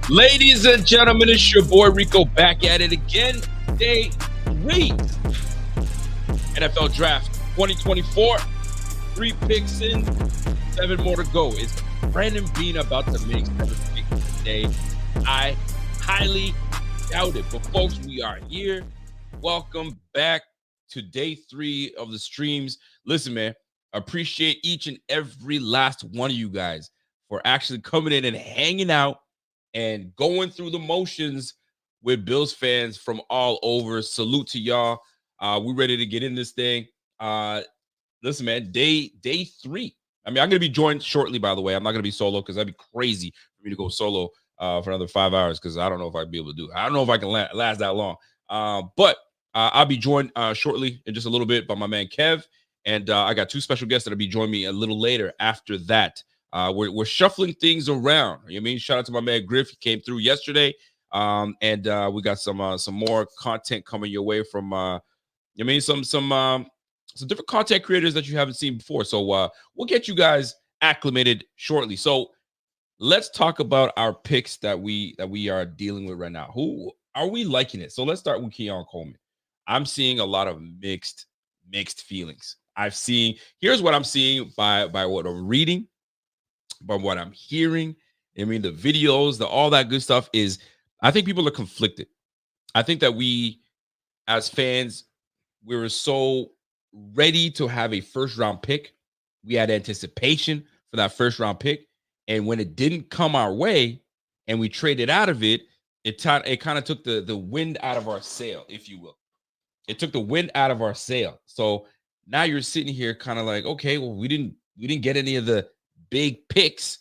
Ladies and gentlemen, it's your boy Rico back at it again. Day 3 NFL Draft 2024. 3 picks in, 7 more to go. Is Brandon Beane about to make 7 picks today? I highly doubt it. But folks, we are here. Welcome back to day 3 of the streams. Listen, man, appreciate each and every last one of you guys for actually coming in and hanging out and going through the motions with Bills fans from all over. Salute to y'all. We're ready to get in this thing. Listen, man, day 3. I mean, I'm going to be joined shortly, by the way. I'm not going to be solo because that'd be crazy for me to go solo for another 5 hours because I don't know if I'd be able to do it. I don't know if I can last that long. But I'll be joined shortly in just a little bit by my man Kev. And I got 2 special guests that'll be joining me a little later after that. We're shuffling things around. You know what I mean? Shout out to my man Griff. He came through yesterday. And we got some more content coming your way from you know what I mean, some different content creators that you haven't seen before. So we'll get you guys acclimated shortly. So let's talk about our picks that we are dealing with right now. Who are we liking it? So let's start with Keon Coleman. I'm seeing a lot of mixed feelings. Here's what I'm seeing by what I'm reading, by what I'm hearing. I mean, the videos, all that good stuff is, I think people are conflicted. I think that we, as fans, we were so ready to have a first-round pick. We had anticipation for that first-round pick. And when it didn't come our way and we traded out of it, it kind of took the wind out of our sail, if you will. It took the wind out of our sail. So now you're sitting here kind of like, okay, well, we didn't get any of the big picks.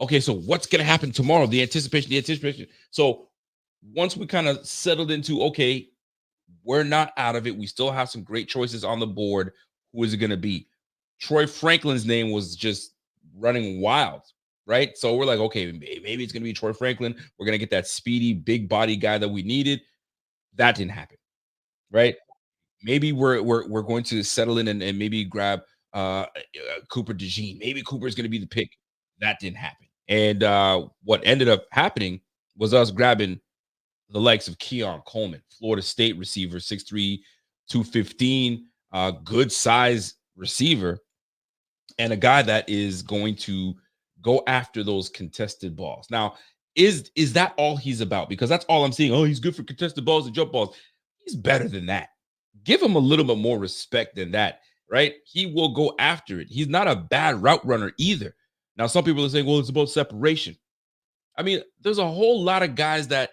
Okay, so what's going to happen tomorrow? The anticipation. So once we kind of settled into, okay, we're not out of it. We still have some great choices on the board. Who is it going to be? Troy Franklin's name was just running wild, right? So we're like, okay, maybe it's going to be Troy Franklin. We're going to get that speedy, big body guy that we needed. That didn't happen, right? Maybe we're going to settle in and maybe grab Cooper DeJean. Maybe Cooper is going to be the pick. That didn't happen. And what ended up happening was us grabbing the likes of Keon Coleman, Florida State receiver, 6'3", 215, good size receiver, and a guy that is going to go after those contested balls. Now, is that all he's about? Because that's all I'm seeing. Oh, he's good for contested balls and jump balls. He's better than that. Give him a little bit more respect than that, right? He will go after it. He's not a bad route runner either. Now, some people are saying, well, it's about separation. I mean, there's a whole lot of guys that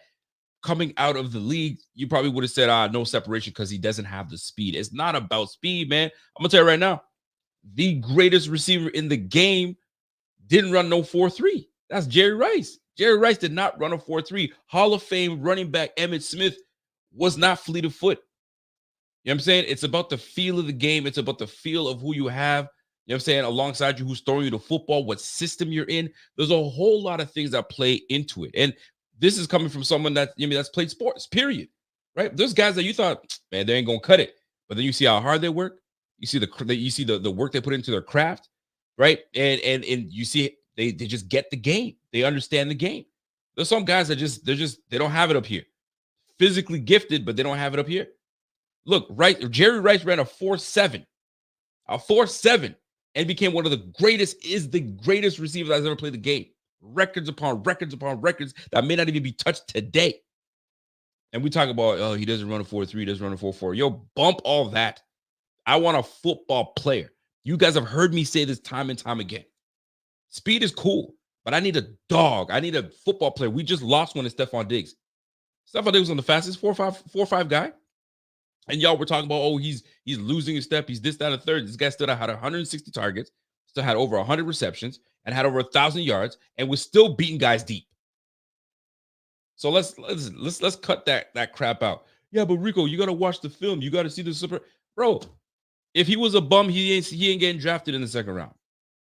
coming out of the league, you probably would have said, no separation because he doesn't have the speed. It's not about speed, man. I'm going to tell you right now, the greatest receiver in the game didn't run no 4.3. That's Jerry Rice. Jerry Rice did not run a 4.3. Hall of Fame running back Emmitt Smith was not fleet of foot. You know what I'm saying? It's about the feel of the game. It's about the feel of who you have. You know what I'm saying? Alongside you, who's throwing you the football, what system you're in. There's a whole lot of things that play into it. And this is coming from someone that, that's played sports, period. Right? There's guys that you thought, man, they ain't gonna cut it. But then you see how hard they work. You see the work they put into their craft, right? And you see they just get the game. They understand the game. There's some guys that they don't have it up here. Physically gifted, but they don't have it up here. Look, right, Jerry Rice ran a 4.7. A 4.7. And became one of the greatest receivers that's ever played the game. Records upon records upon records that may not even be touched today. And we talk about, oh, he doesn't run a 4.3, doesn't run a 4.4. Yo, bump all that. I want a football player. You guys have heard me say this time and time again. Speed is cool, but I need a dog. I need a football player. We just lost one in Stephon Diggs. Stephon Diggs was on the fastest 4.5 guy. And y'all were talking about, oh, he's losing his step. He's this, that, and third. This guy still had 160 targets, still had over 100 receptions, and had over 1,000 yards, and was still beating guys deep. So let's cut that crap out. Yeah, but Rico, you got to watch the film. You got to see the super. Bro, if he was a bum, he ain't getting drafted in the second round,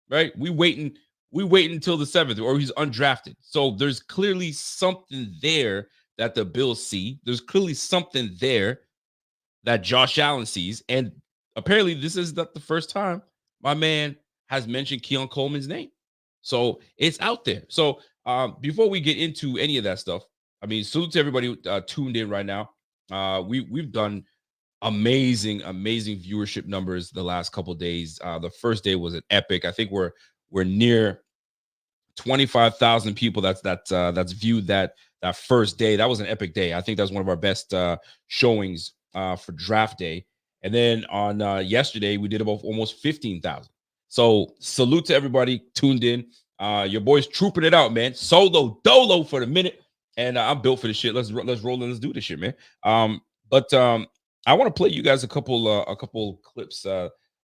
right? We waiting until the 7th, or he's undrafted. So there's clearly something there that the Bills see. There's clearly something there that Josh Allen sees. And apparently this is not the first time my man has mentioned Keon Coleman's name. So it's out there. So before we get into any of that stuff, I mean, salute to everybody tuned in right now. We've done amazing viewership numbers the last couple of days. The first day was an epic. I think we're near 25,000 people that's viewed that first day. That was an epic day. I think that was one of our best showings for draft day. And then on yesterday, we did about almost 15,000. So salute to everybody tuned in. Your boy's trooping it out, man. Solo dolo for the minute, and I'm built for this shit. Let's roll and let's do this shit, man. But I want to play you guys a couple clips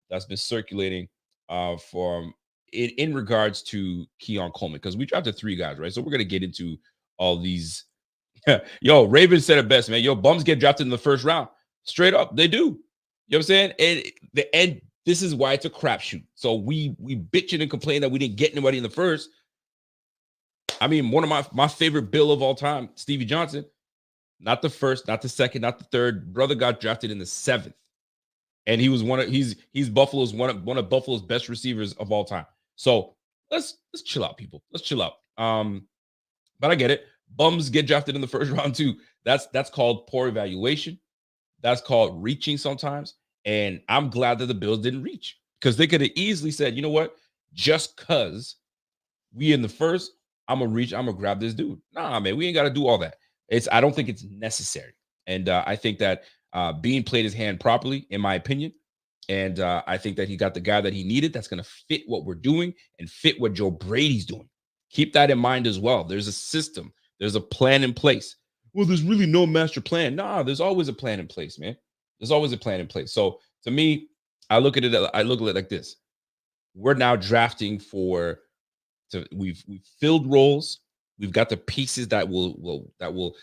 that's been circulating from in regards to Keon Coleman, because we drafted 3 guys, right? So we're gonna get into all these. Yo, Raven said it best, man. Yo, bums get drafted in the first round. Straight up, they do. You know what I'm saying? And this is why it's a crapshoot. So we bitching and complain that we didn't get anybody in the first. I mean, one of my favorite Bill of all time, Stevie Johnson, not the first, not the second, not the third. Brother got drafted in the 7th, and he was he's Buffalo's one of Buffalo's best receivers of all time. So let's chill out, people. Let's chill out. But I get it. Bums get drafted in the first round too. That's called poor evaluation. That's called reaching sometimes. And I'm glad that the Bills didn't reach, because they could have easily said, you know what, just because we in the first, I'm gonna reach, I'm gonna grab this dude. Nah, man, we ain't got to do all that. I don't think it's necessary. And I think that Beane played his hand properly, in my opinion. And I think that he got the guy that he needed that's going to fit what we're doing and fit what Joe Brady's doing. Keep that in mind as well. There's a system. There's a plan in place. Well, there's really no master plan. Nah, there's always a plan in place, man. There's always a plan in place. So to me, I look at it like this. We're now drafting we've filled roles. We've got the pieces that will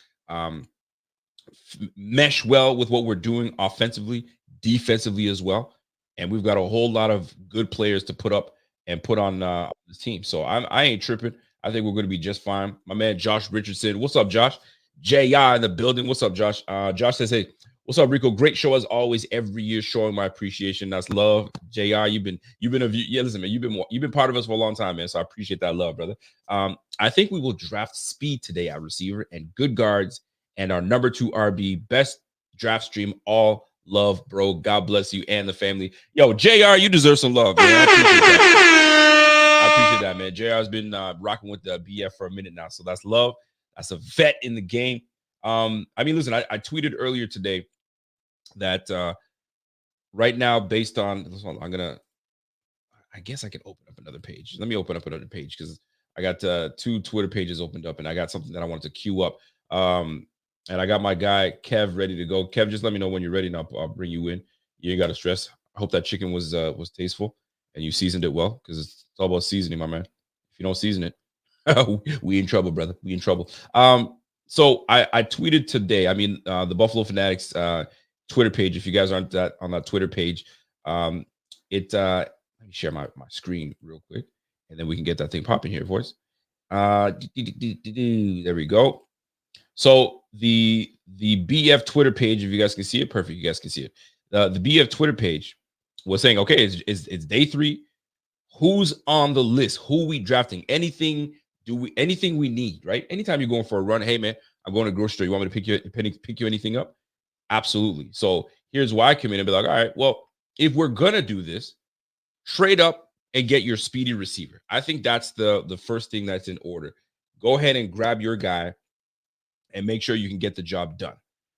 mesh well with what we're doing offensively, defensively as well. And we've got a whole lot of good players to put on this team. So I ain't tripping. I think we're going to be just fine. My man Josh Richardson, what's up, Josh? JI in the building. What's up, Josh? Josh says, hey, what's up, Rico? Great show as always. Every year, showing my appreciation. That's love. JI, you've been listen, man. You've been part of us for a long time, man. So I appreciate that love, brother. I think we will draft speed today at receiver and good guards and our number 2 RB. Best draft stream. All love, bro. God bless you and the family. Yo, JR, you deserve some love, man. I appreciate that, man. JR has been rocking with the BF for a minute now, so that's love. That's a vet in the game. I mean, listen, I tweeted earlier today that right now, based on, I guess I can open up another page. Let me open up another page, because I got 2 Twitter pages opened up, and I got something that I wanted to queue up. And I got my guy Kev ready to go. Kev, just let me know when you're ready, and I'll bring you in. You ain't got to stress. I hope that chicken was tasteful and you seasoned it well, because it's all about seasoning, my man. If you don't season it, we in trouble, brother. We in trouble. So I tweeted today. I mean, the Buffalo Fanatics Twitter page. If you guys aren't on that Twitter page, let me share my screen real quick, and then we can get that thing popping here, boys. There we go. So the BF Twitter page, if you guys can see it, perfect. You guys can see it. The BF Twitter page was saying, okay, it's day 3. Who's on the list? Who we drafting? Anything we need, right? Anytime you're going for a run, hey man, I'm going to the grocery store. You want me to pick you anything up? Absolutely. So here's why I come in and be like, all right, well, if we're gonna do this, trade up and get your speedy receiver. I think that's the first thing that's in order. Go ahead and grab your guy and make sure you can get the job done.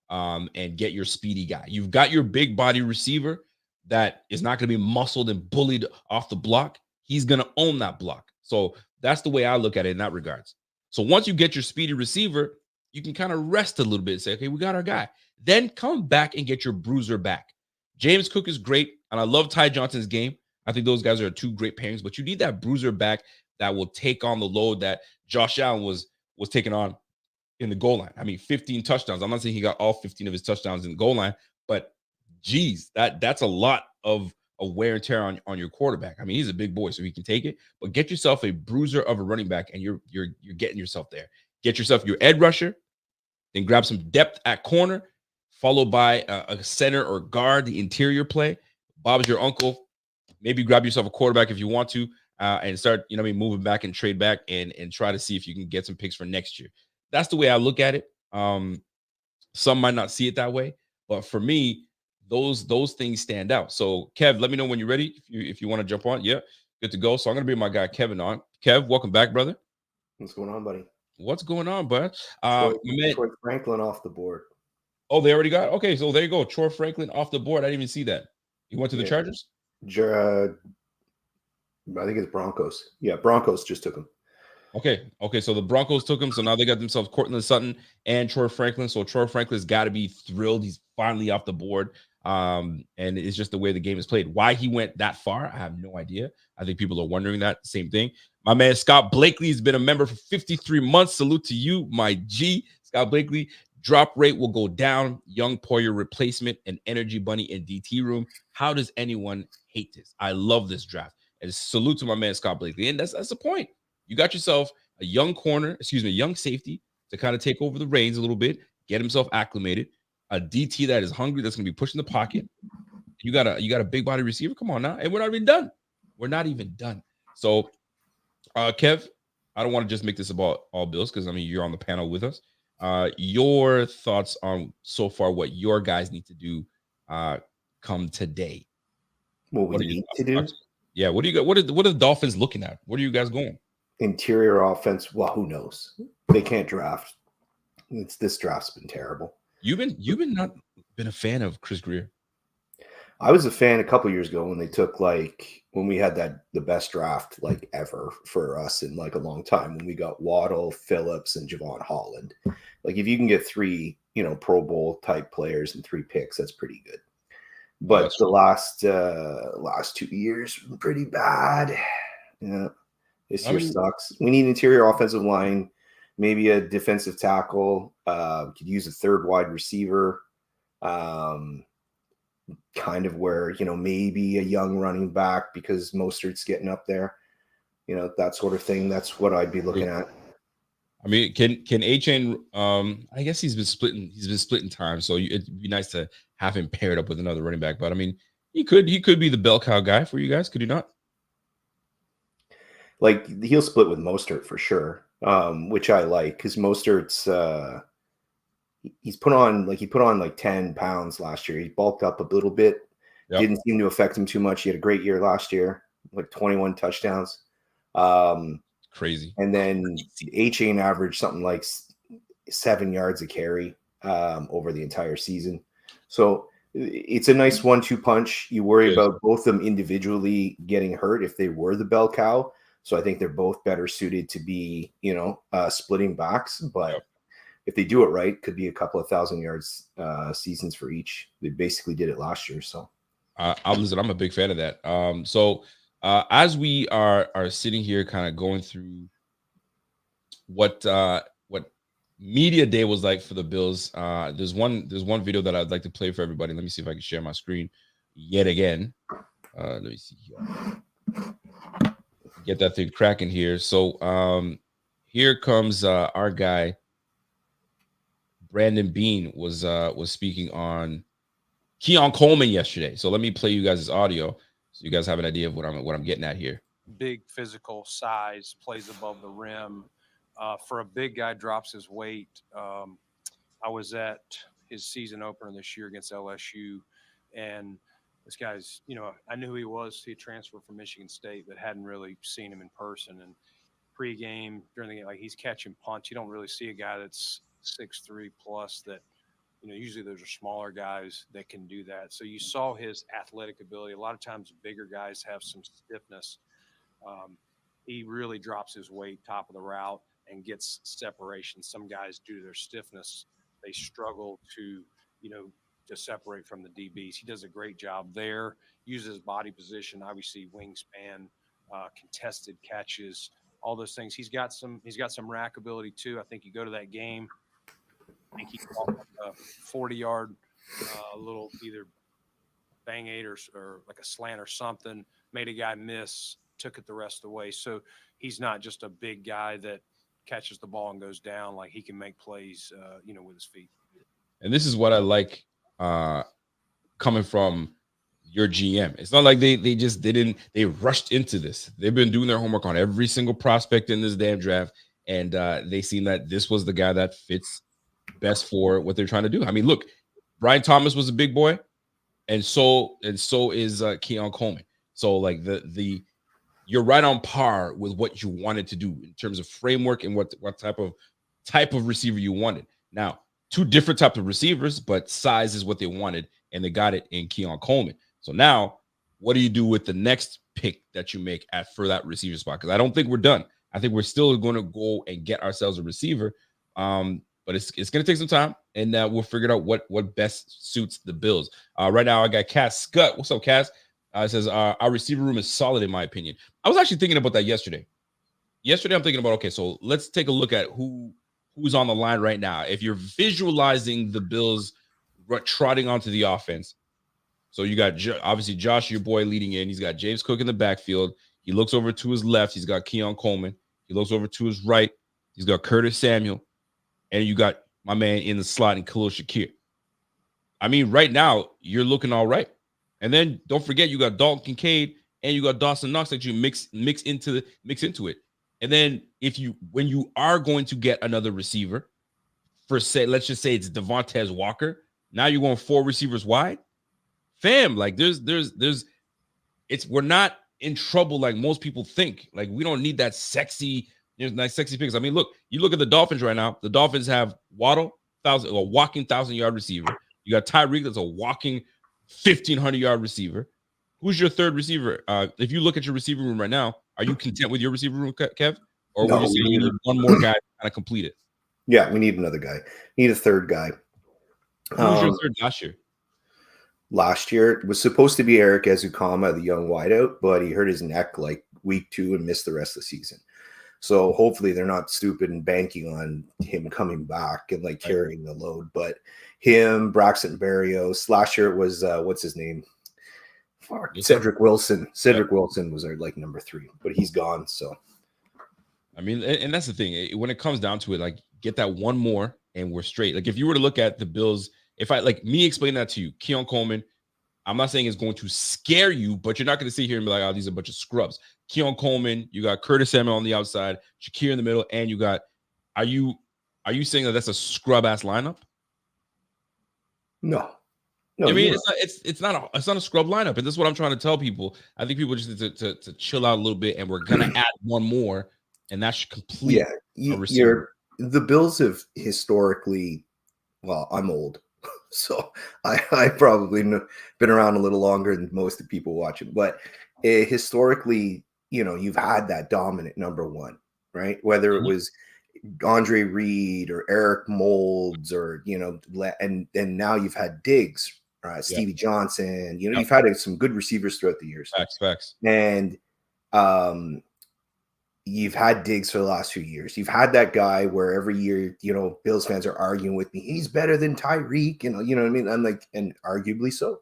And get your speedy guy. You've got your big body receiver that is not going to be muscled and bullied off the block. He's going to own that block. So that's the way I look at it in that regards. So once you get your speedy receiver, you can kind of rest a little bit and say, okay, we got our guy. Then come back and get your bruiser back. James Cook is great, and I love Ty Johnson's game. I think those guys are 2 great pairings, but you need that bruiser back that will take on the load that Josh Allen was taking on in the goal line. I mean, 15 touchdowns. I'm not saying he got all 15 of his touchdowns in the goal line, but geez, that's a lot of wear and tear on your quarterback. I mean, he's a big boy, so he can take it. But get yourself a bruiser of a running back, and you're getting yourself there. Get yourself your edge rusher, then grab some depth at corner, followed by a center or guard, the interior play. Bob's your uncle. Maybe grab yourself a quarterback if you want to. and start, moving back and trade back and try to see if you can get some picks for next year. That's the way I look at it. Some might not see it that way, but for me, those things stand out. So, Kev, let me know when you're ready. If you want to jump on, yeah, good to go. So I'm gonna bring my guy Kevin on. Kev, welcome back, brother. What's going on, buddy? What's going on, bud? Troy Franklin off the board. Oh, they already got. Okay, so there you go. Troy Franklin off the board. I didn't even see that. He went to the Chargers. I think it's Broncos. Yeah, Broncos just took him. Okay. So the Broncos took him. So now they got themselves Courtland Sutton and Troy Franklin. So Troy Franklin's got to be thrilled. He's finally off the board. And it's just the way the game is played. Why he went that far, I have no idea. I think people are wondering that. Same thing. My man Scott Blakely has been a member for 53 months. Salute to you, my G. Scott Blakely. Drop rate will go down. Young Poyer replacement and Energy Bunny in DT room. How does anyone hate this? I love this draft. And salute to my man Scott Blakely. And that's the point. You got yourself a young young safety to kind of take over the reins a little bit, get himself acclimated. A DT that is hungry, that's going to be pushing the pocket. You got a big body receiver. Come on now, and we're not even done. So, Kev, I don't want to just make this about all Bills because you're on the panel with us. Your thoughts on so far what your guys need to do come today? What we need to do? Yeah, what do you got? What are the Dolphins looking at? What are you guys going? Interior offense. Well, who knows? They can't draft. This draft's been terrible. You've not been a fan of Chris Greer. I was a fan a couple years ago when they took when we had the best draft ever for us in a long time, when we got Waddle, Phillips, and Javon Holland. If you can get 3 Pro Bowl type players and 3 picks, that's pretty good. But the last 2 years pretty bad. Yeah, this year sucks. We need interior offensive line, maybe a defensive tackle. Could use a third wide receiver. Kind of where maybe a young running back because Mostert's getting up there. That sort of thing. That's what I'd be looking at. Can A-Chain? I guess he's been splitting time, so it'd be nice to have him paired up with another running back. But he could be the bell cow guy for you guys. Could he not? He'll split with Mostert for sure, which I like because Mostert's he put on 10 pounds last year. He bulked up a little bit. Yep. Didn't seem to affect him too much. He had a great year last year, 21 touchdowns. Crazy. And then A-Chain averaged something like 7 yards a carry over the entire season. So it's a nice 1-2 punch. You worry about both of them individually getting hurt if they were the bell cow. So I think they're both better suited to be, splitting backs. But if they do it right, could be a couple of 1,000 yards seasons for each. They basically did it last year. So I'm a big fan of that. So as we are sitting here kind of going through what media day was like for the Bills, there's one video that I'd like to play for everybody. Let me see if I can share my screen yet again. Let me see here. Get that thing cracking here. So here comes our guy Brandon Beane was speaking on Keon Coleman yesterday. So let me play you guys this audio so you guys have an idea of what I'm getting at here. Big physical size, plays above the rim. For a big guy, drops his weight. I was at his season opener this year against LSU, and this guy's, I knew who he was. He transferred from Michigan State, but hadn't really seen him in person. And pregame, during the game, he's catching punts. You don't really see a guy that's 6'3" plus that, usually those are smaller guys that can do that. So you saw his athletic ability. A lot of times bigger guys have some stiffness. He really drops his weight top of the route and gets separation. Some guys, due to their stiffness, they struggle to separate from the DBs. He does a great job there. Uses body position, obviously wingspan, contested catches, all those things. He's got some rack ability too. I think you go to that game, I think he caught a 40-yard little either bang eight or like a slant or something, made a guy miss, took it the rest of the way. So he's not just a big guy that catches the ball and goes down. He can make plays, with his feet. And this is what I like coming from your GM. It's not like they rushed into this. They've been doing their homework on every single prospect in this damn draft, and they seen that this was the guy that fits best for what they're trying to do. I mean, look, Brian Thomas was a big boy, and so is Keon Coleman. So like the you're right on par with what you wanted to do in terms of framework and what type of receiver you wanted. Now, two different types of receivers, but size is what they wanted, and they got it in Keon Coleman. So now, what do you do with the next pick that you make for that receiver spot? Because I don't think we're done. I think we're still going to go and get ourselves a receiver, but it's going to take some time, and we'll figure out what best suits the Bills. Right now, I got Cass Scott. What's up, Cass? It says our receiver room is solid in my opinion. I was actually thinking about that yesterday. Yesterday, I'm thinking about, okay, so let's take a look at who's on the line right now. If you're visualizing the Bills trotting onto the offense, so you got obviously Josh, your boy, leading in. He's got James Cook in the backfield. He looks over to his left. He's got Keon Coleman. He looks over to his right. He's got Curtis Samuel. And you got my man in the slot in Khalil Shakir. I mean, right now, you're looking all right. And then don't forget, you got Dalton Kincaid and you got Dawson Knox that you mix into it. And then when you are going to get another receiver, let's just say it's Devontae Walker. Now you're going 4 receivers wide. Fam, like we're not in trouble like most people think. Like, we don't need that sexy, nice sexy picks. I mean, look, you look at the Dolphins right now. The Dolphins have Waddle, a walking 1,000-yard receiver. You got Tyreek, that's a walking 1,500-yard receiver. Who's your third receiver? If you look at your receiver room right now, are you content with your receiver room, Kev? Or would you say you need one more guy to kind of complete it? Yeah, we need another guy. Need a third guy. Who was your third last year? Last year it was supposed to be Eric Ezukama, the young wideout, but he hurt his neck like week 2 and missed the rest of the season. So hopefully they're not stupid and banking on him coming back and like carrying the load. But him, Braxton Berrios, last year it was what's his name? Cedric Wilson. Cedric Wilson was our like number 3, but he's gone. So I mean, and that's the thing. When it comes down to it, like, get that one more and we're straight. Like, if you were to look at the Bills, if I like me explain that to you, Keon Coleman, I'm not saying it's going to scare you, but you're not going to sit here and be like, oh, these are a bunch of scrubs. Keon Coleman, you got Curtis Samuel on the outside, Shakir in the middle, and you got, are you saying that that's a scrub ass lineup? No, I mean, it's not a scrub lineup, and this is what I'm trying to tell people. I think people just need to chill out a little bit, and we're gonna add one more, and that should complete. Yeah, the Bills have historically. Well, I'm old, so I probably been around a little longer than most of the people watching. But historically, you've had that dominant number 1, right? Whether it was Andre Reed or Eric Moulds or and now you've had Diggs. Stevie Johnson, you've had some good receivers throughout the years. Facts. And you've had Diggs for the last few years. You've had that guy where every year, Bills fans are arguing with me. He's better than Tyreek, you know what I mean? I'm like, and arguably so,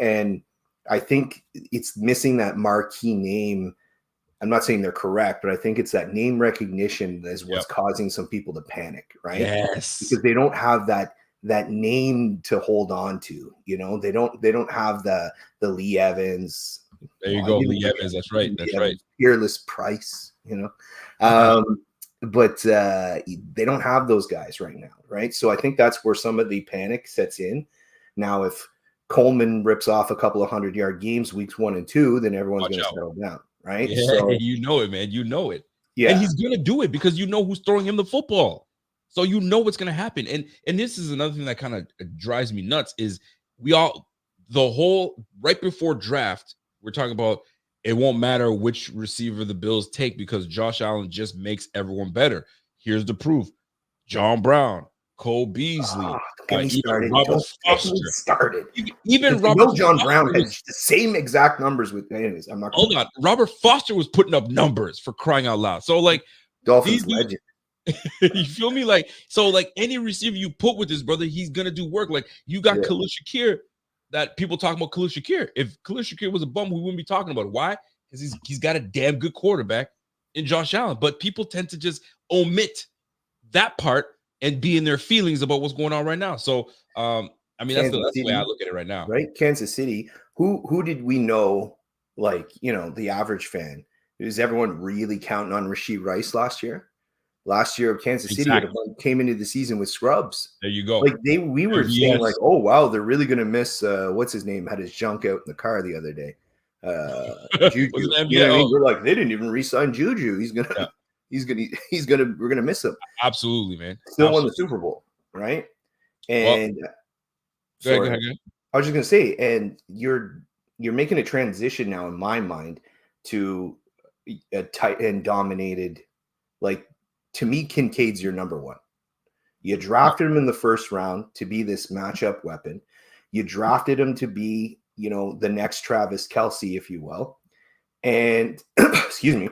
and I think it's missing that marquee name. I'm not saying they're correct, but I think it's that name recognition that is what's causing some people to panic, right? Yes. Because they don't have that name to hold on to, they don't have the Lee Evans. There you go, Lee Evans. That's right. Fearless Price, but they don't have those guys right now, right? So I think that's where some of the panic sets in. Now, if Coleman rips off a couple of 100-yard games weeks 1 and 2, then everyone's going to settle down, right? Yeah, so, you know it, man. You know it. Yeah, and he's going to do it because who's throwing him the football. So what's going to happen. And this is another thing that kind of drives me nuts is right before draft, we're talking about it won't matter which receiver the Bills take because Josh Allen just makes everyone better. Here's the proof. John Brown, Cole Beasley, even Robert Foster. Even Robert John Brown has the same exact numbers with anyways. I'm not hold on. Robert Foster was putting up numbers for crying out loud. So like Dolphins legend. You feel me? Like, so like any receiver you put with this brother, he's gonna do work. Like you got Khalil Shakir, that people talking about Khalil Shakir. If Khalil Shakir was a bum, we wouldn't be talking about it. Why? Because he's got a damn good quarterback in Josh Allen. But people tend to just omit that part and be in their feelings about what's going on right now. So I mean, that's the way City, I look at it right now. right? Kansas City. Who did we know? Like, you know, the average fan. Is everyone really counting on Rashee Rice last year? Last year, Kansas City came into the season with scrubs. There you go. Like we were saying, like, oh wow, they're really going to miss. What's his name? Had his junk out in the car the other day. Juju. You know what I mean? We're like, they didn't even re-sign Juju. We're gonna miss him. Absolutely, man. Still won the Super Bowl, right? And go ahead. I was just gonna say, and you're making a transition now in my mind to a tight and dominated. Like, to me, Kincaid's your number one. You drafted him in the first round to be this matchup weapon. You drafted him to be, you know, the next Travis Kelce, if you will. And excuse me.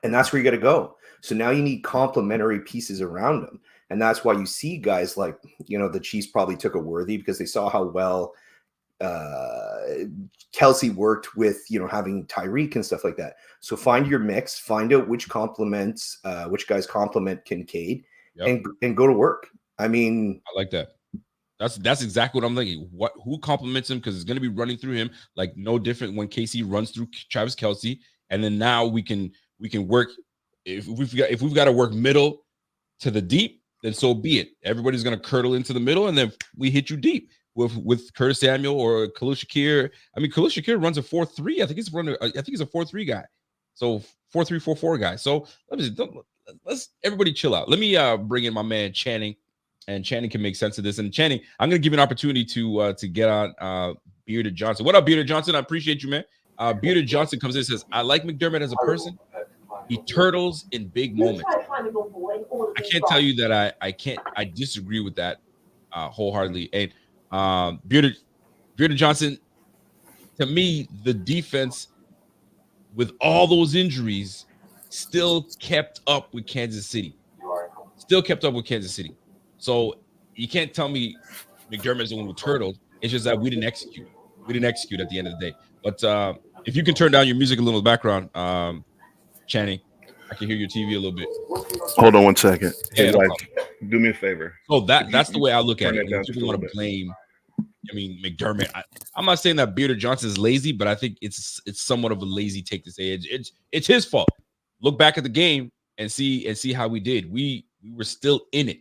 And that's where you got to go. So now you need complementary pieces around him. And that's why you see guys like, you know, the Chiefs probably took a Worthy because they saw how well Kelce worked with, you know, having Tyreek and stuff like that. So find your mix, find out which guys complement Kincaid, and go to work. I mean, I like that. That's exactly what I'm thinking. Who complements him, because it's going to be running through him, like no different when KC runs through Travis Kelce, and then now we can work. If we've got to work middle to the deep, then so be it. Everybody's going to curdle into the middle, and then we hit you deep with Curtis Samuel or Khalil Shakir. I mean, Khalil Shakir runs a 4-3. I think he's a 4-3 guy. So 4-3, 4-4 guy. So let's everybody chill out. Let me bring in my man Channing, and Channing can make sense of this. And Channing, I'm going to give you an opportunity to get on Bearded Johnson. What up, Bearded Johnson? I appreciate you, man. Bearded Johnson comes in and says, I like McDermott as a person. He turtles in big moments. I can't tell you that I disagree with that wholeheartedly. And Bearded Johnson, to me, the defense with all those injuries still kept up with Kansas City. So you can't tell me McDermott is the one who turtled. It's just that we didn't execute. At the end of the day. But if you can turn down your music a little in the background, Channing, I can hear your TV a little bit. Hold on one second. Yeah, no do me a favor. Oh, that's the way I look at it. People want to blame, I mean, McDermott. I'm not saying that Bearded Johnson is lazy, but I think it's somewhat of a lazy take to say it's his fault. Look back at the game and see how we did. We were still in it.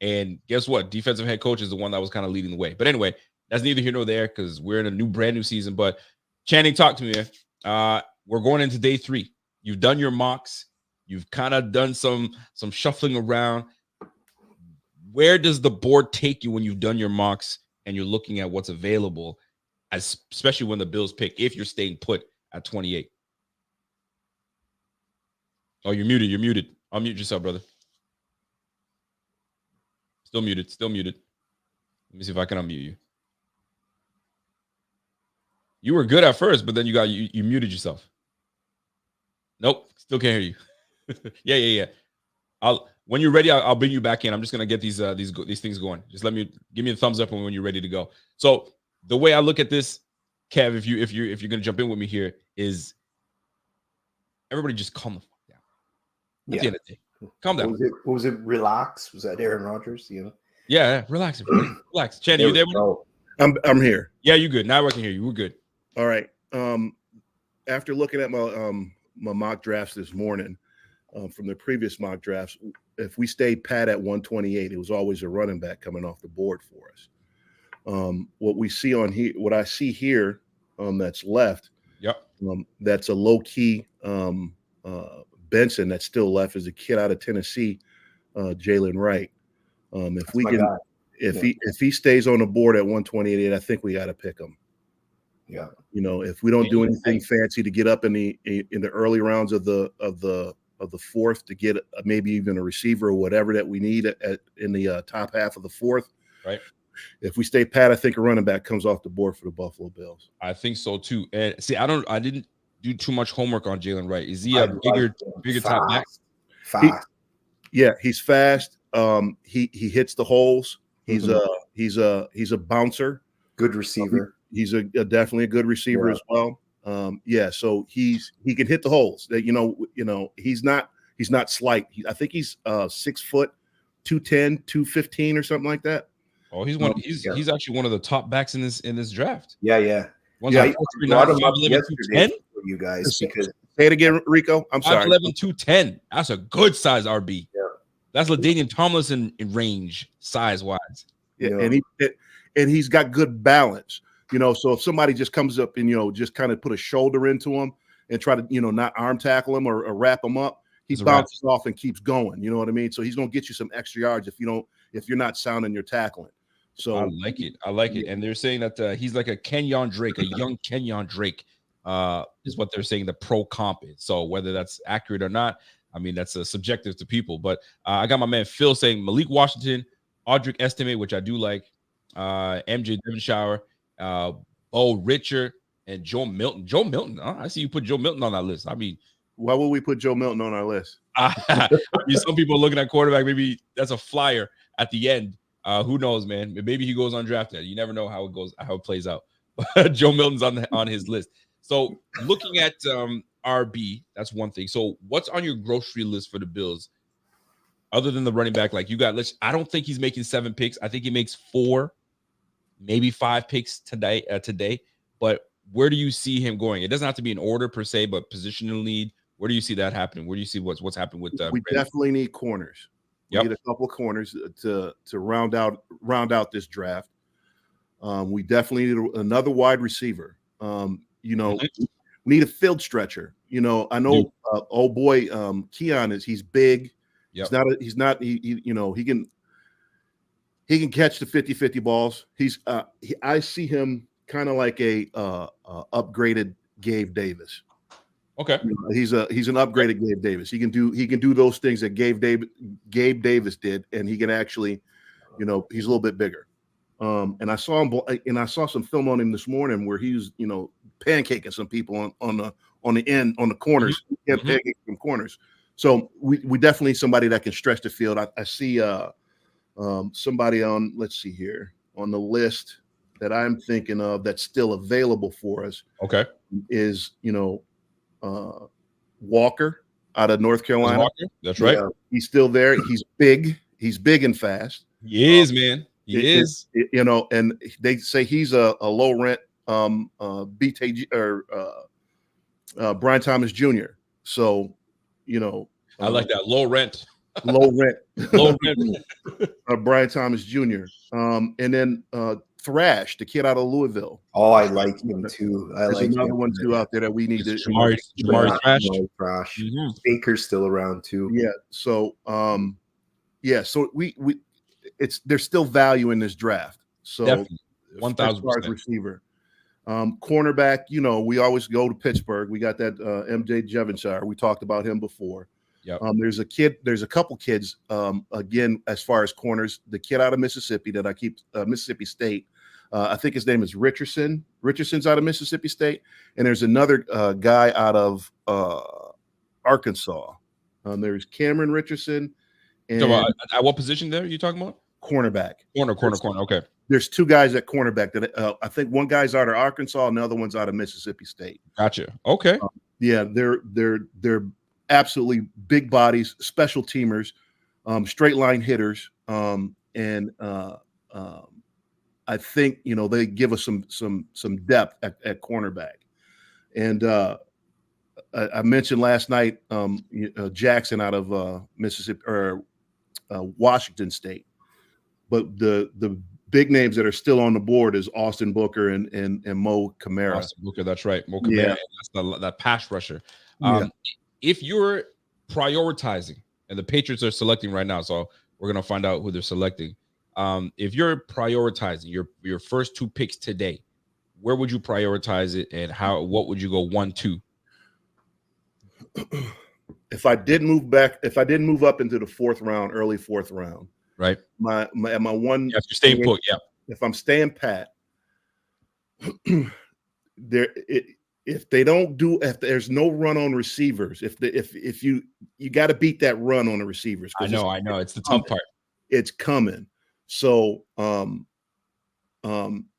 And guess what? Defensive head coach is the one that was kind of leading the way. But anyway, that's neither here nor there because we're in a brand new season. But Channing, talk to me, man. We're going into day 3. You've done your mocks. You've kind of done some shuffling around. Where does the board take you when you've done your mocks and you're looking at what's available, especially when the Bills pick, if you're staying put at 28? Oh, you're muted. Unmute yourself, brother. Still muted. Let me see if I can unmute you. You were good at first, but then you muted yourself. Nope, still can't hear you. Yeah. When you're ready, I'll bring you back in. I'm just gonna get these things going. Just give me a thumbs up when you're ready to go. So the way I look at this, Kev, if you're gonna jump in with me here, is everybody just calm the fuck down. At the end of the day, calm down. What was it? Relax. Was that Aaron Rodgers? You know. Yeah, relax. Relax. Channing, you there? I'm here. Yeah, you good. Now I can hear you. We're good. All right. After looking at my mock drafts this morning, from the previous mock drafts, if we stayed pat at 128, it was always a running back coming off the board for us. What we see on here, what I see here, that's left. Yep. That's a low key Benson that's still left is a kid out of Tennessee, Jaylen Wright. If he stays on the board at 128, I think we got to pick him. Yeah. You know, if we don't do anything fancy to get up in the early rounds of the fourth to get maybe even a receiver or whatever that we need in the top half of the fourth. Right. If we stay pat, I think a running back comes off the board for the Buffalo Bills. I think so too. And see, I didn't do too much homework on Jaylen Wright. Is he a bigger top back? Fast. He's fast. He hits the holes. He's a bouncer. Good receiver. He's definitely a good receiver as well. So he can hit the holes. That he's not slight. I think he's 6 foot 210, 215 or something like that. Oh, he's actually one of the top backs in this draft. Yeah. One's Yeah, like 4.39, 5'11", 210. for you guys because Say it again, Rico. I'm sorry. 5'11", 210. That's a good size RB. Yeah. That's LaDainian Tomlinson in range, size-wise. Yeah, and he's got good balance. So if somebody just comes up and just kind of put a shoulder into him and try to not arm tackle him or wrap him up, he bounces off and keeps going. You know what I mean? So he's gonna get you some extra yards if you're not sounding your tackling. So I like it. And they're saying that he's like a Kenyon Drake, a young Kenyon Drake, is what they're saying the pro comp is. So whether that's accurate or not, I mean, that's subjective to people. But I got my man Phil saying Malik Washington, Audric Estime, which I do like, MJ Devonshire, Bo Richard, and Joe Milton. Joe Milton, I see you put Joe Milton on that list. I mean, why would we put Joe Milton on our list? I mean, some people are looking at quarterback. Maybe that's a flyer at the end. Who knows, man? Maybe he goes undrafted. You never know how it plays out. Joe Milton's on his list. So looking at RB, that's one thing. So what's on your grocery list for the Bills, other than the running back? Like you got, I don't think he's making 7 picks. I think he makes 4, maybe 5 picks today. But where do you see him going? It doesn't have to be in order per se, but positional need. Where do you see that happening? Where do you see what's happening with? We definitely need corners. We need a couple of corners to round out this draft. We definitely need another wide receiver. We need a field stretcher. I know old boy Keon he's big. Yep. He can catch the 50-50 balls. I see him kind of like a upgraded Gabe Davis. Okay. He's an upgraded Gabe Davis. He can do those things that Gabe Davis did, and he can actually, he's a little bit bigger. And I saw some film on him this morning where he was, pancaking some people on the end, on the corners, pancaking some corners. So we definitely need somebody that can stretch the field. I see somebody on, let's see here, on the list that I'm thinking of that's still available for us. Okay. Is, Walker out of North Carolina. Walker? That's right. Yeah, he's still there. He's big. He's big and fast. He is, man. He is. And they say he's a low rent BTG or Brian Thomas Jr. So, I like that low rent. Low rent. Low rent. Brian Thomas Jr. And then Thrash, the kid out of Louisville. Oh, I like him too. There's another one too out there that we need to. Jamari Thrash. Mm-hmm. Baker's still around too. Yeah. So, So there's still value in this draft. So, 1,000% receiver, cornerback. We always go to Pittsburgh. We got that MJ Devonshire. We talked about him before. Yep. There's a couple kids, again, as far as corners, the kid out of Mississippi that I keep, Mississippi State. I think his name is Richardson. Richardson's out of Mississippi State. And there's another guy out of Arkansas. There's Cameron Richardson. And so, at what position there are you talking about? Cornerback. Corner. Okay. There's 2 guys at cornerback that I think one guy's out of Arkansas, and the other one's out of Mississippi State. Gotcha. Okay. They're absolutely big bodies, special teamers, straight line hitters, and I think they give us some depth at cornerback. And I mentioned last night Jackson out of Mississippi or Washington State, but the big names that are still on the board is Austin Booker and Mo Kamara. Austin Booker, that's right. Mo Kamara, that's that pass rusher. If you're prioritizing, and the Patriots are selecting right now, so we're gonna find out who they're selecting. If you're prioritizing your first 2 picks today, where would you prioritize it, and what would you go 1-2? If I didn't move up into the 4th round, early 4th round, right? My one. If you're staying put, If I'm staying pat, if there's no run on receivers, if you got to beat that run on the receivers. I know it's the tough part. It's coming. So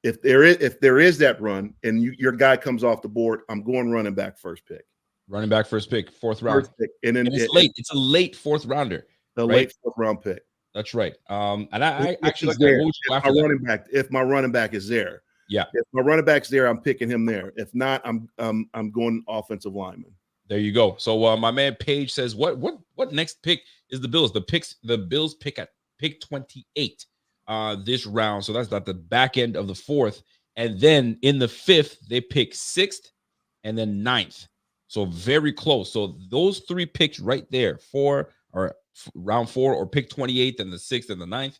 if there is that run and your guy comes off the board, I'm going running back first pick. Running back first pick, 4th round. And then it's late. It's a late 4th rounder. Late 4th round pick. That's right. And I actually like there. that. What would you go after that? If my running back is there. Yeah. If my running back's there, I'm picking him there. If not, I'm going offensive lineman. There you go. So my man Page says, what next pick is the Bills? The Bills pick at pick 28 this round. So that's not the back end of the 4th. And then in the 5th, they pick 6th and then 9th. So very close. So those 3 picks right there, round 4 or pick 28, and the 6th and the 9th,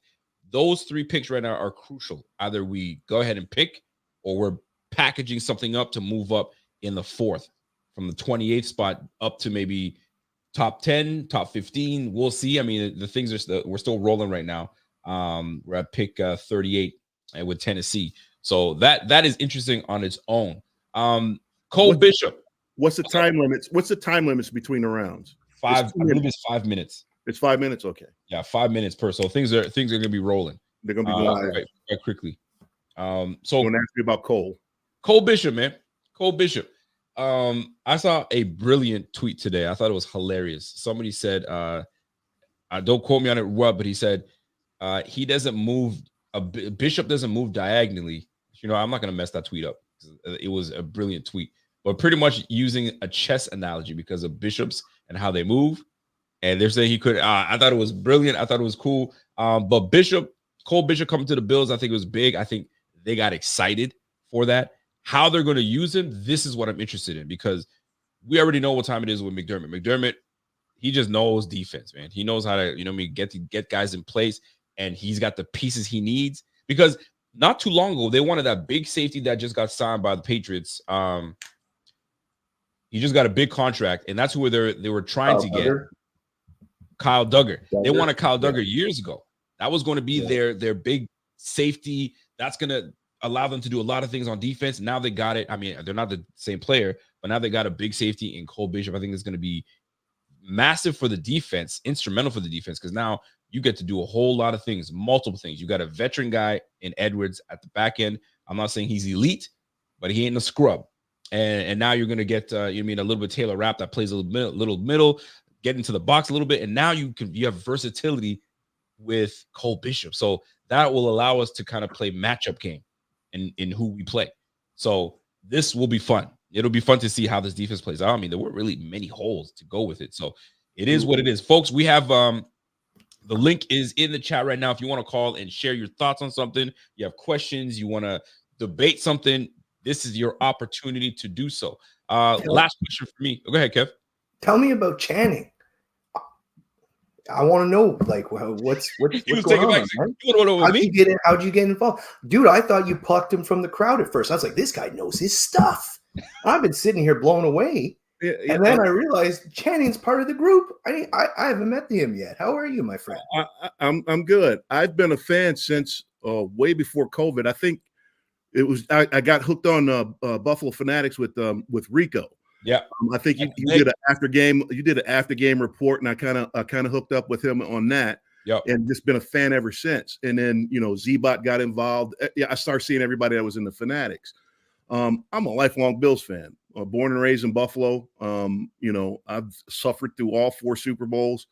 those 3 picks right now are crucial. Either we go ahead and pick, or we're packaging something up to move up in the 4th. From the 28th spot up to maybe top 10, top 15. We'll see. I mean, the things we're still rolling right now. We're at pick 38 with Tennessee. So that is interesting on its own. Bishop. What's the time limits? What's the time limits between the rounds? 5. I believe it's 5 minutes. It's 5 minutes. Okay. Yeah, 5 minutes per. So things are going to be rolling. They're going to be going quite quickly. So I'm going to ask you about Cole. Cole Bishop, man. Cole Bishop. I saw a brilliant tweet today. I thought it was hilarious. Somebody said, don't quote me on it what, but he said, he doesn't move, Bishop doesn't move diagonally. You know, I'm not going to mess that tweet up. It was a brilliant tweet, but pretty much using a chess analogy because of bishops and how they move. And they're saying he could, I thought it was brilliant. I thought it was cool. But Cole Bishop coming to the Bills, I think it was big. I think they got excited for that. How they're going to use him, this is what I'm interested in, because we already know what time it is with McDermott. McDermott, he just knows defense, man. He knows how to, get guys in place, and he's got the pieces he needs. Because not too long ago, they wanted that big safety that just got signed by the Patriots. He just got a big contract, and that's who they were trying to get. Kyle Duggar. They wanted Kyle Duggar years ago. That was going to be their big safety. That's going to allow them to do a lot of things on defense. Now they got it. I mean, they're not the same player, but now they got a big safety in Cole Bishop. I think it's going to be massive for the defense, instrumental for the defense, because now you get to do a whole lot of things, multiple things. You got a veteran guy in Edwards at the back end. I'm not saying he's elite, but he ain't a scrub. And now you're going to get, a little bit Taylor Rapp that plays a little middle, get into the box a little bit. And now you have versatility with Cole Bishop. So that will allow us to kind of play matchup game in who we play. So this will be fun. It'll be fun to see how this defense plays out. I mean, there weren't really many holes to go with it. So it is what it is. Folks, we have the link is in the chat right now. If you want to call and share your thoughts on something, you have questions, you want to debate something, this is your opportunity to do so. Last question for me. Go ahead, Kev. Tell me about Channing. I want to know, like, what's going on, man? How'd you get involved? Dude, I thought you plucked him from the crowd at first. I was like, this guy knows his stuff. I've been sitting here blown away. And then I realized Channing's part of the group. I haven't met him yet. How are you, my friend? I'm good. I've been a fan since way before COVID. I think it was I got hooked on Buffalo Fanatics with Rico. Yeah, I think you did an after game report, and I kind of hooked up with him on that. Yeah, and just been a fan ever since. And then Z-Bot got involved. Yeah, I started seeing everybody that was in the Fanatics. I'm a lifelong Bills fan. Born and raised in Buffalo. I've suffered through all 4 Super Bowls,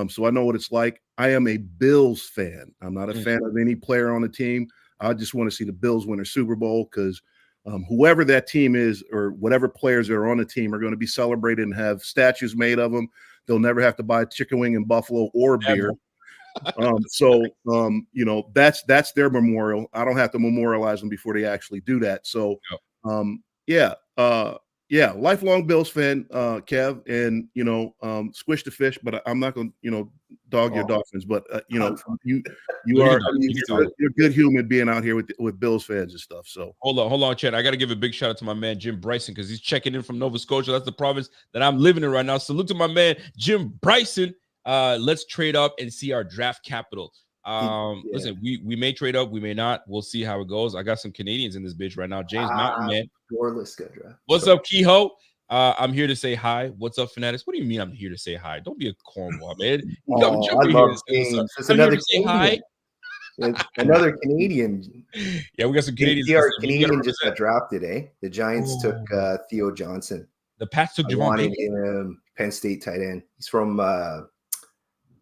so I know what it's like. I am a Bills fan. I'm not a fan of any player on the team. I just want to see the Bills win a Super Bowl because whoever that team is or whatever players that are on the team are going to be celebrated and have statues made of them. They'll never have to buy a chicken wing in Buffalo or beer. That's their memorial. I don't have to memorialize them before they actually do that. So, lifelong Bills fan, Kev, and squish the fish, but I'm not going to dog your Dolphins. But you're a good human being out here with Bills fans and stuff. So hold on, Chad. I got to give a big shout out to my man Jim Bryson because he's checking in from Nova Scotia. That's the province that I'm living in right now. Salute to my man Jim Bryson. Let's trade up and see our draft capital. Listen, we may trade up, we may not. We'll see how it goes. I got some Canadians in this bitch right now. James Mountain, man. What's up, Kehoe? I'm here to say hi. What's up, Fanatics? What do you mean I'm here to say hi? Don't be a cornball, man. Another Canadian. Another Canadian. Yeah, we got some Canadians. Canadian just got drafted, eh? The Giants took Theo Johnson. The Pats took Javon Penn State tight end. He's from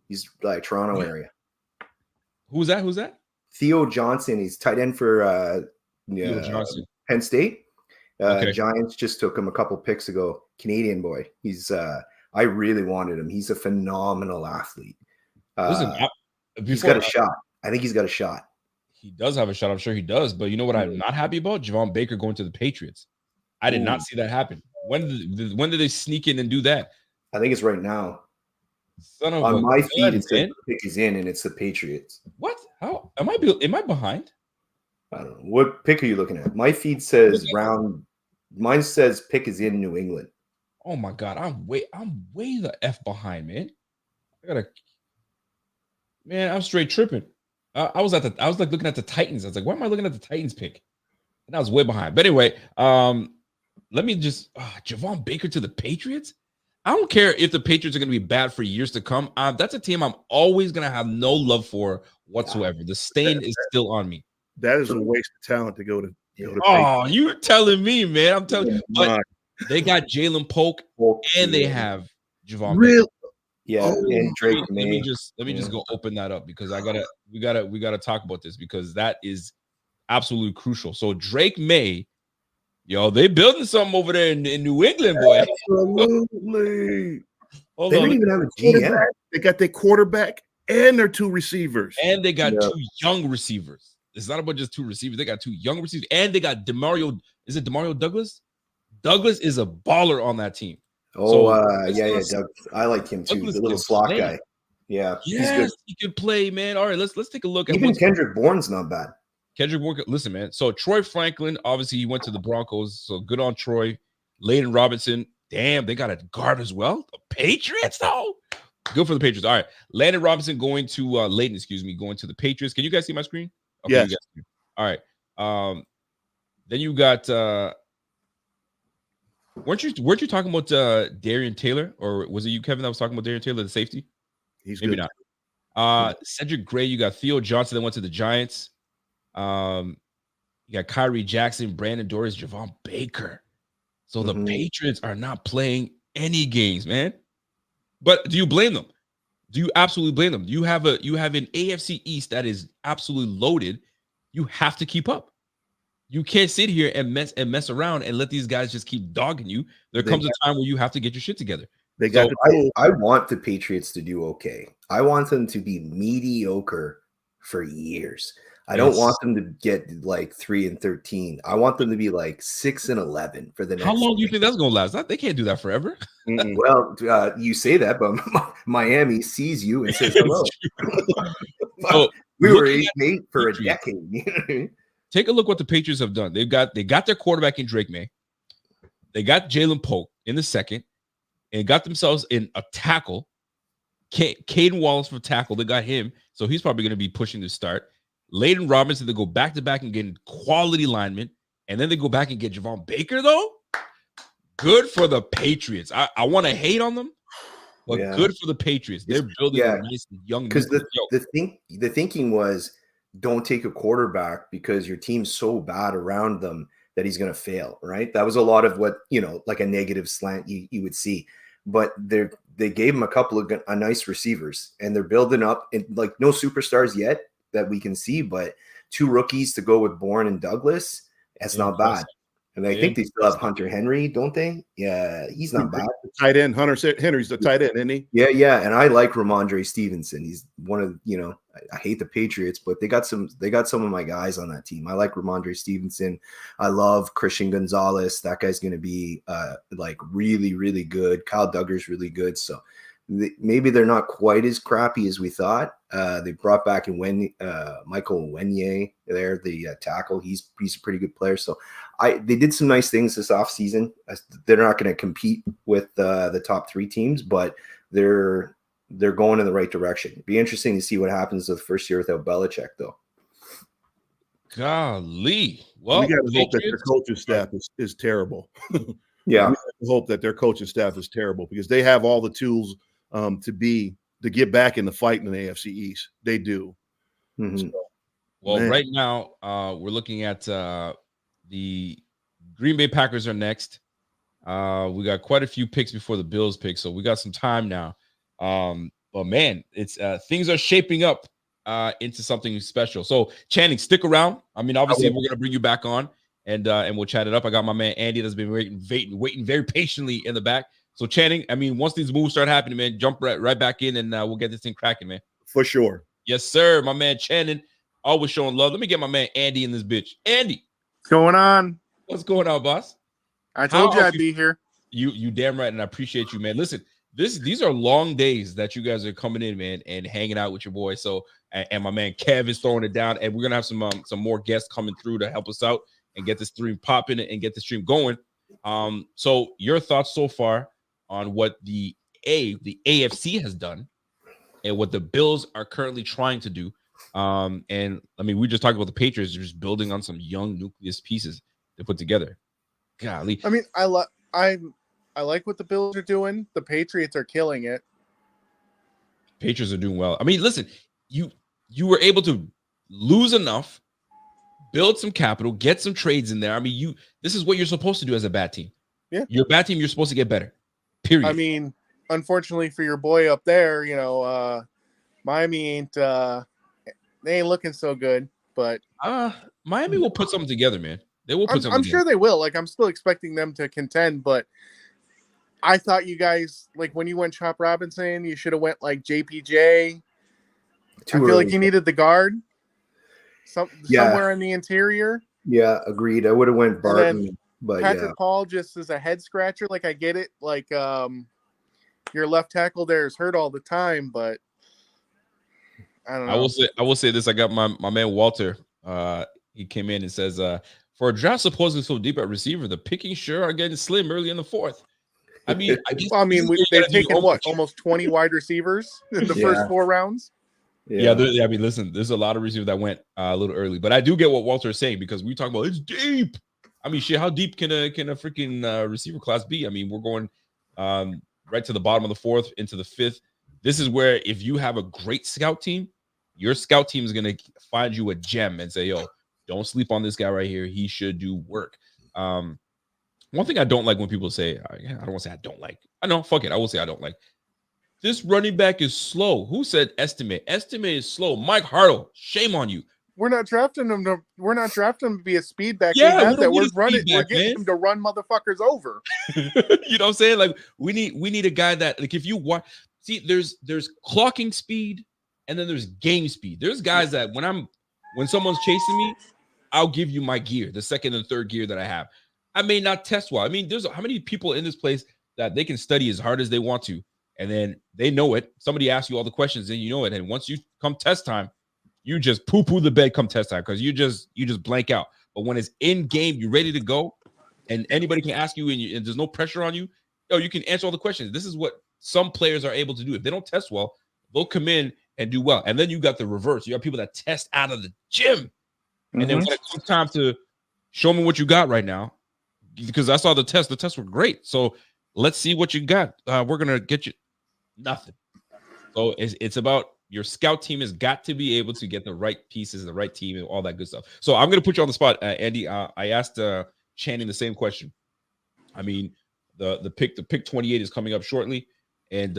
he's like Toronto area. Who's that? Who's that? Theo Johnson. He's tight end for Theo Johnson. Penn State. Okay. Giants just took him a couple picks ago. Canadian boy. He's I really wanted him. He's a phenomenal athlete. Listen, he's got a shot. I think he's got a shot. He does have a shot. I'm sure he does. But you know what I'm not happy about? Javon Baker going to the Patriots. I did not see that happen. When did they sneak in and do that? I think it's right now. Son of on my feed, it says man. the pick is in, and it's the Patriots. What? How am I behind? I don't know. What pick are you looking at? My feed says round. Mine says pick is in New England. Oh my God, I'm way the F behind, man. I'm straight tripping. I was like looking at the Titans. I was like, why am I looking at the Titans pick? And I was way behind. But anyway, let me just Javon Baker to the Patriots. I don't care if the Patriots are going to be bad for years to come. That's a team I'm always going to have no love for whatsoever. The stain is still on me. That is a waste of talent to go to. Oh, you're telling me, man. I'm telling you. But they got Jalen Polk and they have Javon Baker. Yeah, and Drake May. Let me just go open that up because we gotta talk about this because that is absolutely crucial. So Drake May, they building something over there in New England, boy. Absolutely. They don't even have a GM. They got their quarterback and their two receivers. And they got two young receivers. It's not about just two receivers. They got two young receivers. And they got Demario. Is it Demario Douglas? Douglas is a baller on that team. Oh, Doug. I like him too. Douglas the little slot guy. Yeah, yes, he's good. He can play, man. All right, let's take a look at even Kendrick Bourne's not bad. Kendrick Bourne, listen, man. So Troy Franklin, obviously, he went to the Broncos. So good on Troy. Layden Robinson, damn, they got a guard as well. The Patriots, though. Good for the Patriots. All right, Landon Robinson going to going to the Patriots. Can you guys see my screen? Okay, yes. All right. Then you got. Weren't you talking about Darian Taylor, or was it you, Kevin, that was talking about Darian Taylor, the safety? He's maybe good. Not. Cedric Gray, you got Theo Johnson that went to the Giants. You got Kyrie Jackson, Brandon Doris, Javon Baker. So the Patriots are not playing any games, man. But do you blame them? Do you absolutely blame them? You have an AFC East that is absolutely loaded. You have to keep up. You can't sit here and mess around and let these guys just keep dogging you. There comes a time where you have to get your shit together. I want the Patriots to do okay. I want them to be mediocre for years. I don't want them to get like 3-13. I want them to be like 6-11 for the next. How long do you think that's going to last? They can't do that forever. Well, you say that, but Miami sees you and says hello. So, we were 8-8 for a decade. Take a look what the Patriots have done. They got their quarterback in Drake May. They got Jalen Polk in the second and got themselves in a tackle. Caden Wallace for tackle. They got him. So he's probably going to be pushing to start. Layden Robinson, they go back-to-back and get quality linemen. And then they go back and get Javon Baker, though. Good for the Patriots. I want to hate on them, but good for the Patriots. They're building a nice young. Because the thinking was, don't take a quarterback because your team's so bad around them that he's going to fail, right? That was a lot of what, like a negative slant you would see. But they gave him a couple of nice receivers, and they're building up, and like no superstars yet that we can see, but two rookies to go with Bourne and Douglas. That's not bad. And I think they still have Hunter Henry, don't they? Yeah, he's not bad. Tight end. Hunter Henry's the tight end, isn't he? Yeah. And I like Ramondre Stevenson. He's one of, I hate the Patriots, but they got some of my guys on that team. I like Ramondre Stevenson. I love Christian Gonzalez. That guy's going to be like really, really good. Kyle Duggar's really good. So maybe they're not quite as crappy as we thought. They brought back Michael Wenye there, the tackle. He's a pretty good player. So they did some nice things this offseason. They're not going to compete with the top three teams, but they're going in the right direction. It'd be interesting to see what happens the first year without Belichick, though. Golly. Well, we got to hope that their coaching staff is terrible. Yeah. We have to hope that their coaching staff is terrible because they have all the tools to get back in the fight in the AFC East. They do. Mm-hmm. So, right now we're looking at the Green Bay Packers are next. We got quite a few picks before the Bills pick, so we got some time now. But man, it's things are shaping up into something special. So Channing, stick around. I mean, obviously, we're gonna bring you back on and we'll chat it up. I got my man Andy that's been waiting very patiently in the back. So Channing, I mean, once these moves start happening, man, jump right back in and we'll get this thing cracking, man. For sure. Yes, sir. My man Channing, always showing love. Let me get my man Andy in this bitch. Andy, What's going on? what's going on, boss? I told you I'd be here. You damn right, and I appreciate you, man. Listen, these are long days that you guys are coming in, man, and hanging out with your boy. So, and my man Kev is throwing it down, and we're gonna have some more guests coming through to help us out and get the stream popping and get the stream going. So your thoughts so far on what the AFC has done and what the Bills are currently trying to do. And I mean, we just talked about the Patriots just building on some young nucleus pieces to put together. Golly. I mean, I like what the Bills are doing. The Patriots are killing it. Patriots are doing well. I mean, listen, you were able to lose enough, build some capital, get some trades in there. I mean, this is what you're supposed to do as a bad team. Yeah. You're a bad team, you're supposed to get better. Period. I mean, unfortunately for your boy up there, Miami ain't they ain't looking so good, but Miami will put something together, man. They will put something I'm together. sure they will. Like, I'm still expecting them to contend, but I thought you guys, like, when you went Chop Robinson, you should have went like JPJ. I feel like you needed the guard somewhere in the interior. Yeah, agreed. I would have went Barton, but Patrick Paul just is a head scratcher. Like, I get it. Like, your left tackle there is hurt all the time, but I don't know. I will say this. I got my man Walter. He came in and says, for a draft supposedly so deep at receiver, the pickings sure are getting slim early in the fourth. I mean, they've taken almost 20 wide receivers in the first 4 rounds. Yeah. I mean, listen, there's a lot of receivers that went a little early, but I do get what Walter is saying because we talk about it's deep. I mean, shit, how deep can a freaking receiver class be? I mean, we're going right to the bottom of the 4th into the 5th. This is where if you have a great scout team, your scout team is going to find you a gem and say, yo, don't sleep on this guy right here. He should do work. One thing I don't like when people say, I don't want to say I don't like. I know, fuck it. I will say I don't like. This running back is slow. Who said estimate? Estimate is slow. Mike Hartle, shame on you. We're not drafting him to be a speed back. Yeah, We're getting him to run motherfuckers over. You know what I'm saying? Like we need a guy that, like, if you watch, see, there's clocking speed and then there's game speed. There's guys that when someone's chasing me, I'll give you my gear, the second and third gear that I have. I may not test well. I mean, there's how many people in this place that they can study as hard as they want to, and then they know it. Somebody asks you all the questions, and you know it. And once you come test time, you just poo-poo the bed come test time because you just blank out. But when it's in game, you're ready to go, and anybody can ask you, and there's no pressure on you. You can answer all the questions. This is what some players are able to do. If they don't test well, they'll come in and do well. And then you got the reverse. You have people that test out of the gym, and then when it comes time to show me what you got right now, because I saw the tests were great. So let's see what you got. We're gonna get you nothing. So it's about your scout team has got to be able to get the right pieces, the right team, and all that good stuff. So I'm gonna put you on the spot, Andy. I asked Channing the same question. I mean, the pick 28 is coming up shortly, and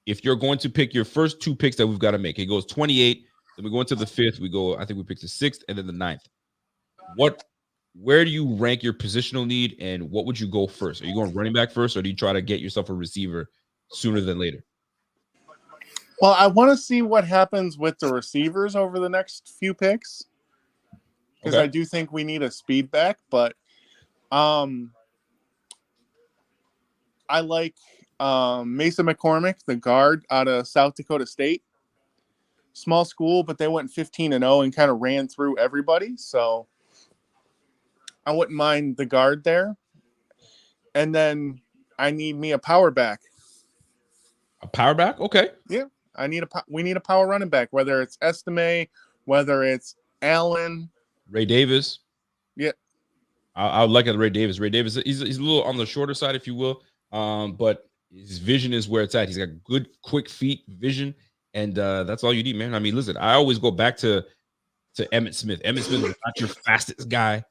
if you're going to pick your first 2 picks that we've got to make, it goes 28. Then we go into the 5th. I think we picked the 6th and then the 9th. Where do you rank your positional need, and what would you go first? Are you going running back first, or do you try to get yourself a receiver sooner than later? Well, I want to see what happens with the receivers over the next few picks because I do think we need a speed back, but I like Mason McCormick, the guard out of South Dakota State. Small school, but they went 15-0 and kind of ran through everybody, so I wouldn't mind the guard there. And then I need me a power back. A power back? Okay. Yeah. We need a power running back, whether it's Estime, whether it's Allen. Ray Davis. Yeah. I would like it, Ray Davis. Ray Davis, he's a little on the shorter side, if you will. But his vision is where it's at. He's got good, quick feet, vision, and that's all you need, man. I mean, listen, I always go back to Emmitt Smith. Emmitt Smith was not your fastest guy.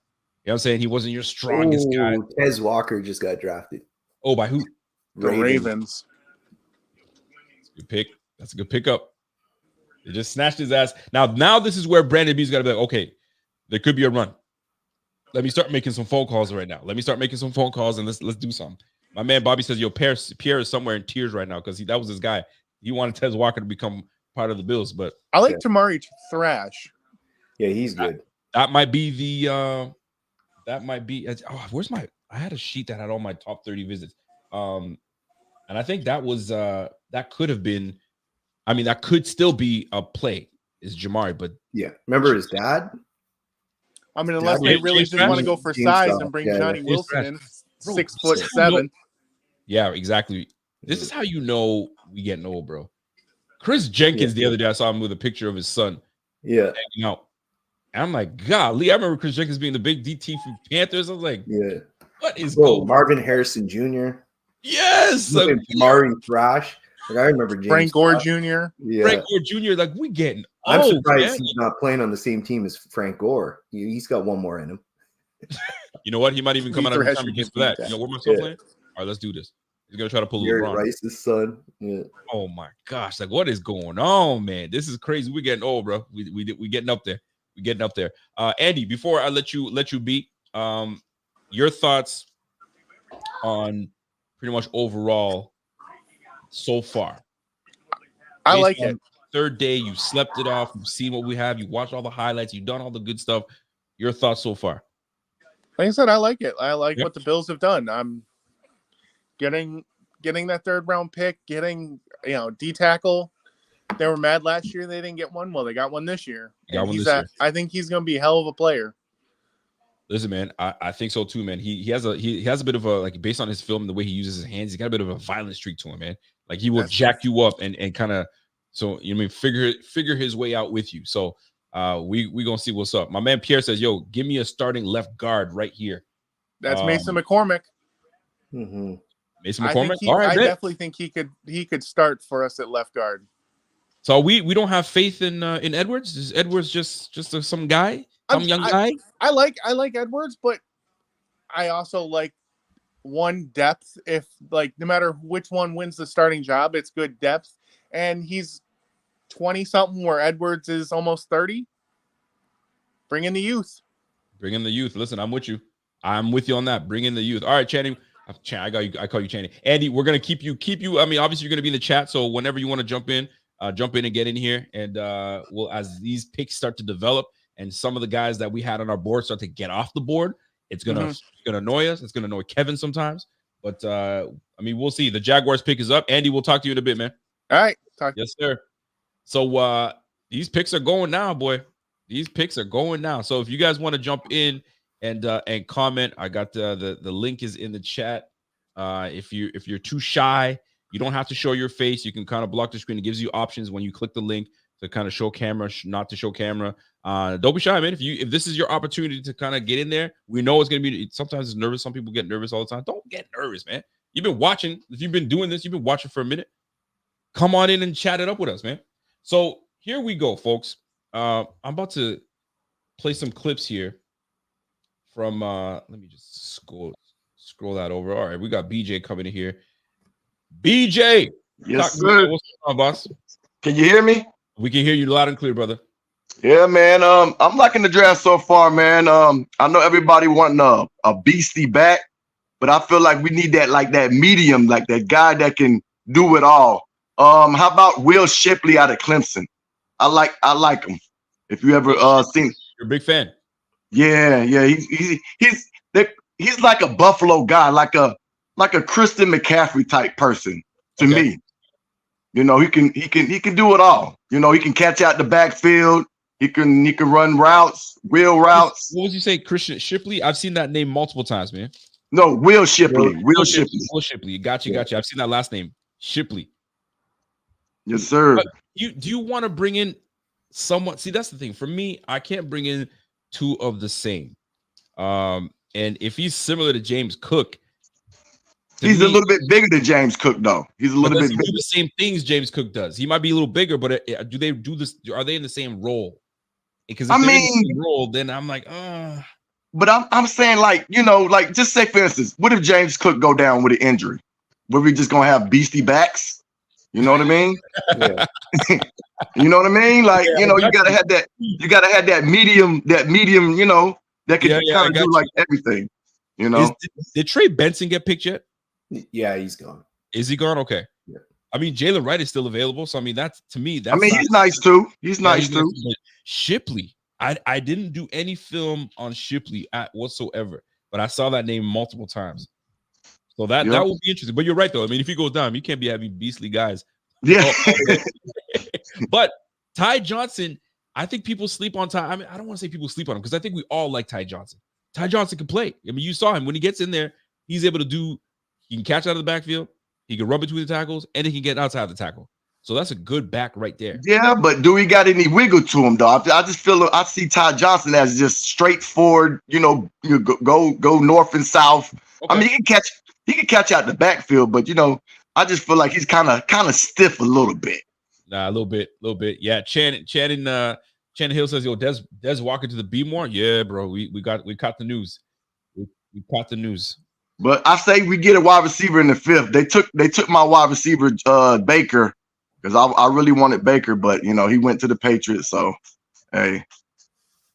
You know what I'm saying? He wasn't your strongest guy. Tez Walker just got drafted. Oh, by who? The Ravens. Good pick. That's a good pickup. They just snatched his ass. Now this is where Brandon Beane's got to be like, okay, there could be a run. Let me start making some phone calls right now. Let me start making some phone calls and let's do something. My man Bobby says, yo, Pierre is somewhere in tears right now because that was his guy. He wanted Tez Walker to become part of the Bills, but I like Tamari Thrash. Yeah, he's good. That might be the where's my I had a sheet that had all my top 30 visits. And I think that was that could have been, I mean, that could still be a play is Jamari, but yeah, remember his dad? I mean, unless they really just want to go for size and bring Johnny Wilson in, 6'7". Yeah, exactly. This is how you know we getting old, bro. Chris Jenkins the other day, I saw him with a picture of his son. Yeah. Hanging out. And I'm like, golly, I remember Chris Jenkins being the big DT from Panthers. I was like, yeah. What is going Marvin Harrison Jr. Yes. Like, Mari Thrash. Like, I remember James Frank Gore Jr. Yeah. Frank Gore Jr. Like, we getting I'm old, surprised man. he's not playing on the same team as Frank Gore. He's got one more in him. You know what? He might even come out of retirement just for that. You know, where am I still playing? All right, let's do this. He's gonna try to pull Jerry LeBron. Rice's son. Yeah. Oh my gosh! Like, what is going on, man? This is crazy. We're getting old, bro. We getting up there. We're getting up there. Andy, before I let you beat, your thoughts on pretty much overall so far. I like it. Third day, you slept it off. You've seen what we have. You watched all the highlights. You've done all the good stuff. Your thoughts so far? Like I said, I like it. I like what the Bills have done. I'm getting that third round pick, getting D tackle. They were mad last year they didn't get one. Well, they got one this year. I think he's going to be a hell of a player. Listen, man, I think so too, man. He has a bit of a, like, based on his film, the way he uses his hands, he's got a bit of a violent streak to him, man. Like, he will jack you up and kind of, so you know, I mean, figure his way out with you. So we gonna see what's up. My man Pierre says, yo, give me a starting left guard right here. That's Mason McCormick. Mm-hmm. Mason McCormick. All right, I definitely think he could start for us at left guard. So we don't have faith in Edwards. Is Edwards just some guy, young guy? I like Edwards, but I also like one depth. If, like, no matter which one wins the starting job, it's good depth. And he's 20 something, where Edwards is almost 30. Bring in the youth. Bring in the youth. Listen, I'm with you. I'm with you on that. Bring in the youth. All right, Channing. I call you Channing. Andy, we're gonna keep you. I mean, obviously, you're gonna be in the chat. So whenever you want to jump in and get in here. And we'll, as these picks start to develop and some of the guys that we had on our board start to get off the board, it's gonna annoy us. It's gonna annoy Kevin sometimes. But I mean, we'll see. The Jaguars pick is up. Andy, we'll talk to you in a bit, man. All right. Yes, sir. So these picks are going now, boy. These picks are going now. So if you guys want to jump in and comment, I got the link is in the chat. If you're too shy, you don't have to show your face. You can kind of block the screen. It gives you options when you click the link to kind of show camera, not to show camera. Don't be shy, man. If this is your opportunity to kind of get in there, we know it's gonna be. Sometimes it's nervous. Some people get nervous all the time. Don't get nervous, man. You've been watching. If you've been doing this, you've been watching for a minute. Come on in and chat it up with us, man. So here we go, folks. I'm about to play some clips here from. Let me just scroll that over. All right, we got BJ coming in here. BJ, yes, sir. What's going on, boss? Can you hear me? We can hear you loud and clear, brother. Yeah, man. I'm liking the draft so far, man. I know everybody wanting a beastie back, but I feel like we need that medium, like that guy that can do it all. How about Will Shipley out of Clemson? I like him. If you ever seen, you're a big fan. Yeah. He's like a Buffalo guy, like a Christian McCaffrey type person to me. You know, he can do it all. You know, he can catch out the backfield. He can run routes, wheel routes. What was you say, Christian Shipley? I've seen that name multiple times, man. No, Will Shipley. Will Shipley. Will Shipley. Got you. I've seen that last name, Shipley. Yes, sir. But do you want to bring in someone? See, that's the thing. For me, I can't bring in two of the same. And if he's similar to James Cook, he's a little bit bigger than James Cook, though. He's a little bit bigger. Do the same things James Cook does. He might be a little bigger, but do they do this? Are they in the same role? Because if they're in the same role, then I'm like, But I'm saying, like, you know, like, just say, for instance, what if James Cook go down with an injury? Were we just gonna have beastie backs? You know what I mean? Yeah. You know what I mean? Like, Yeah, you know, I you got gotta have that. You gotta have that medium. You know, that can I kind of got do you. like everything. You know. Did Trey Benson get picked yet? Yeah, he's gone. Is he gone? Okay. Yeah. I mean, Jaylen Wright is still available. So, I mean, that's to me, I that's mean, not, he's nice too. He's nice too. but Shipley, I didn't do any film on Shipley whatsoever, but I saw that name multiple times. So that will be interesting. But you're right, though. I mean, if he goes down, you can't be having beastly guys. Yeah. But Ty Johnson, I think people sleep on Ty. I mean, I don't want to say people sleep on him because I think we all like Ty Johnson. Ty Johnson can play. I mean, you saw him when he gets in there, he's able to do, he can catch out of the backfield, he can run between the tackles, and he can get outside the tackle. So that's a good back right there. Yeah, but do we got any wiggle to him though? I just feel I see Ty Johnson as just straightforward. You know, you go north and south. Okay. I mean, he can catch out the backfield, but you know, I just feel like he's kind of stiff a little bit. Nah, a little bit. Yeah, Channing Hill says, "Yo, Des walking to the B more." Yeah, bro, we caught the news. We caught the news. But I say we get a wide receiver in the 5th. They took my wide receiver Baker because I really wanted Baker, but you know he went to the Patriots. So hey,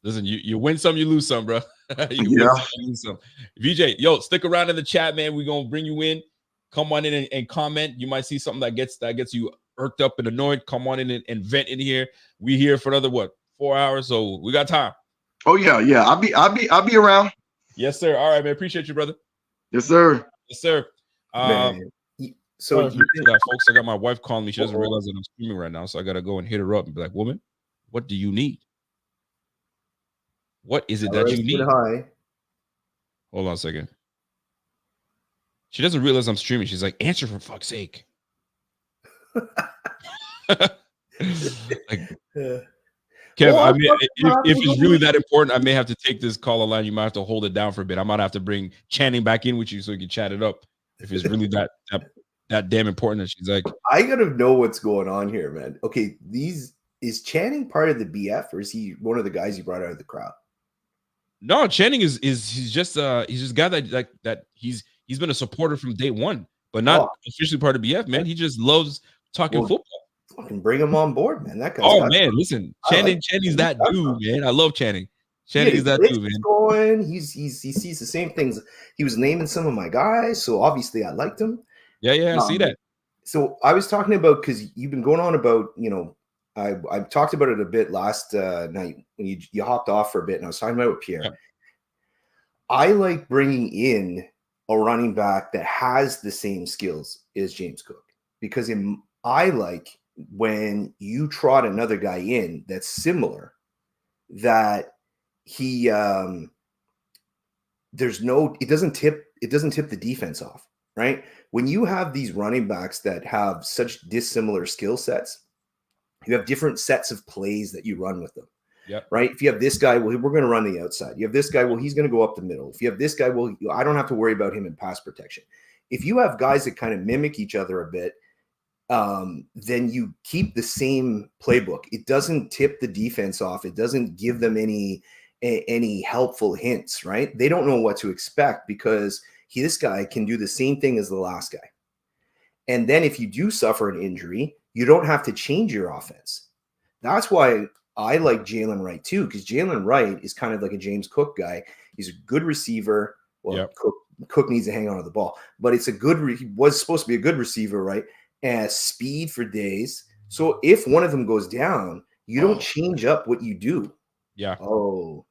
listen, you win some, you lose some, bro. you Yeah. win some, you lose some. VJ, yo, stick around in the chat, man. We're gonna bring you in. Come on in and comment. You might see something that gets you irked up and annoyed. Come on in and vent in here. We here for another 4 hours, so we got time. Oh yeah. I'll be around. Yes, sir. All right, man. Appreciate you, brother. Yes, sir. Yes, sir. Man. So folks, I got my wife calling me. She doesn't realize that I'm streaming right now, so I gotta go and hit her up and be like, "Woman, what do you need? What is it that you need?" Hi. Hold on a second. She doesn't realize I'm streaming. She's like, "Answer for fuck's sake." Like, Kev, I mean, if it's really that important, I may have to take this call line. You might have to hold it down for a bit. I might have to bring Channing back in with you so you can chat it up. If it's really that damn important, that she's like, I gotta know what's going on here, man. Okay, is Channing part of the BF or is he one of the guys you brought out of the crowd? no, Channing he's just a guy that he's been a supporter from day one, but not officially part of BF, man. He just loves talking football. Fucking bring him on board, man. That guy. Oh man, listen, Channing's that dude, man. I love Channing. Channing is that dude, man. Going, he sees the same things. He was naming some of my guys, so obviously I liked him. Yeah, I see that. So I was talking about, because you've been going on about, you know, I talked about it a bit last night when you hopped off for a bit, and I was talking about it with Pierre. Yeah. I like bringing in a running back that has the same skills as James Cook, because I like when you trot another guy in that's similar, that he it doesn't tip the defense off, right? When you have these running backs that have such dissimilar skill sets, you have different sets of plays that you run with them. Yeah. Right. If you have this guy, well, we're going to run the outside. You have this guy, well, he's going to go up the middle. If you have this guy, well, I don't have to worry about him in pass protection. If you have guys that kind of mimic each other a bit, then you keep the same playbook. It doesn't tip the defense off. It doesn't give them any helpful hints, right? They don't know what to expect because this guy can do the same thing as the last guy. And then if you do suffer an injury, you don't have to change your offense. That's why I like Jaylen Wright too, because Jaylen Wright is kind of like a James Cook guy. He's a good receiver. Well, yep. Cook needs to hang on to the ball, but he was supposed to be a good receiver, right? And speed for days. So if one of them goes down, you don't change up what you do. Yeah. Oh,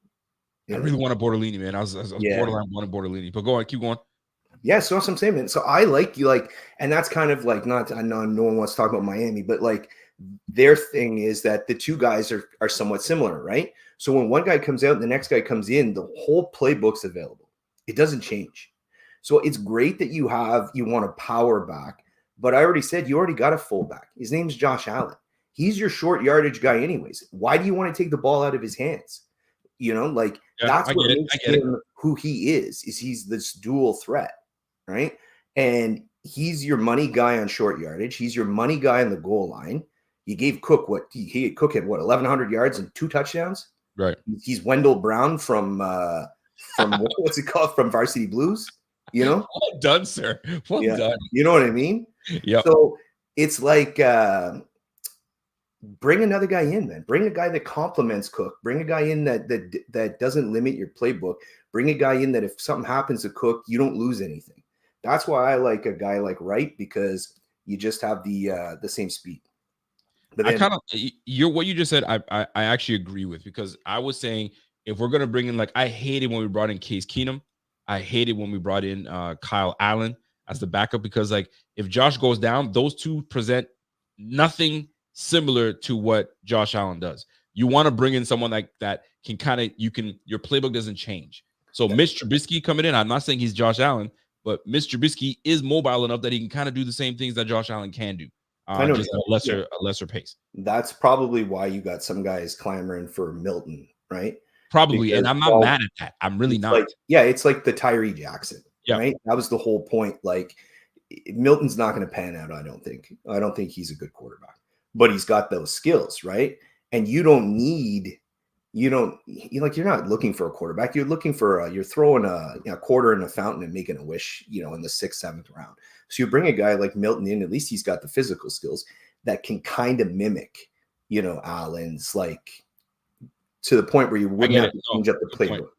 I really want a Bortolini, man. I was borderline wanting Bortolini, but go on, keep going. Yeah, so that's what I'm saying, man. So I like you, and that's kind of like, not, I know no one wants to talk about Miami, but like their thing is that the two guys are somewhat similar, right? So when one guy comes out and the next guy comes in, the whole playbook's available. It doesn't change. So it's great that you want a power back, but I already said you already got a fullback. His name's Josh Allen. He's your short yardage guy anyways. Why do you want to take the ball out of his hands? You know, like that's what makes him who he is he's this dual threat, right? And he's your money guy on short yardage. He's your money guy on the goal line. You gave Cook Cook had 1,100 yards and 2 touchdowns. Right. He's Wendell Brown from what's it called, from Varsity Blues. You know, well done, sir. Well done. You know what I mean? Yeah. So it's like bring another guy in, man. Bring a guy that complements Cook. Bring a guy in that doesn't limit your playbook. Bring a guy in that if something happens to Cook, you don't lose anything. That's why I like a guy like Wright, because you just have the same speed. But then, I kind of what you just said, I actually agree with, because I was saying if we're gonna bring in, like, I hated when we brought in Case Keenum. I hated when we brought in Kyle Allen as the backup, because like if Josh goes down, those two present nothing similar to what Josh Allen does. You want to bring in someone like that can kind of, your playbook doesn't change. So Mitch Trubisky coming in, I'm not saying he's Josh Allen, but Mitch Trubisky is mobile enough that he can kind of do the same things that Josh Allen can do, just at a lesser pace. That's probably why you got some guys clamoring for Milton, right? Probably, Because, and I'm not mad at that. I'm really not. It's like the Tyree Jackson, right? That was the whole point. Like, Milton's not going to pan out, I don't think. I don't think he's a good quarterback, but he's got those skills, right? And you're not looking for a quarterback. You're looking for you're throwing a quarter in a fountain and making a wish, in the 6th, 7th round. So you bring a guy like Milton in, at least he's got the physical skills that can kind of mimic, Allen's, like, to the point where you wouldn't have to change up the playbook.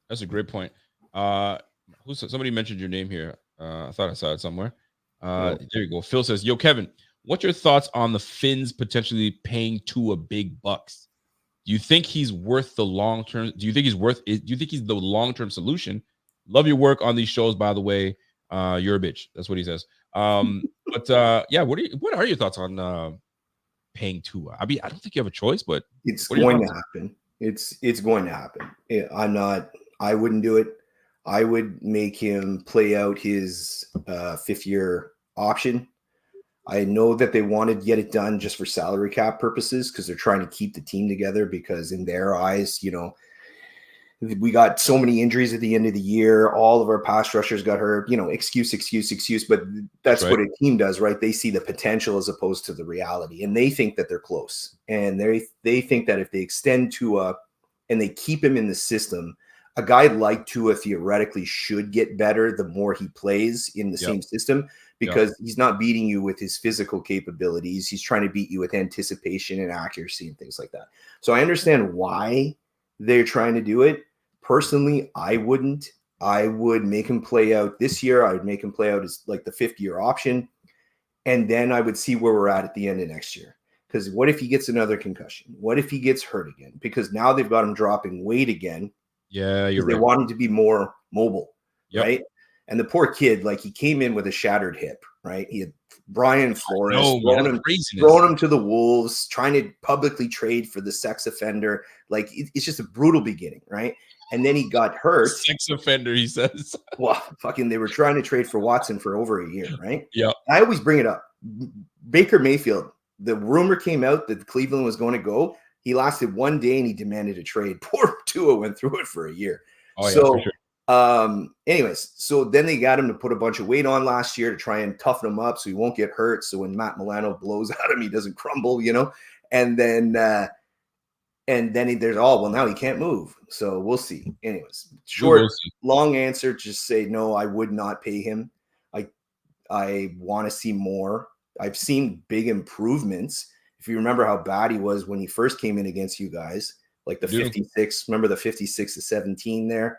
That's a great point. Somebody mentioned your name here. I thought I saw it somewhere. There you go. Phil says, "Yo, Kevin, what's your thoughts on the Finns potentially paying Tua big bucks? Do you think he's worth the long term? Do you think he's the long term solution? Love your work on these shows, by the way. You're a bitch." That's what he says. What are your thoughts on paying Tua? I mean, I don't think you have a choice, but it's going to happen. It's going to happen. I wouldn't do it. I would make him play out his 5th-year option. I know that they wanted to get it done just for salary cap purposes, because they're trying to keep the team together, because in their eyes, we got so many injuries at the end of the year. All of our pass rushers got hurt, excuse. But that's what a team does, right? They see the potential as opposed to the reality, and they think that they're close. And they think that if they extend Tua and they keep him in the system, a guy like Tua theoretically should get better the more he plays in the same system, because he's not beating you with his physical capabilities. He's trying to beat you with anticipation and accuracy and things like that. So I understand why they're trying to do it. Personally, I wouldn't. I would make him play out this year. I would make him play out as like the 5th-year option. And then I would see where we're at the end of next year. Because what if he gets another concussion? What if he gets hurt again? Because now they've got him dropping weight again. Yeah, you're right. They want him to be more mobile, right? And the poor kid, like, he came in with a shattered hip, right? He had Brian Flores throwing him to the Wolves, trying to publicly trade for the sex offender. Like, it's just a brutal beginning, right? And then he got hurt. Sex offender, he says. Well, they were trying to trade for Watson for over a year, right? Yeah. I always bring it up. Baker Mayfield, the rumor came out that Cleveland was going to go. He lasted one day and he demanded a trade. Poor Tua went through it for a year. Oh, yeah, for sure. Anyways, so then they got him to put a bunch of weight on last year to try and toughen him up so he won't get hurt. So when Matt Milano blows at him, he doesn't crumble, and then there's now he can't move. So we'll see. Anyways, long answer, just say no, I would not pay him. I want to see more. I've seen big improvements. If you remember how bad he was when he first came in against you guys, like the 56, remember the 56-17 there,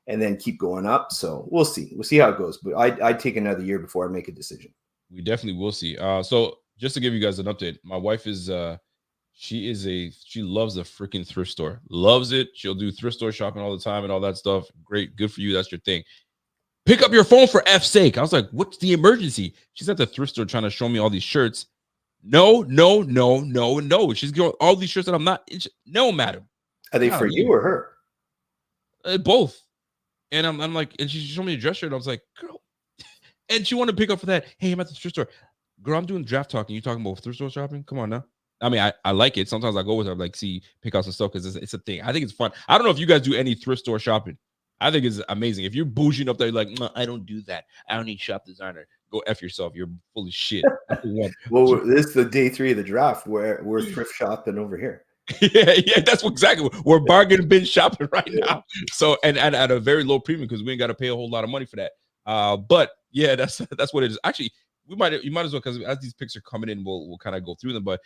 and then keep going up. So we'll see. We'll see how it goes. But I'd take another year before I make a decision. We definitely will see. So just to give you guys an update, my wife is she loves the freaking thrift store. Loves it. She'll do thrift store shopping all the time and all that stuff. Great. Good for you. That's your thing. Pick up your phone for F's sake. I was like, what's the emergency? She's at the thrift store trying to show me all these shirts. No. She's going all these shirts that I'm not. No, madam. Are they for you or her? Both. And I'm like, and she showed me a dress shirt. And I was like, girl. And she wanted to pick up for that. Hey, I'm at the thrift store. Girl, I'm doing draft talking. You talking about thrift store shopping? Come on now. I mean, I like it. Sometimes I go with her, like, pick out some stuff because it's a thing. I think it's fun. I don't know if you guys do any thrift store shopping. I think it's amazing. If you're bouging up there, you're like, no, I don't do that. I don't need shop designer. Go F yourself. You're full of shit. Well, this is the day 3 of the draft where we're thrift shopping over here. Yeah, that's exactly. We're bargain bin shopping right now. So, and at a very low premium because we ain't got to pay a whole lot of money for that. But yeah, that's what it is. Actually, you might as well, because as these picks are coming in, we'll kind of go through them. But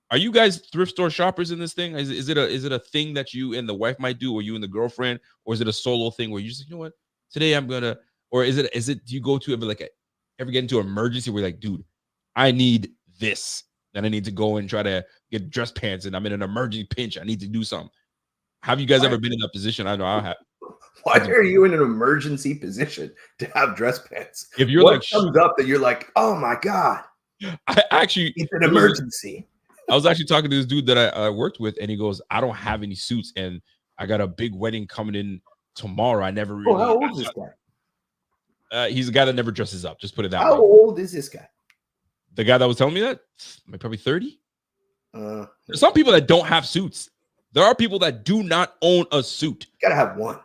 are you guys thrift store shoppers in this thing? Is it a thing that you and the wife might do, or you and the girlfriend, or is it a solo thing where you just, you know what, today I'm gonna, or is it do you go to ever get into an emergency where you're like, dude, I need this, and I need to go and try to get dress pants, and I'm in an emergency pinch, I need to do something. Have you guys ever been in that position? I know I have. Why are you in an emergency position to have dress pants? If you're what comes up that you're like, oh my God, it's an emergency. I was actually talking to this dude that I worked with, and he goes, I don't have any suits, and I got a big wedding coming in tomorrow. I never really. How old is this guy? He's a guy that never dresses up. Just put it that way. How old is this guy? The guy that was telling me that? Probably 30. There's some people that don't have suits. There are people that do not own a suit. You gotta have one.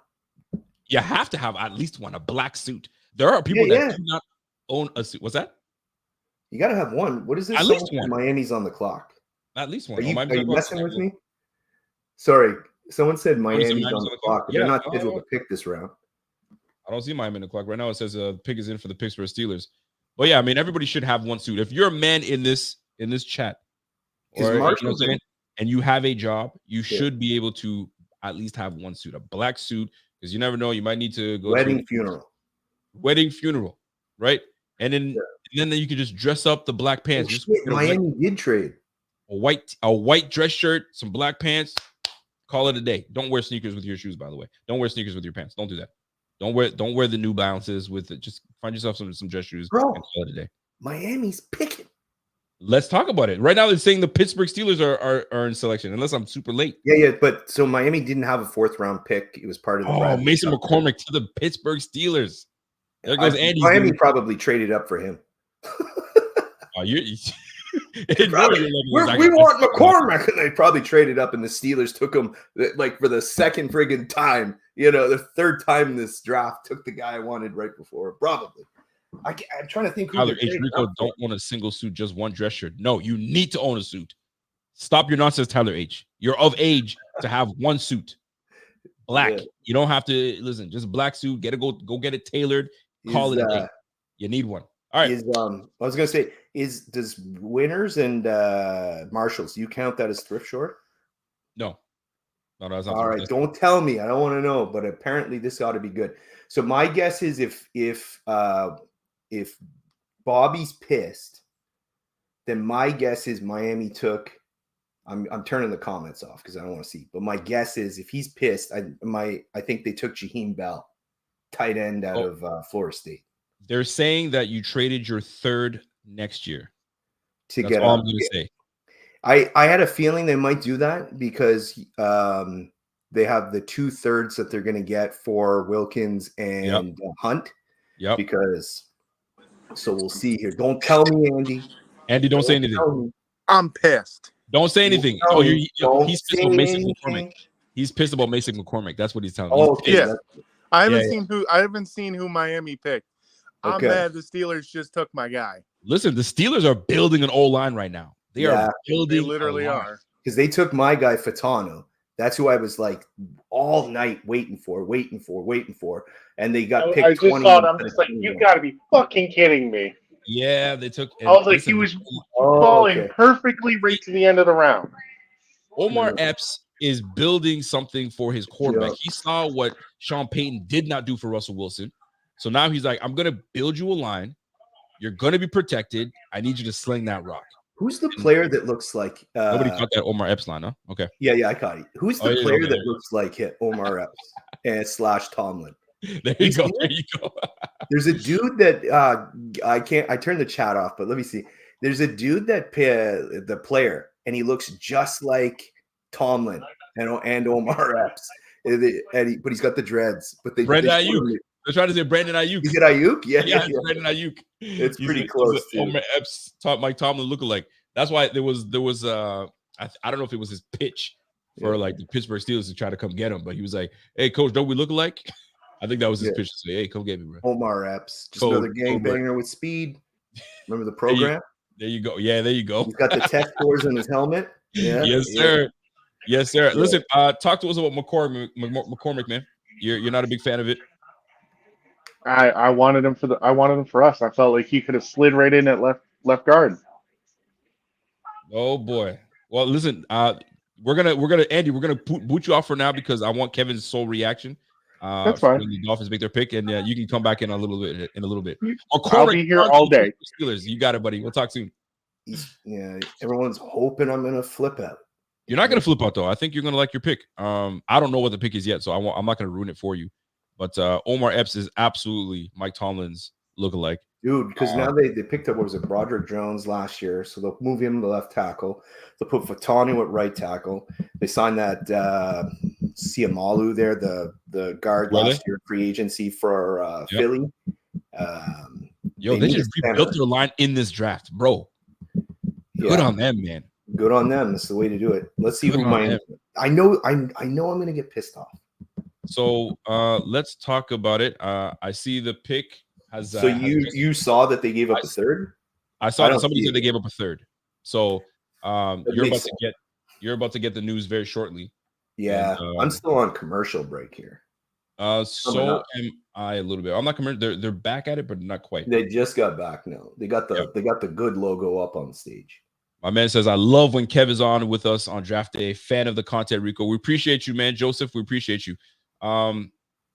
You have to have at least one, a black suit. There are people that do not own a suit. What's that? You gotta have one. What is this? At least one. Miami's on the clock. At least one. Are you messing with me? Sorry, someone said Miami's on the clock. Yeah, they're not scheduled to pick this round. I don't see Miami on the clock right now. It says pick is in for the Pittsburgh Steelers. But yeah, I mean, everybody should have one suit. If you're a man in this chat, or, you know what I'm saying, and you have a job, you should be able to at least have one suit, a black suit, because you never know, you might need to go wedding to funeral, right? And then you can just dress up the black pants. Miami did trade a white dress shirt, some black pants. Call it a day. Don't wear sneakers with your shoes, by the way. Don't wear sneakers with your pants. Don't do that. Don't wear the New Balances with it. Just find yourself some dress shoes. Bro, and call it a day. Miami's picking. Let's talk about it. Right now, they're saying the Pittsburgh Steelers are in selection, unless I'm super late. Yeah. But so Miami didn't have a 4th round pick. It was part of the Mason McCormick to the Pittsburgh Steelers. There goes Andy. Miami probably traded up for him. We want McCormick, and they probably traded up, and the Steelers took him like for the second friggin' time. You know, the 3rd time in this draft, took the guy I wanted right before. Probably. I'm trying to think who Tyler H. Rico don't own a single suit, just one dress shirt. No, you need to own a suit. Stop your nonsense, Tyler H. You're of age to have one suit. Black. Yeah. You don't have to listen, just black suit. Go get it tailored. Call it a day. You need one. All right. I was gonna say, does Winners and Marshalls, you count that as thrift short? No, that's not. All right, don't tell me. I don't want to know, but apparently this ought to be good. So my guess is if Bobby's pissed, then my guess is Miami took. I'm turning the comments off because I don't want to see. But my guess is if he's pissed, I think they took Jaheim Bell, tight end out of Florida State. They're saying that you traded your 3rd next year. That's all I'm going to say. I had a feeling they might do that because they have the 2/3 that they're going to get for Wilkins and Hunt. Yep. So we'll see here. Don't tell me, Andy. Andy, don't say anything. I'm pissed. Don't say anything. He's pissed about Mason McCormick. He's pissed about Mason McCormick. That's what he's telling me. Oh, yeah. I haven't seen who Miami picked. I'm mad the Steelers just took my guy. Listen, the Steelers are building an O-line right now. They are building. They literally are. Because they took my guy Fatano. That's who I was like all night waiting for. And they got picked. I just 20. thought, I'm just like, you got to be fucking kidding me. Yeah, they took. I was like, he was falling perfectly right to the end of the round. Omar Epps is building something for his quarterback. He saw what Sean Payton did not do for Russell Wilson. So now he's like, I'm going to build you a line. You're going to be protected. I need you to sling that rock. Who's the player that looks like nobody caught that Omar Epps line, huh? Okay. Yeah, I caught it. Who's the player that looks like Omar Epps and / Tomlin? There you go. There's a dude that I turned the chat off, but let me see. There's a dude that the player, and he looks just like Tomlin and Omar Epps. But he's got the dreads. But Brandon Ayuk. They're trying to say Brandon Ayuk. Is it Ayuk? Yeah. Brandon Ayuk. It's pretty close. Omar Epps taught Mike Tomlin lookalike. That's why there was I don't know if it was his pitch for like the Pittsburgh Steelers to try to come get him, but he was like, "Hey, coach, don't we look alike?" I think that was his pitch to say, "Hey, come get me, bro." Omar Epps, just another gangbanger with speed. Remember the program? There you go. Yeah, there you go. He's got the test scores on his helmet. Yeah. Yes, sir. Yes, sir. Yeah. Listen, talk to us about McCormick, man. You're not a big fan of it. I wanted him for us. I felt like he could have slid right in at left guard. Oh boy. Well, listen, we're gonna Andy, we're gonna boot you off for now because I want Kevin's sole reaction. That's fine. When the Dolphins make their pick, and you can come back in a little bit. I'll be here all day. Steelers, you got it, buddy. We'll talk soon. Yeah, everyone's hoping I'm gonna flip out. You're not gonna flip out though. I think you're gonna like your pick. I don't know what the pick is yet, so I'm not gonna ruin it for you. But Omar Epps is absolutely Mike Tomlin's lookalike. Dude, because now they picked up, what was it, Broderick Jones last year, so they'll move him to left tackle. They'll put Fatani at right tackle. They signed that Siamalu there, the guard last year, free agency for Philly. They just rebuilt their line in this draft, bro. Good on them, man. Good on them. That's the way to do it. Let's see who mine. I know I'm gonna get pissed off. So let's talk about it. I see the pick. So you saw that they gave up a third? I saw that somebody said they gave up a third. So you're about to get the news very shortly. Yeah, and, I'm still on commercial break here. So am I a little bit. I'm not commercial. They're back at it, but not quite. They just got back now. They got the good logo up on stage. My man says, I love when Kev is on with us on draft day. Fan of the content, Rico. We appreciate you, man. Joseph, we appreciate you.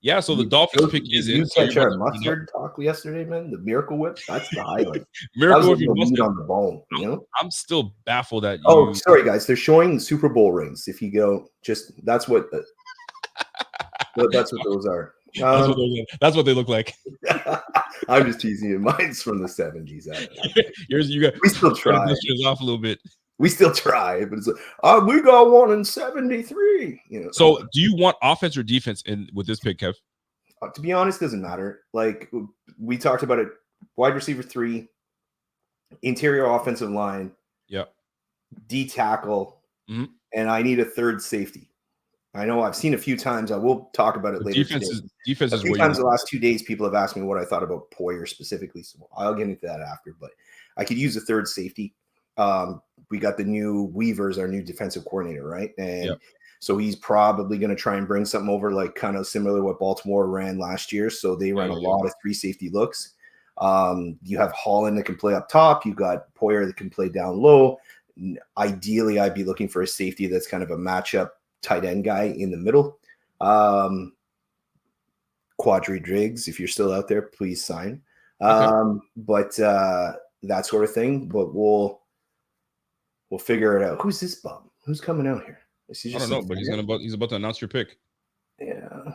Yeah, so the Dolphins pick is in. You catch our mustard talk yesterday, man? The Miracle Whip? That's the highlight. Miracle Whip on the bone, you know? I'm still baffled at you. Oh, sorry, guys. They're showing Super Bowl rings. If you go, that's what those are. That's what they look like. I'm just teasing you. Mine's from the 70s. We still try. Off a little bit. We still try, but it's like, we got one in 73. You know. So, do you want offense or defense with this pick, Kev? To be honest, doesn't matter. Like we talked about it, wide receiver 3, interior offensive line, D tackle, and I need a third safety. I know I've seen a few times. I will talk about it later. Defense a few times the last 2 days, people have asked me what I thought about Poyer specifically, so I'll get into that after. But I could use a third safety. We got the new Weavers, our new defensive coordinator, right? And so he's probably going to try and bring something over like kind of similar to what Baltimore ran last year. So they ran a lot of 3 safety looks. You have Holland that can play up top. You got Poyer that can play down low. Ideally, I'd be looking for a safety that's kind of a matchup tight end guy in the middle. Quadri Driggs, if you're still out there, please sign. But that sort of thing. But we'll figure it out. Who's this bum? Who's coming out here? I don't know, but he's about to announce your pick. Yeah.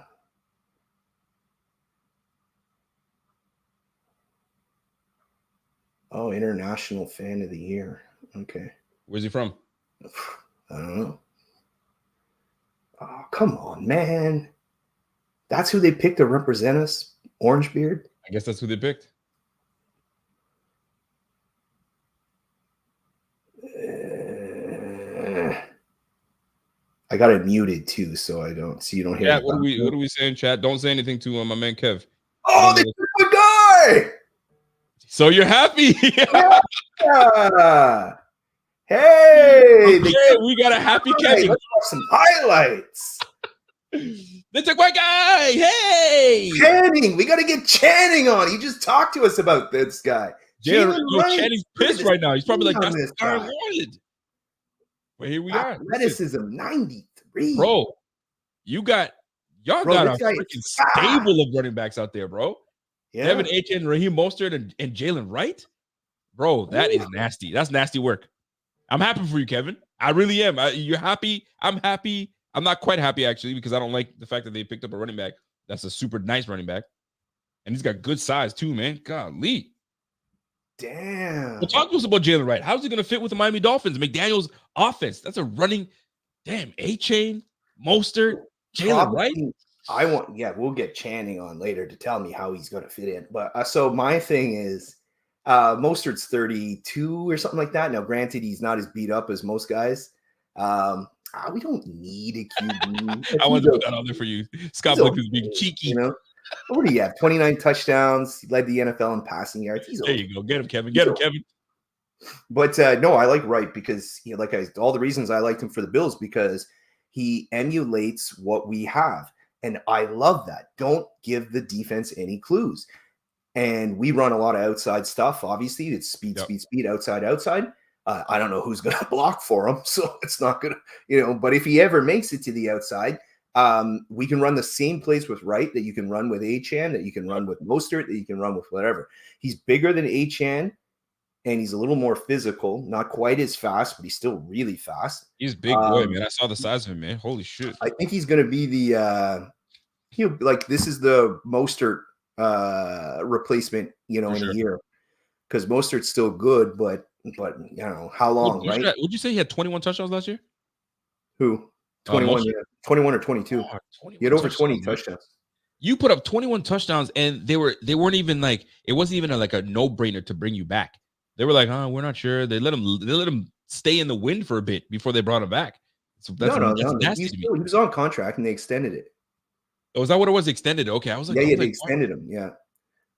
Oh, international fan of the year. Okay. Where's he from? I don't know. Oh, come on, man. That's who they picked to represent us? Orange beard? I guess that's who they picked. I got it muted too, so I don't see. You don't hear. Yeah, what are we saying, chat? Don't say anything to my man Kev. Oh, they took my guy. So you're happy? Yeah. Hey, we got a happy Kevin. Let's have some highlights. They took my guy. Hey, Channing. We got to get Channing on. He just talked to us about this guy. Channing's pissed right now. He's probably like, "That's the guy I wanted." But here we are. Athleticism 93. Bro, y'all got a freaking stable of running backs out there, bro. Yeah. Devin Achane, Raheem Mostert, and Jaylen Wright. Bro, that is nasty. That's nasty work. I'm happy for you, Kevin. I really am. You're happy. I'm happy. I'm not quite happy, actually, because I don't like the fact that they picked up a running back that's a super nice running back. And he's got good size, too, man. Golly. Damn. Well, talk to us about Jaylen Wright. How's he going to fit with the Miami Dolphins? McDaniel's offense. That's a running. Damn. Achane, Mostert, Jaylen Wright. We'll get Channing on later to tell me how he's going to fit in. But so my thing is, Mostert's 32 or something like that. Now, granted, he's not as beat up as most guys. We don't need a QB. I want to put that on there for you. Scott Blick is being cheeky. You know, what do you have? 29 touchdowns. He led the NFL in passing yards. There you go. Get him, Kevin. Get him, Kevin. But no, I like Wright because all the reasons I liked him for the Bills because he emulates what we have. And I love that. Don't give the defense any clues. And we run a lot of outside stuff. Obviously, it's speed, speed, outside. I don't know who's going to block for him, so it's not going to, but if he ever makes it to the outside, we can run the same plays with Wright that you can run with Achane, that you can run with Mostert, that you can run with whatever. He's bigger than Achane, and he's a little more physical, not quite as fast, but he's still really fast. He's a big boy, man. I saw the size of him, man. Holy shit. I think he's going to be the, this is the Mostert replacement, in a year, because Mostert's still good, but how long, right? Would you say he had 21 touchdowns last year? Who? 21, 21 or 22. He had over 20 touchdowns. You put up 21 touchdowns, and they weren't even like, it wasn't even like a no-brainer to bring you back. They were like, we're not sure. They let him stay in the wind for a bit before they brought him back. So that's nasty to me. He was on contract and they extended it. Oh, is that what it was? Extended? Okay, I was like, they extended him. Yeah,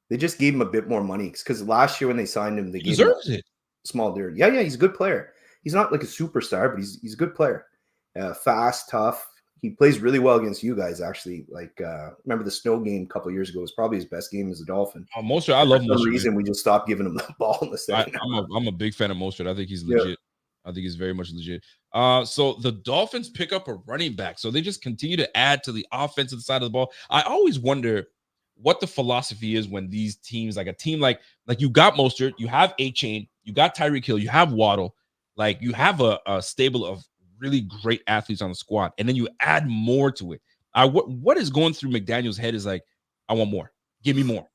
they just gave him a bit more money because last year when they signed him, they gave him it. Small dude. Yeah, he's a good player. He's not like a superstar, but he's a good player. Fast, tough. He plays really well against you guys, actually. Like, remember the snow game a couple of years ago was probably his best game as a Dolphin. Mostert, I love Mostert. For some reason, we just stopped giving him the ball in the second. I'm a big fan of Mostert. I think he's legit. I think he's very much legit. So the Dolphins pick up a running back. So they just continue to add to the offensive side of the ball. I always wonder what the philosophy is when these teams, like a team like you got Mostert, you have Achane, you got Tyreek Hill, you have Waddle, like you have a stable of really great athletes on the squad, and then you add more to it. What is going through McDaniel's head is like, I want more. Give me more.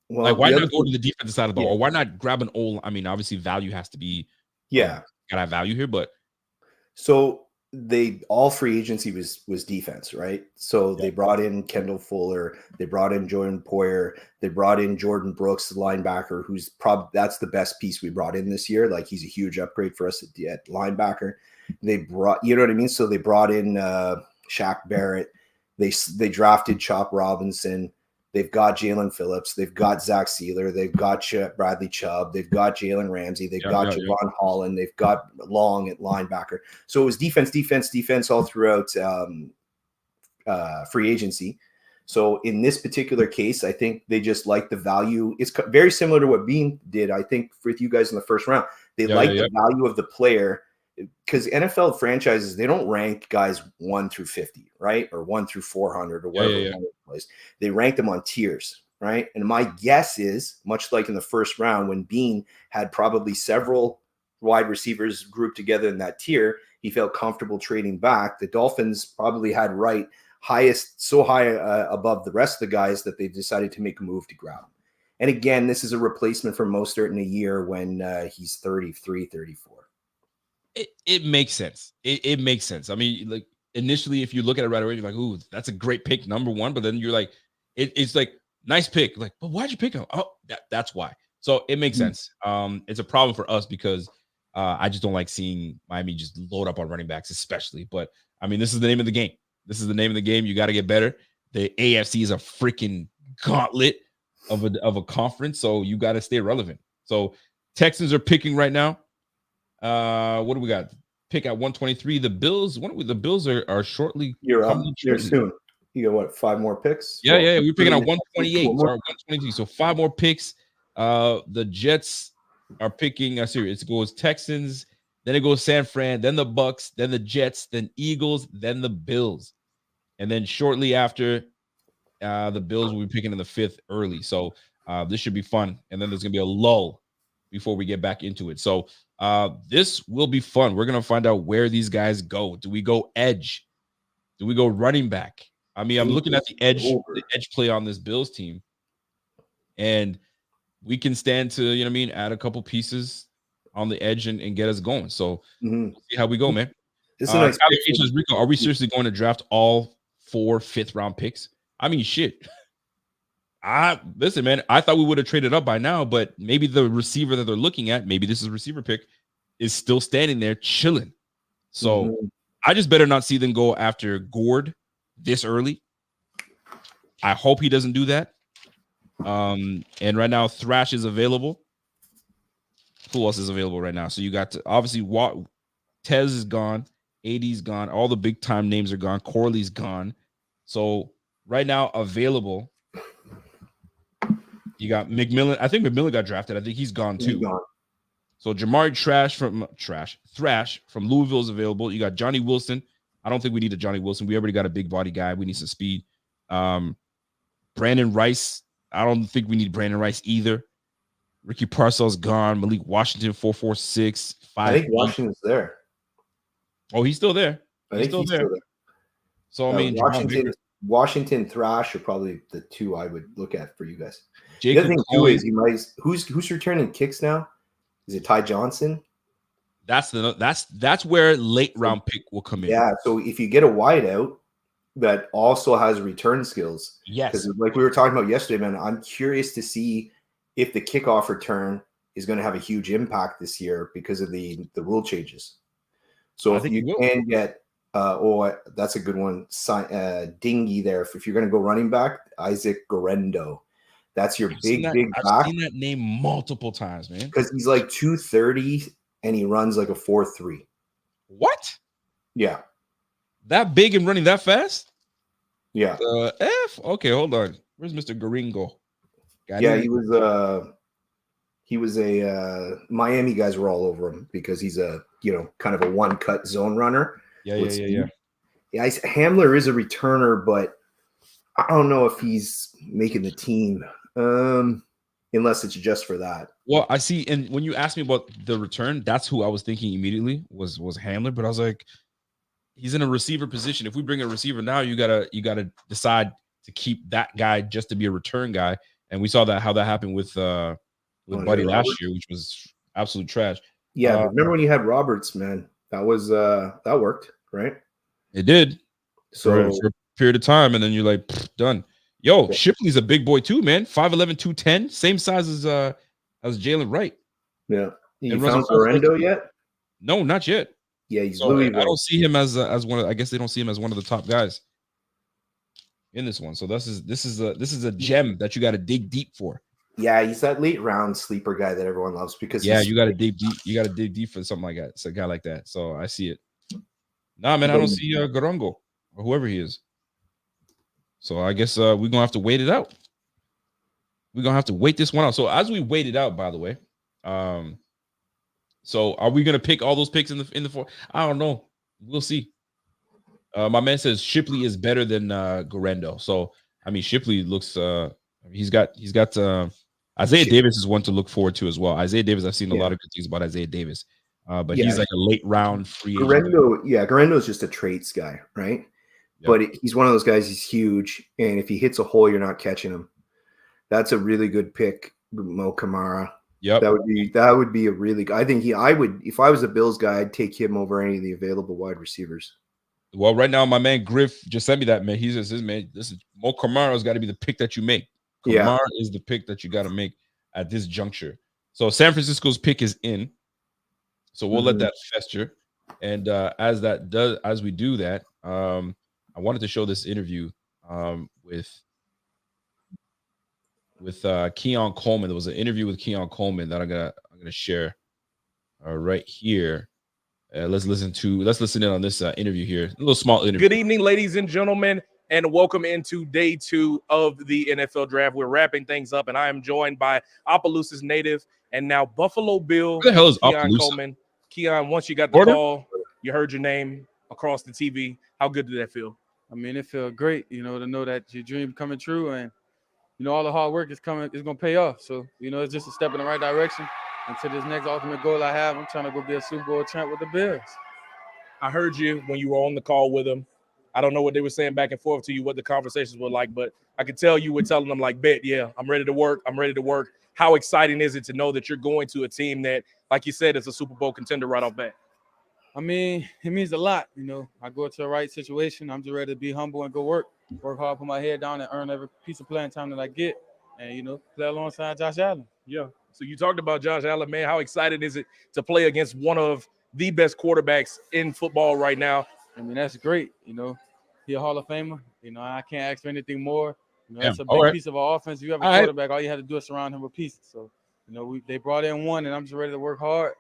Well, like, why not go to the defensive side of the ball, or why not grab an old? I mean, obviously, value has to be. Gotta have value here, but so all free agency was defense, right? So they brought in Kendall Fuller, they brought in Jordan Poyer, they brought in Jordan Brooks, the linebacker, who's that's the best piece we brought in this year. Like, he's a huge upgrade for us at linebacker. They brought, you know what I mean? So they brought in Shaq Barrett. They drafted Chop Robinson. They've got Jalen Phillips. They've got Zach Sealer. They've got Bradley Chubb. They've got Jalen Ramsey. They've got Javon Holland. They've got Long at linebacker. So it was defense all throughout free agency. So in this particular case, I think they just like the value. It's very similar to what Beane did, I think, with you guys in the first round. They like the value of the player, because NFL franchises, they don't rank guys 1 through 50, right? Or 1 through 400 or whatever. They rank them on tiers, right? And my guess is, much like in the first round, when Beane had probably several wide receivers grouped together in that tier, he felt comfortable trading back. The Dolphins probably had Wright so high above the rest of the guys that they decided to make a move to grab him. And again, this is a replacement for Mostert in a year when he's 33, 34. It makes sense. It makes sense. I mean, like, initially, if you look at it right away, you're like, ooh, that's a great pick, number one. But then you're like, it's like, nice pick. Like, but why'd you pick him? Oh, that's why. So it makes sense. It's a problem for us because I just don't like seeing Miami just load up on running backs, especially. But I mean, this is the name of the game. You got to get better. The AFC is a freaking gauntlet of a conference, so you got to stay relevant. So Texans are picking right now. What do we got? Pick at 123. The Bills. The Bills are shortly. You're up. You're soon. You got what? 5 more picks? Yeah. We're picking at 128. Sorry, 123. So 5 more picks. The Jets are picking. It goes Texans, then it goes San Fran, then the Bucks, then the Jets, then Eagles, then the Bills, and then shortly after, the Bills will be picking in the 5th early. So this should be fun. And then there's gonna be a lull before we get back into it. So this will be fun. We're gonna find out where these guys go. Do we go edge? Do we go running back? I mean, I'm looking at the edge play on this Bills team, and we can stand to, add a couple pieces on the edge and get us going. So we'll see how we go, man. This is nice. Rico, are we seriously going to draft all 4 5th-round picks? I mean, shit. Listen, man, I thought we would have traded up by now, but maybe the receiver that they're looking at, maybe this is a receiver pick, is still standing there chilling. So I just better not see them go after Gord this early. I hope he doesn't do that. And right now, Thrash is available. Who else is available right now? So you got obviously Tez is gone, AD's gone, all the big time names are gone, Corley's gone. So right now available, you got McMillan. I think McMillan got drafted. I think he's gone too. So Jamari Thrash from Louisville is available. You got Johnny Wilson. I don't think we need a Johnny Wilson. We already got a big body guy. We need some speed. Brandon Rice. I don't think we need Brandon Rice either. Ricky Parcells gone. Malik Washington 4.46. I think Washington's there. Oh, he's still there. I think he's still there. So I mean, Washington Thrash are probably the two I would look at for you guys. Jacob the other thing too Cohen, is you might who's returning kicks now? Is it Ty Johnson? That's where late round pick will come in. Yeah. So if you get a wideout that also has return skills, yes, because like we were talking about yesterday, man, I'm curious to see if the kickoff return is going to have a huge impact this year because of the rule changes. So if you can get that's a good one. Dingy there. If you're going to go running back, Isaac Guerrero. That's your big back. I've seen that name multiple times, man. Because he's like 230 and he runs like a 4.3. What? Yeah. That big and running that fast? Yeah. Okay, hold on. Where's Mr. Gringo? He was a Miami guys were all over him because he's a kind of a one cut zone runner. Yeah. Hamler is a returner, but I don't know if he's making the team unless it's just for that. Well, I see, and when you asked me about the return, that's who I was thinking immediately was Hamler. But I was like, he's in a receiver position. If we bring a receiver now, you gotta decide to keep that guy just to be a return guy. And we saw how that happened with Buddy last year, which was absolute trash. Yeah, but remember when you had Roberts, man? That was that worked, right? It did. So for a period of time, and then you're like, done. Yo, Shipley's a big boy too, man. 5'11", 210, same size as Jaylen Wright. Yeah. You found Guerrero yet? No, not yet. Yeah, he's Louisville. I don't see him as one of. I guess they don't see him as one of the top guys in this one. So this is a gem that you got to dig deep for. Yeah, he's that late round sleeper guy that everyone loves because you got to dig deep. You got to dig deep for something like that. It's a guy like that. So I see it. Nah, man, I don't see Garango or whoever he is. So I guess we're gonna have to wait it out. We're gonna have to wait this one out. So as we wait it out, by the way, so are we gonna pick all those picks in the four? I don't know. We'll see. My man says Shipley is better than Guerrero. So I mean, Shipley looks. He's got. Isaiah Davis is one to look forward to as well. Isaiah Davis, I've seen a lot of good things about Isaiah Davis, but he's like a late round free agent. Guerrero is just a traits guy, right? Yep. But he's one of those guys. He's huge, and if he hits a hole, you're not catching him. That's a really good pick, Mo Kamara. Yep, that would be a really. I think I would, if I was a Bills guy, I'd take him over any of the available wide receivers. Well, right now, my man Griff just sent me that, man. He says, man, this is Mo Kamara's got to be the pick that you make. Kamara is the pick that you got to make at this juncture. So San Francisco's pick is in. So we'll let that fester. And as we do that, I wanted to show this interview with Keon Coleman. There was an interview with Keon Coleman that I'm gonna share right here. Let's listen in on this interview here. A little small interview. Good evening, ladies and gentlemen, and welcome into day 2 of the NFL draft. We're wrapping things up, and I am joined by Opelousas native and now Buffalo Bill. Who the hell is Keon Coleman? Keon, once you got the call, you heard your name across the TV. How good did that feel? I mean, it felt great, to know that your dream coming true, and all the hard work is going to pay off. So, it's just a step in the right direction. And to this next ultimate goal I have, I'm trying to go be a Super Bowl champ with the Bills. I heard you when you were on the call with them. I don't know what they were saying back and forth to you, what the conversations were like, but I could tell you were telling them like, bet, yeah, I'm ready to work. I'm ready to work. How exciting is it to know that you're going to a team that, like you said, is a Super Bowl contender right off bat? I mean, it means a lot. I go to the right situation. I'm just ready to be humble and go work hard, put my head down and earn every piece of playing time that I get and, play alongside Josh Allen. Yeah. So you talked about Josh Allen, man. How excited is it to play against one of the best quarterbacks in football right now? I mean, that's great. He's a Hall of Famer. I can't ask for anything more. That's a big piece of our offense. If you have a quarterback, all you have to do is surround him with pieces. So, they brought in one, and I'm just ready to work hard,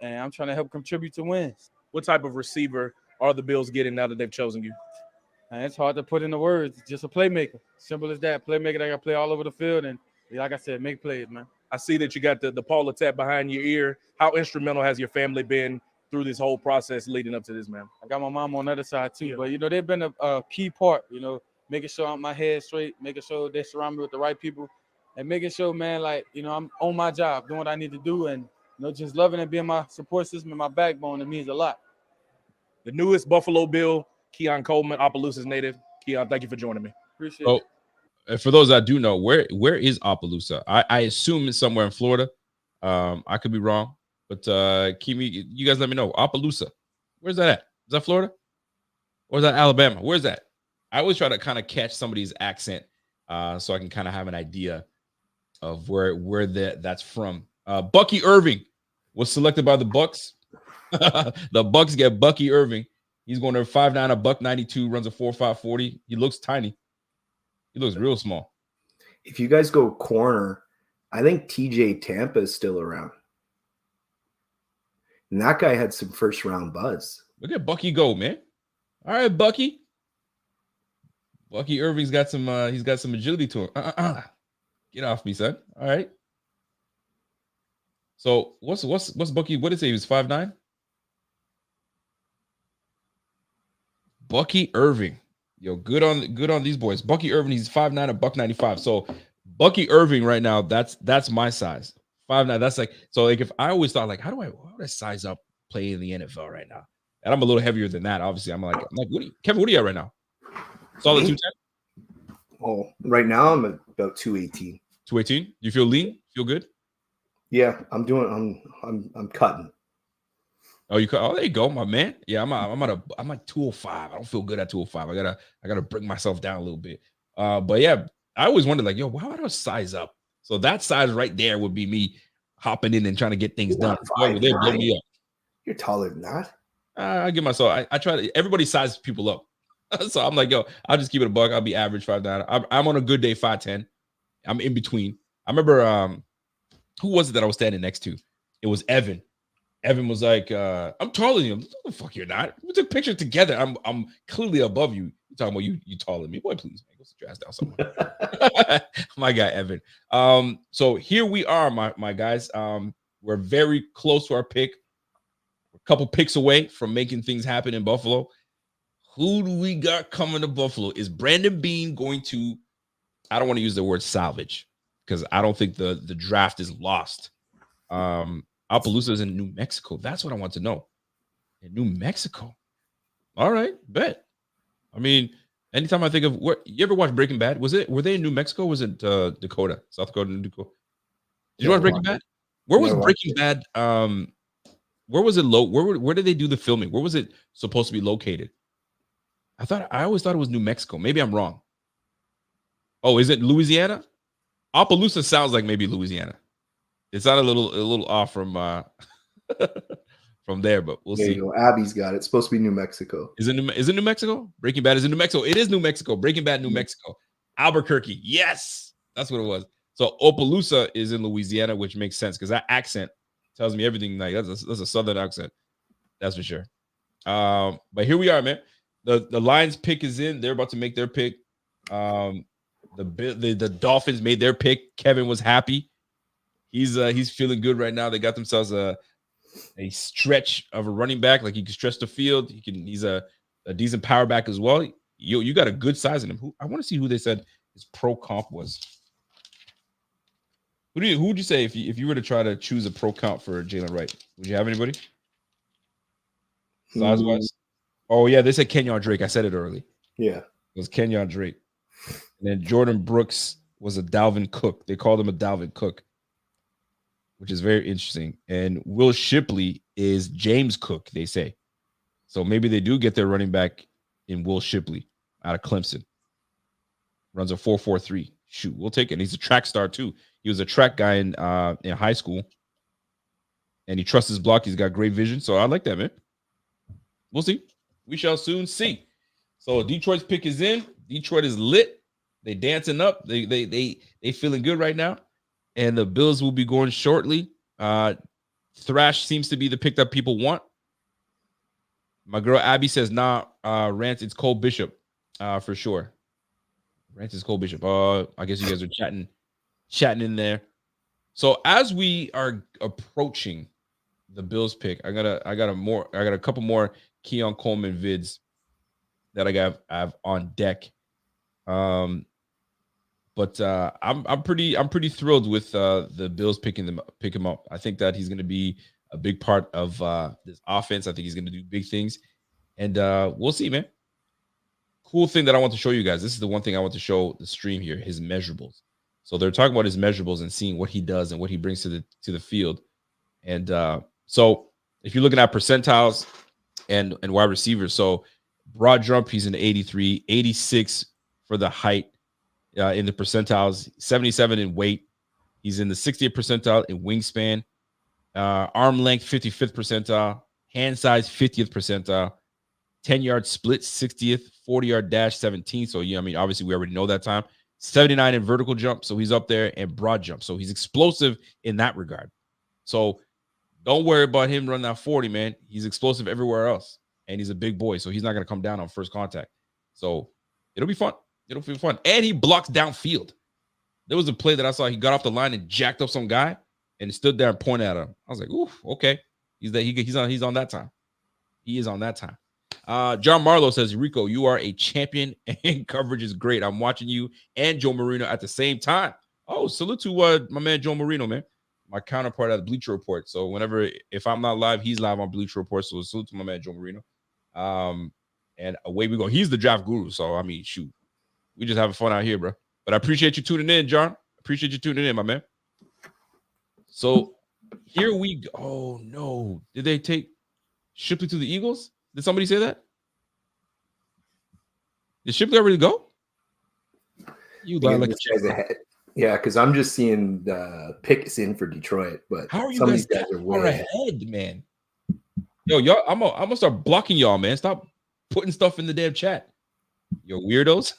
and I'm trying to help contribute to wins. What type of receiver are the Bills getting now that they've chosen you? And it's hard to put into words. Just a playmaker. Simple as that. Playmaker that got to play all over the field. And like I said, make plays, man. I see that you got the Paula tap behind your ear. How instrumental has your family been through this whole process leading up to this, man? I got my mom on the other side too, but they've been a key part, making sure I'm my head straight, making sure they surround me with the right people, and making sure, man, like, I'm on my job, doing what I need to do, and just loving and being my support system and my backbone. It means a lot. The newest Buffalo Bill, Keon Coleman, Opelousas native. Keon, thank you for joining me. Appreciate it. And for those that do know, where is Opelousas? I assume it's somewhere in Florida. I could be wrong, but Kimi, you guys let me know. Opelousas, where's that at? Is that Florida? Or is that Alabama? Where's that? I always try to kind of catch somebody's accent so I can kind of have an idea of where that's from. Bucky Irving was selected by the Bucks. The Bucks get Bucky Irving. He's going to 5'9", $192, runs a 4.5 40. He looks tiny. He looks real small. If you guys go corner, I think TJ Tampa is still around. And that guy had some first round buzz. Look at Bucky go, man. All right, Bucky. Bucky Irving's got some he's got some agility to him. Get off me, son. All right. So what's Bucky? What did it say? He was 5'9"? Bucky Irving. Yo, good on these boys. Bucky Irving, he's 5'9", $195. So Bucky Irving right now, that's my size. 5'9". That's like, so like if I always thought like, how would I size up play in the NFL right now? And I'm a little heavier than that. Obviously, I'm like, Kevin, what are you at right now? Solid 210? Oh, right now I'm at about 218. 218? You feel lean? Feel good? Yeah, I'm cutting. Oh, there you go, my man. Yeah, I'm at 205. I don't feel good at 205. I gotta bring myself down a little bit. But yeah, I always wondered, like, yo, how do I size up? So that size right there would be me hopping in and trying to get things done. Boy, they blow me up. You're taller than that. I give myself. I try to. Everybody sizes people up, so I'm like, yo, I'll just keep it a buck. I'll be average 5'9". I'm on a good day 5'10". I'm in between. I remember who was it that I was standing next to? It was Evan. Evan was like, I'm taller than you. What the fuck, you're not? We took pictures together. I'm clearly above you. You're talking about you taller than me. Boy, please, man, go sit your ass down somewhere. My guy, Evan. So here we are, my guys. We're very close to our pick. We're a couple picks away from making things happen in Buffalo. Who do we got coming to Buffalo? Is Brandon Beane going to, I don't want to use the word salvage because I don't think the draft is lost. Opelousas is in New Mexico. That's what I want to know. In New Mexico. All right, bet. I mean, anytime I think of you ever watch Breaking Bad? Were they in New Mexico? Or was it Dakota, South Dakota, New Dakota? Did you watch Breaking Bad? Where was Breaking Bad? Where was it where did they do the filming? Where was it supposed to be located? I always thought it was New Mexico. Maybe I'm wrong. Oh, is it Louisiana? Opelousas sounds like maybe Louisiana. It's not a little off from from there, but we'll see. You go. Abby's got it. It's supposed to be New Mexico. Is it New Mexico? Breaking Bad is in New Mexico. It is New Mexico. Breaking Bad, New Mexico. Albuquerque. Yes, that's what it was. So Opelousas is in Louisiana, which makes sense because that accent tells me everything. Like that's a southern accent. That's for sure. But here we are, man. The Lions pick is in. They're about to make their pick. The Dolphins made their pick. Kevin was happy. He's feeling good right now. They got themselves a stretch of a running back, like he can stretch the field. He's a decent power back as well. You got a good size in him. I want to see who they said his pro comp was. Who would you say if you were to try to choose a pro comp for Jaylen Wright? Would you have anybody size wise? Oh yeah, they said Kenyon Drake. I said it early. Yeah, it was Kenyon Drake. And then Jordan Brooks was a Dalvin Cook. They called him a Dalvin Cook, which is very interesting. And Will Shipley is James Cook, they say. So maybe they do get their running back in Will Shipley out of Clemson. Runs a 4.43. Shoot, we'll take it. And he's a track star too. He was a track guy in high school. And he trusts his block. He's got great vision. So I like that, man. We'll see. We shall soon see. So Detroit's pick is in. Detroit is lit. They dancing up. They feeling good right now. And the Bills will be going shortly. Thrash seems to be the pick that people want. My girl Abby says, nah, Rance, it's Cole Bishop. for sure. Francis Cole Bishop. I guess you guys are chatting in there. So as we are approaching the Bills pick, I got a couple more Keon Coleman vids that I have on deck. But I'm pretty thrilled with the Bills pick him up. I think that he's going to be a big part of this offense. I think he's going to do big things, and we'll see, man. Cool thing that I want to show you guys. This is the one thing I want to show the stream here. His measurables. So they're talking about his measurables and seeing what he does and what he brings to the field. And so if you're looking at percentiles and wide receivers, so broad jump, he's an 83, 86 for the height in the percentiles, 77 in weight. He's in the 60th percentile in wingspan, arm length, 55th percentile, hand size, 50th percentile, 10-yard split, 60th, 40-yard dash, 17th. So, yeah, I mean, obviously we already know that time. 79 in vertical jump, so he's up there, and broad jump. So he's explosive in that regard. So don't worry about him running that 40, man. He's explosive everywhere else, and he's a big boy, so he's not going to come down on first contact. So it'll be fun. It'll be fun. And he blocks downfield. There was a play that I saw. He got off the line and jacked up some guy and stood there and pointed at him. I was like, ooh, okay. He's on that time. He is on that time. John Marlowe says, Rico, you are a champion and coverage is great. I'm watching you and Joe Marino at the same time. Oh, salute to my man Joe Marino, man. My counterpart at the Bleacher Report. So if I'm not live, he's live on Bleacher Report. So salute to my man Joe Marino. And away we go. He's the draft guru. So, I mean, shoot. We just having fun out here, bro. But I appreciate you tuning in, John. Appreciate you tuning in, my man. So here we go. Oh, no. Did they take Shipley to the Eagles? Did somebody say that? Did Shipley already go? You lie like a ahead. Yeah, because I'm just seeing the picks in for Detroit. But how are you guys are far ahead, man? Yo, y'all, I'm gonna start blocking y'all, man. Stop putting stuff in the damn chat. Yo, weirdos.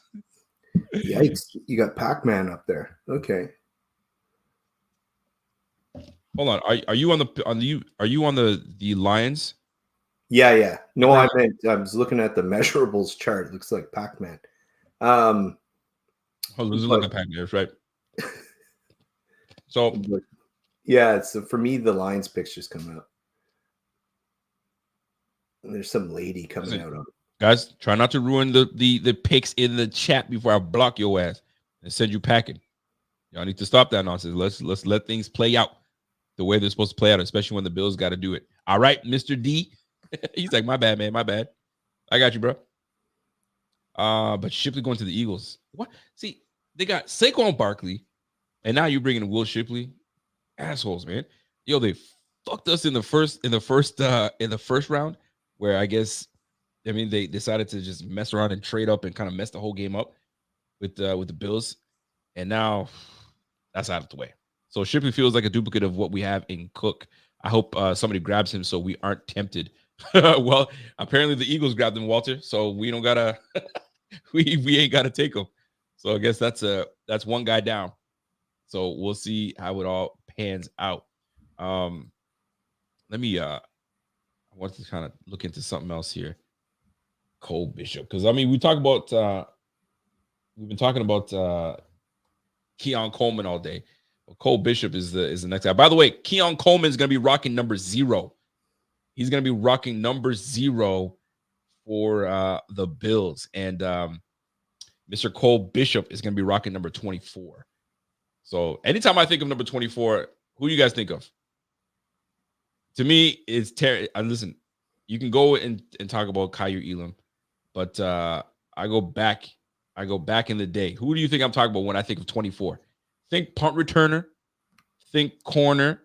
Yikes! You got Pac-Man up there. Okay. Hold on. Are you on the Lions? Yeah. No, I was looking at the measurables chart. It looks like Pac-Man. Oh, look at Pac-Man, right? So yeah, it's for me the Lions pictures come out. And there's some lady coming out of it. Guys, try not to ruin the picks in the chat before I block your ass and send you packing. Y'all need to stop that nonsense. Let's let things play out the way they're supposed to play out, especially when the Bills got to do it. All right, Mr. D. He's like, my bad, man. My bad. I got you, bro. But Shipley going to the Eagles. What? See, they got Saquon Barkley, and now you're bringing in Will Shipley. Assholes, man. Yo, they fucked us in the first round, where I guess, I mean, they decided to just mess around and trade up and kind of mess the whole game up with the Bills, and now that's out of the way. So Shipley feels like a duplicate of what we have in Cook. I hope somebody grabs him so we aren't tempted. Well, apparently the Eagles grabbed him, Walter. So we don't gotta, we ain't gotta take him. So I guess that's one guy down. So we'll see how it all pans out. Let me I want to kind of look into something else here. Cole Bishop, because I mean we've been talking about Keon Coleman all day. Well, Cole Bishop is the next guy. By the way, Keon Coleman is going to be rocking number 0. He's going to be rocking number 0 for the Bills, and Mr. Cole Bishop is going to be rocking number 24. So anytime I think of number 24, who do you guys think of? To me, it's Terry. Listen, you can go and talk about Kaiir Elam, but I go back in the day. Who do you think I'm talking about when I think of 24? Think punt returner. Think corner.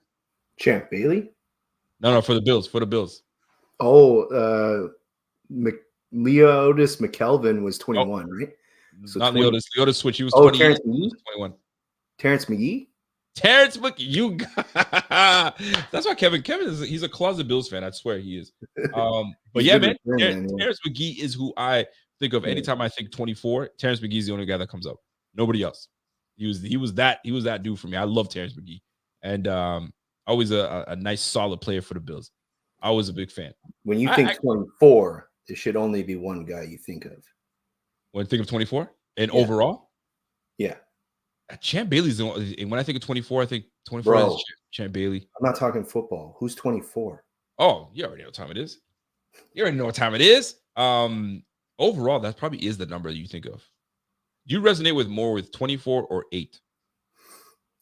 Champ Bailey? No, for the Bills. For the Bills. Oh, Leotis McKelvin was 21, right? So not Leotis. Leotis switch. He was 20. Terrence McGee? 21. Terrence McGee? Terrence McGee. You that's why Kevin he's a closet Bills fan. I swear he is. But yeah, man. Terrence McGee is who I think of anytime I think 24. Terrence McGee is the only guy that comes up. Nobody else. He was that dude for me. I love Terrence McGee. And always a nice solid player for the Bills. I was a big fan. When you think 24, there should only be one guy you think of. When I think of 24 and Yeah. overall, Yeah. Champ Bailey's the one. And when I think of 24, I think 24 Bro. is Champ Bailey. I'm not talking football. Who's 24? Oh, you already know what time it is. You already know what time it is. Overall, that probably is the number that you think of. Do you resonate with more with 24 or 8?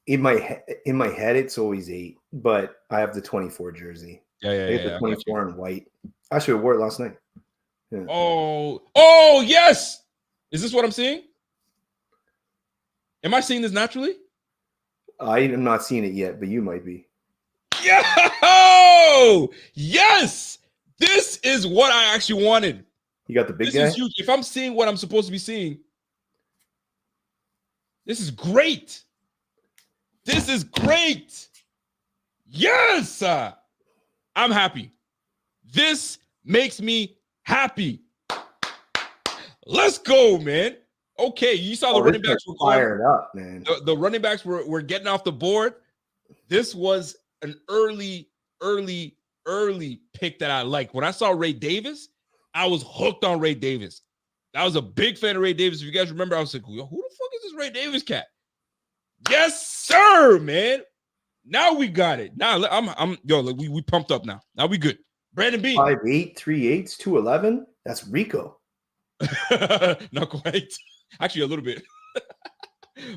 In my head, it's always 8, but I have the 24 jersey. Yeah. The 24 in white. Actually, I wore it last night. Yeah. Oh, yes. Is this what I'm seeing? Am I seeing this naturally? I am not seeing it yet, but you might be. Yes. This is what I actually wanted. You got the big this guy? Is huge. If I'm seeing what I'm supposed to be seeing, this is great. This is great. Yes. I'm happy. This makes me happy. Let's go, man. Okay, you saw the running backs were fired up, man. The running backs were getting off the board. This was an early pick that I like. When I saw Ray Davis, I was hooked on Ray Davis. I was a big fan of Ray Davis. If you guys remember, I was like, who the fuck is this Ray Davis cat? Yes, sir, man. Now we got it. Now we pumped up now. Now we good. Brandon Beane. 5'8", 3/8", 211. That's Rico. Not quite. Actually, a little bit.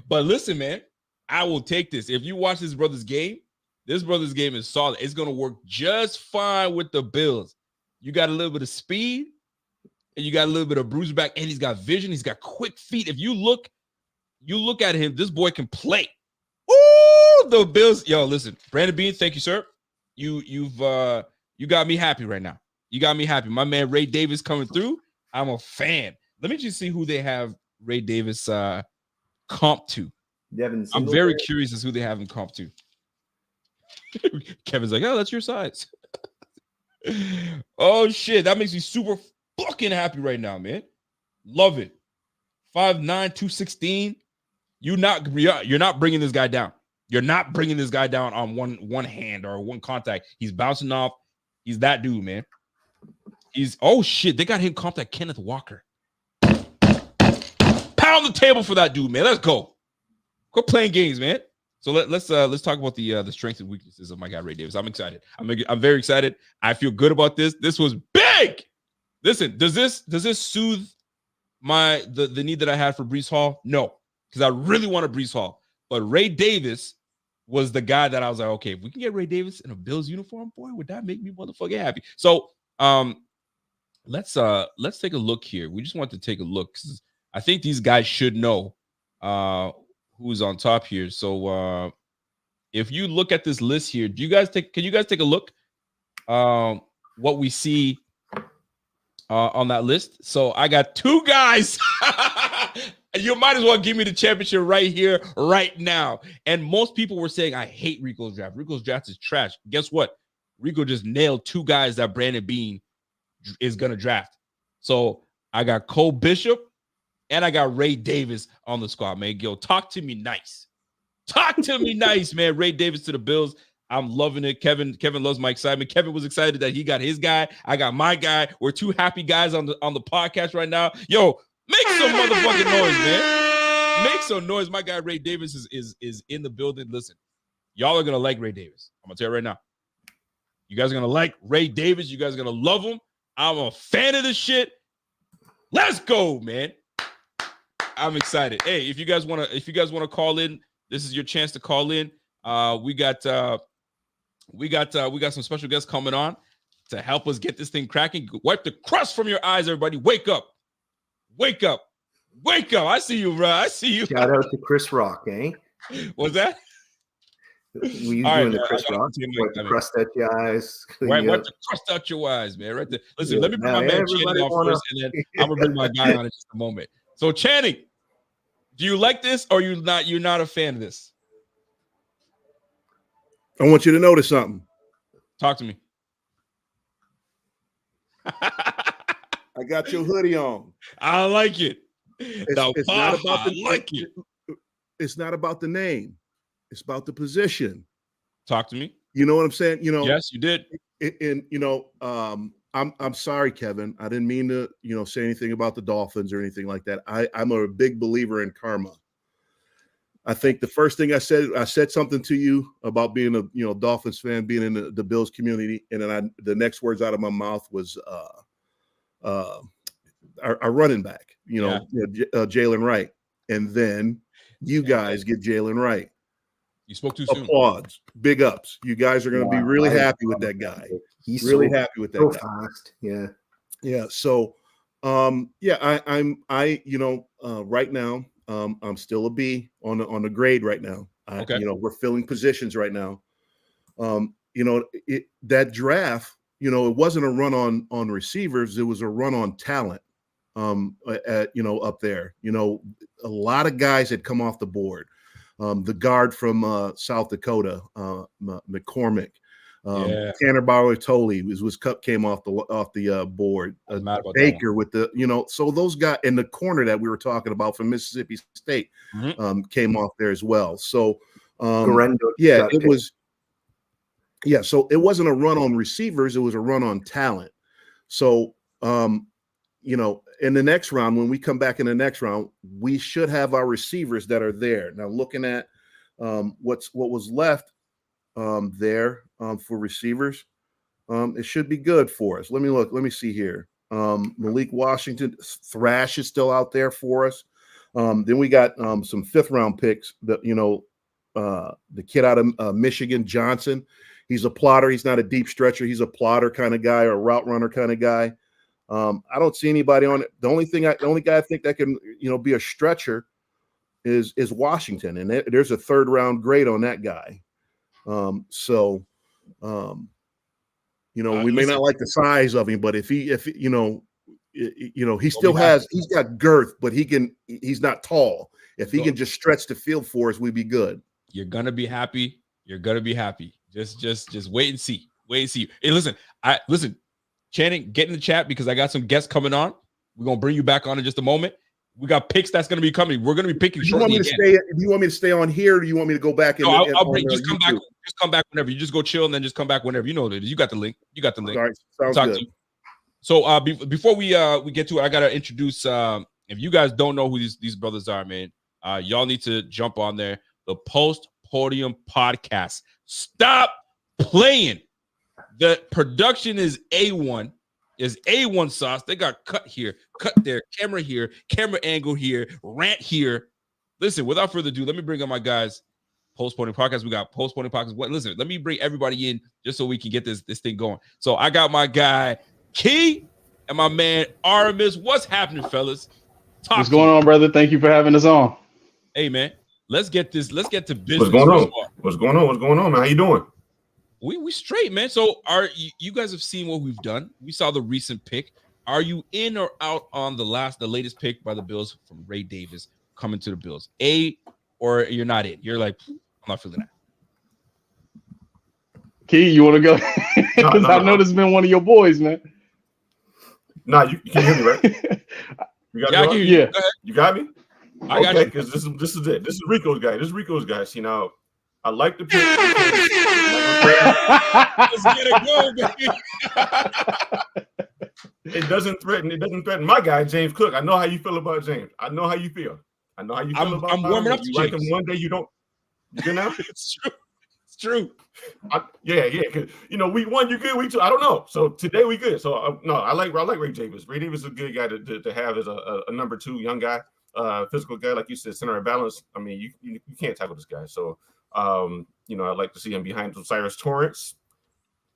But listen, man, I will take this. If you watch this brother's game is solid. It's going to work just fine with the Bills. You got a little bit of speed, and you got a little bit of bruise back, and he's got vision. He's got quick feet. If you look at him, this boy can play. Ooh, the Bills. Yo, listen, Brandon Beane, thank you, sir. You got me happy right now. You got me happy. My man Ray Davis coming through. I'm a fan. Let me just see who they have Ray Davis comp to. I'm very curious as who they have him comp to. Kevin's like, oh, that's your size. Oh shit, that makes me super fucking happy right now, man. Love it. 5'9", 216. You're not bringing this guy down. You're not bringing this guy down on one hand or one contact. He's bouncing off. He's that dude, man. Oh shit, they got him comped at Kenneth Walker. Pound the table for that dude, man. Let's go. Go playing games, man. So let's talk about the strengths and weaknesses of my guy Ray Davis. I'm excited. I'm very excited. I feel good about this. This was big. Listen, does this soothe the need that I had for Breece Hall? No, because I really wanted Breece Hall. But Ray Davis was the guy that I was like, okay, if we can get Ray Davis in a Bills uniform, boy, would that make me motherfucking happy. So let's take a look here. We just want to take a look because I think these guys should know who's on top here. So if you look at this list here, can you guys take a look what we see on that list? So I got two guys. You might as well give me the championship right here, right now. And most people were saying, I hate Rico's draft. Rico's draft is trash. Guess what? Rico just nailed two guys that Brandon Beane is going to draft. So I got Cole Bishop and I got Ray Davis on the squad, man. Yo, talk to me nice. Talk to me nice, man. Ray Davis to the Bills. I'm loving it. Kevin loves my excitement. Kevin was excited that he got his guy. I got my guy. We're two happy guys on the podcast right now. Yo, make some motherfucking noise, man. Make some noise. My guy Ray Davis is in the building. Listen, y'all are gonna like Ray Davis. I'm gonna tell you right now. You guys are gonna like Ray Davis. You guys are gonna love him. I'm a fan of this shit. Let's go, man. I'm excited. Hey, if you guys wanna call in, this is your chance to call in. We got some special guests coming on to help us get this thing cracking. Wipe the crust from your eyes, everybody. Wake up. Wake up. Wake up. I see you, bro. I see you. Shout out to Chris Rock, eh? What's that? Were you doing the Chris Rock? Wipe the crust out your eyes. Right, wipe the crust out your eyes, man. Right there. Listen, let me bring my man Channing on first, and then I'm gonna bring my guy on in just a moment. So, Channing, do you like this or you're not a fan of this? I want you to notice something. Talk to me. I got your hoodie on. I like it. It's not about the name. It's about the position. Talk to me. You know what I'm saying? Yes, you did. And I'm sorry, Kevin. I didn't mean to, say anything about the Dolphins or anything like that. I'm a big believer in karma. I think the first thing I said something to you about being a Dolphins fan, being in the Bills community, and then the next words out of my mouth was our running back, Jaylen Wright, and then you guys get Jaylen Wright. You spoke too soon. Applause, big ups. You guys are going to be really happy with that guy. He's really happy with that guy. Fast. Yeah. Yeah. So, I'm right now, I'm still a B on the grade right now. Okay. We're filling positions right now. That draft, it wasn't a run on receivers. It was a run on talent. Up there, a lot of guys had come off the board. The guard from South Dakota, McCormick, Tanner Bauer-Toley came off the board. Baker with so those guys, and the corner that we were talking about from Mississippi State came off there as well. So it was. Yeah, so it wasn't a run on receivers; it was a run on talent. So, in the next round, when we come back in the next round, we should have our receivers that are there. Now, looking at what was left there for receivers, it should be good for us. Let me look. Let me see here. Malik Washington, Thrash is still out there for us. Then we got some 5th round picks. The kid out of Michigan, Johnson. He's a plotter. He's not a deep stretcher. He's a plotter kind of guy or a route runner kind of guy. I don't see anybody on it. The only guy I think that can, be a stretcher is Washington. And there's a 3rd round grade on that guy. We may not like the size of him, but if he still he's got girth, but he's not tall. If he can just stretch the field for us, we'd be good. You're going to be happy. You're going to be happy. Just wait and see. Wait and see. Hey, listen, Channing, get in the chat because I got some guests coming on. We're going to bring you back on in just a moment. We got picks that's going to be coming. We're going to be picking shortly again. Do you want me to stay on here or do you want me to go back? I'll bring, just come back. Just come back whenever. You just go chill and then just come back whenever. You know what it is. You got the link. All right. Sounds good. So before we get to it, I got to introduce, if you guys don't know who these brothers are, man, y'all need to jump on there. The Podium podcast. Stop playing. The production is A1. Is A1 sauce. They got cut here, cut there, camera here, camera angle here, rant here. Listen, without further ado, let me bring up my guys. Podium podcast. We got Podium podcast. Listen, let me bring everybody in just so we can get this thing going. So I got my guy Key and my man Aramis. What's happening, fellas? What's going on, brother? Thank you for having us on. Hey, man. Let's get to business. What's going on? What's going on, man? How you doing? We straight, man. So you guys have seen what we've done. We saw the recent pick. Are you in or out on the latest pick by the Bills from Ray Davis coming to the Bills? Or you're not in. You're like, I'm not feeling that. Key, you want to go? Because I know this has been one of your boys, man. Nah, you can hear me, right? You got me? Yeah. You got me? I got you. Because this is it. This is Rico's guy. See, now I like the pick. Let's get it going, baby. It doesn't threaten my guy, James Cook. I know how you feel about James. I know how you feel. I'm warming up to James. Like him one day, you don't. You know? It's true. Yeah. Because week 1 you good, week 2 I don't know. So today we good. So no, I like Ray Davis. Ray Davis is a good guy to have as a number 2 young guy, physical guy, like you said, center of balance. I mean, you can't tackle this guy. So I'd like to see him behind Cyrus Torrance,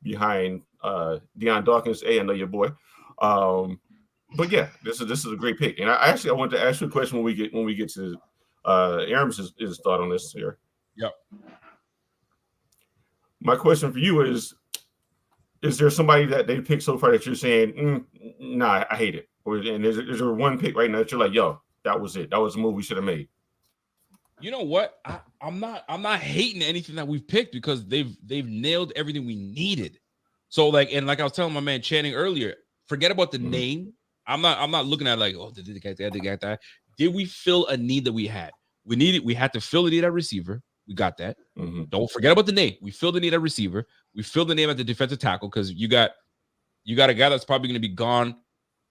behind Deion Dawkins. Hey, I know your boy. But yeah, this is a great pick. And I want to ask you a question when we get to Aramis' thought on this here. Yep. My question for you is there somebody that they picked so far that you're saying, nah, I hate it? And is there one pick right now that you're like, yo, that was it. That was the move we should have made? You know what? I'm not hating anything that we've picked because they've nailed everything we needed. So like I was telling my man Channing earlier, forget about the name. I'm not looking at like, oh, did the guy that? Did we fill a need that we had? We had to fill the need at receiver. We got that. Don't forget about the name. We filled the need at receiver. We filled the name at the defensive tackle because you got You got a guy that's probably going to be gone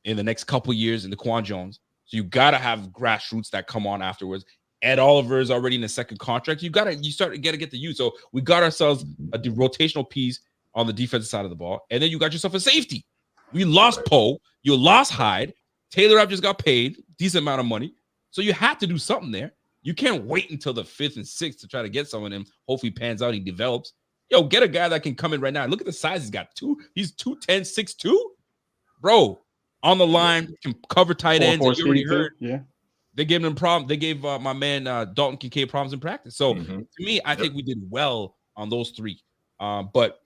in the next couple of years in the Quan Jones. So you got to have grassroots that come on afterwards. Ed Oliver is already in the second contract. You got to get the youth. So we got ourselves a rotational piece on the defensive side of the ball. And then you got yourself a safety. We lost Poe. You lost Hyde. Taylor Rapp just got paid decent amount of money. So you had to do something there. You can't wait until the 5th and 6th to try to get someone in. Hopefully pans out, he develops. Yo, get a guy that can come in right now. Look at the size he's got. He's 210, 6'2". Bro, on the line, can cover tight ends. You already heard. Yeah. They gave him problem. They gave my man Dalton Kincaid problems in practice. So to me, I think we did well on those 3. But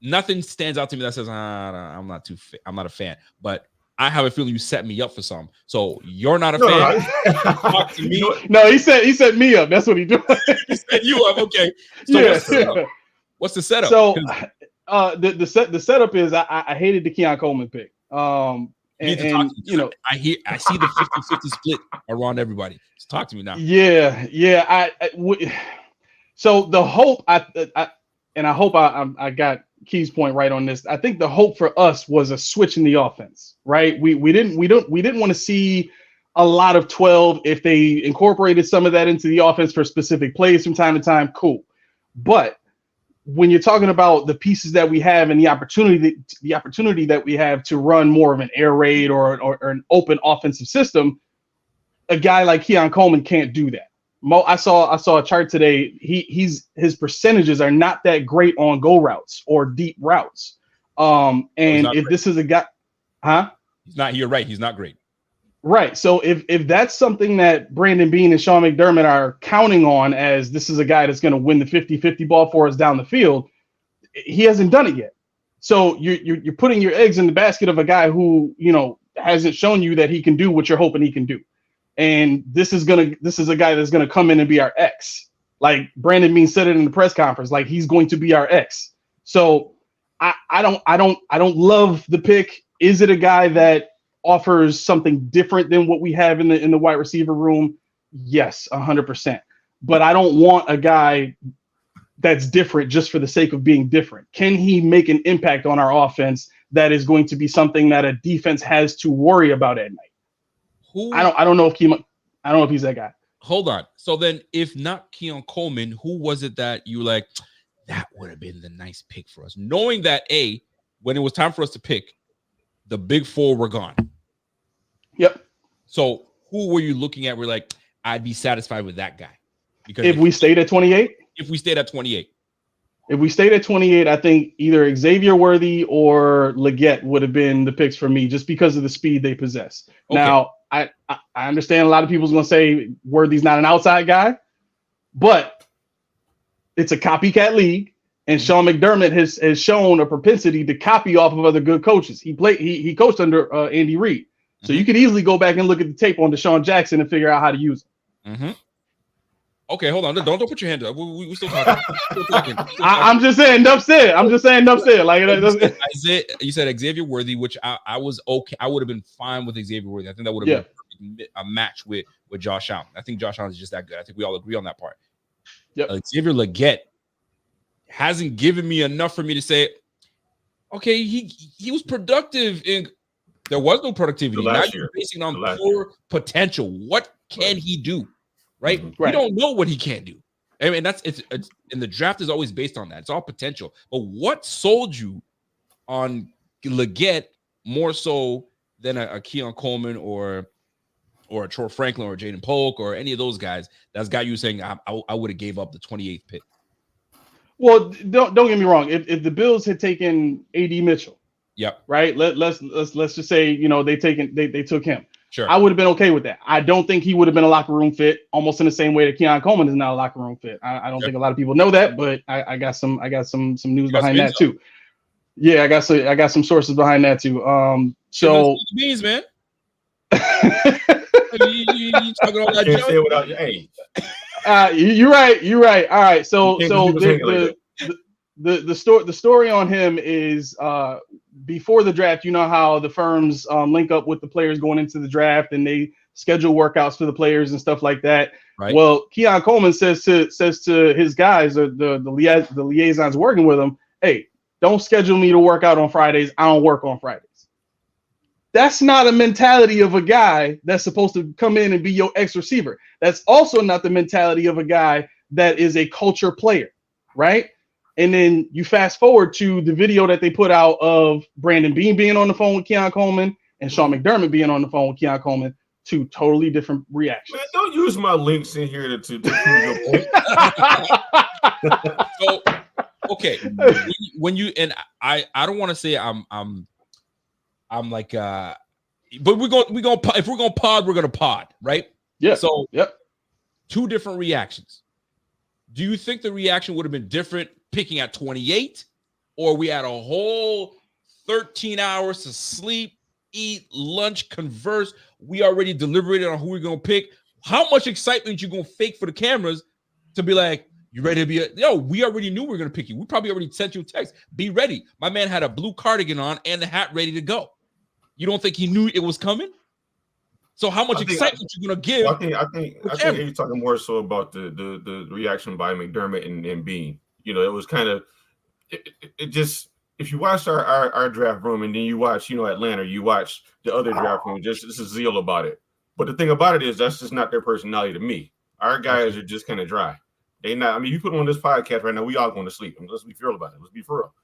nothing stands out to me that says I'm not a fan. But I have a feeling you set me up for some. So you're not a fan. Talk to me. No, he set me up. That's what he did. He set you up. Okay. So what's the setup? So the setup is I hated the Keon Coleman pick. And you know, I see the 50-50 split around everybody. So talk to me now. Yeah. So the hope I hope I got Key's point right on this. I think the hope for us was a switch in the offense, right? We didn't want to see a lot of 12. If they incorporated some of that into the offense for specific plays from time to time, cool. But when you're talking about the pieces that we have and the opportunity that we have to run more of an air raid or an open offensive system, a guy like Keon Coleman can't do that. I saw a chart today. His percentages are not that great on go routes or deep routes. And if this is a guy, He's not. You're right. He's not great. Right. So if that's something that Brandon Beane and Sean McDermott are counting on as this is a guy that's going to win the 50-50 ball for us down the field, he hasn't done it yet. So you're putting your eggs in the basket of a guy who, you know, hasn't shown you that he can do what you're hoping he can do. And this is a guy that's going to come in and be our X. Like Brandon Beane said it in the press conference, like he's going to be our X. So I don't love the pick. Is it a guy that offers something different than what we have in the wide receiver room? Yes, 100%. But I don't want a guy that's different just for the sake of being different. Can he make an impact on our offense that is going to be something that a defense has to worry about at night? I don't know if he's that guy. Hold on. So then, if not Keon Coleman, who was it that you like? That would have been the nice pick for us, knowing that when it was time for us to pick, the big 4 were gone. Yep. So who were you looking at? We're like, I'd be satisfied with that guy. Because if we stayed at 28? If we stayed at 28. If we stayed at 28, I think either Xavier Worthy or Leggett would have been the picks for me just because of the speed they possess. Okay. Now, I understand a lot of people's going to say Worthy's not an outside guy, but it's a copycat league. And Sean McDermott has shown a propensity to copy off of other good coaches. He coached under Andy Reid. So you could easily go back and look at the tape on Deshaun Jackson and figure out how to use him. Okay, hold on. Don't put your hand up. We still talking. I'm just saying, enough said. Like you said Xavier Worthy, which I was okay. I would have been fine with Xavier Worthy. I think that would have been a match with Josh Allen. I think Josh Allen is just that good. I think we all agree on that part. Yep. Xavier Leggett hasn't given me enough for me to say, okay, he was productive in. There was no productivity. Now you're basing on pure potential. What can he do? Right? We don't know what he can do. I mean, it's and the draft is always based on that. It's all potential. But what sold you on Leggett more so than a Keon Coleman or a Troy Franklin or Jaden Polk or any of those guys that's got you saying I would have gave up the 28th pick? Well, don't get me wrong. If the Bills had taken AD Mitchell, right. Let's just say they took him. Sure, I would have been okay with that. I don't think he would have been a locker room fit, almost in the same way that Keon Coleman is not a locker room fit. I don't think a lot of people know that, but I got some news behind that too. Yeah, I got some sources behind that too. So beans, man. you talking all that junk? Say without your hey. You're right. All right. So the story on him is before the draft, you know how the firms link up with the players going into the draft and they schedule workouts for the players and stuff like that. Right. Well, Keon Coleman says to his guys, the liaisons working with him, hey, don't schedule me to work out on Fridays. I don't work on Fridays. That's not a mentality of a guy that's supposed to come in and be your ex receiver. That's also not the mentality of a guy that is a culture player, right? And then you fast forward to the video that they put out of Brandon Beane being on the phone with Keon Coleman and Sean McDermott being on the phone with Keon Coleman. Two totally different reactions. Man, don't use my links in here to prove your point. So, okay, when you and I don't want to say I'm like but we're going if we're gonna pod, right? Yeah. So yep. Two different reactions. Do you think the reaction would have been different picking at 28, or we had a whole 13 hours to sleep, eat, lunch, converse? We already deliberated on who we're gonna pick. How much excitement you gonna fake for the cameras to be like, you ready to be we already knew we were gonna pick you. We probably already sent you a text. Be ready. My man had a blue cardigan on and the hat ready to go. You don't think he knew it was coming? So how much excitement you gonna give? I think he's talking more so about the reaction by McDermott and Beane. You know, it was kind of it just, if you watch our draft room and then you watch, Atlanta, you watch the other draft room, just this is zeal about it. But the thing about it is that's just not their personality to me. Our guys are just kind of dry. They not. I mean, you put them on this podcast right now, we all going to sleep. Let's be real about it. Let's be for real.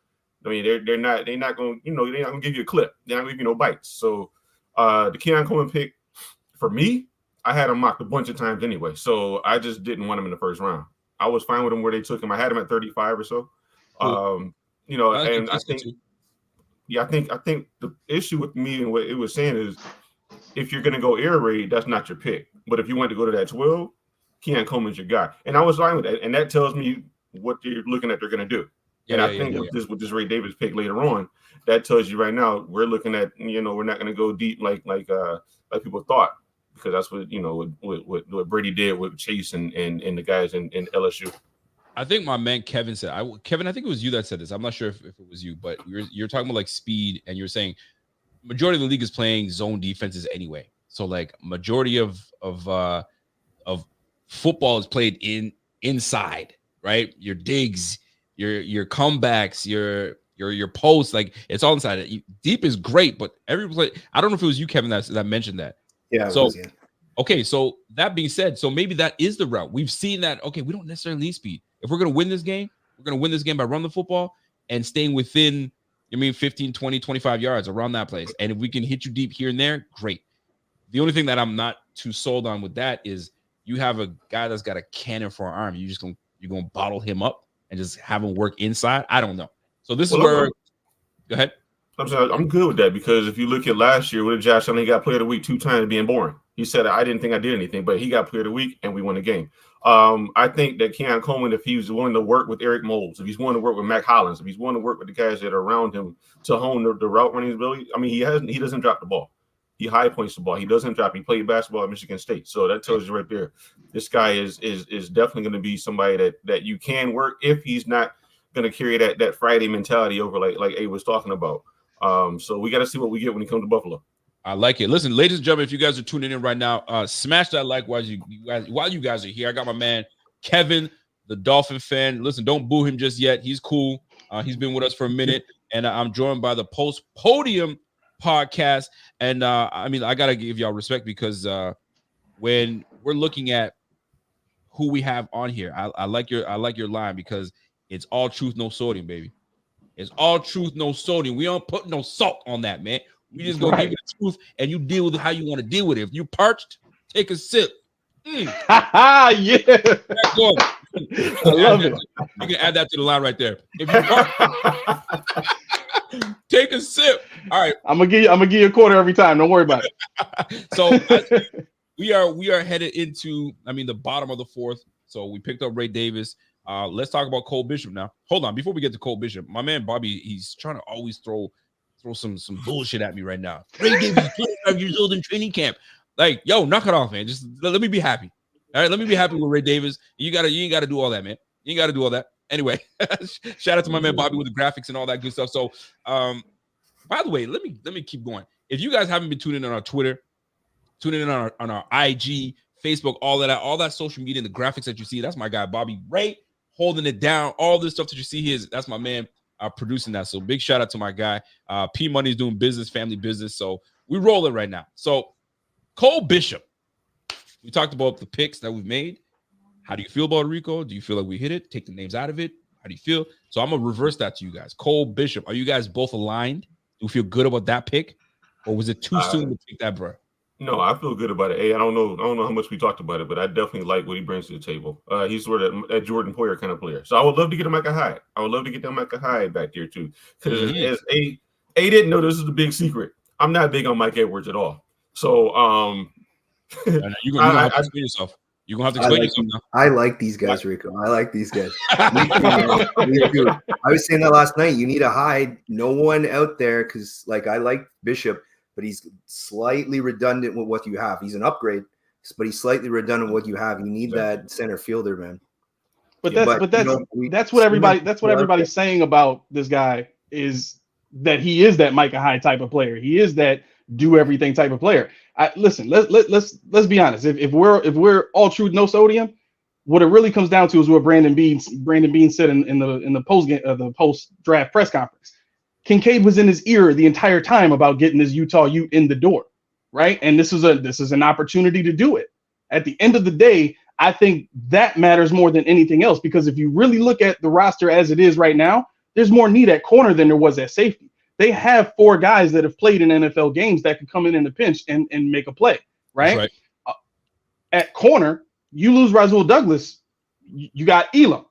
I mean, they're not going. They're not going to give you a clip. They're not going to give you no bites. So the Keon Coleman pick, for me, I had him mocked a bunch of times anyway. So I just didn't want him in the first round. I was fine with him where they took him. I had him at 35 or so. And I think, I think the issue with me and what it was saying is, if you're going to go air raid, that's not your pick. But if you want to go to that 12, Keon Coleman's your guy. And I was fine with that. And that tells me what they're looking at they're going to do. And I think with this Ray Davis pick later on, that tells you right now we're looking at, we're not going to go deep like people thought, because that's what what Brady did with Chase and the guys in LSU. I think my man Kevin said, Kevin, I think it was you that said this. I'm not sure if it was you, but you're talking about like speed, and you're saying majority of the league is playing zone defenses anyway. So like majority of football is played inside, right? Your digs, your comebacks, your posts, like it's all inside. Deep is great, but every play, I don't know if it was you, Kevin, that mentioned that. Yeah. So okay, so that being said, so maybe that is the route. We've seen that. Okay, we don't necessarily need speed. If we're going to win this game, we're going to win this game by running the football and staying within, 15, 20, 25 yards around that place. And if we can hit you deep here and there, great. The only thing that I'm not too sold on with that is you have a guy that's got a cannon for an arm. You're going to bottle him up and just have him work inside. I don't know. So this is where go ahead. I'm sorry, I'm good with that, because if you look at last year, with Josh Allen, he got player of the week 2 times being boring. He said, I didn't think I did anything, but he got player of the week and we won the game. I think that Keon Coleman, if he's willing to work with Eric Moulds, if he's willing to work with Mac Hollins, if he's willing to work with the guys that are around him to hone the route running ability, I mean, he doesn't drop the ball. He high points the ball. He doesn't drop. He played basketball at Michigan State. So that tells you right there, this guy is definitely going to be somebody that you can work if he's not going to carry that Friday mentality over like A was talking about. So we got to see what we get when he comes to Buffalo. I like it. Listen, ladies and gentlemen, if you guys are tuning in right now, smash that like while you guys are here. I got my man Kevin, the Dolphin fan. Listen, don't boo him just yet. He's cool. He's been with us for a minute, and I'm joined by the Podium podcast. And I gotta give y'all respect, because when we're looking at who we have on here, I like your line, because it's all truth, no sodium, baby. It's all truth, no sodium. We don't put no salt on that, man. We just gonna give you the truth, and you deal with it how you want to deal with it. If you parched, take a sip. Yeah. I love it. You can add that to the line right there. If you parched, take a sip. All right. I'm gonna give you a quarter every time. Don't worry about it. So we are headed into, the bottom of the fourth. So we picked up Ray Davis. Let's talk about Cole Bishop now. Hold on, before we get to Cole Bishop, my man Bobby, he's trying to always throw some bullshit at me right now. Ray Davis, 25 years old in training camp. Like, yo, knock it off, man. Just let me be happy. All right, let me be happy with Ray Davis. You ain't gotta do all that, man. You ain't gotta do all that. Anyway, shout out to my man Bobby with the graphics and all that good stuff. So, by the way, let me keep going. If you guys haven't been tuning in on our Twitter, tuning in on our IG, Facebook, all that social media and the graphics that you see, that's my guy Bobby Ray holding it down. All this stuff that you see here, that's my man producing that. So big shout out to my guy. P Money's doing business, family business. So we rolling right now. So Cole Bishop, we talked about the picks that we've made. How do you feel about Rico? Do you feel like we hit it? Take the names out of it. How do you feel? So I'm gonna reverse that to you guys. Cole Bishop, are you guys both aligned? Do you feel good about that pick, or was it too soon to pick that, bro? No, I feel good about it. Hey, I don't know how much we talked about it, but I definitely like what he brings to the table. He's sort of a Jordan Poyer kind of player. So I would love to get him Micah Hyde. I would love to get them Micah Hyde back there too. Because as A didn't know, this is the big secret. I'm not big on Mike Edwards at all. So you're gonna have to explain yourself. You're gonna have to explain yourself now. I like these guys, Rico. I like these guys. Me too. I was saying that last night. You need a Hyde. No one out there, because like I like Bishop, but he's slightly redundant with what you have. He's an upgrade, but he's slightly redundant with what you have. You need that center fielder, man. But that's what everybody's saying about this guy, is that he is that Micah Hyde type of player. He is that do everything type of player. Listen, let's be honest. If we're all truth, no sodium, what it really comes down to is what Brandon Beane said in the post draft press conference. Kincaid was in his ear the entire time about getting his Utah Ute in the door, right? And this is an opportunity to do it. At the end of the day, I think that matters more than anything else, because if you really look at the roster as it is right now, there's more need at corner than there was at safety. They have 4 guys that have played in NFL games that can come in the pinch and make a play, right? At corner, you lose Rasul Douglas, you got Elam.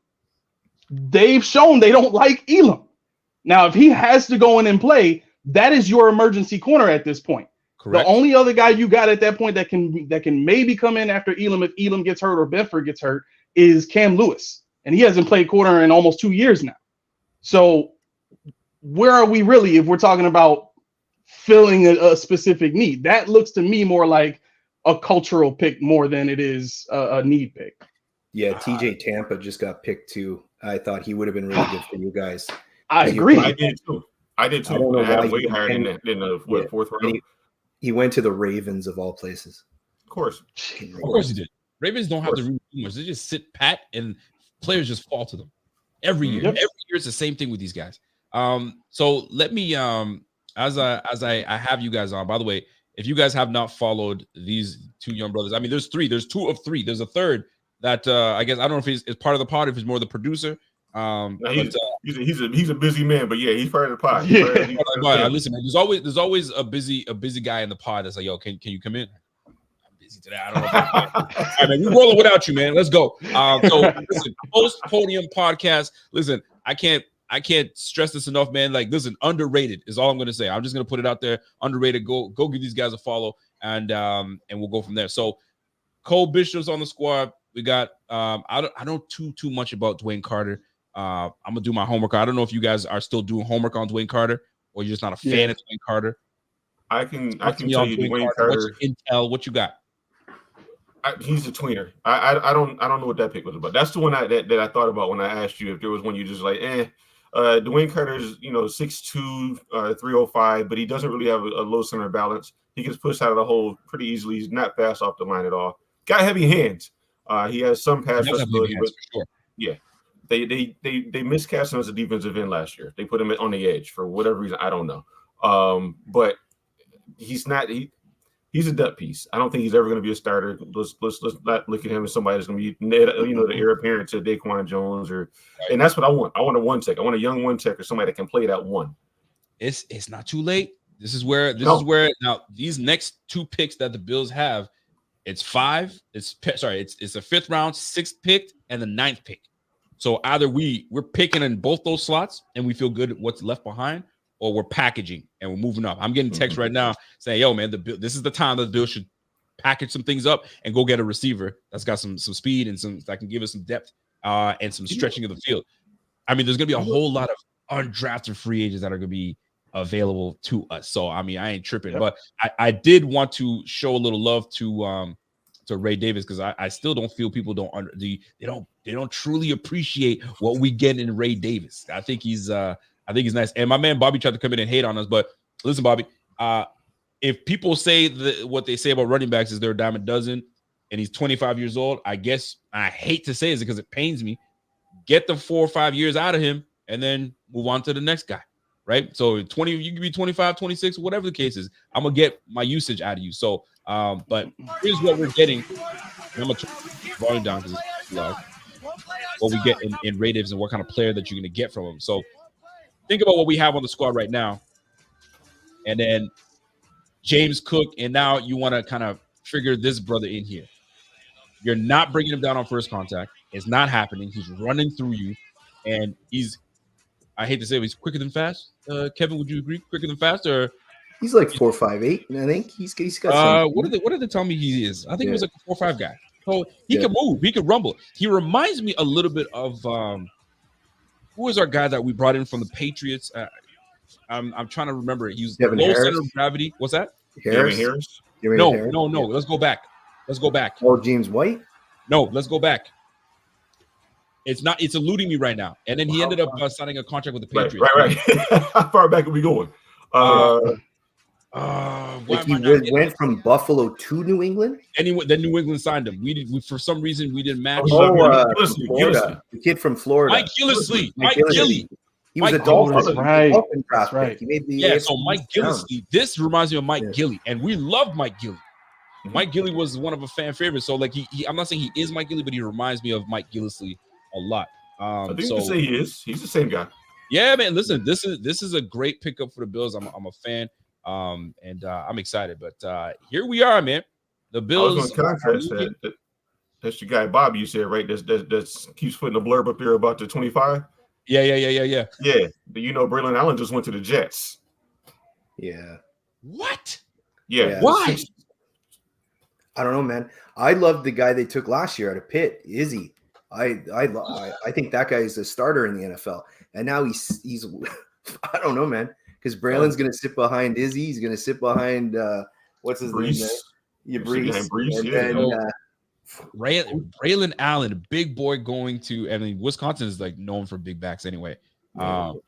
They've shown they don't like Elam. Now, if he has to go in and play, that is your emergency corner at this point. Correct. The only other guy you got at that point that can maybe come in after Elam if Elam gets hurt or Benford gets hurt is Cam Lewis, and he hasn't played corner in almost 2 years now. So where are we really if we're talking about filling a specific need? That looks to me more like a cultural pick more than it is a need pick. Yeah, TJ Tampa just got picked too. I thought he would have been really good for you guys. I agree. I did too. I had him way higher than the fourth round. He went to the Ravens of all places. Of course he did. Ravens don't have to read too much. They just sit pat and players just fall to them every year. Yep. Every year it's the same thing with these guys. So let me as I have you guys on. By the way, if you guys have not followed these 2 young brothers, I mean, there's 3. There's 2 of 3. There's a third that I guess I don't know if he's part of the pod, if he's more the producer. He's a busy man, but yeah, he's part of the pod. Yeah. Listen, man, there's always a busy guy in the pod that's like, yo, can you come in? I'm busy today. I don't know. All right, man, we're rolling without you, man. Let's go. So listen, post Podium podcast. Listen, I can't stress this enough, man. Like, listen, underrated is all I'm gonna say. I'm just gonna put it out there. Underrated. Go give these guys a follow, and we'll go from there. So Cole Bishop's on the squad. We got I don't too much about Dwayne Carter. I'm gonna do my homework. I don't know if you guys are still doing homework on Dwayne Carter, or you're just not a fan of Dwayne Carter. I can tell you Dwayne Carter. What's your intel? What you got? He's a tweener. I don't know what that pick was about. That's the one that I thought about when I asked you if there was one you just like. Dwayne Carter's 6'2", 305, but he doesn't really have a low center balance. He gets pushed out of the hole pretty easily. He's not fast off the line at all. Got heavy hands. He has some pass ability, but sure. Yeah. They miscast him as a defensive end last year. They put him on the edge for whatever reason. I don't know. But he's not. He's a depth piece. I don't think he's ever going to be a starter. Let's not look at him as somebody that's going to be the heir apparent to Daquan Jones and that's what I want. I want a one tech. I want a young one tech or somebody that can play that one. It's not too late. This is where now these next 2 picks that the Bills have. It's 5. It's a 5th round, 6th pick, and the 9th pick. So either we're picking in both those slots and we feel good what's left behind, or we're packaging and we're moving up. I'm getting text right now saying, yo, man, this is the time that the Bills should package some things up and go get a receiver that's got some speed and some that can give us some depth and some stretching of the field. I mean, there's going to be a whole lot of undrafted free agents that are going to be available to us. So, I mean, I ain't tripping. But I did want to show a little love to Ray Davis, because I still don't feel people they don't truly appreciate what we get in Ray Davis. I think he's nice. And my man Bobby tried to come in and hate on us, but listen, Bobby, if people say what they say about running backs is they're a dime a dozen, and he's 25 years old, I guess I hate to say it because it pains me. Get the 4 or 5 years out of him and then move on to the next guy, right? So 20, you can be 25, 26, whatever the case is. I'm gonna get my usage out of you. So, but here's what we're getting. I'm gonna turn the volume down because it's loud. What we get in ratives and what kind of player that you're gonna get from him. So think about what we have on the squad right now, and then James Cook, and now you want to kind of figure this brother in here. You're not bringing him down on first contact. It's not happening. He's running through you, and I hate to say it, he's quicker than fast. Kevin, would you agree? Quicker than fast, or he's like 4.58, and I think he's got some. What did they tell me he is? I think he was like a 4.5 guy. So he can move. He can rumble. He reminds me a little bit of who is our guy that we brought in from the Patriots? I'm trying to remember it. He was low center of gravity. What's that? Harris? No. Let's go back. Oh, James White? No, let's go back. It's eluding me right now. And then he ended up signing a contract with the Patriots. Right. How far back are we going? He went from Buffalo to New England? Anyway, then New England signed him. We for some reason we didn't match. Florida. The kid from Florida. Mike Gillislee. Mike Gilly. He was a Dolphin. That's right. He made the AFC so Mike Gillislee. This reminds me of Mike Gilly, and we love Mike Gilly. Mike Gilly was one of a fan favorites. So like I'm not saying he is Mike Gilly, but he reminds me of Mike Gillislee a lot. I think you can say he is. He's the same guy. Yeah, man. Listen, this is a great pickup for the Bills. I'm a fan, and I'm excited. But here we are, man. The Bills. I was going to contrast that. That's your guy Bobby. You said right. That's keeps putting a blurb up there about the 25. Yeah. Yeah, but you know, Braylon Allen just went to the Jets. Yeah. What? Yeah. Why? I don't know, man. I loved the guy they took last year out of Pitt, Izzy. I think that guy is a starter in the NFL, and now he's I don't know, man, because Braylon's going to sit behind Izzy. He's going to sit behind what's his name? Yeah, Brees. And then Braylon Allen, big boy, going to. I mean, Wisconsin is like known for big backs anyway. And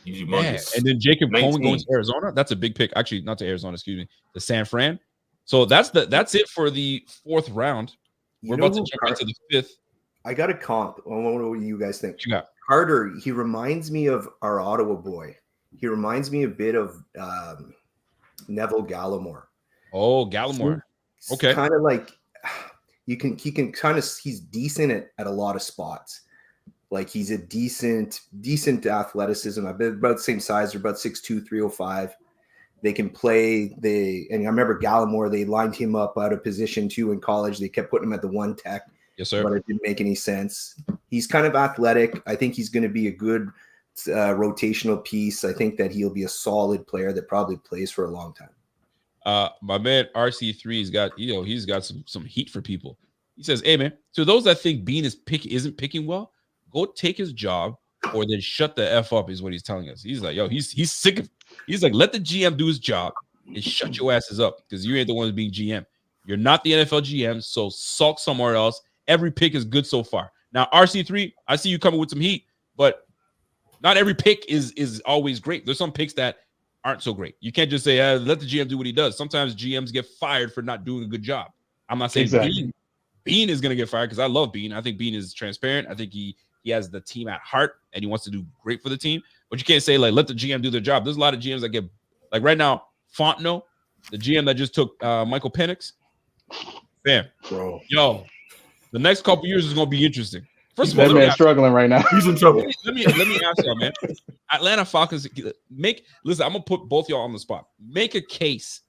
then Jacob Coleman going to Arizona. That's a big pick. Actually, not to Arizona. Excuse me, to San Fran. So that's it for the fourth round. We're about to jump into the fifth. I got a comp. I wonder what you guys think. You got Carter. He reminds me of our Ottawa boy. He reminds me a bit of Neville Gallimore. Oh, Gallimore. Okay. Kind of like he can kind of, he's decent at a lot of spots. Like he's a decent athleticism. I've been about the same size. They're about 6'2", 305. They can play. And I remember Gallimore, they lined him up out of position too in college. They kept putting him at the one tech. Yes, sir. But it didn't make any sense. He's kind of athletic. I think he's going to be a good rotational piece. I think that he'll be a solid player that probably plays for a long time. My man RC3's got, he's got some heat for people. He says, "Hey man, to those that think Beane isn't picking well, go take his job or then shut the F up," is what he's telling us. He's like, he's sick of. He's like, let the GM do his job and shut your asses up because you ain't the one being GM. You're not the NFL GM, so sulk somewhere else. Every pick is good so far. Now, RC3, I see you coming with some heat, but not every pick is always great. There's some picks that aren't so great. You can't just say, let the GM do what he does. Sometimes GMs get fired for not doing a good job. I'm not saying Beane is going to get fired because I love Beane. I think Beane is transparent. I think he has the team at heart and he wants to do great for the team. But you can't say, like, let the GM do their job. There's a lot of GMs that get, like right now, Fontenot, the GM that just took Michael Penix. Bam. Bro. Yo, the next couple years is going to be interesting. First of all, all, that man's struggling right now. He's in trouble. Let me ask y'all, man. Atlanta Falcons, listen, I'm going to put both y'all on the spot. Make a case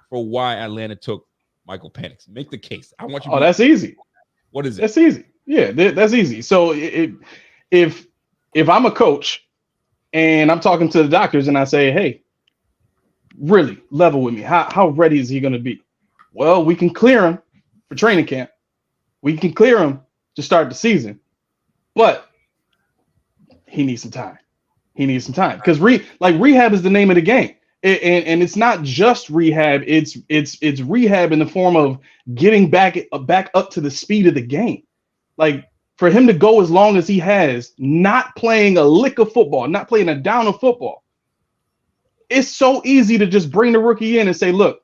for why Atlanta took Michael Penix. Make the case. I want you to that's easy. What is it? That's easy. Yeah, that's easy. So if I'm a coach and I'm talking to the doctors and I say, hey, really level with me. How ready is he going to be? Well, we can clear him for training camp. We can clear him to start the season, but he needs some time. He needs some time because rehab is the name of the game. And it's not just rehab. It's rehab in the form of getting back up to the speed of the game. Like for him to go as long as he has, not playing a lick of football, not playing a down of football. It's so easy to just bring the rookie in and say, look,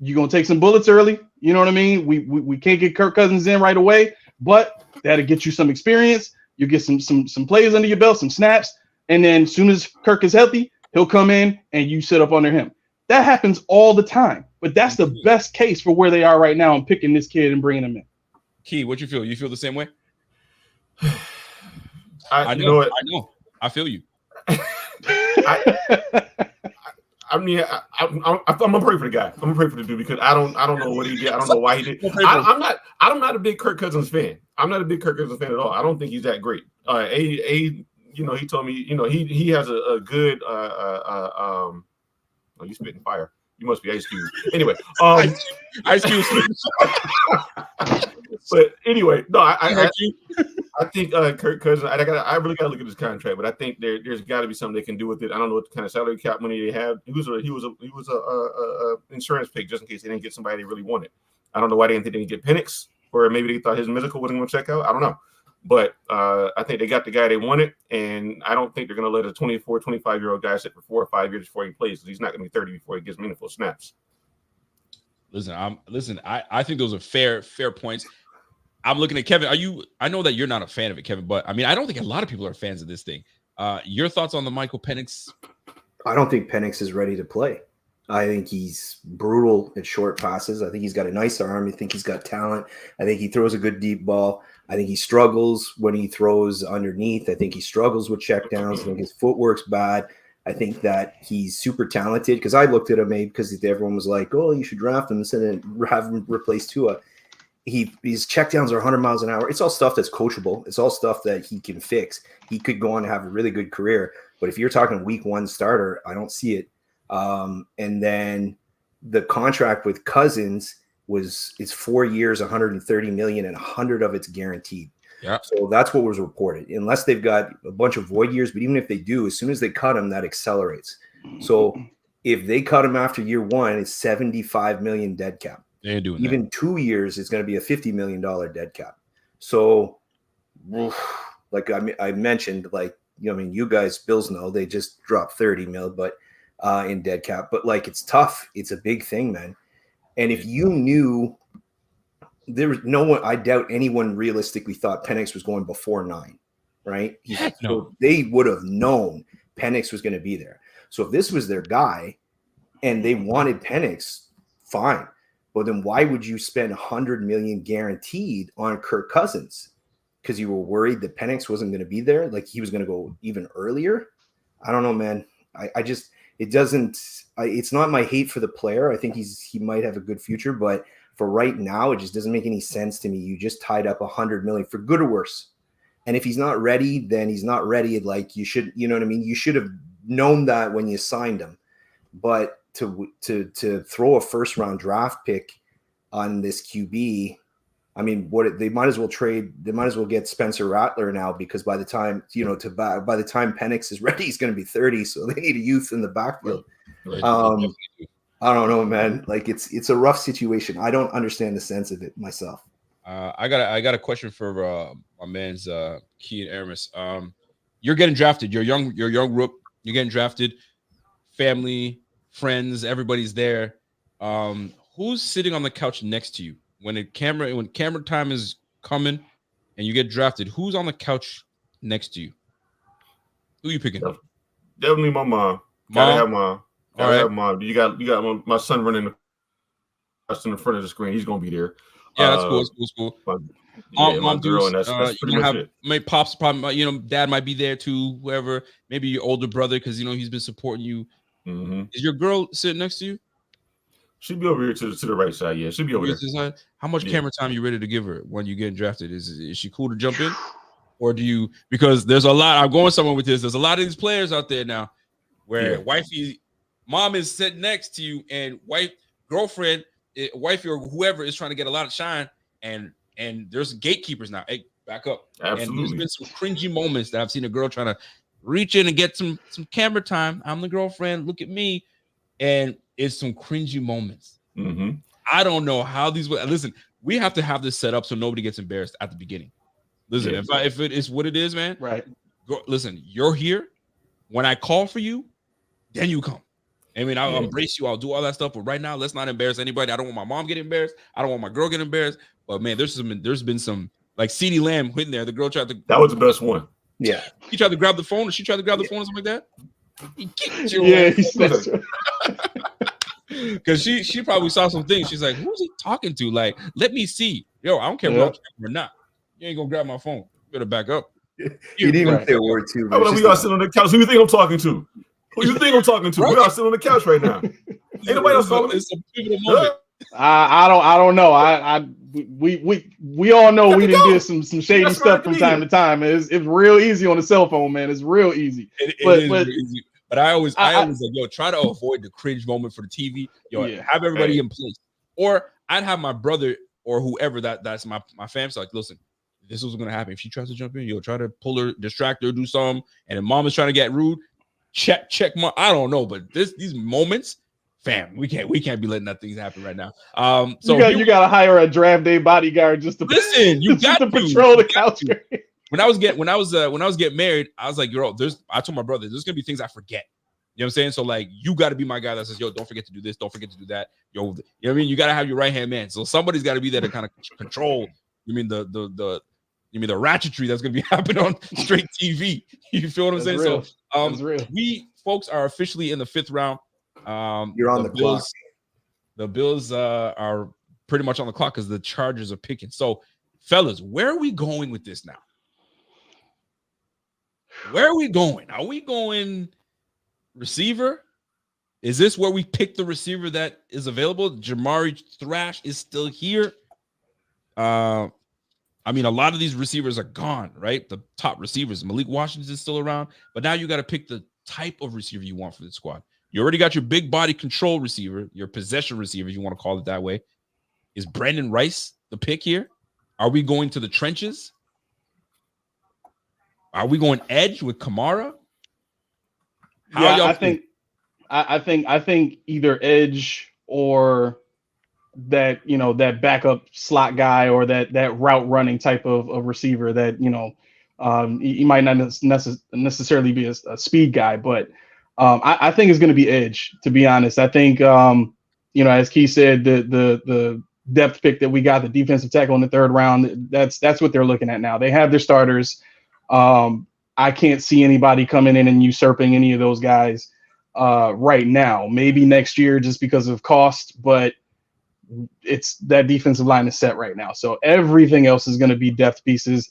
you're going to take some bullets early. You know what I mean? We can't get Kirk Cousins in right away, but that'll get you some experience. You get some plays under your belt, some snaps. And then as soon as Kirk is healthy, he'll come in and you sit up under him. That happens all the time. But that's the best case for where they are right now and picking this kid and bringing him in. Key, what you feel? You feel the same way? I know. I feel you. I'm gonna pray for the guy. I'm gonna pray for the dude because I don't know what he did. I don't know why he did. I'm not a big Kirk Cousins fan. I'm not a big Kirk Cousins fan at all. I don't think he's that great. He told me, he has a good oh, you spitting fire. You must be Ice Cube. Anyway, Ice Cube. But anyway, no, I think Kirk Cousins. I really got to look at his contract, but I think there's got to be something they can do with it. I don't know what kind of salary cap money they have. He was a insurance pick just in case they didn't get somebody they really wanted. I don't know why they didn't think they could get Penix, or maybe they thought his medical wasn't going to check out. I don't know, but I think they got the guy they wanted, and I don't think they're going to let a 24, 25-year-old guy sit for 4 or 5 years before he plays. He's not going to be 30 before he gets meaningful snaps. Listen, I think those are fair points. I'm looking at Kevin. I know that you're not a fan of it, Kevin, but I mean, I don't think a lot of people are fans of this thing. Your thoughts on the Michael Penix? I don't think Penix is ready to play. I think he's brutal at short passes. I think he's got a nice arm. I think he's got talent. I think he throws a good deep ball. I think he struggles when he throws underneath. I think he struggles with checkdowns. I think his footwork's bad. I think that he's super talented because I looked at him because everyone was like, "Oh, you should draft him instead of have him replace Tua." His checkdowns are 100 miles an hour. It's all stuff that's coachable. It's all stuff that he can fix. He could go on to have a really good career. But if you're talking week 1 starter, I don't see it. And then the contract with Cousins it's 4 years, 130 million, and 100 of it's guaranteed. Yeah. So that's what was reported. Unless they've got a bunch of void years, but even if they do, as soon as they cut him, that accelerates. So if they cut him after year 1, it's 75 million dead cap. They ain't doing even that. 2 years is going to be a $50 million dead cap. So, like I mentioned, you guys, Bills know they just dropped 30 mil, but in dead cap. But it's tough. It's a big thing, man. And if you knew, there was no one. I doubt anyone realistically thought Penix was going before 9, right? So they would have known Penix was going to be there. So if this was their guy, and they wanted Penix, fine. But then why would you spend 100 million guaranteed on Kirk Cousins? Because you were worried that Penix wasn't going to be there, like he was going to go even earlier. I don't know, man. It's not my hate for the player. I think he might have a good future, but for right now, it just doesn't make any sense to me. You just tied up 100 million for good or worse. And if he's not ready, then he's not ready. Like you should, you know what I mean? You should have known that when you signed him. But to throw a first round draft pick on this QB, I mean, they might as well trade. They might as well get Spencer Rattler now, because by the time by the time Penix is ready, he's going to be 30. So they need a youth in the backfield. I don't know, man. It's a rough situation. I don't understand the sense of it myself. I got a question for my man's Keon Aramis. You're getting drafted. You're young rook. You're getting drafted. Family, friends, everybody's there. Who's sitting on the couch next to you when camera time is coming and you get drafted? Who's on the couch next to you? Who are you picking? Definitely my mom. Gotta have mom. Have mom. You got my son running in the front of the screen. He's gonna be there. Yeah, that's cool. That's cool. Mom, girl, and that's pretty much it. My pops probably, dad might be there too. Whoever, maybe your older brother, because he's been supporting you. Mm-hmm. Is your girl sitting next to you? She'd be over here to the right side. Yeah, she'd be over there. How much camera time you ready to give her when you get drafted? Is she cool to jump in, or do you? Because there's a lot. I'm going somewhere with this. There's a lot of these players out there now, where wifey, mom is sitting next to you, and girlfriend, wifey, or whoever is trying to get a lot of shine, and there's gatekeepers now. Hey, back up. Absolutely. And there's been some cringy moments that I've seen a girl trying to reach in and get some camera time. I'm the girlfriend. Look at me. And it's some cringy moments. Mm-hmm. I don't know how these will. Listen, we have to have this set up so nobody gets embarrassed at the beginning. Listen, if it is what it is, man. Right. Listen, you're here. When I call for you, then you come. I mean, I'll embrace you. I'll do all that stuff. But right now, let's not embarrass anybody. I don't want my mom getting embarrassed. I don't want my girl getting embarrassed. But man, there's been some like CeeDee Lamb hitting there. The girl tried to. That was the best one. Yeah. He tried to grab the phone, or she tried to grab the phone, or something like that. He kicked your Yeah, ass. he snatched her. Because she probably saw some things. She's like, who's he talking to? Like, let me see. Yo, I don't care if Yeah. I'm or not. You ain't gonna grab my phone. You better back up. He didn't even say a word too. How about we all sitting on the couch? Who you think I'm talking to? Who you think I'm talking to? Right? We all sitting on the couch right now. Ain't nobody else calling me. It's a pivotal moment. I don't know. We all know we didn't do some shady That's stuff right, from time to time. It's real easy on the cell phone, man. It's real easy. It But- is but- very easy. But I always like, yo, try to avoid the cringe moment for the TV. Yo, Yeah. have everybody in place. Or I'd have my brother or whoever that's my fam's like, listen, this is what's gonna happen. If she tries to jump in, you'll try to pull her, distract her, do something. And if mom is trying to get rude, check mom. I don't know, but these moments, fam, we can't be letting that things happen right now. So you got to hire a draft day bodyguard just to listen. You got to patrol the couch. When I was getting married, I was like, yo, I told my brother, there's gonna be things I forget. You know what I'm saying? So like, you got to be my guy that says, yo, don't forget to do this, don't forget to do that. Yo, you know what I mean? You got to have your right hand man. So somebody's got to be there to kind of control. You mean the ratchetry that's gonna be happening on straight TV? You feel what I'm saying? Real. So we folks are officially in the 5th round. You're on the clock. The Bills are pretty much on the clock because the Chargers are picking. So, fellas, where are we going with this now? Where are we going? Are we going receiver? Is this where we pick the receiver that is available? Jamari Thrash is still here. I mean, a lot of these receivers are gone, right? The top receivers, Malik Washington is still around, but now you got to pick the type of receiver you want for the squad. You already got your big body control receiver, your possession receiver, if you want to call it that way. Is Brandon Rice the pick here? Are we going to the trenches? Are we going edge with Kamara? I think either edge or that, that backup slot guy or that route running type of receiver that, he might not necessarily be a speed guy, but I think it's going to be edge, to be honest. I think, as Keith said, the depth pick that we got, the defensive tackle in the 3rd round, that's what they're looking at now. They have their starters. I can't see anybody coming in and usurping any of those guys right now. Maybe next year just because of cost, but it's that defensive line is set right now. So everything else is going to be depth pieces.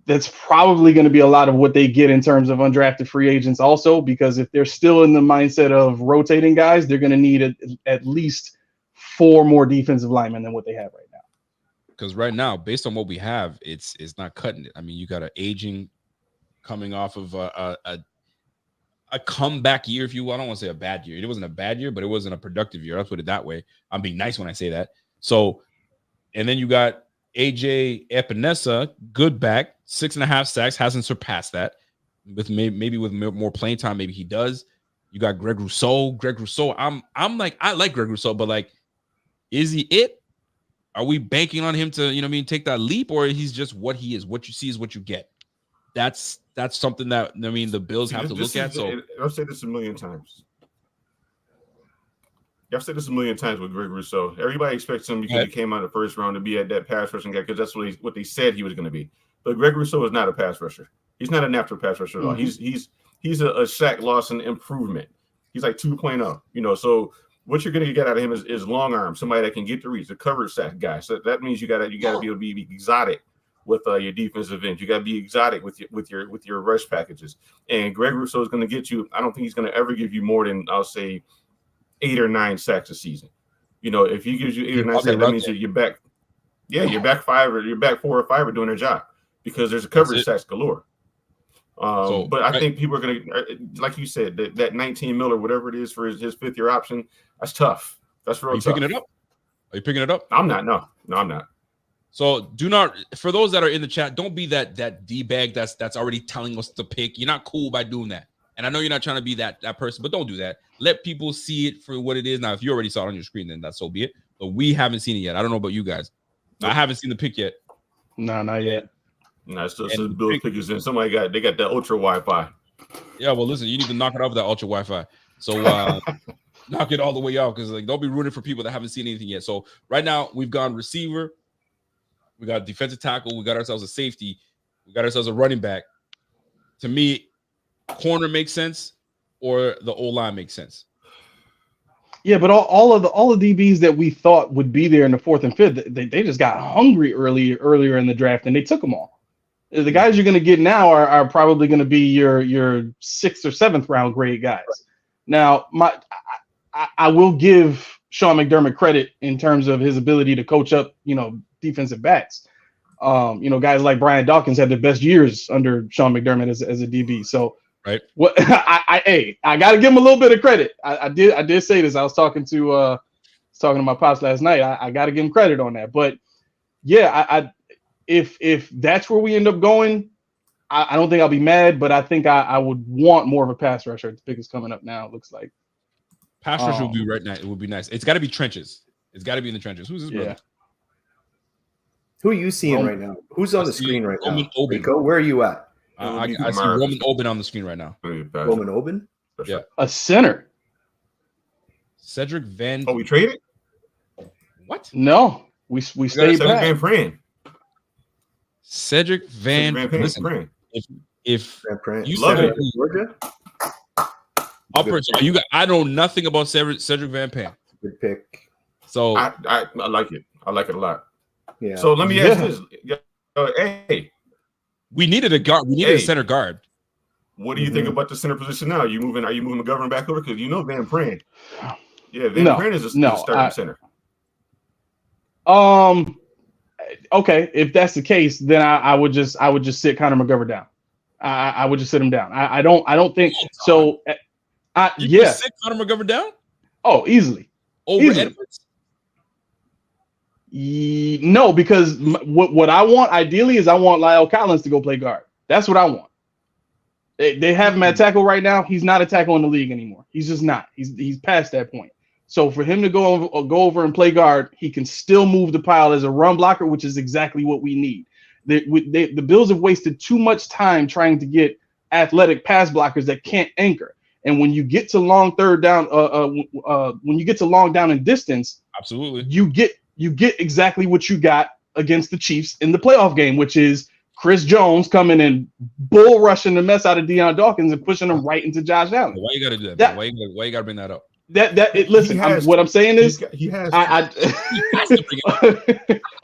That's probably going to be a lot of what they get in terms of undrafted free agents also, because if they're still in the mindset of rotating guys, they're going to need at least 4 more defensive linemen than what they have right now. Because right now, based on what we have, it's not cutting it. I mean, you got an aging coming off of a comeback year, if you will. I don't want to say a bad year. It wasn't a bad year, but it wasn't a productive year. I'll put it that way. I'm being nice when I say that. So, and then you got AJ Epinesa, good back, 6.5 sacks, hasn't surpassed that. With maybe with more playing time, maybe he does. You got Greg Rousseau. I'm like, I like Greg Rousseau, but like, is he it? Are we banking on him to, take that leap, or he's just what he is? What you see is what you get. That's something that the Bills have to look at. So I've said this a million times. I've said this a million times with Greg Rousseau. Everybody expects him because he came out of the 1st round to be at that pass rushing guy because that's what they said he was going to be. But Greg Rousseau is not a pass rusher. He's not a natural pass rusher at all. He's a Shaq Lawson improvement. He's like 2.0. So what you're going to get out of him is long arm, somebody that can get the reach, a cover sack guy. So that means you got to be able to be exotic with your defensive end. You got to be exotic with your rush packages. And Greg Rousseau is going to get you. I don't think he's going to ever give you more than, I'll say, 8 or 9 sacks a season. If he gives you 8 or 9 sacks, that means you're back. Yeah, you're back 5 or you're back 4 or 5 are doing their job because there's a coverage sacks galore. But I think people are going to, like you said, that 19 mil or whatever it is for his 5th year option. That's tough. That's real tough. Picking it up? Are you picking it up? I'm not. No, I'm not. So do not, for those that are in the chat, don't be that D-bag that's already telling us to pick. You're not cool by doing that. And I know you're not trying to be that person, but don't do that. Let people see it for what it is. Now, if you already saw it on your screen, then that's so be it. But we haven't seen it yet. I don't know about you guys. I haven't seen the pick yet. No, not yet. No, it's still Bill pickers in. Somebody got that ultra Wi-Fi. Yeah, well, listen, you need to knock it off with that ultra Wi-Fi. So knock it all the way out because don't be rooting for people that haven't seen anything yet. So right now we've gone receiver, we got defensive tackle, we got ourselves a safety, we got ourselves a running back. to me, corner makes sense or the O-line makes sense. Yeah, but all of the DBs that we thought would be there in the 4th and 5th, they just got hungry earlier in the draft, and they took them all. The guys you're going to get now are probably going to be your 6th or 7th round grade guys. Now, I will give Sean McDermott credit in terms of his ability to coach up, defensive backs. Guys like Brian Dawkins had their best years under Sean McDermott as a DB. So, right. What I got to give him a little bit of credit. I did say this. I was talking to my pops last night. I got to give him credit on that. But yeah, if that's where we end up going, I don't think I'll be mad. But I think I would want more of a pass rusher. The pick is coming up now. It looks like pass rusher would be right now. It would be nice. It's got to be trenches. It's got to be in the trenches. Who's his brother? Who are you seeing right now? Who's on the screen right now? Oben. Rico, where are you at? I see Roman Oben on the screen right now. Roman Oben? Yeah. A center. Sedrick Van. Oh, we traded? What? No, we stayed back. Van Pran. Sedrick Van Pran. Listen, if Van Pran. You love said it, Georgia. I know nothing about Sedrick Van Pran. Good pick. So I like it. I like it a lot. Yeah. So let me ask this. Hey, we needed a guard. We needed a center guard. What do you think about the center position now? Are you moving McGovern back over? Because Van Pran. Yeah, Van Pran is a starting center. Okay, if that's the case, then I would just sit Connor McGovern down. I would just sit him down. I don't think so. You can sit Connor McGovern down? Oh, easily. Over Edwards? No, because what I want ideally is I want Lyle Collins to go play guard. That's what I want. They have him at tackle right now. He's not a tackle in the league anymore. He's just not. He's past that point. So for him to go over and play guard, he can still move the pile as a run blocker, which is exactly what we need. The Bills have wasted too much time trying to get athletic pass blockers that can't anchor. And when you get to long third down, when you get to long down and distance, absolutely, you get exactly what you got against the Chiefs in the playoff game, which is Chris Jones coming and bull rushing the mess out of Deion Dawkins and pushing him right into Josh Allen. Why you got to do that? Why you got to bring that up? Listen, what I'm saying is,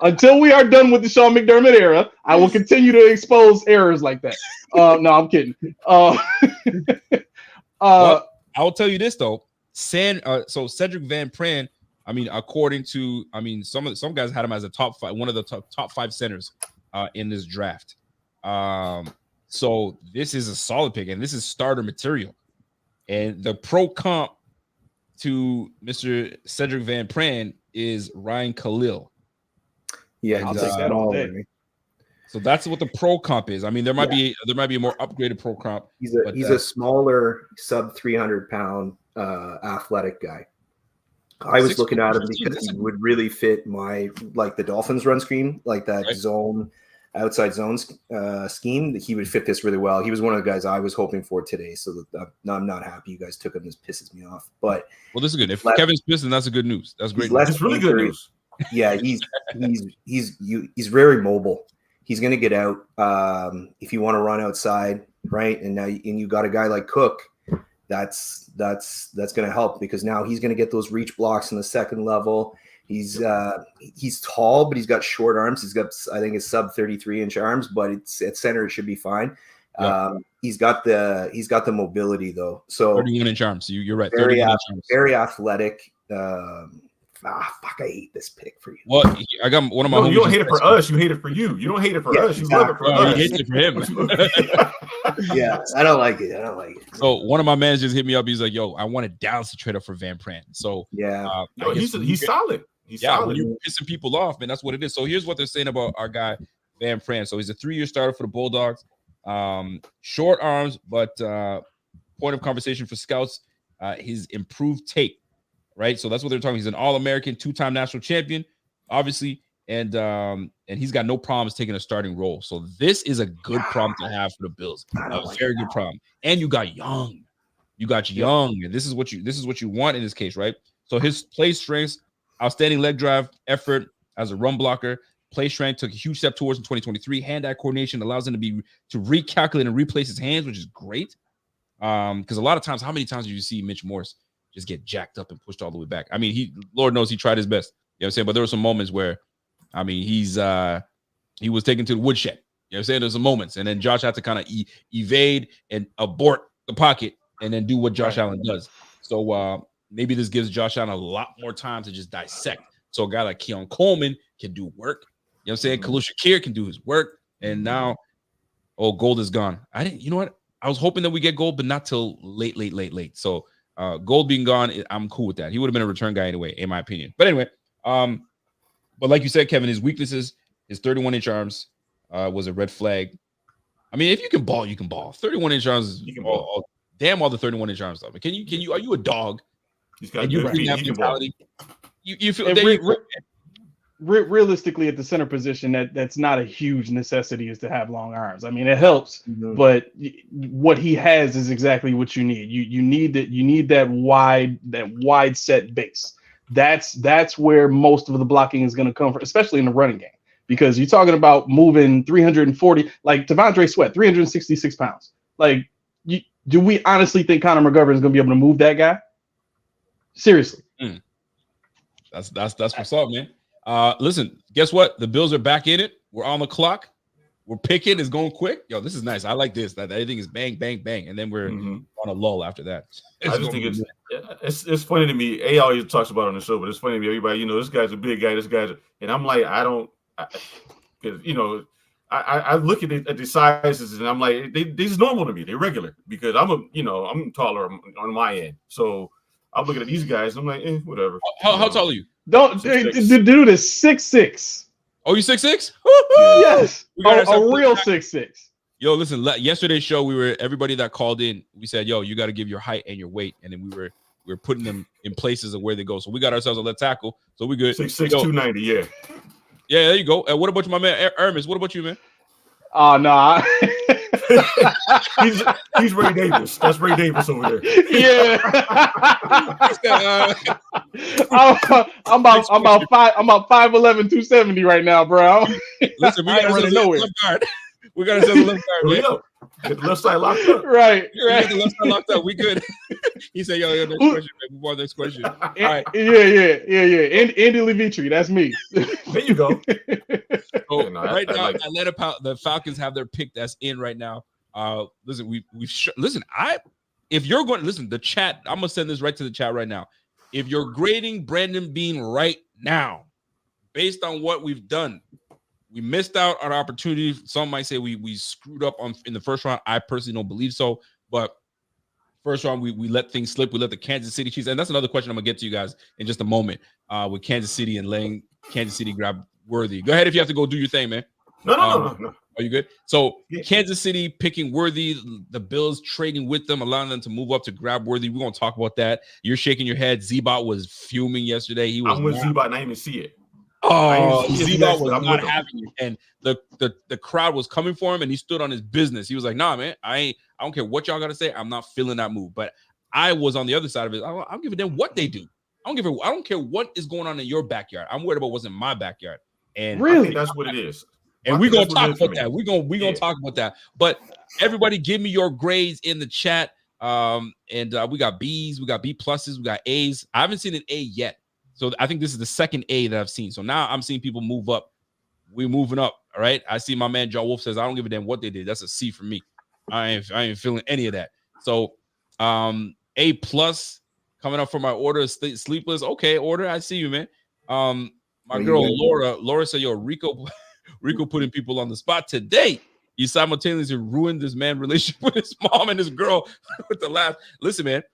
until we are done with the Sean McDermott era, I will continue to expose errors like that. No, I'm kidding. Well, I'll tell you this though, so Sedrick Van Pran. I mean, according to, some guys had him as a top 5, one of the top 5 centers in this draft. So this is a solid pick, and this is starter material. And the pro comp to Mr. Sedrick Van Pran is Ryan Khalil. Yeah, I'll take that all day. So that's what the pro comp is. I mean, there might be a more upgraded pro comp. He's a smaller, sub 300-pound athletic guy. I was looking at him because he would really fit the Dolphins run scheme, like that zone, outside zone scheme. He would fit this really well. He was one of the guys I was hoping for today. So I'm not happy you guys took him. This pisses me off. But this is good. If Kevin's pissed, then that's a good news. That's great. That's really good news. Yeah, he's very mobile. He's going to get out if you want to run outside, right? And you got a guy like Cook. That's going to help because now he's going to get those reach blocks in the second level. He's tall, but he's got short arms. He's got, I think, it's sub 33-inch arms, but it's at center. It should be fine. Yeah. He's got the mobility though. So 31-inch arms. You're right. Very athletic. I hate this pick for you. Well, I got one of my. No, you don't hate it for us. You hate it for you. You don't hate it for us. You love it for us. He hates it for him. Yeah, I don't like it. So one of my managers hit me up. He's like, "Yo, I wanted Dallas to trade up for Van Pran." So yeah, he's solid. He's solid. When you're pissing people off, man, that's what it is. So here's what they're saying about our guy Van Pran. So he's a 3-year starter for the Bulldogs. Short arms, but point of conversation for scouts, his improved tape. Right, so that's what they're talking. He's an All-American, 2-time national champion, obviously, and he's got no problems taking a starting role. So this is a good problem to have for the Bills. A very good problem. And you got young. And this is what you want in this case, right? So his play strengths, outstanding leg drive effort as a run blocker, Play strength took a huge step towards in 2023. Hand-eye coordination allows him to recalculate and replace his hands, which is great. Because a lot of times, how many times do you see Mitch Morse just get jacked up and pushed all the way back? I mean, Lord knows he tried his best. You know what I'm saying? But there were some moments where, I mean, he was taken to the woodshed. You know what I'm saying? There's some moments, and then Josh had to kind of evade and abort the pocket, and then do what Josh Allen does. So maybe this gives Josh Allen a lot more time to just dissect. So a guy like Keon Coleman can do work. You know what I'm saying? Khalil Shakir can do his work, and now, Gold is gone. You know what? I was hoping that we get Gold, but not till late. So Gold being gone, I'm cool with that. He would have been a return guy anyway, in my opinion. But anyway, but like you said, Kevin, his weaknesses, his 31-inch arms was a red flag. I mean, if you can ball, you can ball. 31-inch arms, you can ball. Damn all the 31-inch arms stuff. Can you? Are you a dog? He's got good feet. He can ball. You feel realistically at the center position, that's not a huge necessity is to have long arms. I mean, it helps, but what he has is exactly what you need. You need that wide set base. That's where most of the blocking is going to come from, especially in the running game, because you're talking about moving 340, like Devondre Sweat, 366 pounds. Like, do we honestly think Connor McGovern is going to be able to move that guy? Seriously. That's what's up, man. Listen, guess what? The Bills are back in it. We're on the clock. We're picking. It's going quick. Yo, this is nice. I like this. That everything is bang, bang, bang, and then we're on a lull after that. I just think it's funny to me. A always talks about it on the show, but it's funny to me. Everybody, this guy's a big guy. This guy's, and I'm like, I look at the sizes and I'm like, they's normal to me. They're regular because I'm taller on my end. So I'm looking at these guys. I'm like, whatever. How tall are you? The dude is 6'6". Oh, you 6'6"? Yes, a real 6'6". Yo, listen. Yesterday's show, everybody that called in, we said, yo, you got to give your height and your weight, and then we were putting them in places of where they go. So we got ourselves a left tackle. So we good. 6'6", 290. Yeah. Yeah, there you go. What about my man Hermes? What about you, man? Oh no. He's Ray Davis. That's Ray Davis over there. Yeah. I'm about 5'11", 270 right now, bro. Listen, we got ourselves a left guard. We got ourselves a left guard, man. Get the left side locked up. Right. Get the left side locked up. We good. He said, yo, next question, man. Move on, next question. All right. Yeah. Andy Levitri, that's me. There you go. So right now, the Falcons have their pick that's in right now. Listen, if you're going to listen, the chat, I'm gonna send this right to the chat right now. If you're grading Brandon Beane right now, based on what we've done, we missed out on opportunity. Some might say we screwed up in the first round. I personally don't believe so, but first round we let things slip. We let the Kansas City Chiefs, and that's another question I'm gonna get to you guys in just a moment. With Kansas City and letting Kansas City grab Worthy. Go ahead if you have to go do your thing, man. No. Are you good? So Kansas City picking Worthy, the Bills trading with them, allowing them to move up to grab Worthy. We're gonna talk about that. You're shaking your head. Z-Bot was fuming yesterday. I'm with Z-Bot and I didn't even see it. Oh, Z-Bot was not having it. And the crowd was coming for him, and he stood on his business. He was like, nah, man, I don't care what y'all gotta say. I'm not feeling that move. But I was on the other side of it. I don't give a damn what they do. I don't care what is going on in your backyard. I'm worried about what's in my backyard. And really, I think that's what it is. And we're gonna talk about that. We're gonna talk about that. But everybody, give me your grades in the chat. And we got B's, we got B pluses, we got A's. I haven't seen an A yet, so I think this is the second A that I've seen. So now I'm seeing people move up. We're moving up. All right. I see my man Joe Wolf says I don't give a damn what they did. That's a C for me. I ain't feeling any of that. So A plus coming up for my order. Sleepless. Okay, order. I see you, man. My girl Laura said, yo, Rico putting people on the spot today. You simultaneously ruined this man's relationship with his mom and his girl with the laugh. Listen, man,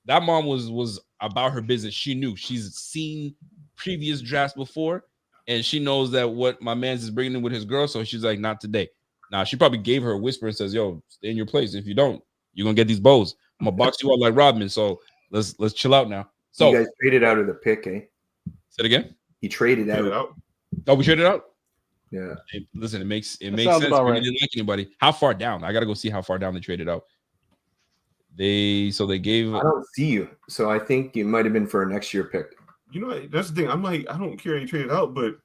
that mom was about her business. She knew. She's seen previous drafts before, and she knows that what my man's is bringing in with his girl. So she's like, not today. Now, she probably gave her a whisper and says, yo, stay in your place. If you don't, you're going to get these bows. I'm going to box you out like Rodman. So let's chill out now. So you guys traded out of the pick, eh? Say it again. He traded out. Oh, we traded out? Yeah. Listen, it makes sense. Right. Didn't like anybody. How far down? I gotta go see how far down they traded out. They gave. I don't see you, so I think it might have been for a next year pick. That's the thing. I'm like, I don't care if you traded out, but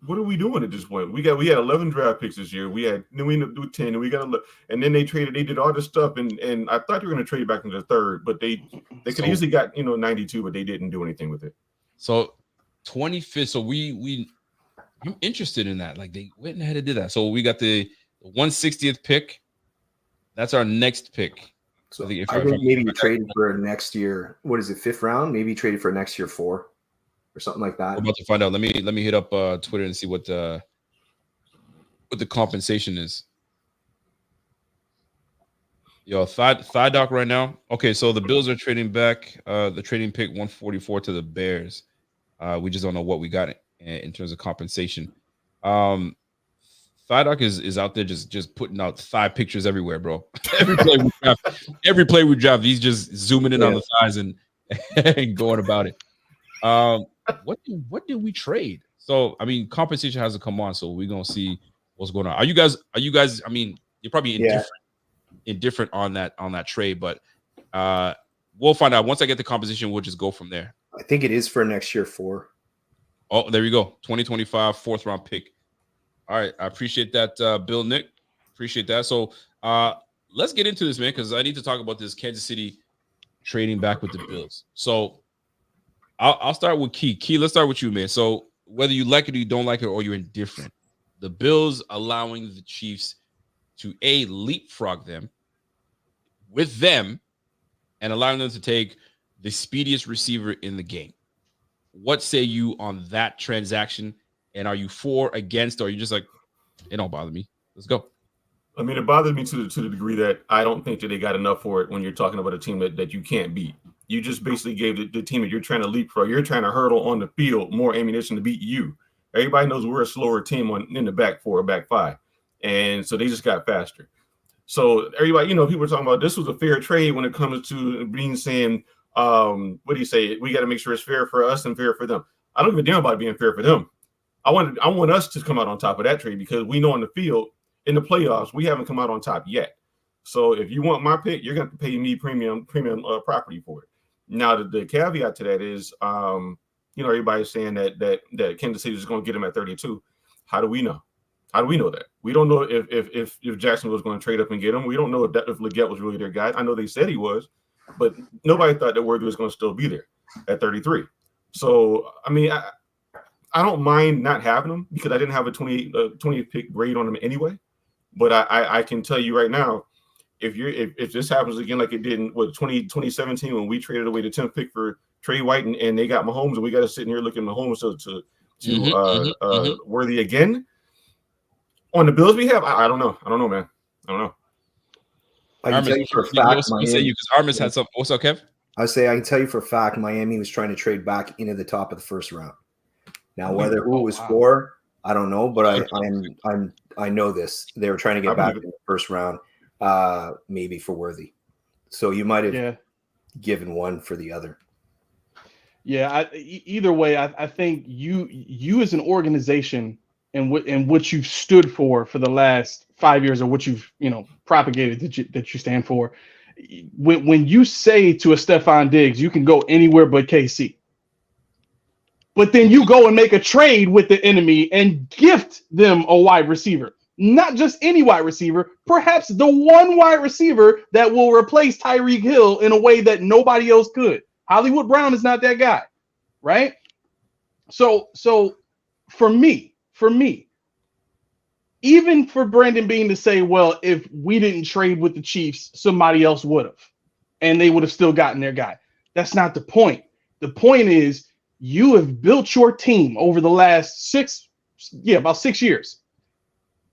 what are we doing at this point? We had 11 draft picks this year. Then we ended up with 10, and we got and then they did all this stuff, and I thought they were going to trade back into the third, but they could easily got 92, but they didn't do anything with it. So 25th. So I'm interested in that. Like they went ahead and did that. So we got the 160th pick. That's our next pick. So I think maybe you traded for next year. What is it? 5th round? Maybe you traded for next year 4 or something like that. We're about to find out. Let me hit up Twitter and see what the compensation is. Yo, thigh doc right now. Okay, so the Bills are trading back the trading pick 144 to the Bears. We just don't know what we got in terms of compensation. Thigh doc is out there just putting out thigh pictures everywhere, bro. every play we draft, he's just zooming in on the thighs and going about it. What did we trade? So I mean, compensation hasn't come on, so we're gonna see what's going on. Are you guys? I mean, you're probably indifferent on that trade, but we'll find out once I get the composition. We'll just go from there. I think it is for next year 4. Oh, there you go. 2025 4th round pick. All right, I appreciate that, Bill Nick. Appreciate that. So let's get into this, man, because I need to talk about this Kansas City trading back with the Bills. So I'll start with Key. Key, let's start with you, man. So whether you like it or you don't like it or you're indifferent, the Bills allowing the Chiefs to leapfrog them with them and allowing them to take the speediest receiver in the game. What say you on that transaction? And are you for, against, or are you just like, it don't bother me? Let's go. I mean, it bothers me to the degree that I don't think that they got enough for it when you're talking about a team that you can't beat. You just basically gave the team that you're trying to leapfrog, you're trying to hurdle on the field more ammunition to beat you. Everybody knows we're a slower team in the back 4 or back 5. And so they just got faster. So everybody, people are talking about this was a fair trade when it comes to Beane saying, what do you say? We got to make sure it's fair for us and fair for them. I don't give a damn about being fair for them. I want us to come out on top of that trade because we know on the field, in the playoffs, we haven't come out on top yet. So if you want my pick, you're going to pay me premium property for it. Now, the caveat to that is, everybody's saying that Kansas City is going to get him at 32. How do we know? How do we know that? We don't know if Jacksonville was going to trade up and get him. We don't know if Leggett was really their guy. I know they said he was, but nobody thought that Worthy was going to still be there at 33. So, I mean, I don't mind not having him because I didn't have a 20th pick grade on him anyway. But I can tell you right now, if this happens again like it did in 2017 when we traded away the 10th pick for Trey White and they got Mahomes and we got to sit here looking at Mahomes to Worthy again on the Bills we have. I don't know. I don't know, man. I don't know. I can tell you for a fact, because Armis had some. What's up, Kev? I can tell you for a fact, Miami was trying to trade back into the top of the 1st round. Now, who it was for, I don't know, but I know this. They were trying to get back in the 1st round, maybe for Worthy. So you might have given one for the other. Yeah, either way, I think you as an organization and what you've stood for the last 5 years, or what you've propagated that you stand for. When you say to a Stephon Diggs, you can go anywhere but KC. But then you go and make a trade with the enemy and gift them a wide receiver. Not just any wide receiver, perhaps the one wide receiver that will replace Tyreek Hill in a way that nobody else could. Hollywood Brown is not that guy, right? So for me, even for Brandon Beane to say, well, if we didn't trade with the Chiefs, somebody else would have, and they would have still gotten their guy. That's not the point. The point is, you have built your team over the last about 6 years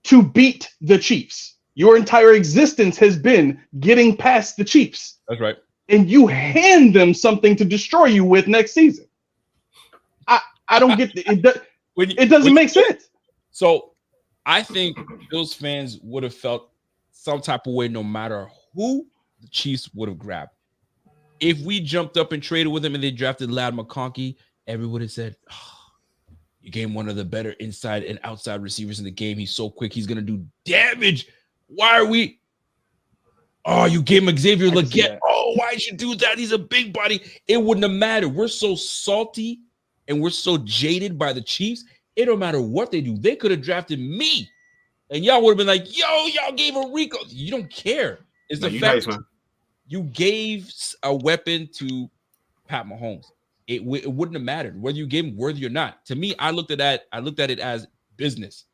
to beat the Chiefs. Your entire existence has been getting past the Chiefs. That's right. And you hand them something to destroy you with next season. I don't get it. It doesn't make sense. So I think Bills fans would have felt some type of way no matter who the Chiefs would have grabbed. If we jumped up and traded with them and they drafted Ladd McConkey, everyone would have said, you gave him one of the better inside and outside receivers in the game. He's so quick. He's going to do damage. Why are we? Oh, you gave him Xavier Leggett. Oh, why did you do that? He's a big body. It wouldn't have mattered. We're so salty and we're so jaded by the Chiefs. It don't matter what they do. They could have drafted me, and y'all would have been like, "Yo, y'all gave a Rico." You don't care. It's the fact that you gave a weapon to Pat Mahomes. It wouldn't have mattered whether you gave him Worthy or not. To me, I looked at it as business.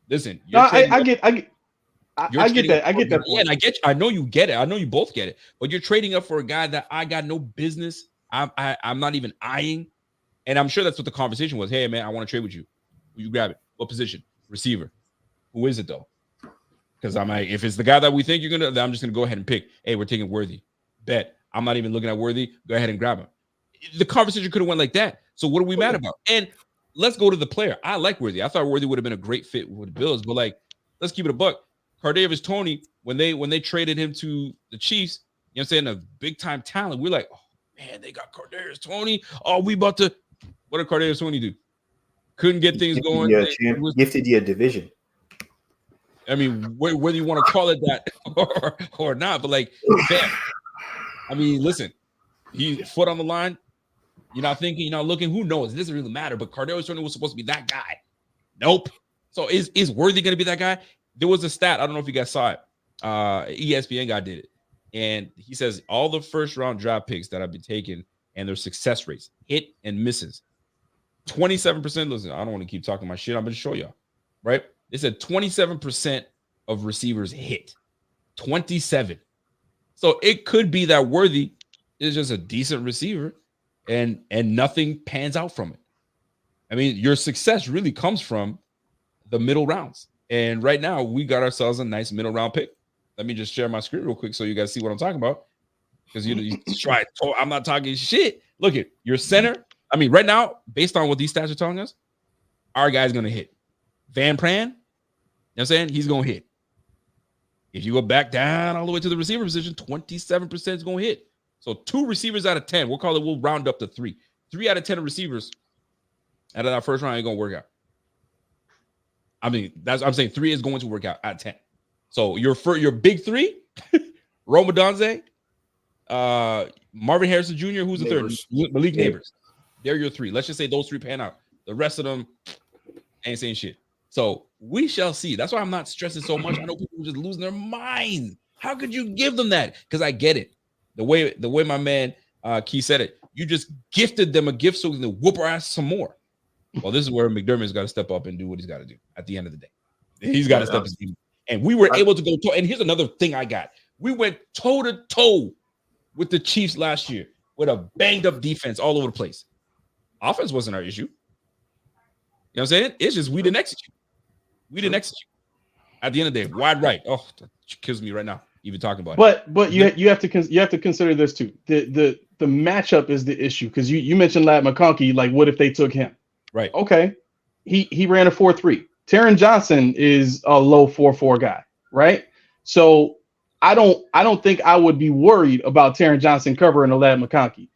Listen, I get that. I get that point. Yeah, and I know you get it. I know you both get it. But you're trading up for a guy that I got no business. I'm not even eyeing. And I'm sure that's what the conversation was. Hey, man, I want to trade with you. Will you grab it? What position? Receiver. Who is it, though? Because I'm like, if it's the guy that we think you're going to, then I'm just going to go ahead and pick. Hey, we're taking Worthy. Bet. I'm not even looking at Worthy. Go ahead and grab him. The conversation could have went like that. So what are we mad about? And let's go to the player. I like Worthy. I thought Worthy would have been a great fit with the Bills. But, like, let's keep it a buck. Kadarius Toney, when they traded him to the Chiefs, you know what I'm saying, a big-time talent, we're like, oh, man, they got Kadarius Toney. Oh, we about to – what did Kadarius Toney do? Couldn't get things going. Gifted you a division. I mean, whether you want to call it that or not, but like, man, I mean, listen, he foot on the line. You're not thinking, you're not looking. Who knows? It doesn't really matter. But Kadarius Toney was supposed to be that guy. Nope. So is Worthy going to be that guy? There was a stat. I don't know if you guys saw it. ESPN guy did it, and he says all the first-round draft picks that have been taken and their success rates, hit and misses. 27%. Listen, I don't want to keep talking my shit. I'm going to show y'all, right? They said 27% of receivers hit. 27. So it could be that Worthy is just a decent receiver and nothing pans out from it. I mean, your success really comes from the middle rounds. And right now, we got ourselves a nice middle round pick. Let me just share my screen real quick so you guys see what I'm talking about. Because you try. I'm not talking shit. Look at your center. I mean, right now, based on what these stats are telling us, our guy's going to hit. Van Pran, you know what I'm saying? He's going to hit. If you go back down all the way to the receiver position, 27% is going to hit. So 2 receivers out of 10. We'll round up to 3. 3 out of 10 receivers out of that first round ain't going to work out. I mean, I'm saying 3 is going to work out at 10. So your big 3, Rome Odunze, Marvin Harrison Jr., who's the third? Malik Neighbors. They're your 3. Let's just say those 3 pan out. The rest of them ain't saying shit. So we shall see. That's why I'm not stressing so much. I know people are just losing their mind. How could you give them that? Because I get it. The way my man Key said it, you just gifted them a gift so they can whoop our ass some more. Well, this is where McDermott's got to step up and do what he's got to do at the end of the day. He's got to step his team. And we were able to go toe. And here's another thing I got. We went toe-to-toe with the Chiefs last year with a banged-up defense all over the place. Offense wasn't our issue. You know what I'm saying? It's just we didn't execute. At the end of the day, wide right. Oh, that kills me right now even talking about it. But you have to consider this too. The matchup is the issue because you mentioned Ladd McConkey. Like, what if they took him? Right. Okay. He ran a 4.3. Taron Johnson is a low 4.4 guy, right? So I don't think I would be worried about Taron Johnson covering a Ladd McConkey.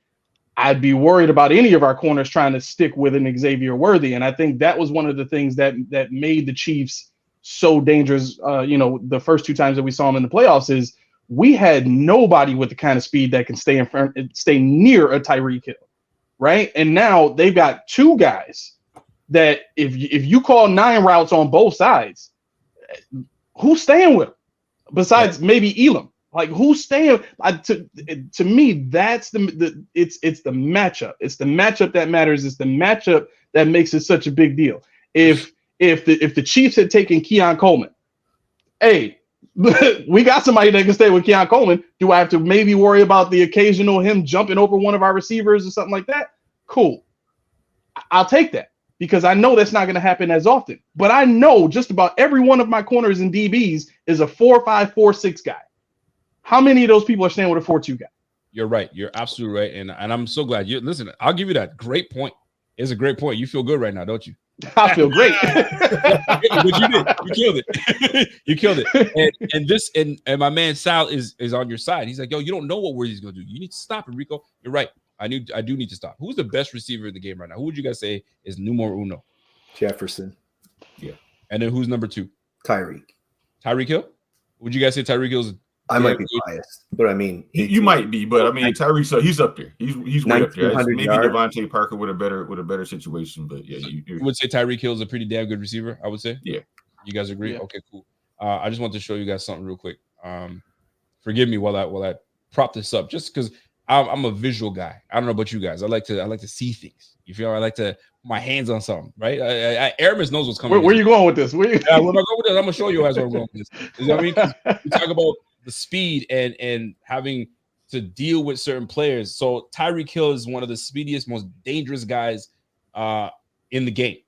I'd be worried about any of our corners trying to stick with an Xavier Worthy. And I think that was one of the things that made the Chiefs so dangerous. The first 2 times that we saw them in the playoffs is we had nobody with the kind of speed that can stay in front, stay near a Tyreek Hill, right? And now they've got 2 guys that if you call 9 routes on both sides, who's staying with them besides maybe Elam? Like, who's staying? To me, that's it's the matchup. It's the matchup that matters. It's the matchup that makes it such a big deal. If the Chiefs had taken Keon Coleman, hey, we got somebody that can stay with Keon Coleman. Do I have to maybe worry about the occasional him jumping over one of our receivers or something like that? Cool. I'll take that because I know that's not going to happen as often. But I know just about every one of my corners and DBs is a 4.5, 4.6 guy. How many of those people are staying with a 4.2 guy? You're right. You're absolutely right. And I'm so glad you listen. I'll give you that. Great point. It's a great point. You feel good right now, don't you? I feel great. But you did. You killed it. You killed it. And my man Sal is on your side. He's like, yo, you don't know what Worthy's gonna do. You need to stop him, Rico. You're right. I do need to stop. Who's the best receiver in the game right now? Who would you guys say is numero uno? Jefferson. Yeah. And then who's number 2? Tyreek Hill? Would you guys say Tyreek Hill's I might be biased, but I mean, you might be, but I mean, Tyreek, he's up there. He's way up there. Maybe yards. Devontae Parker with a better situation, but yeah, you would say Tyreek Hill is a pretty damn good receiver. I would say. Yeah. You guys agree? Yeah. Okay, cool. I just want to show you guys something real quick. Forgive me while I prop this up, just because I'm a visual guy. I don't know about you guys. I like to see things. You feel? I like to put my hands on something, right? Aramis knows what's coming. Where are you going with this? Where am I going with this? I'm gonna show you guys where I'm going with this. You know what I mean? We talk about the speed and having to deal with certain players. So Tyreek Hill is one of the speediest, most dangerous guys in the game.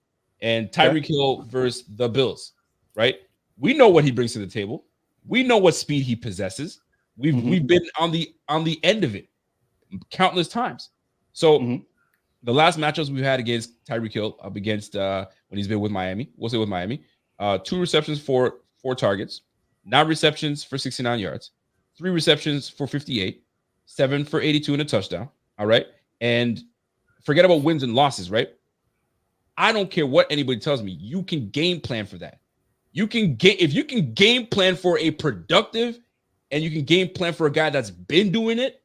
And Tyreek Hill versus the Bills, right? We know what he brings to the table. We know what speed he possesses. We've been on the end of it countless times. So the last matchups we've had against Tyreek Hill up against when he's been with Miami, we'll say with Miami, 2 receptions for 4 targets, 9 receptions for 69 yards, 3 receptions for 58, 7 for 82 and a touchdown. All right. And forget about wins and losses, right? I don't care what anybody tells me. You can game plan for that. If you can game plan for a productive and you can game plan for a guy that's been doing it,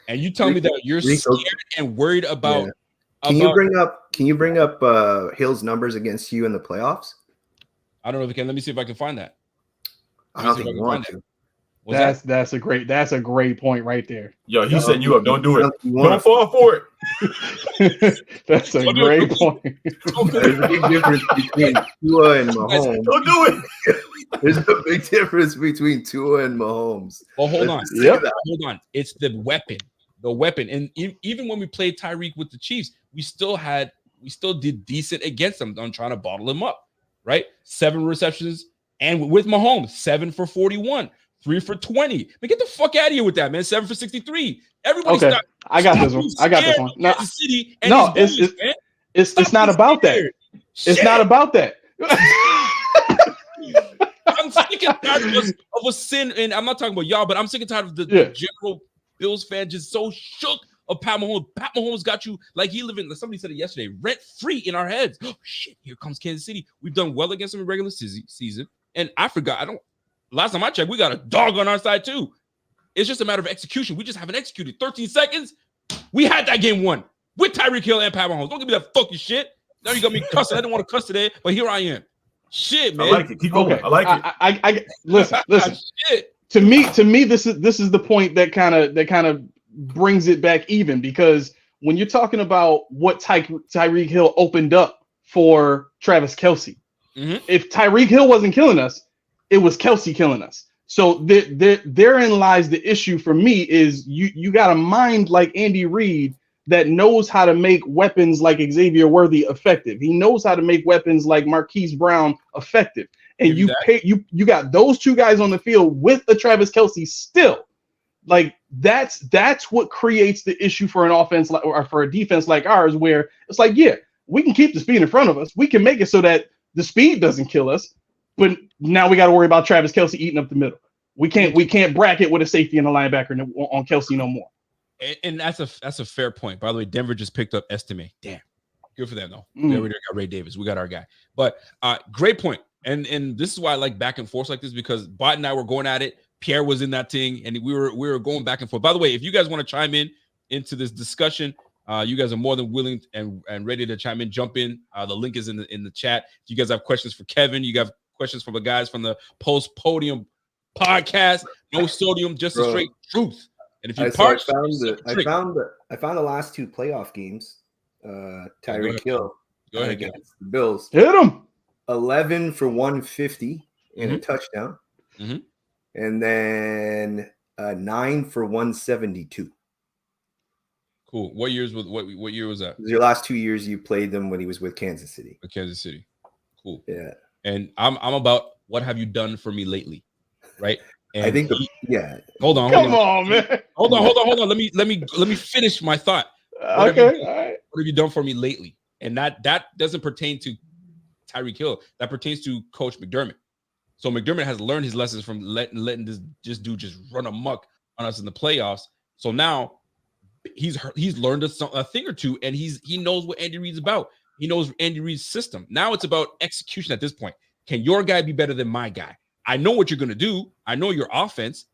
and you tell me that you're scared and worried about. Yeah. Can you bring up Hill's numbers against you in the playoffs? I don't know if we can. Let me see if I can find that. I don't think you want to. That's a great point right there. Yo, he's setting you up. Don't do it. Don't fall for it. That's a great point. There's a big difference between Tua and Mahomes. Don't do it. There's a big difference between Tua and Mahomes. Well, hold on. Hold on. It's the weapon. The weapon. And even when we played Tyreek with the Chiefs, we still did decent against them on trying to bottle him up, right? 7 receptions. And with Mahomes, 7 for 41. 3 for 20. Man, get the fuck out of here with that, man. 7 for 63. Everybody okay. I got this one. No, it's not about that. It's not about that. I'm sick and tired of a sin, and I'm not talking about y'all, but I'm sick and tired of the general Bills fan just so shook of Pat Mahomes. Pat Mahomes got you like he living. Somebody said it yesterday, rent free in our heads. Oh shit! Here comes Kansas City. We've done well against them in regular season, and I forgot. Last time I checked, we got a dog on our side too. It's just a matter of execution. We just haven't executed. 13 seconds. We had that game won with Tyreek Hill and Pat Mahomes. Don't give me that fucking shit. Now you got me cussing. I didn't want to cuss today, but here I am. Shit, man. I like it. Keep going. I like it. I listen. Shit. To me, this is the point that kind of brings it back even, because when you're talking about what Tyreek Hill opened up for Travis Kelce, if Tyreek Hill wasn't killing us, it was Kelce killing us. So therein lies the issue for me is you got a mind like Andy Reid that knows how to make weapons like Xavier Worthy effective. He knows how to make weapons like Marquise Brown effective. And you got those 2 guys on the field with a Travis Kelce still. Like that's what creates the issue for an offense or for a defense like ours, where it's like, yeah, we can keep the speed in front of us. We can make it so that the speed doesn't kill us. But now we got to worry about Travis Kelce eating up the middle. We can't bracket with a safety and a linebacker on Kelce no more. And that's a fair point. By the way, Denver just picked up Estime. Damn, good for them though. They already got Ray Davis. We got our guy. But great point. And this is why I like back and forth like this, because Bot and I were going at it. Pierre was in that thing, and we were going back and forth. By the way, if you guys want to chime in into this discussion, you guys are more than willing and ready to chime in. Jump in. The link is in the chat. If you guys have questions for Kevin, you got questions from the guys from the Podium podcast. No sodium, just the straight truth. And if you I found the last 2 playoff games. Tyreek Hill against the Bills. Hit him. 11 for 150 and a touchdown. And then 9 for 172. Cool. What year was that? Your last 2 years you played them when he was with Kansas City. With Kansas City. Cool. Yeah. And I'm about what have you done for me lately, right? And I think hold on, man. Hold on. Let me finish my thought. All right. What have you done for me lately? And that doesn't pertain to Tyreek Hill. That pertains to Coach McDermott. So McDermott has learned his lessons from letting this dude just run amok on us in the playoffs. So now he's learned a thing or two, and he knows what Andy Reid's about. He knows Andy Reid's system. Now it's about execution at this point. Can your guy be better than my guy? I know what you're going to do. I know your offense.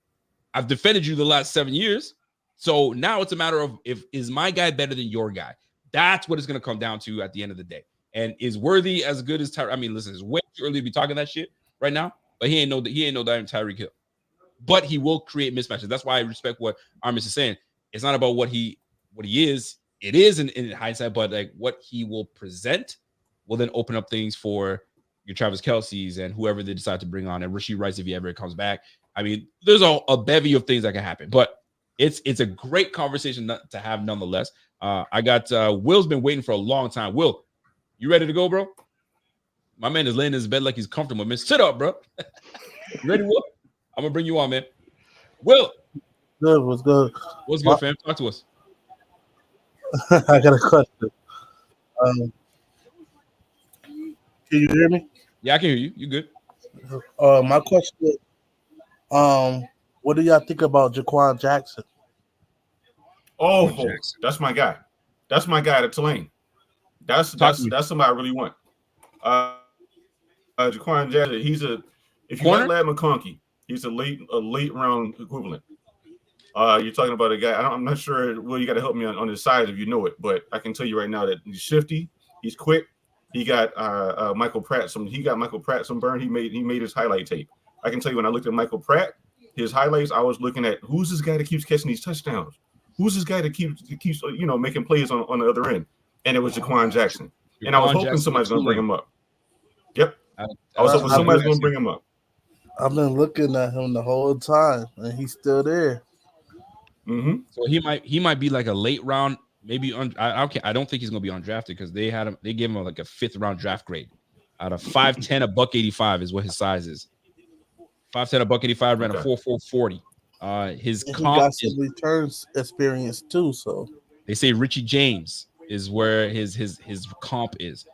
I've defended you the last 7 years. So now it's a matter of is my guy better than your guy? That's what it's going to come down to at the end of the day. And is Worthy as good as Tyreek? I mean, listen, it's way too early to be talking that shit right now, but he ain't no damn Tyreek Hill. But he will create mismatches. That's why I respect what Armis is saying. It's not about what he is. It is in hindsight, but like what he will present will then open up things for your Travis Kelce's and whoever they decide to bring on, and Rashee Rice if he ever comes back. I mean, there's a bevy of things that can happen, but it's a great conversation to have nonetheless. I got Will's been waiting for a long time. Will, you ready to go, bro? My man is laying in his bed like he's comfortable, man. Sit up, bro. You ready, Will? I'm gonna bring you on, man. Will. Good. What's good? What's good, fam? Talk to us. I got a question. Can you hear me? Yeah, I can hear you. You good? My question is, what do y'all think about Jaquan Jackson? Oh, that's my guy. That's my guy at Tulane. That's somebody I really want. Jaquan Jackson. If you want Lad McConkey, he's a late round equivalent. You're talking about a guy. I'm not sure. Well, you got to help me on his size if you know it, but I can tell you right now that he's shifty. He's quick. He got Michael Pratt some burn. He made his highlight tape. I can tell you when I looked at Michael Pratt, his highlights, I was looking at who's this guy that keeps catching these touchdowns? Who's this guy that keeps making plays on the other end? And it was Jaquan Jackson. And I was hoping somebody's going to bring him up. Yep. I was hoping somebody's going to bring him up. I've been looking at him the whole time, and he's still there. Mm-hmm. So he might be like a late round, maybe I don't think he's going to be undrafted because they gave him like a 5th round draft grade out of 5'10", $185 is what his size is. 5'10", $185, ran a 4.40. His comp got some returns experience too. So they say Richie James is where his comp is.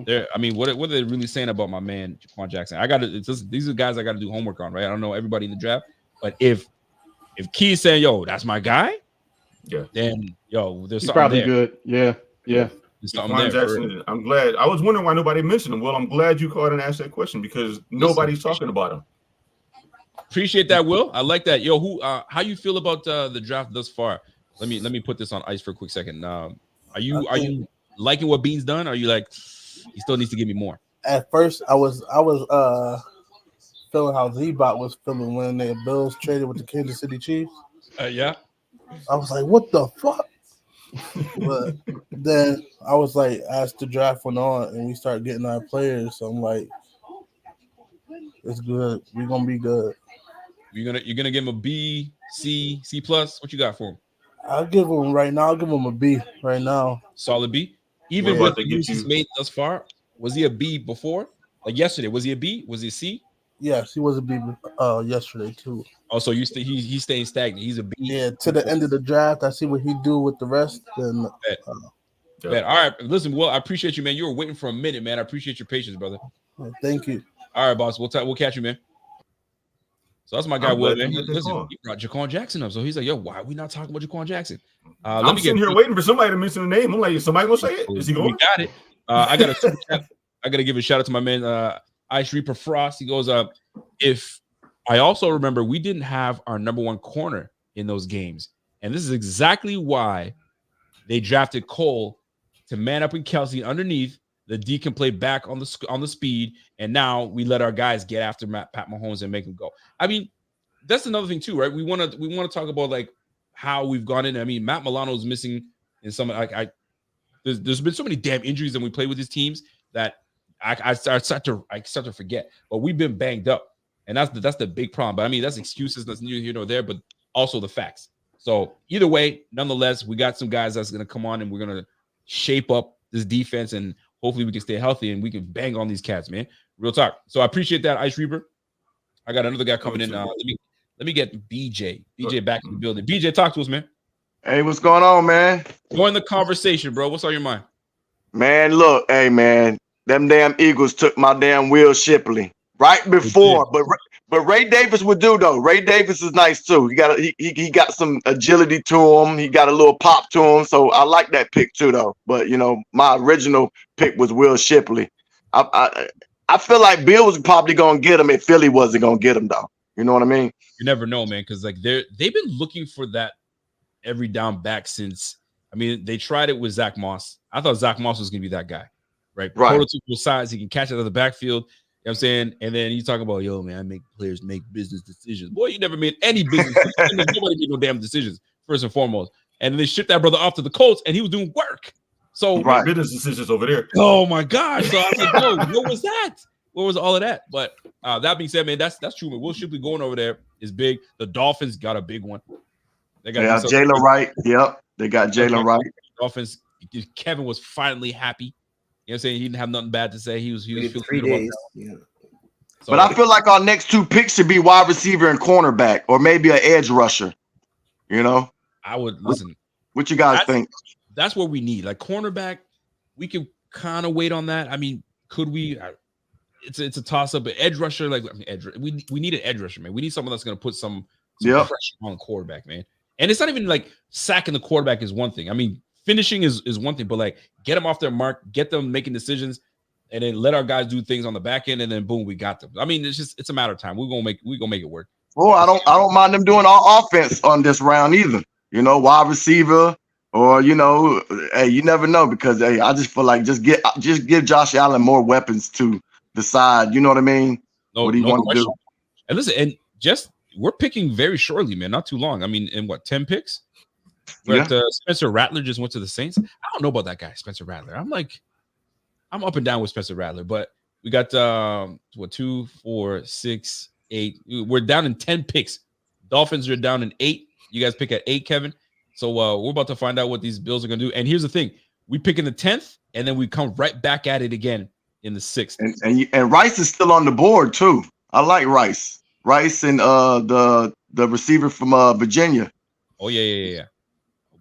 There. I mean, what are they really saying about my man Jaquan Jackson? These are guys I got to do homework on, right? I don't know everybody in the draft, but if Key's saying, "Yo, that's my guy," yeah, then there's He's something probably there. good. Yeah. Jaquan Jackson. I'm glad. I was wondering why nobody mentioned him. Well, I'm glad you called and asked that question because nobody's talking about him. Appreciate that, Will. I like that. Yo, how you feel about the draft thus far? Let me put this on ice for a quick second. Are you liking what Beane's done? Or are you like he still needs to give me more? At first, I was feeling how Z-Bot was feeling when the Bills traded with the Kansas City Chiefs. Yeah. I was like, what the fuck? But then I was like, as the draft went on and we started getting our players, so I'm like, it's good. We're gonna be good. You're gonna give him a B, C, C+. What you got for him? I'll give him a B right now. Solid B. Even with the moves he's made thus far, was he a B before? Like yesterday, was he a B? Was he a C? Yes, he was a B yesterday too. Oh, so he's staying stagnant. He's a B. Yeah, to the end of the draft, I see what he do with the rest. Then, all right, listen, Will, I appreciate you, man. You were waiting for a minute, man. I appreciate your patience, brother. Thank you. All right, boss. We'll catch you, man. So that's my guy, Will, man. He brought Jaquan Jackson up. So he's like, yo, why are we not talking about Jaquan Jackson? I'm sitting here waiting for somebody to mention the name. I'm like, is somebody gonna say it? Is he going? We got it. I gotta give a shout out to my man, Ice Reaper Frost. He goes, if I also remember we didn't have our number one corner in those games. And this is exactly why they drafted Cole to man up in Kelsey underneath. The D can play back on the speed, and now we let our guys get after Pat Mahomes and make him go. I mean, that's another thing too, right? We want to talk about like how we've gone in. I mean, Matt Milano's missing in some there's been so many damn injuries when we play with these teams that I start to forget. But we've been banged up, and that's the big problem. But I mean, that's excuses. That's neither here nor there, but also the facts. So either way, nonetheless, we got some guys that's going to come on and we're going to shape up this defense, and hopefully we can stay healthy and we can bang on these cats, man. Real talk. So I appreciate that, Ice Reaper. I got another guy coming in. Let me get BJ. BJ back in the building. BJ, talk to us, man. Hey, what's going on, man? Join the conversation, bro. What's on your mind? Man, look, hey, man, them damn Eagles took my damn Will Shipley right before, but Ray Davis would do though. Ray Davis is nice too. He got some agility to him. He got a little pop to him. So I like that pick too though. But my original pick was Will Shipley. I feel like Bill was probably gonna get him if Philly wasn't gonna get him though. You know what I mean? You never know, man, because like they've been looking for that every down back since. I mean, they tried it with Zach Moss. I thought Zach Moss was gonna be that guy, right? Prototypical size, he can catch it out of the backfield. You know what I'm saying? And then you talk about, yo, man, I make players make business decisions. Boy, you never made any business decisions. Nobody made no damn decisions, first and foremost. And they shipped that brother off to the Colts, and he was doing work. So business decisions over there. Oh my gosh! So I was like, yo, what was that? What was all of that? But that being said, man, that's true. Man. Will Shipley going over there is big. The Dolphins got a big one. They got Jaylen Wright. Yep, they got Jaylen Wright. Dolphins. Kevin was finally happy. You know what I'm saying? He didn't have nothing bad to say. He was feeling 3 days. Yeah. So, but I feel like our next 2 picks should be wide receiver and cornerback, or maybe an edge rusher. You know, I would listen. What you guys think? That's what we need. Like cornerback, we could kind of wait on that. I mean, could we? It's a toss up. But edge rusher, we need an edge rusher, man. We need someone that's going to put some pressure on quarterback, man. And it's not even like sacking the quarterback is one thing. I mean, finishing is one thing, but like get them off their mark, get them making decisions, and then let our guys do things on the back end, and then boom, we got them. I mean, it's a matter of time. We're gonna make it work. Well, I don't mind them doing all offense on this round either. You know, wide receiver, or you know, hey, you never know because hey, I just feel like just give Josh Allen more weapons to decide. You know what I mean? What do you want to do? And listen, and just we're picking very shortly, man. Not too long. I mean, in what 10 picks? But Spencer Rattler just went to the Saints. I don't know about that guy, Spencer Rattler. I'm up and down with Spencer Rattler, but we got 2, 4, 6, 8. We're down in 10 picks. Dolphins are down in 8. You guys pick at 8, Kevin. So we're about to find out what these Bills are gonna do. And here's the thing: we pick in the 10th, and then we come right back at it again in the 6th. And Rice is still on the board too. I like Rice. Rice and the receiver from Virginia. Oh yeah.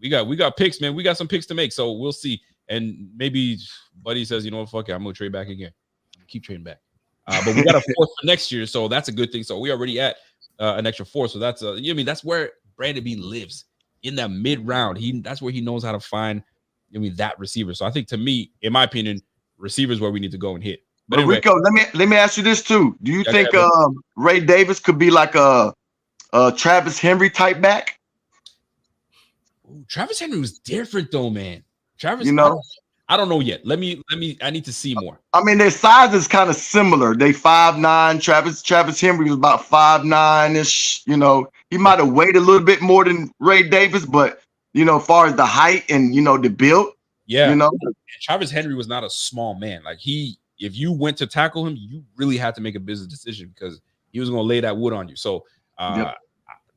We got picks, man. We got some picks to make, so we'll see. And maybe Buddy says, you know what, fuck it, I'm gonna trade back again. Keep trading back. But we got a 4th for next year, so that's a good thing. So we already at an extra 4. So that's that's where Brandon Beane lives in that mid round. That's where he knows how to find that receiver. So I think, to me, in my opinion, receivers where we need to go and hit. But anyway, Rico, let me ask you this too. Do you think Ray Davis could be like a Travis Henry type back? Ooh, Travis Henry was different though, man. Travis, I don't know yet. I need to see more. I mean, their size is kind of similar. They 5'9". Travis Henry was about 5'9"-ish. You know, he might have weighed a little bit more than Ray Davis, but as far as the height and the build, Travis Henry was not a small man. Like if you went to tackle him, you really had to make a business decision because he was going to lay that wood on you. So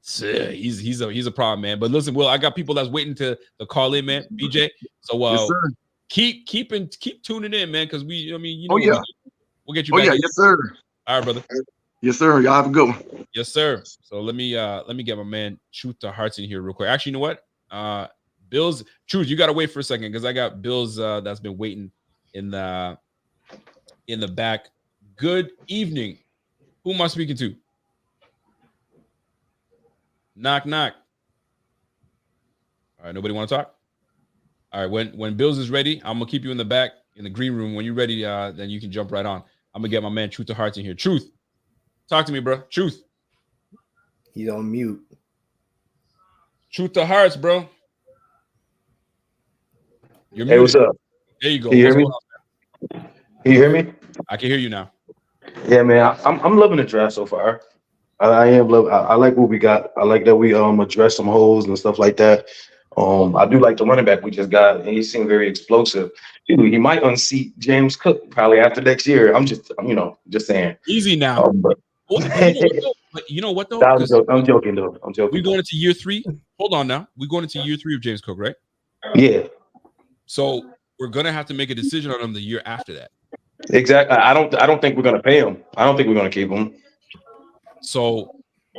he's a problem, man. But listen, Will, I got people that's waiting to call in, man. BJ, so yes, keep tuning in, man, because we'll get you back. Oh yeah, yes sir. All right, brother. Yes sir. Y'all have a good one. Yes sir. So let me get my man Truth to Hearts in here real quick. Actually, you know what? Bills, Truth, you got to wait for a second because I got Bills that's been waiting in the back. Good evening. Who am I speaking to? Knock, knock. All right, nobody want to talk? All right, when Bills is ready, I'm going to keep you in the back in the green room. When you're ready, then you can jump right on. I'm going to get my man Truth to Hearts in here. Truth, talk to me, bro. Truth. He's on mute. Truth to Hearts, bro. You're muted. Hey, what's up? There you go. Can you hear me? Can you hear me? I can hear you now. Yeah, man. I'm loving the draft so far. I am love. I like what we got. I like that we address some holes and stuff like that. I do like the running back we just got, and he seemed very explosive. Dude, he might unseat James Cook probably after next year. I'm just saying. Easy now. But you know what though? I'm joking though. We're going into year 3. Hold on now. We're going into year 3 of James Cook, right? Yeah. So we're gonna have to make a decision on him the year after that. Exactly. I don't think we're gonna pay him. I don't think we're gonna keep him. So,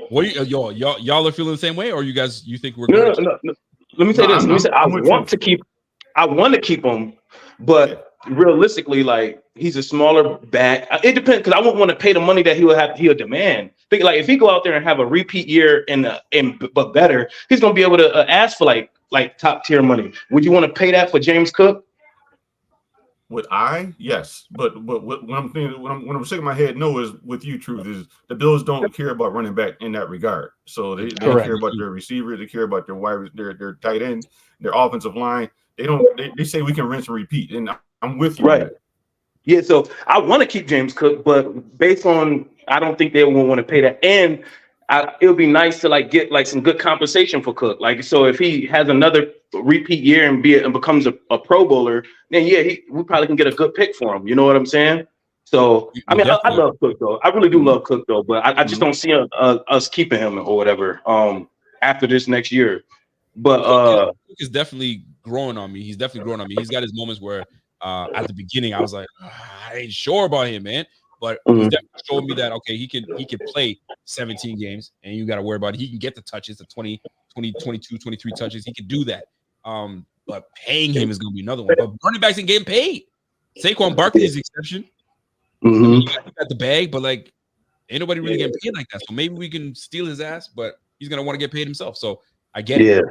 what y'all are feeling the same way, or you think we're no. Let me say this. Let me say I want to keep him, but realistically, like he's a smaller back. It depends because I won't want to pay the money that he'll demand. Think like if he go out there and have a repeat year but better, he's gonna be able to ask for like top tier money. Would you want to pay that for James Cook? Would I? Yes, but when I'm thinking, when I'm shaking my head, no, is with you. Truth is, the Bills don't care about running back in that regard. So they care about their receiver, they care about their tight end, their offensive line. They say we can rinse and repeat, and I'm with you. Right. Yeah. So I want to keep James Cook, but based on, I don't think they will want to pay that, and it would be nice to like get like some good compensation for Cook. Like, so if he has another repeat year and becomes a Pro Bowler, then yeah, we probably can get a good pick for him. You know what I'm saying? So I mean, I love Cook though. I really do love Cook though, but I just don't see us keeping him or whatever after this next year. But Cook is definitely growing on me. He's definitely growing on me. He's got his moments where at the beginning I was like, I ain't sure about him, man. But he's definitely showed me that, okay, he can play 17 games, and you got to worry about it. He can get the touches, the 20, 22, 23 touches. He can do that. But paying him is going to be another one. But running backs ain't getting paid. Saquon Barkley is the exception. I mean, he got the bag, but like, ain't nobody really getting paid like that. So maybe we can steal his ass, but he's going to want to get paid himself. So I get it.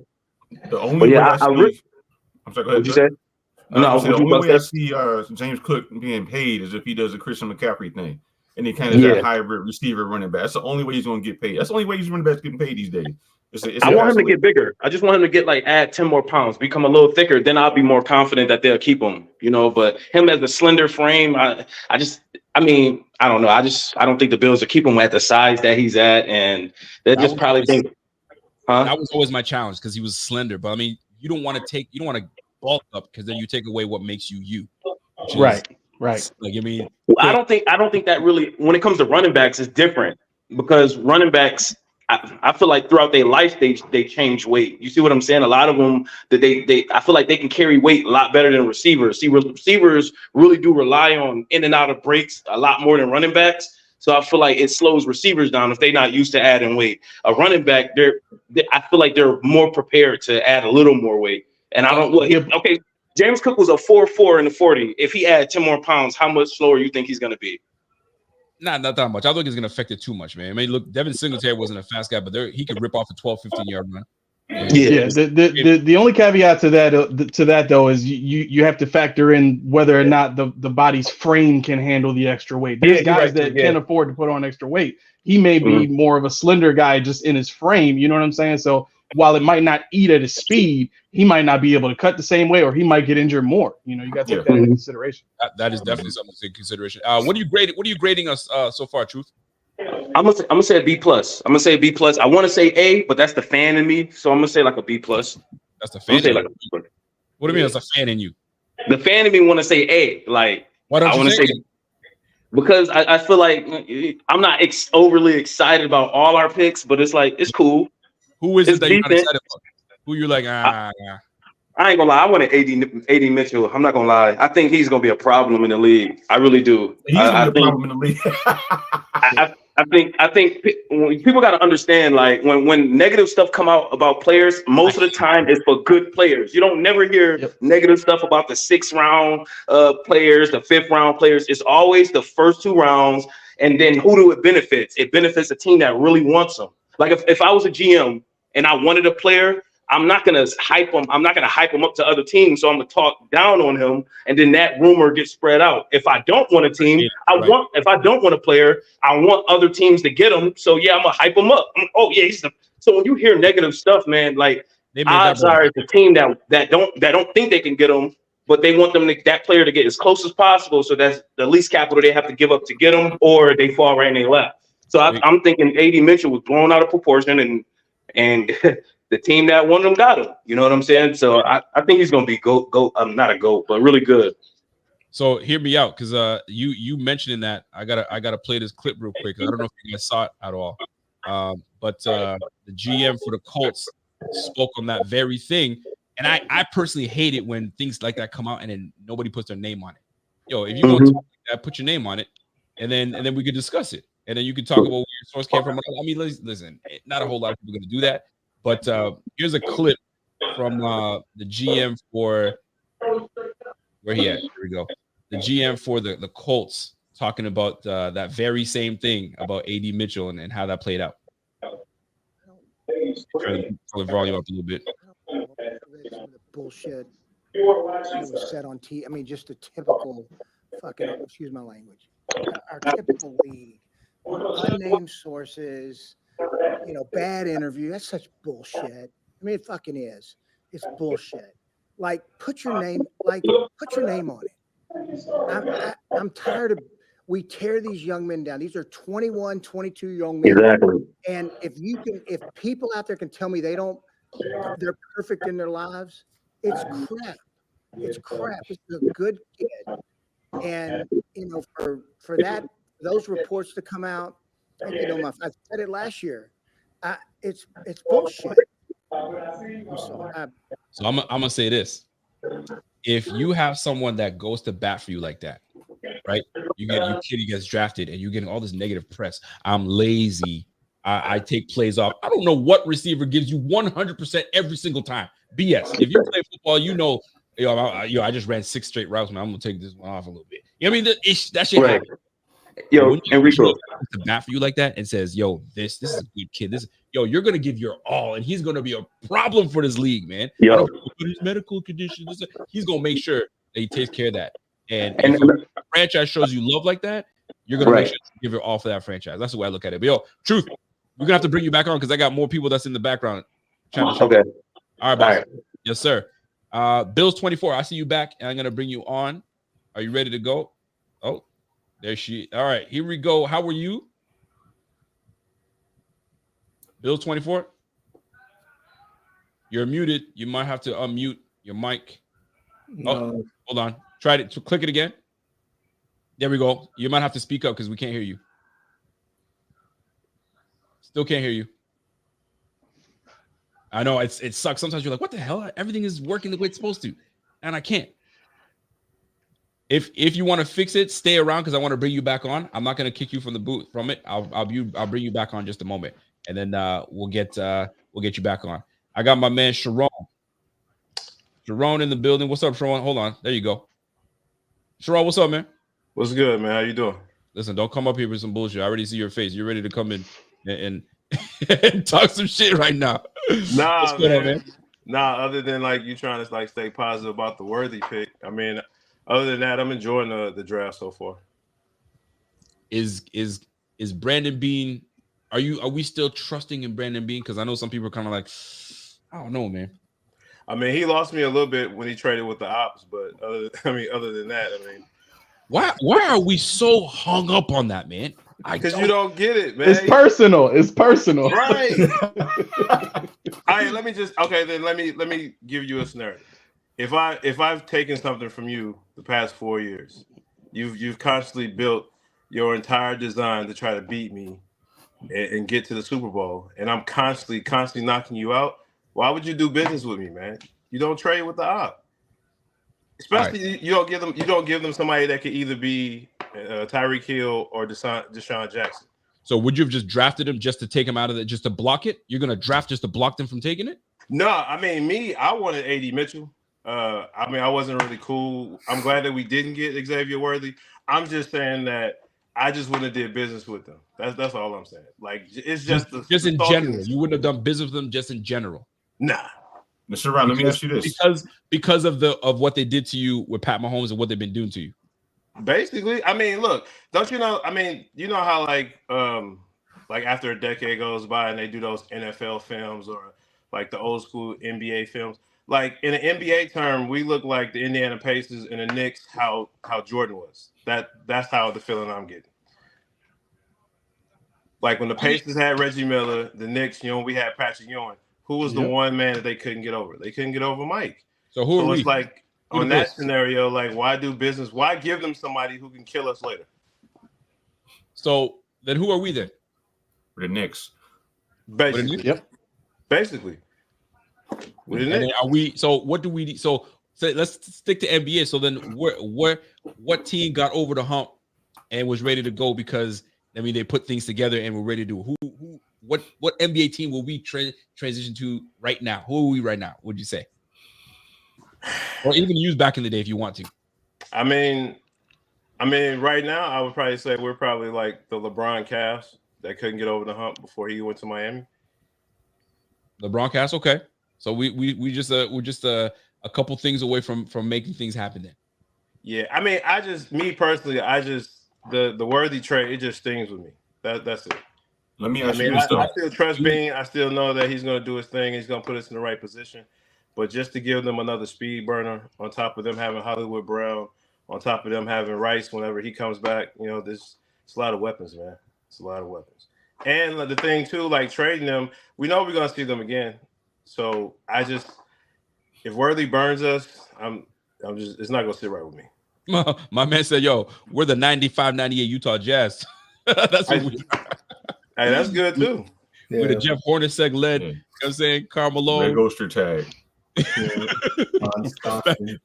The only way I'm sorry, go ahead. What'd you say? The only way I see James Cook being paid is if he does a Christian McCaffrey thing, and he kind of that hybrid receiver running back. That's the only way he's going to get paid. That's the only way he's running backs getting paid these days. I want him to get bigger. I just want him to get add 10 more pounds, become a little thicker. Then I'll be more confident that they'll keep him. You know, but him as a slender frame, I mean, I don't know. I don't think the Bills will keep him at the size that he's at, and they'll just probably think. That was always my challenge because he was slender. But I mean, you don't want to bulk up because then you take away what makes you. Right. Like, I mean, I don't think that really, when it comes to running backs, it's different because running backs, I feel like throughout their life they change weight. You see what I'm saying? A lot of them that I feel like they can carry weight a lot better than receivers. See, receivers really do rely on in and out of breaks a lot more than running backs. So I feel like it slows receivers down if they're not used to adding weight. A running back, I feel like they're more prepared to add a little more weight. And okay, James Cook was a 4.4 in the 40. If he add 10 more pounds, how much slower you think he's going to be? Not that much. I don't think it's going to affect it too much, man. I mean, look, Devin Singletary wasn't a fast guy, but he could rip off a 12, 15-yard run. Yeah. The only caveat to that though is you have to factor in whether or not the body's frame can handle the extra weight. There's guys that can afford to put on extra weight. He may be more of a slender guy just in his frame. You know what I'm saying? So while it might not eat at his speed, he might not be able to cut the same way, or he might get injured more. You know, you got to take that into consideration. That is definitely something to take into consideration. What are you grading us so far, Truth? I'm gonna say a B plus. I'm gonna say a B plus. I want to say A, but that's the fan in me, so I'm gonna say like a B plus. That's the fan. What do you mean? That's a fan in you? The fan in me want to say A. Like, why don't you say? Because I feel like I'm not overly excited about all our picks, but it's like it's cool. Who is it that you're not excited about? Who you're like, I ain't gonna lie. I wanted AD Mitchell. I'm not gonna lie. I think he's gonna be a problem in the league. I really do. He's gonna be a problem in the league. I think people got to understand, like when negative stuff come out about players, most of the time it's for good players. You don't never hear negative stuff about the 6th round players, the 5th round players. It's always the first 2 rounds, and then who do it benefits? It benefits a team that really wants them. Like if I was a GM and I wanted a player, I'm not gonna hype him. I'm not gonna hype him up to other teams. So I'm gonna talk down on him, and then that rumor gets spread out. If I don't want a team, if I don't want a player, I want other teams to get him. So yeah, I'm gonna hype him up. So when you hear negative stuff, man, like odds are it's a team that don't think they can get him, but they want that player to get as close as possible. So that's the least capital they have to give up to get him, or they fall right in their lap. So I'm thinking AD Mitchell was blown out of proportion, and the team that won him got him. You know what I'm saying? So I think he's going to be not a GOAT, but really good. So hear me out, because you mentioning that I gotta play this clip real quick. I don't know if you guys saw it at all, but the GM for the Colts spoke on that very thing, and I personally hate it when things like that come out and then nobody puts their name on it. Yo, if you want to talk like that, put your name on it, and then we could discuss it, and then you can talk about where your source came from. I mean, listen, not a whole lot of people are going to do that. But here's a clip from the GM for where he at. Here we go. The GM for the Colts talking about that very same thing about AD Mitchell and how that played out. Turn the volume up a little bit. Bullshit it was said on TV. I mean, just a typical fucking, excuse my language, our typical league, unnamed sources, bad interview. That's such bullshit. I mean, it fucking is. It's bullshit. Like, put your name on it. I'm tired of, we tear these young men down. These are 21, 22 young men. Exactly. And if people out there can tell me they're perfect in their lives, it's crap. It's crap. It's a good kid. And, for those reports to come out, I said it last year. It's bullshit. So I'm gonna say this: if you have someone that goes to bat for you like that, right? Your kid gets drafted, and you're getting all this negative press. I'm lazy. I take plays off. I don't know what receiver gives you 100% every single time. BS. If you play football, I just ran 6 straight routes, man. I'm gonna take this one off a little bit. You know what I mean? That shit happens. Yo, Enrico, to bat for you like that and says, "Yo, this is a good kid. You're gonna give your all, and he's gonna be a problem for this league, man. Yo, his medical conditions, he's gonna make sure that he takes care of that. And if a franchise shows you love like that, you're gonna make sure to give your all for that franchise. That's the way I look at it. But Truth, we're gonna have to bring you back on because I got more people that's in the background. Okay. All right, boss. Yes, sir. Bills 24. I see you back, and I'm gonna bring you on. Are you ready to go? Oh. There she. All right, here we go. How are you? Bill 24. You're muted. You might have to unmute your mic. Oh, hold on. Try it. Click it again. There we go. You might have to speak up because we can't hear you. Still can't hear you. I know it sucks. Sometimes you're like, what the hell? Everything is working the way it's supposed to, and I can't. If you want to fix it, stay around because I want to bring you back on. I'm not going to kick you from the booth from it. I'll bring you back on in just a moment, and then we'll get you back on. I got my man Sharon. Sharon in the building. What's up, Sharon? Hold on. There you go. Sharon, what's up, man? What's good, man? How you doing? Listen, don't come up here with some bullshit. I already see your face. You're ready to come in and talk some shit right now. Nah, what's going on, man? Nah, other than you trying to stay positive about the Worthy pick. I mean. Other than that, I'm enjoying the draft so far. Is Brandon Beane? Are we still trusting in Brandon Beane? Because I know some people are kind of like, I don't know, man. I mean, he lost me a little bit when he traded with the Ops, but other than that, why are we so hung up on that, man? Because you don't get it, man. It's personal. It's personal, right? All right, let me give you a scenario. If I've taken something from you the past 4 years, you've constantly built your entire design to try to beat me and get to the Super Bowl, and I'm constantly knocking you out. Why would you do business with me, man? You don't trade with the op. Especially right. You don't give them somebody that could either be Tyreek Hill or Deshaun Jackson. So would you have just drafted him just to take him out of it, just to block it? You're gonna draft just to block them from taking it? No, I mean I wanted AD Mitchell. I wasn't really cool. I'm glad that we didn't get Xavier Worthy. I'm just saying that I just wouldn't have did business with them. That's all I'm saying. It's just in general. You wouldn't have done business with them just in general. Nah. Mr. Ron, let me ask you this. Because of what they did to you with Pat Mahomes and what they've been doing to you. Basically, I mean, look, don't you know? I mean, you know how after a decade goes by and they do those NFL films or the old school NBA films. In an NBA term, we look like the Indiana Pacers and the Knicks, how Jordan was. That's how the feeling I'm getting. When the Pacers had Reggie Miller, the Knicks, we had Patrick Ewing. Who was the one man that they couldn't get over? They couldn't get over Mike. So who are we? It's on that scenario, why do business? Why give them somebody who can kill us later? So then who are we then? The Knicks. Basically. Yep. Basically. Are we? So what do we? So let's stick to NBA. So then, what team got over the hump and was ready to go because they put things together and were ready to do? What NBA team will we transition to right now? Who are we right now? Would you say? Or even use back in the day if you want to. I mean, right now I would probably say we're probably like the LeBron Cavs that couldn't get over the hump before he went to Miami. LeBron Cavs, okay. So we're just a a couple things away from making things happen there. Yeah, I mean, me personally, the Worthy trade, it just stings with me. That's it. Let me ask you this though. I still trust Beane. I still know that he's going to do his thing. He's going to put us in the right position. But just to give them another speed burner on top of them having Hollywood Brown, on top of them having Rice whenever he comes back, it's a lot of weapons, man. It's a lot of weapons. And the thing too, like trading them, we know we're going to see them again. So if Worthy burns us, it's not going to sit right with me. My man said, "Yo, we're the 95-98 Utah Jazz." That's what we are. Hey, that's good too. Yeah. With the Jeff Hornacek led, you know what I'm saying, Carmelo. Red Ghoster tag.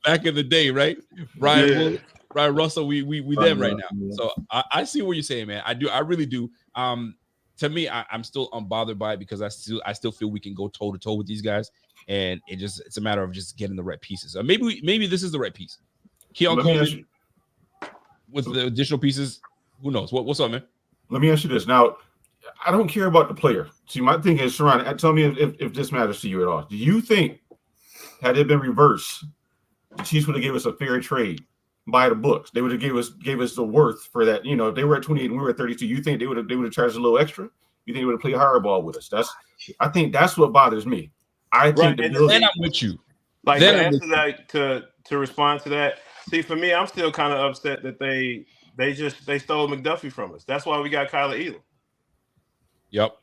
back in the day, right? Ryan Russell, we them right now. So I see what you're saying, man. I really do. To me, I'm still unbothered by it because I still feel we can go toe to toe with these guys, and it's a matter of just getting the right pieces. Maybe this is the right piece. Keon Coleman with the additional pieces. Who knows? What's up, man? Let me ask you this. Now, I don't care about the player. See, my thing is, Sharon, tell me if this matters to you at all. Do you think, had it been reversed, the Chiefs would have gave us a fair trade by the books? They would have gave us the worth for that. If they were at 28 and we were at 32, you think they would have charged a little extra? You think they would have played hardball with us? I think that's what bothers me. I think and I'm with you. Like to answer that, to respond to that. See, for me, I'm still kind of upset that they stole McDuffie from us. That's why we got Kyler Elam. Yep.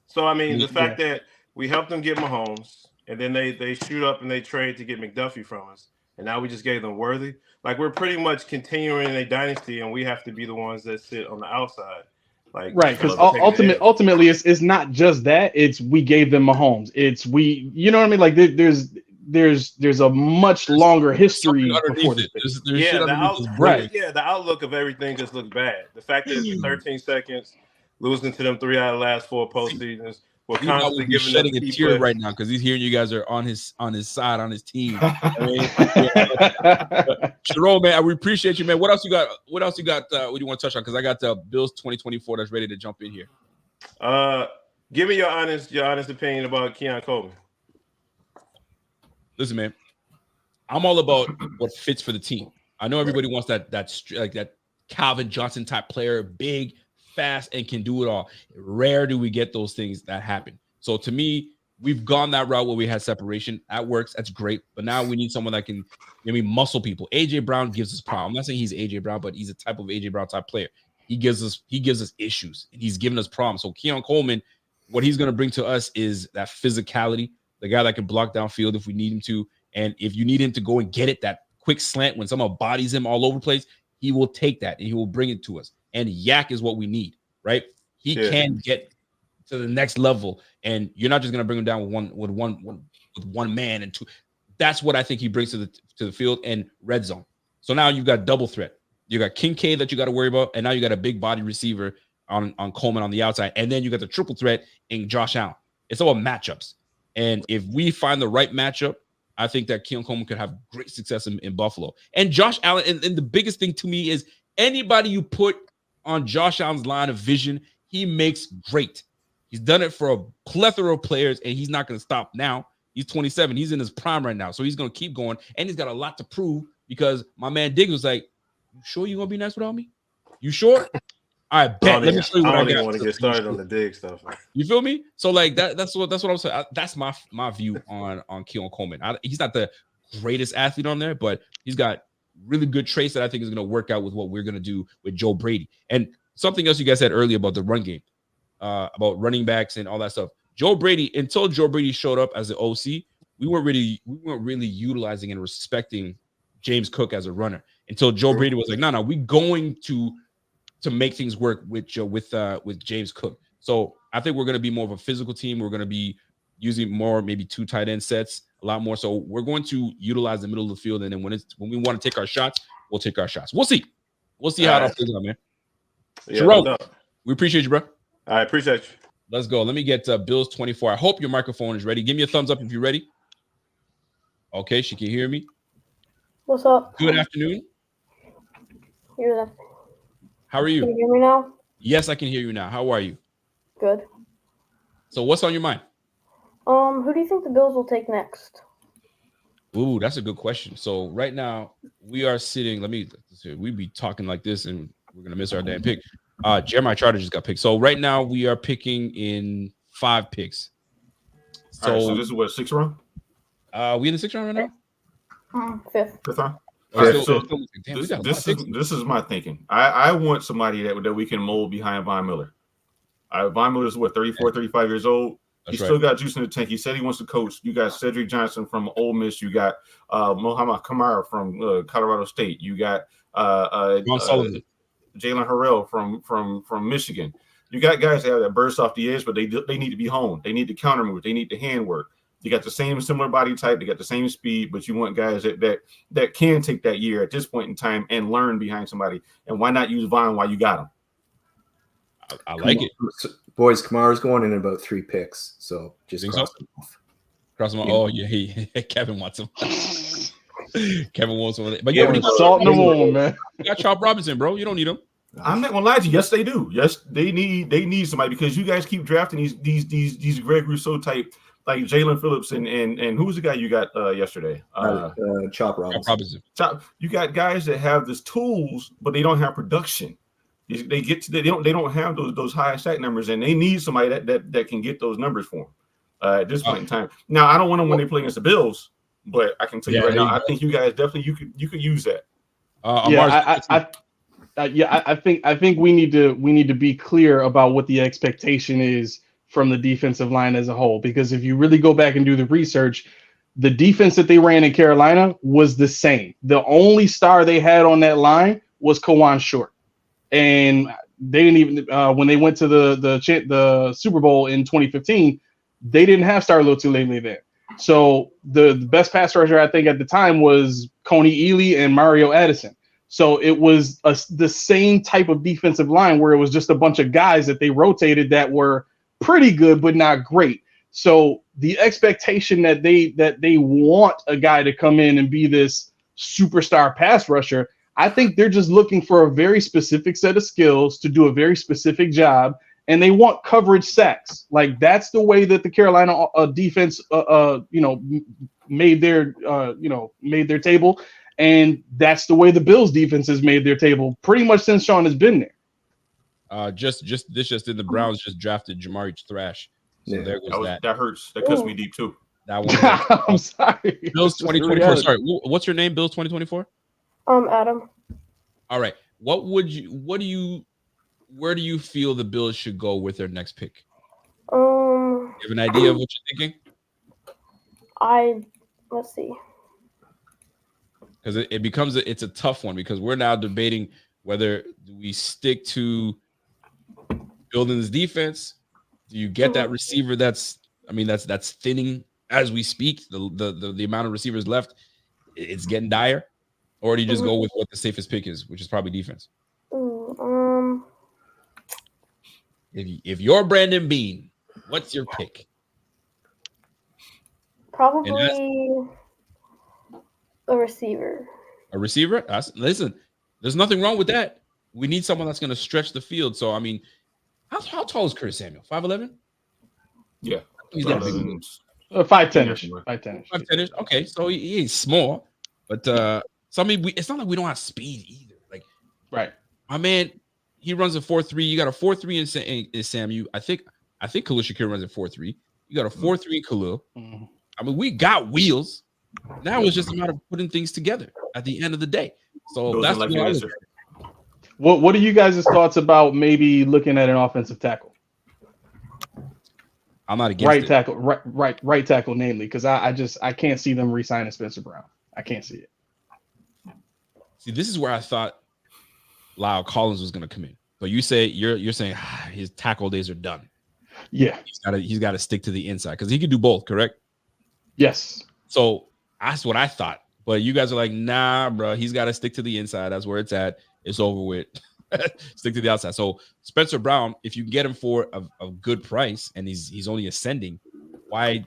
So I mean, the fact that we helped them get Mahomes, and then they shoot up and they trade to get McDuffie from us, and now we just gave them Worthy. Like we're pretty much continuing a dynasty, and we have to be the ones that sit on the outside. Like right, because ultimately it's not just that. It's we gave them Mahomes. It's you know what I mean? Like there's a much longer history before this. The outlook of everything just looks bad. The fact that it's 13 seconds, losing to them 3 out of the last 4 postseasons. We're constantly giving shedding a tear right now because he's hearing you guys are on his side, on his team. Jerome, man, we appreciate you, man. What else you got? What do you want to touch on? Because I got the Bills 2024 that's ready to jump in here. Give me your honest opinion about Keon Coleman. Listen, man, I'm all about what fits for the team. I know everybody wants that Calvin Johnson type player, big, fast, and can do it all. Rare do we get those things that happen. So to me, we've gone that route where we had separation. That works. That's great. But now we need someone that can muscle people. AJ Brown gives us problems. I'm not saying he's AJ Brown, but he's a type of AJ Brown type player. He gives us issues, and he's giving us problems. So Keon Coleman, what he's going to bring to us is that physicality, the guy that can block downfield if we need him to. And if you need him to go and get it, that quick slant when someone bodies him all over the place, he will take that and he will bring it to us. And Yak is what we need, right? He can get to the next level, and you're not just going to bring him down with one man and two. That's what I think he brings to the field and red zone. So now you've got double threat. You got Kincaid that you got to worry about, and now you got a big body receiver on Coleman on the outside, and then you got the triple threat in Josh Allen. It's all matchups, and if we find the right matchup, I think that Keon Coleman could have great success in Buffalo. And Josh Allen, and the biggest thing to me is anybody you put on Josh Allen's line of vision, he makes great. He's done it for a plethora of players, and he's not going to stop now. He's 27. He's in his prime right now, so he's going to keep going, and he's got a lot to prove because my man Diggs was like, "You sure you're going to be nice without me? You sure?" I bet. Let me show you what I got. I don't even want to get started on the Diggs stuff. You feel me? So like that's what I'm saying. That's my view on Keon Coleman. He's not the greatest athlete on there, but he's got really good traits that I think is going to work out with what we're going to do with Joe Brady. And something else you guys said earlier about the run game, about running backs and all that stuff. Joe Brady, until Joe Brady showed up as the OC, we weren't really utilizing and respecting James Cook as a runner until Joe Brady was like, no, we're going to make things work with James Cook. So I think we're going to be more of a physical team. We're going to be using more, maybe 2 tight end sets, a lot more. So we're going to utilize the middle of the field. And then when we want to take our shots, we'll take our shots. We'll see. We'll see how it plays out, man. Yeah, Jerome, we appreciate you, bro. I appreciate you. Let's go. Let me get Bills 24. I hope your microphone is ready. Give me a thumbs up if you're ready. Okay, she can hear me. What's up? Good afternoon. How are you? Can you hear me now? Yes, I can hear you now. How are you? Good. So what's on your mind? Who do you think the Bills will take next? Ooh, that's a good question. So right now we are sitting. Let's see, we be talking like this, and we're gonna miss our damn pick. Jeremiah Charter just got picked. So right now we are picking in 5 picks. So, all right, so this is what, 6th round? We in the 6th round right now? Fifth. 5th round. Damn, This is my thinking. I want somebody that we can mold behind Von Miller. Von Miller's what, 34, 35 years old. He's still got juice in the tank. He said he wants to coach. You got Cedric Johnson from Ole Miss. You got Mohamed Kamara from Colorado State. You got Jalen Harrell from Michigan. You got guys that have that burst off the edge, but they need to be honed. They need to counter move. They need the handwork. You got the same similar body type. They got the same speed, but you want guys that can take that year at this point in time and learn behind somebody. And why not use Von while you got him? I like it. Boys, Kamara's going in about 3 picks, so just cross them off. Cross them off. Oh yeah, Kevin wants him. Kevin wants one. But yeah, salt in the wound, man. You got Chop Robinson, bro. You don't need him. I'm not gonna lie to you. Yes, they do. Yes, they need somebody because you guys keep drafting these Greg Rousseau type like Jalen Phillips and who was the guy you got yesterday? Chop Robinson. You got guys that have these tools, but they don't have production. They don't have those high sack numbers, and they need somebody that can get those numbers for them at this point in time. Now, I don't want them when they play against the Bills, but I can tell you right now, I think you guys definitely you could use that. I think we need to be clear about what the expectation is from the defensive line as a whole, because if you really go back and do the research, the defense that they ran in Carolina was the same. The only star they had on that line was Kawan Short. And they didn't even when they went to the Super Bowl in 2015, they didn't have Star Lotulelei there. So the best pass rusher I think at the time was Coney Ealy and Mario Addison. So it was the same type of defensive line where it was just a bunch of guys that they rotated that were pretty good but not great. So the expectation that they want a guy to come in and be this superstar pass rusher, I think they're just looking for a very specific set of skills to do a very specific job, and they want coverage sacks. Like that's the way that the Carolina defense, made their table, and that's the way the Bills defense has made their table pretty much since Sean has been there. Just in the Browns just drafted Jamari Thrash. So there goes that. That hurts. That cuts me deep too. That one. I'm sorry. Bills 2024. Sorry, what's your name? Bills 2024. Adam. All right. Where do you feel the Bills should go with their next pick? You have an idea of what you're thinking? Let's see. Because it becomes it's a tough one because we're now debating whether do we stick to building this defense. Do you get that receiver that's thinning as we speak? The amount of receivers left, it's getting dire. Or do you just go with what the safest pick is, which is probably defense? If you're Brandon Beane, what's your pick? Probably a receiver. A receiver? Listen, there's nothing wrong with that. We need someone that's going to stretch the field. So, I mean, how tall is Curtis Samuel? 5'11"? Yeah. He's got 5'10"ish. 5'10"ish. Okay, so he ain't small. But, so, I mean, it's not like we don't have speed either. Like, right. My man, he runs a 4.3. You got a 4.3 in Samuel. I think Khalil Shakir runs a 4.3. You got a 4.3 in Khalil. Mm-hmm. I mean, we got wheels. Now it's just a matter of putting things together at the end of the day. So that's what I was. What are you guys' thoughts about maybe looking at an offensive tackle? I'm not against tackle, right tackle, namely, because I can't see them re-signing Spencer Brown. I can't see it. See, this is where I thought Lyle Collins was going to come in, but you're saying his tackle days are done. Yeah, he's got to stick to the inside because he can do both. Correct? Yes. So that's what I thought, but you guys are like, nah, bro. He's got to stick to the inside. That's where it's at. It's over with. Stick to the outside. So Spencer Brown, if you get him for a good price and he's only ascending, why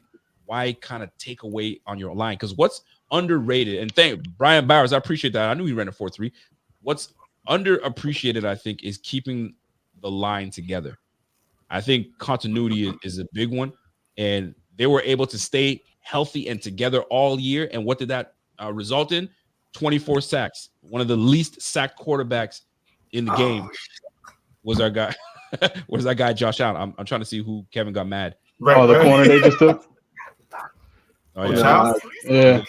kind of take away on your line? Because what's underrated, and thank Brian Bowers, I appreciate that. I knew he ran a 4.3. What's underappreciated, I think, is keeping the line together. I think continuity is a big one, and they were able to stay healthy and together all year. And what did that result in? 24 sacks. One of the least sacked quarterbacks in the game was our guy. What is that guy, Josh Allen? I'm trying to see who Kevin got mad. Right, the corner they just took. Oh, yeah.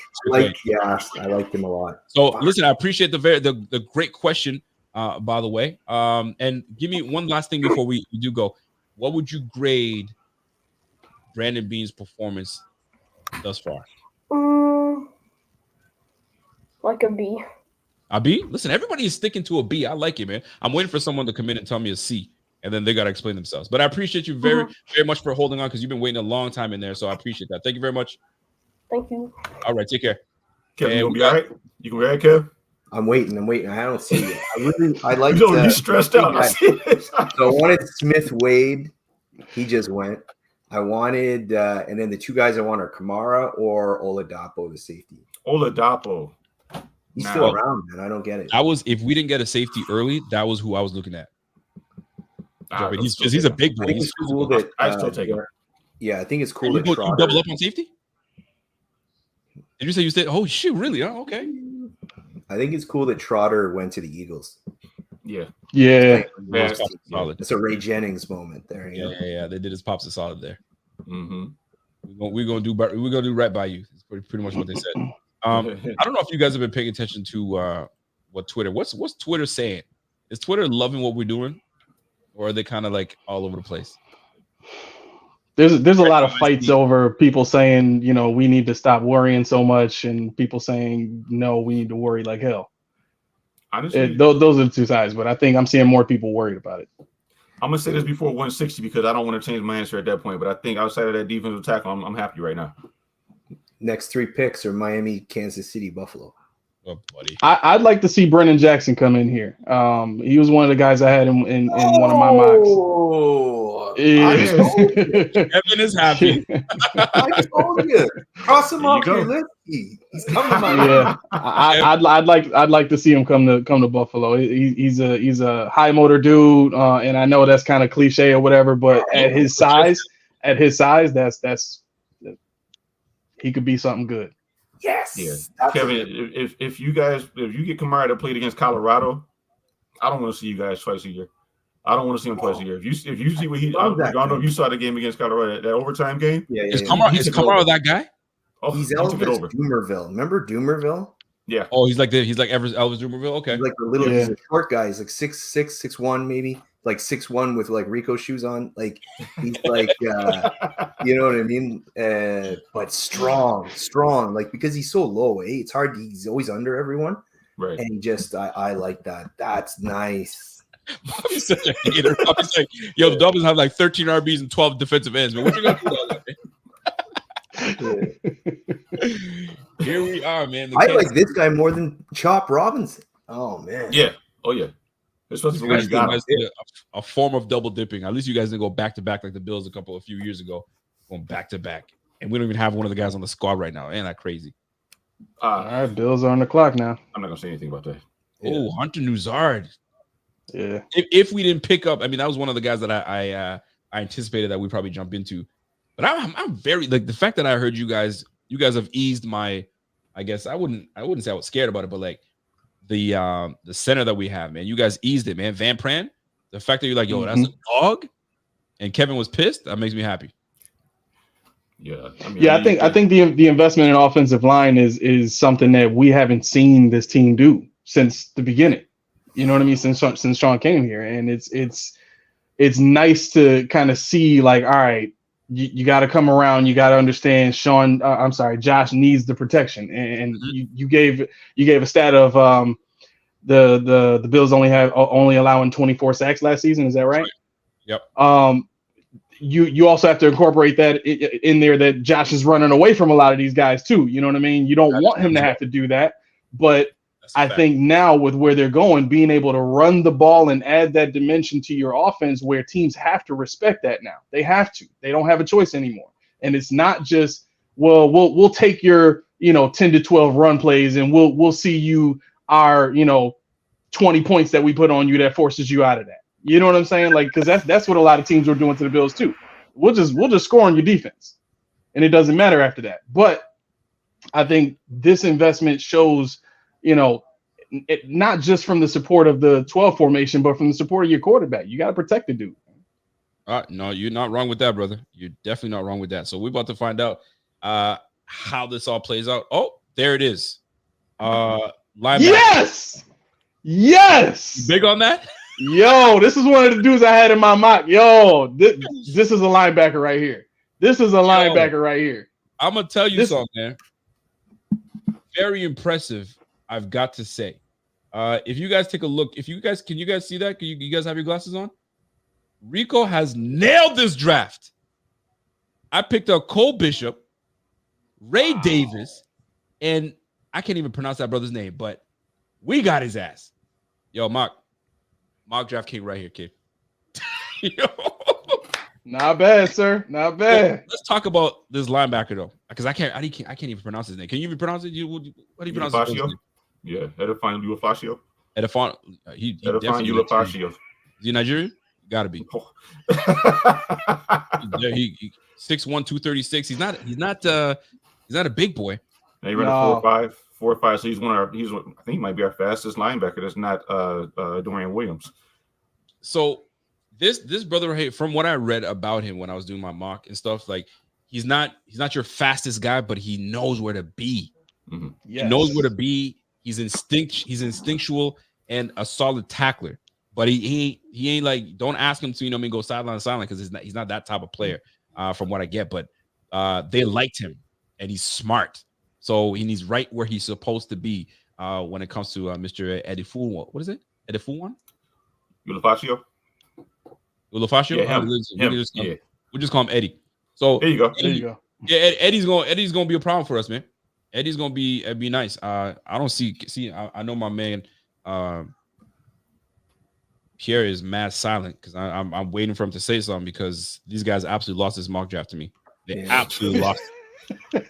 Yeah. I liked him a lot. So listen, I appreciate the great question, by the way. And give me one last thing before we do go. What would you grade Brandon Beane's performance thus far? Like a B. A B? Listen, everybody is sticking to a B. I like it, man. I'm waiting for someone to come in and tell me a C, and then they got to explain themselves. But I appreciate you very much for holding on, because you've been waiting a long time in there. So I appreciate that. Thank you very much. Thank you. All right, take care. Kevin, you gonna be all right? You gonna be all right, Kev? I'm waiting. I don't see it. I like. You stressed out. So I wanted Smith Wade. He just went. I wanted, and then the two guys I want are Kamara or Oladapo, the safety. Oladapo. He's still around, man. I don't get it. If we didn't get a safety early, that was who I was looking at. He's a big boy. It's cool that I still take him. Yeah, I think it's cool that you Trotter double up on safety. Did you say you stayed? Oh shoot, really? Oh, okay. I think it's cool that Trotter went to the Eagles. Yeah. Solid. It's a Ray Jennings moment there. Yeah. They did his pops a solid there. Mm-hmm. We're gonna do right by you. It's pretty much what they said. I don't know if you guys have been paying attention to what Twitter. What's Twitter saying? Is Twitter loving what we're doing, or are they kind of like all over the place? There's a lot of fights over people saying, we need to stop worrying so much, and people saying, no, we need to worry like hell. Honestly, those are the two sides, but I think I'm seeing more people worried about it. I'm gonna say this before 160 because I don't want to change my answer at that point. But I think outside of that defensive tackle, I'm happy right now. Next 3 picks are Miami, Kansas City, Buffalo. Oh, buddy. I'd like to see Brennan Jackson come in here. He was one of the guys I had in one of my mocks. Kevin is happy. I told you. Cross him off your list. He's coming to Miami. Yeah, I'd like to see him come to Buffalo. He's a high motor dude, and I know that's kind of cliche or whatever, but at his size, that's he could be something good. Yes. Yeah. Kevin, if you get Kamara to play against Colorado, I don't want to see you guys twice a year. I don't want to see him twice a year. If you see what I don't know if you saw the game against Colorado, that overtime game. Yeah. Is Kamara that guy? Oh, he's Elvis Doomerville. Remember Doomerville? Yeah. Oh, he's like Elvis Doomerville. Okay. He's like the little, he's a short guy. He's like 6'6", 6'1", maybe like 6'1" with like Rico shoes on. Like he's like, you know what I mean? But strong. Like because he's so low, it's hard. He's always under everyone. Right. And I like that. That's nice. Bobby's such a hater. Bobby's like, yo, the Dolphins have like 13 RBs and 12 defensive ends. Man, what you gonna do about that, man? Here we are, man. I like this guy more than Chop Robinson. Oh man. Yeah. Oh yeah. This was a form of double dipping. At least you guys didn't go back to back like the Bills a few years ago, going back to back, and we don't even have one of the guys on the squad right now. Ain't that crazy? All right, Bills are on the clock now. I'm not gonna say anything about that. Oh, Hunter Nuzard. Yeah. If we didn't pick up, I mean, that was one of the guys that I anticipated that we'd probably jump into. But I'm very like the fact that I heard you guys have eased my. I guess I wouldn't say I was scared about it, but like the center that we have, man, you guys eased it, man. Van Pran, the fact that you're like, yo, that's a dog, and Kevin was pissed. That makes me happy. Yeah, I think the investment in offensive line is something that we haven't seen this team do since the beginning. You know what I mean? Since Sean came here, and it's nice to kind of see like, all right, you got to come around. You got to understand Josh needs the protection, and you gave a stat of the Bills only allowing 24 sacks last season. Is that right? Yep. You also have to incorporate that in there that Josh is running away from a lot of these guys too. You know what I mean? You don't want him to have to do that, but I think now with where they're going, being able to run the ball and add that dimension to your offense where teams have to respect that now. They have to. They don't have a choice anymore. And it's not just, well, we'll take your, 10 to 12 run plays and we'll see you our, 20 points that we put on you that forces you out of that. You know what I'm saying? Like, because that's what a lot of teams are doing to the Bills too. We'll just score on your defense. and it doesn't matter after that. But I think this investment shows, it, not just from the support of the 12 formation, but from the support of your quarterback. You got to protect the dude. No, you're not wrong with that, brother. You're definitely not wrong with that. So we're about to find out how this all plays out. Oh, there it is. Linebacker. Yes. You big on that? Yo, this is one of the dudes I had in my mock. Yo, this is a linebacker right here. This is a linebacker right here. I'm gonna tell you something, man. Very impressive, I've got to say. If you guys take a look, can you guys see that? You guys have your glasses on? Rico has nailed this draft. I picked up Cole Bishop, Ray Davis, and I can't even pronounce that brother's name, but we got his ass. Yo, mock draft king right here, kid. Yo. Not bad, sir. Not bad. Let's talk about this linebacker though, because I can't even pronounce his name. Can you even pronounce it? What do you pronounce his name? Yeah, Edifan Ulufasio. Edifan Ulufasio. Is he Nigerian? Gotta be. He 6'1", 236. He's not a big boy. He ran a 4.5. 4.5. So I think he might be our fastest linebacker. That's not Dorian Williams. So this brother right here, from what I read about him when I was doing my mock and stuff, like he's not your fastest guy, but he knows where to be. Mm-hmm. Yes. He knows where to be. He's instinctual and a solid tackler. But he ain't like, don't ask him to go sideline because he's not that type of player from what I get. But they liked him and he's smart. So he's right where he's supposed to be when it comes to Mr. Edifu. What is it? Edifu? Ulufasio? Yeah, we'll just call him Eddie. So there you go. Yeah, Eddie's gonna be a problem for us, man. Eddie's gonna be nice. I don't see. I know my man Pierre is mad silent because I'm waiting for him to say something because these guys absolutely lost this mock draft to me. They absolutely lost.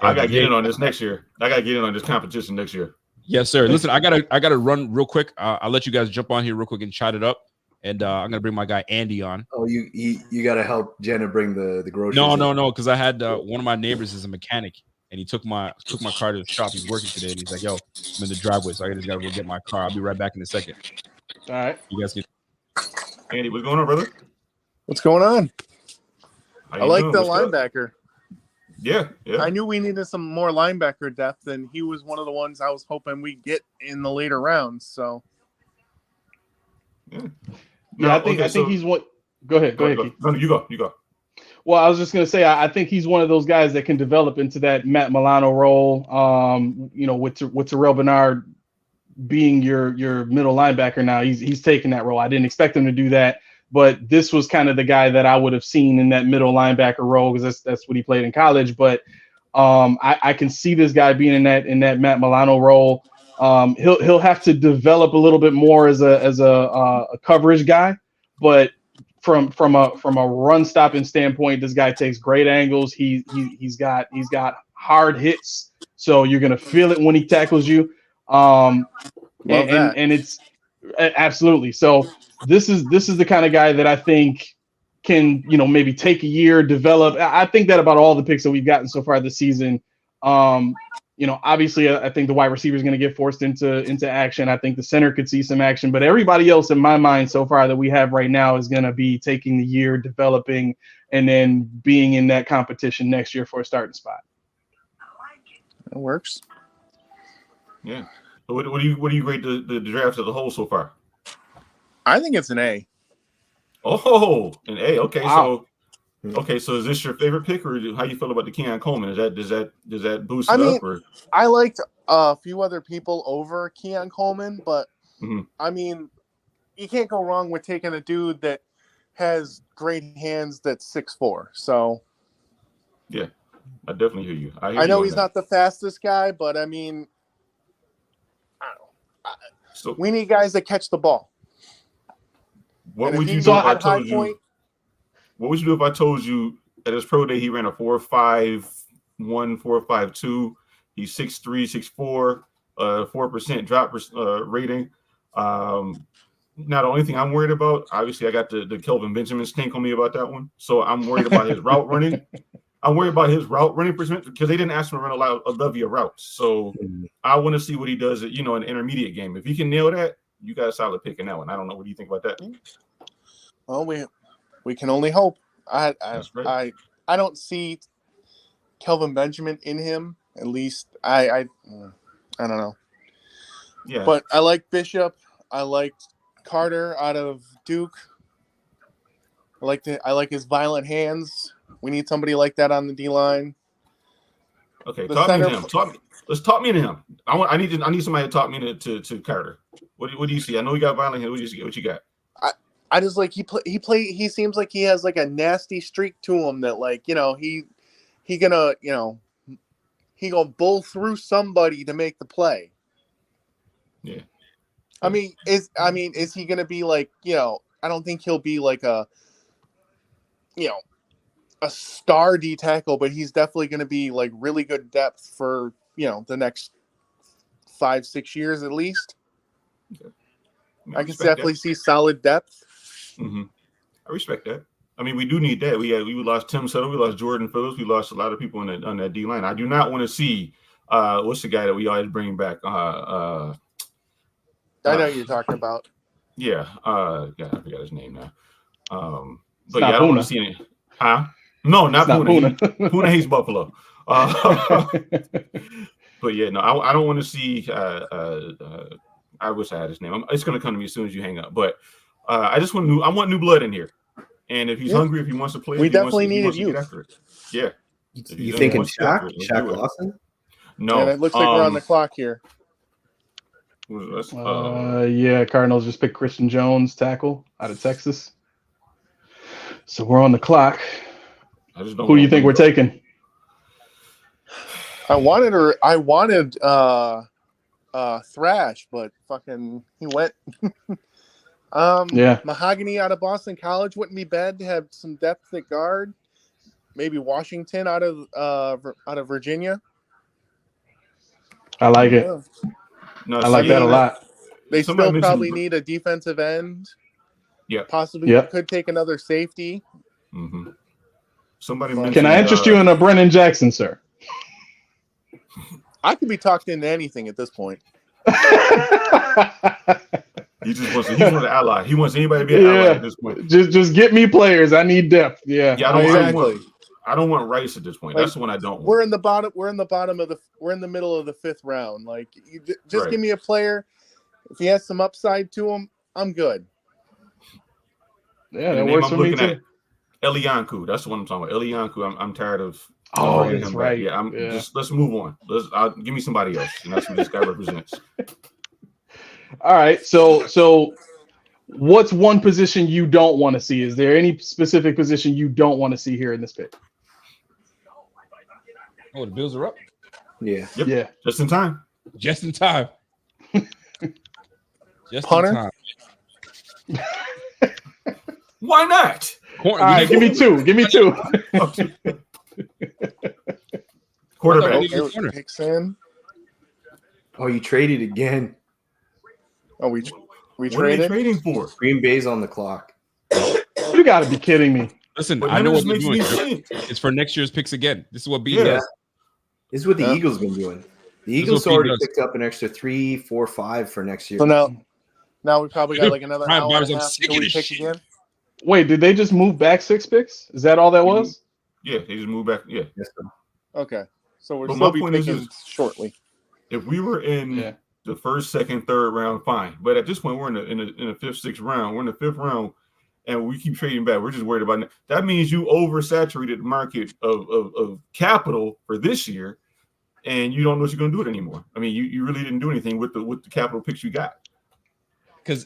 I gotta get in on this next year. I gotta get in on this competition next year. Yes, sir. Listen, I gotta run real quick. I'll let you guys jump on here real quick and chat it up. And I'm gonna bring my guy Andy on. Oh, you gotta help Jenna bring the groceries. No, because I had one of my neighbors is a mechanic, and he took my car to the shop. He's working today, and he's like, "Yo, I'm in the driveway, so I just gotta go get my car. I'll be right back in a second." All right, you guys can. Andy, what's going on, brother? What's going on? How I you like doing? the What's up? linebacker. Yeah. I knew we needed some more linebacker depth, and he was one of the ones I was hoping we'd get in the later rounds. So, I think he's one. Go ahead, Keith. No, you go. Well, I was just gonna say I think he's one of those guys that can develop into that Matt Milano role. With Terrell Bernard being your middle linebacker now, he's taking that role. I didn't expect him to do that, but this was kind of the guy that I would have seen in that middle linebacker role because that's what he played in college. But I can see this guy being in that Matt Milano role. He'll have to develop a little bit more as a coverage guy, but from a run stopping standpoint, this guy takes great angles. He's got hard hits, so you're gonna feel it when he tackles you. And it's absolutely so. This is the kind of guy that I think can maybe take a year, develop. I think that about all the picks that we've gotten so far this season. Obviously, I think the wide receiver is going to get forced into action. I think the center could see some action, but everybody else in my mind so far that we have right now is going to be taking the year, developing, and then being in that competition next year for a starting spot. It works. Yeah. So what do you rate the draft as a whole so far? I think it's an A. Oh, an A. Okay, wow. So is this your favorite pick, or how you feel about the Keon Coleman? Does that boost it up? Or I liked a few other people over Keon Coleman, but I mean, you can't go wrong with taking a dude that has great hands that's 6'4". So yeah, I definitely hear you. I know he's not the fastest guy, but I mean, I don't know. So we need guys that catch the ball. What would you do if I told you? What would you do if I told you at his pro day he ran a 4.51, 4.52? He's 6'3", 6'4", 4% drop rating. Now the only thing I'm worried about, obviously, I got the Kelvin Benjamin stink on me about that one, so I'm worried about his route running. I'm worried about his route running percentage because they didn't ask him to run a levy of routes. So I want to see what he does at, an intermediate game. If he can nail that, you got a solid pick in that one. I don't know. What do you think about that? Well, we can only hope. I don't see Kelvin Benjamin in him. At least I don't know. Yeah. But I like Bishop. I liked Carter out of Duke. I like his violent hands. We need somebody like that on the D line. Okay, talk me to him. Let's talk me to him. I need somebody to talk me to Carter. What do you see? I know you got violent hands. What you got? I just like he seems like he has like a nasty streak to him that he gonna bull through somebody to make the play. Yeah. I mean, is he gonna be like, I don't think he'll be like a star D tackle, but he's definitely gonna be like really good depth for, the next 5-6 years at least. Okay. I can definitely see solid depth. Mm-hmm. I respect that. I mean, we do need that. We lost Tim Settle, we lost Jordan Phillips, we lost a lot of people on that D line. I do not want to see what's the guy that we always bring back? I know you're talking about. Yeah. God, I forgot his name now. But yeah, I don't want to see any. Huh? No, not Puna. Puna hates Buffalo. But yeah, no, I don't want to see. I wish I had his name. It's going to come to me as soon as you hang up. But I want new blood in here. And if he's hungry, if he wants to play, we definitely needed you. Yeah. You thinking Shaq Lawson? No. And it looks like we're on the clock here. Yeah, Cardinals just picked Christian Jones, tackle out of Texas. So we're on the clock. Who do you think we're taking? I wanted Thrash, but fucking he went. Yeah. Mahogany out of Boston College wouldn't be bad to have some depth at guard. Maybe Washington out of Virginia. I like it. No, I like that a lot. They still probably need a defensive end. Yeah. Possibly could take another safety. Mm-hmm. Can I interest you in a Brennan Jackson, sir? I could be talked into anything at this point. He wants an ally. He wants anybody to be an ally at this point. Just get me players. I need depth. Yeah. I don't want Rice at this point. That's the one I don't want. We're in the middle of the fifth round. Like, just give me a player. If he has some upside to him, I'm good. Yeah, that works for me too. Elianku, that's the one I'm talking about. Elianku, I'm tired of. Oh, that's right. Yeah, just let's move on. Give me somebody else, and that's what this guy represents. All right, so what's one position you don't want to see? Is there any specific position you don't want to see here in this pick? Oh, the Bills are up. Yeah. Yep. Yeah. Just in time. Just in time. Just Punter? in time. Why not? All right, give me two. Quarterback. Picks in. Oh, you traded again. Oh, we What are traded. they trading for? Green Bay's on the clock. You got to be kidding me. Listen, But I none know of what this we're makes doing. any sense. It's for next year's picks again. This is what Beane Yeah. does. This is what the Eagles been doing. The Eagles what Beane already does. picked up an extra 3, 4, 5 for next year. So now we probably got like another Brian hour Myers, and a I'm half sick until of we this pick shit. again. Wait, did they just move back 6 picks? Is that all that was? Yeah, they just moved back. Yeah. Yes, sir. Okay, so we'll But still my be point is picking shortly. If we were in the first, second, third round, fine. But at this point, we're in the fifth, sixth round. We're in the fifth round, and we keep trading back. We're just worried about it. That means you oversaturated the market of capital for this year, and you don't know what you're going to do it anymore. I mean, you really didn't do anything with the capital picks you got.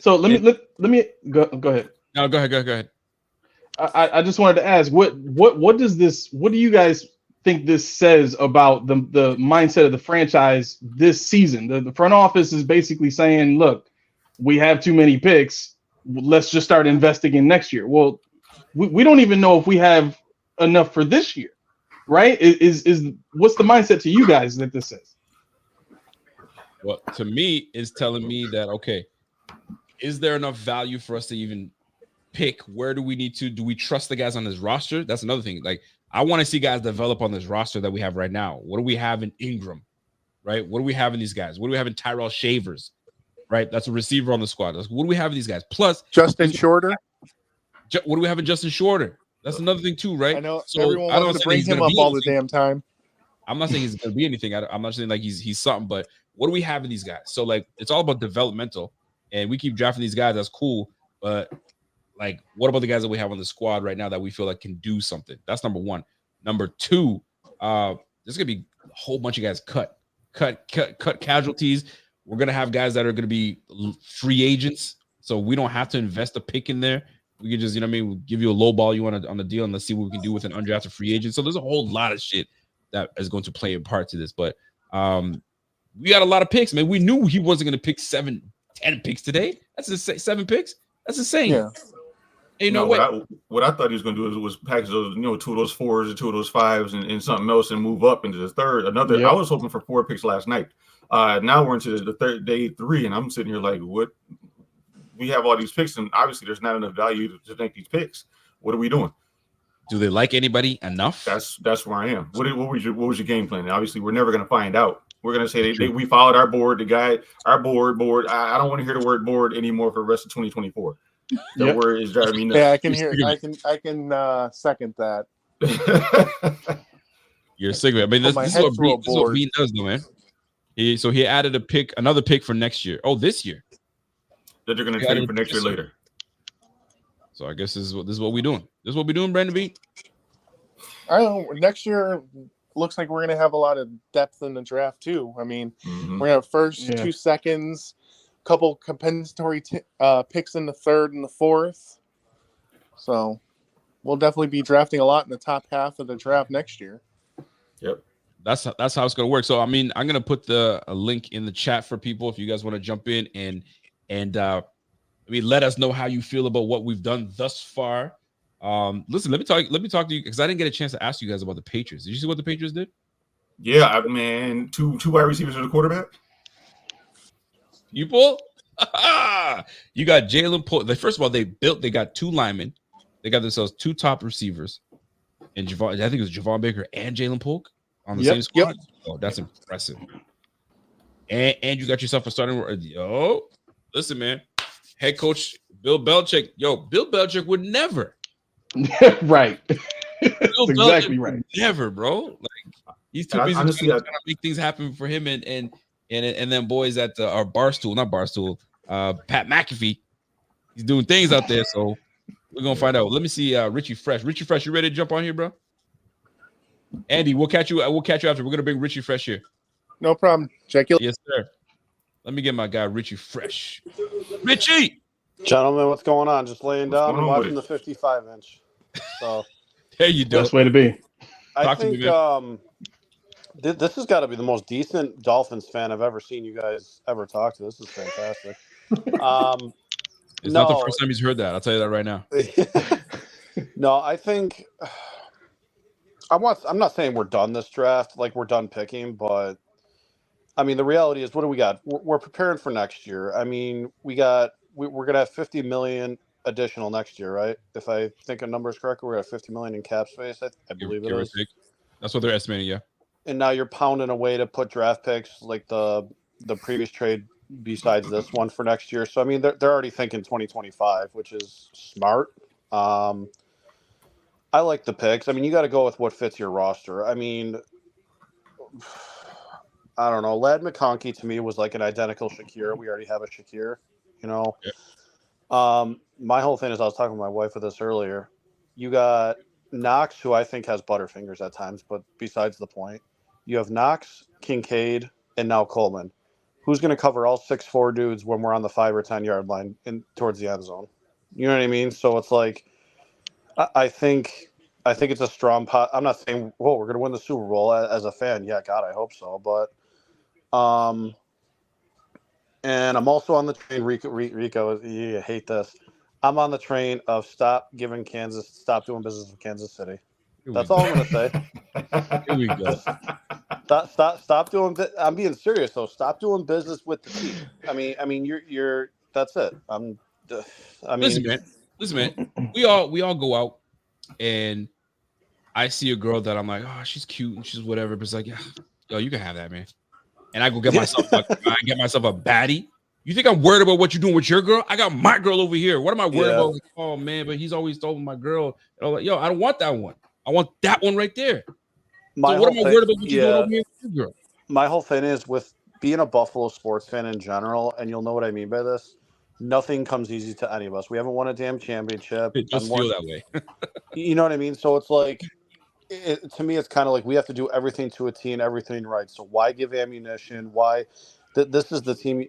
So let me go ahead. No, go ahead. I just wanted to ask what do you guys think this says about the mindset of the franchise this season? The front office is basically saying, look, we have too many picks. Let's just start investing in next year. Well, we don't even know if we have enough for this year, right? Is what's the mindset to you guys that this says? Well, to me, it's telling me that, okay, is there enough value for us to even pick, where do we need to? Do we trust the guys on this roster? That's another thing. Like, I want to see guys develop on this roster that we have right now. What do we have in Ingram? Right? What do we have in these guys? What do we have in Tyrell Shavers? Right? That's a receiver on the squad. What do we have in these guys? Plus, Justin Shorter. What do we have in Justin Shorter? That's another thing too, right? I know So everyone I don't wants to say bring he's him gonna up be all the anything. damn time. I'm not saying he's going to be anything. I'm not saying like he's something, but what do we have in these guys? So like, it's all about developmental, and we keep drafting these guys. That's cool, but like, what about the guys that we have on the squad right now that we feel like can do something? That's number one. Number two, there's gonna be a whole bunch of guys cut casualties. We're gonna have guys that are gonna be free agents, so we don't have to invest a pick in there. We can just, you know what I mean, we'll give you a low ball you want on the deal, and let's see what we can do with an undrafted free agent. So there's a whole lot of shit that is going to play a part to this. But we got a lot of picks, man. We knew he wasn't going to pick 7-10 picks today. That's 7 picks. That's insane. Yeah. You know what? What I thought he was going to do was package those, 2 of those 4s and 2 of those 5s and something else and move up into the third. Yep. I was hoping for 4 picks last night. Now we're into the third day 3, and I'm sitting here like, what? We have all these picks, and obviously there's not enough value to make these picks. What are we doing? Do they like anybody enough? That's where I am. What was your game plan? And obviously, we're never going to find out. We're going to say we followed our board. The guy, our board. I don't want to hear the word board anymore for the rest of 2024. The word is driving me nuts. Yeah, I can hear. I can second that. You're sick of it. I mean, this is what Beane does, though, man. He added another pick for next year. Oh, this year. That they're going to trade for next year later. So I guess this is what we're doing. This is what we're doing, Brandon Beane. I don't know. Next year looks like we're going to have a lot of depth in the draft too. I mean, we're going to have first, 2 seconds, couple compensatory picks in the 3rd and the 4th. So we'll definitely be drafting a lot in the top half of the draft next year. Yep. That's how it's going to work. So I mean, I'm going to put a link in the chat for people if you guys want to jump in and let us know how you feel about what we've done thus far. Listen, let me talk to you because I didn't get a chance to ask you guys about the Patriots. Did you see what the Patriots did? Yeah, man, two wide receivers and a quarterback. You pull? You got Jaylen Polk. First of all, they got 2 linemen. They got themselves 2 top receivers, and I think it was Javon Baker and Jaylen Polk on the same squad. Oh, that's impressive. And you got yourself a starting. Oh, listen, man. Head coach Bill Belichick. Bill Belichick would never. Right. Bill exactly Belichick right. Never, bro. Like, he's too busy trying to make things happen for him and then boys at our not Barstool, Pat McAfee. He's doing things out there, so we're gonna find out. Let me see Richie Fresh. Richie Fresh, you ready to jump on here, bro? Andy, we'll catch you after. We're gonna bring Richie Fresh here. No problem. Check you. Yes, sir. Let me get my guy Richie Fresh. Richie, gentlemen, what's going on? Just laying down and watching the 55-inch. So there you go. Best way to be. I think this has got to be the most decent Dolphins fan I've ever seen you guys ever talk to. This is fantastic. It's not the first time he's heard that. I'll tell you that right now. No, I think I'm not saying we're done this draft, like we're done picking, but I mean, the reality is, what do we got? We're preparing for next year. I mean, we're going to have $50 million additional next year, right? If I think a number is correct, we're at $50 million in cap space. I believe it is. That's what they're estimating, yeah. And now you're pounding away to put draft picks like the previous trade besides this one for next year. So I mean, they're already thinking 2025, which is smart. I like the picks. I mean, you got to go with what fits your roster. I mean, I don't know. Ladd McConkey to me was like an identical Shakir. We already have a Shakir, you know. Yeah. My whole thing is, I was talking to my wife with this earlier. You got Knox, who I think has butterfingers at times, but besides the point, you have Knox, Kincaid, and now Coleman. Who's going to cover all 6'4" dudes when we're on the 5 or 10 yard line towards the end zone? You know what I mean? So it's like, I think it's a strong pot. I'm not saying, we're going to win the Super Bowl as a fan. Yeah, God, I hope so. But, and I'm also on the train. Rico, you hate this. I'm on the train of stop doing business with Kansas City. That's all I'm going to say. Here we go. Stop doing. I'm being serious though. Stop doing business with the team. I mean, you're. That's it. Listen, man. Listen, man, we all go out, and I see a girl that I'm like, oh, she's cute and she's whatever, but it's like, yeah, yo, you can have that, man. And I go get myself a baddie. You think I'm worried about what you're doing with your girl? I got my girl over here. What am I worried about? Like, oh man, but he's always told my girl. And I'm like, yo, I don't want that one. I want that one right there. So what am I worried about what you're doing over here with your girl? My whole thing is with being a Buffalo sports fan in general, and you'll know what I mean by this. Nothing comes easy to any of us. We haven't won a damn championship. It does feel that way. You know what I mean? So it's like, to me, it's kind of like we have to do everything to a T and everything right. So why give ammunition? Why? This is the team.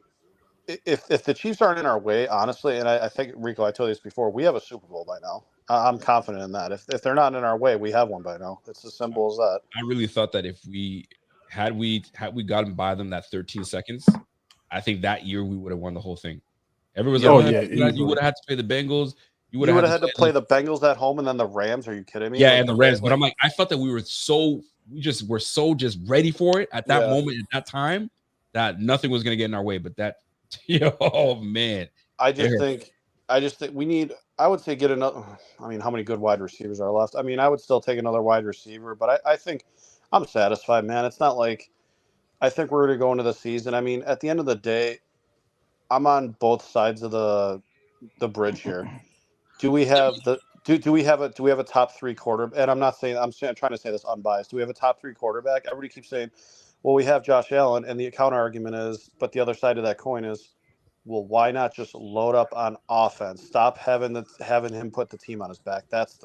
If the Chiefs aren't in our way, honestly, and I think, Rico, I told you this before, we have a Super Bowl by now. I'm confident in that. If they're not in our way, we have one by now. It's as simple as that. I really thought that if we had gotten by them that 13 seconds, I think that year we would have won the whole thing. Everyone's like, you would have had to play the Bengals. You would have had to play the Bengals at home and then the Rams. Are you kidding me? Yeah, and the Rams. But I'm like, I felt that we were so ready for it at that moment, at that time, that nothing was going to get in our way. But that, oh man, I just think we need. I would say get another. I mean, how many good wide receivers are left? I mean, I would still take another wide receiver, but I think I'm satisfied, man. It's not like I think we're going to go into the season. I mean, at the end of the day, I'm on both sides of the bridge here. Do we have do we have a top 3 quarterback? And I'm not saying I'm trying to say this unbiased. Do we have a top 3 quarterback? Everybody keeps saying, well, we have Josh Allen, and the counter argument is, but the other side of that coin is, well, why not just load up on offense? Stop having him put the team on his back. That's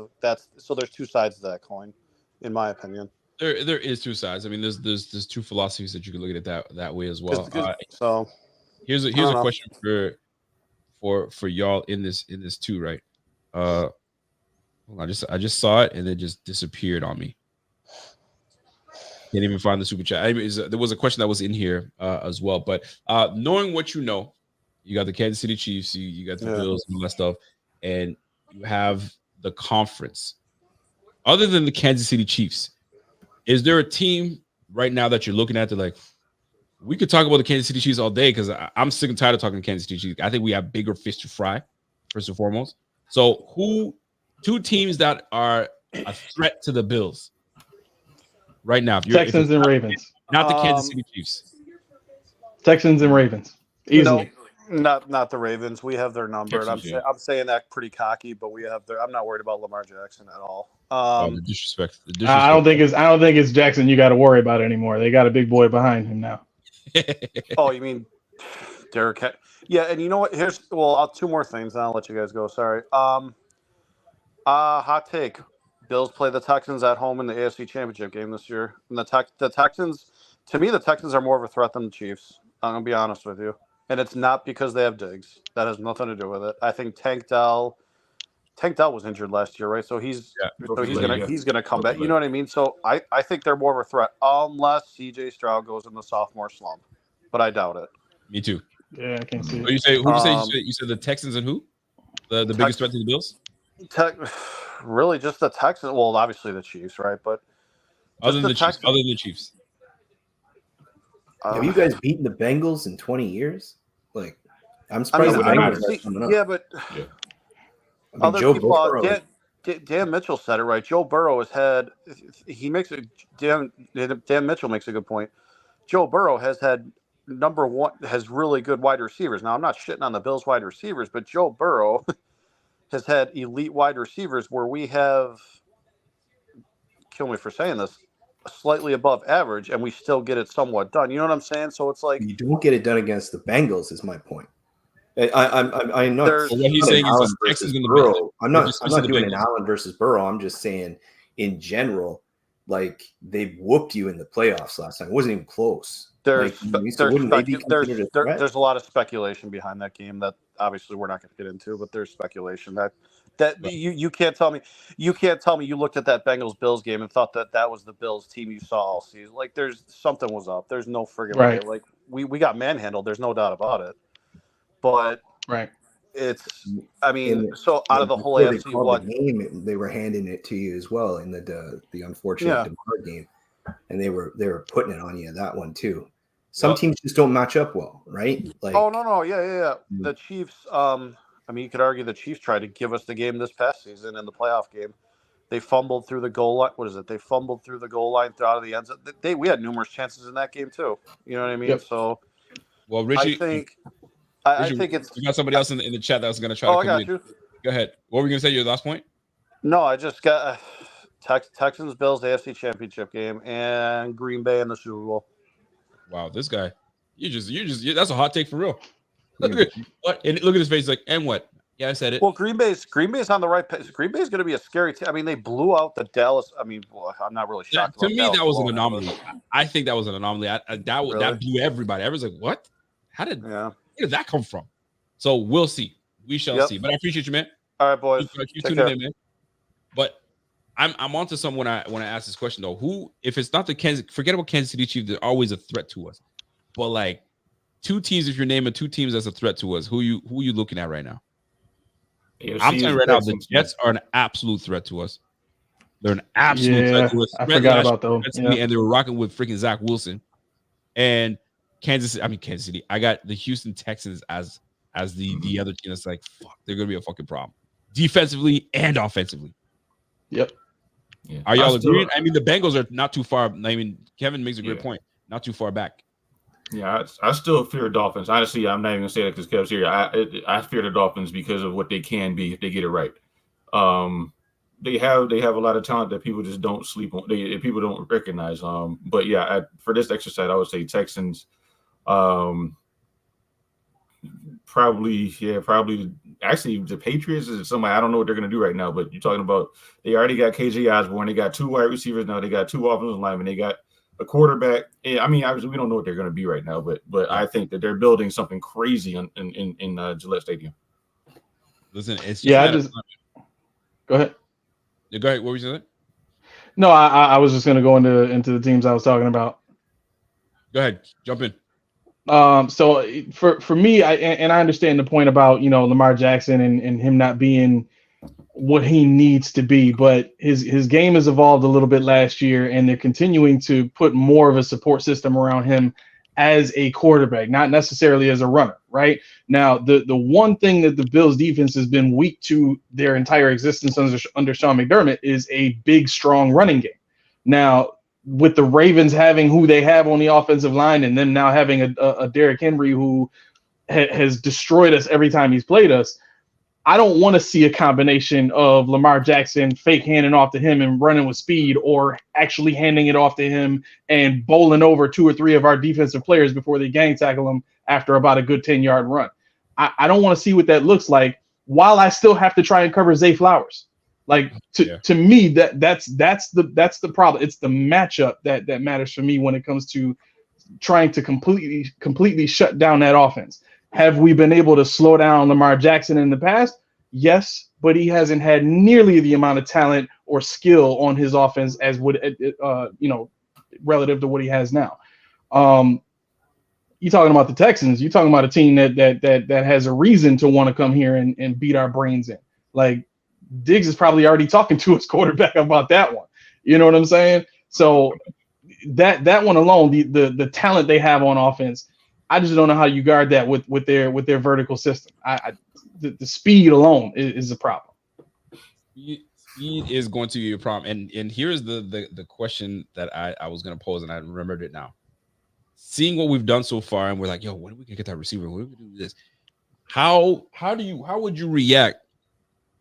so there's 2 sides to that coin, in my opinion. There is 2 sides. I mean, there's 2 philosophies that you can look at it that way as well. So here's a question for y'all in this too, right? I just saw it and it just disappeared on me. Can't even find the super chat. There was a question that was in here as well, but knowing what you know, you got the Kansas City Chiefs, you got the Bills and all that stuff, and you have the conference. Other than the Kansas City Chiefs, is there a team right now that you're looking at that like we could talk about the Kansas City Chiefs all day because I'm sick and tired of talking Kansas City Chiefs. I think we have bigger fish to fry, first and foremost. So 2 teams that are a threat to the Bills right now? Texans and Ravens. Not the Kansas City Chiefs. Texans and Ravens. Easily. No, not the Ravens. We have their number. And I'm saying that pretty cocky, but we have their. I'm not worried about Lamar Jackson at all. The disrespect. I don't think it's Jackson. You got to worry about it anymore. They got a big boy behind him now. Oh, you mean Derek? Yeah, and you know what? I'll 2 more things, and I'll let you guys go. Sorry. Hot take: Bills play the Texans at home in the AFC Championship game this year. And the Texans, to me, the Texans are more of a threat than the Chiefs. I'm gonna be honest with you, and it's not because they have Diggs. That has nothing to do with it. I think Tank Dell was injured last year, right? So he's gonna come back. You know what I mean? So I think they're more of a threat unless CJ Stroud goes in the sophomore slump, but I doubt it. Me too. Yeah, I can see. Who you say? You said the Texans and who? The biggest threat to the Bills? Really, just the Texans. Well, obviously the Chiefs, right? But other than the Chiefs. Have you guys beaten the Bengals in 20 years? Like, I'm surprised the Bengals are coming up. Yeah, but other Joe people. Burrow. Dan Mitchell said it right. Joe Burrow has had. Dan Mitchell makes a good point. Joe Burrow has had has really good wide receivers. Now, I'm not shitting on the Bills wide receivers, but Joe Burrow has had elite wide receivers where we have, kill me for saying this, slightly above average, and we still get it somewhat done. You know what I'm saying? So it's like you don't get it done against the Bengals. Is my point. I'm not. So what he's saying is the Texans in the Burrow. I'm not doing an Allen versus Burrow. I'm just saying in general, like they whooped you in the playoffs last time. It wasn't even close. There's a lot of speculation behind that game that obviously we're not going to get into, but there's speculation that you can't tell me you looked at that Bengals Bills game and thought that was the Bills team you saw all season. Like there's something was up. There's no friggin' way. Like we got manhandled. There's no doubt about it. But it's so out of the whole AFC game, they were handing it to you as well in the unfortunate DeMar game, and they were putting it on you that one too. Some teams just don't match up well, right? Like, no, yeah. The Chiefs, I mean, you could argue the Chiefs tried to give us the game this past season in the playoff game. They fumbled through the goal line. What is it? They fumbled through the goal line out of the end zone. We had numerous chances in that game too. You know what I mean? Yep. So, Well, Richie, I think it's. You got somebody else in the chat that was going to try Oh, to I come got in. you. Go ahead. What were you going to say? Your last point? No, I just got Texans Bills AFC Championship game and Green Bay in the Super Bowl. Wow, this guy, that's a hot take for real. Look at what, and look at his face, like, and what? Yeah, I said it. Well, Green Bay's on the right pace. Green Bay's going to be a scary team. I mean, they blew out the Dallas. I mean, well, I'm not really shocked. To me, Dallas that was an blowing anomaly. I think that was an anomaly. That blew everybody. Everyone's like, what? Where did that come from? So we'll see. We shall see. But I appreciate you, man. All right, boys. You tuning in, man. But I'm onto something when I ask this question though. Who, if it's not the forget about Kansas City Chiefs, they're always a threat to us. But like two teams, if you're naming two teams as a threat to us, who you looking at right now? AFC I'm telling you right now, the Jets are an absolute threat to us. They're an absolute threat to us. I forgot about them. And they were rocking with freaking Zach Wilson. And Kansas City. I got the Houston Texans as the other team that's like, fuck, they're gonna be a fucking problem. Defensively and offensively. Yep. Yeah. Are y'all agreeing? I mean, the Bengals are not too far. I mean, Kevin makes a great point. Not too far back. Yeah, I still fear Dolphins. Honestly, I'm not even gonna say that because Kev's here. I fear the Dolphins because of what they can be if they get it right. They have a lot of talent that people just don't sleep on. People don't recognize. But yeah, for this exercise, I would say Texans. Probably. Actually, the Patriots is somebody I don't know what they're gonna do right now. But you're talking about they already got KJ Osborne. They got 2 wide receivers now. They got 2 offensive linemen. They got a quarterback. I mean, obviously, we don't know what they're going to be right now, but I think that they're building something crazy in Gillette Stadium. Listen, it's go ahead. Yeah, go ahead. What were you saying? No, I was just going to go into the teams I was talking about. Go ahead, jump in. So for me, I understand the point about Lamar Jackson and him not being what he needs to be, but his game has evolved a little bit last year, and they're continuing to put more of a support system around him as a quarterback, not necessarily as a runner. Right now, the one thing that the Bills defense has been weak to their entire existence under Sean McDermott is a big, strong running game. Now, with the Ravens having who they have on the offensive line, and them now having a Derrick Henry who has destroyed us every time he's played us, I don't want to see a combination of Lamar Jackson fake handing off to him and running with speed, or actually handing it off to him and bowling over 2 or 3 of our defensive players before they gang tackle him after about a good 10-yard run. I don't want to see what that looks like while I still have to try and cover Zay Flowers. Like to me, that's the problem. It's the matchup that matters for me when it comes to trying to completely shut down that offense. Have we been able to slow down Lamar Jackson in the past? Yes, but he hasn't had nearly the amount of talent or skill on his offense as would relative to what he has now. You talking about the Texans? You talking about a team that has a reason to want to come here and beat our brains in. Like Diggs is probably already talking to his quarterback about that one. You know what I'm saying? So that one alone, the talent they have on offense, I just don't know how you guard that with their vertical system. The speed alone is a problem. Speed is going to be a problem. And here's the question that I was going to pose, and I remembered it now. Seeing what we've done so far, and we're like, yo, when are we gonna get that receiver? When are we gonna do this? How would you react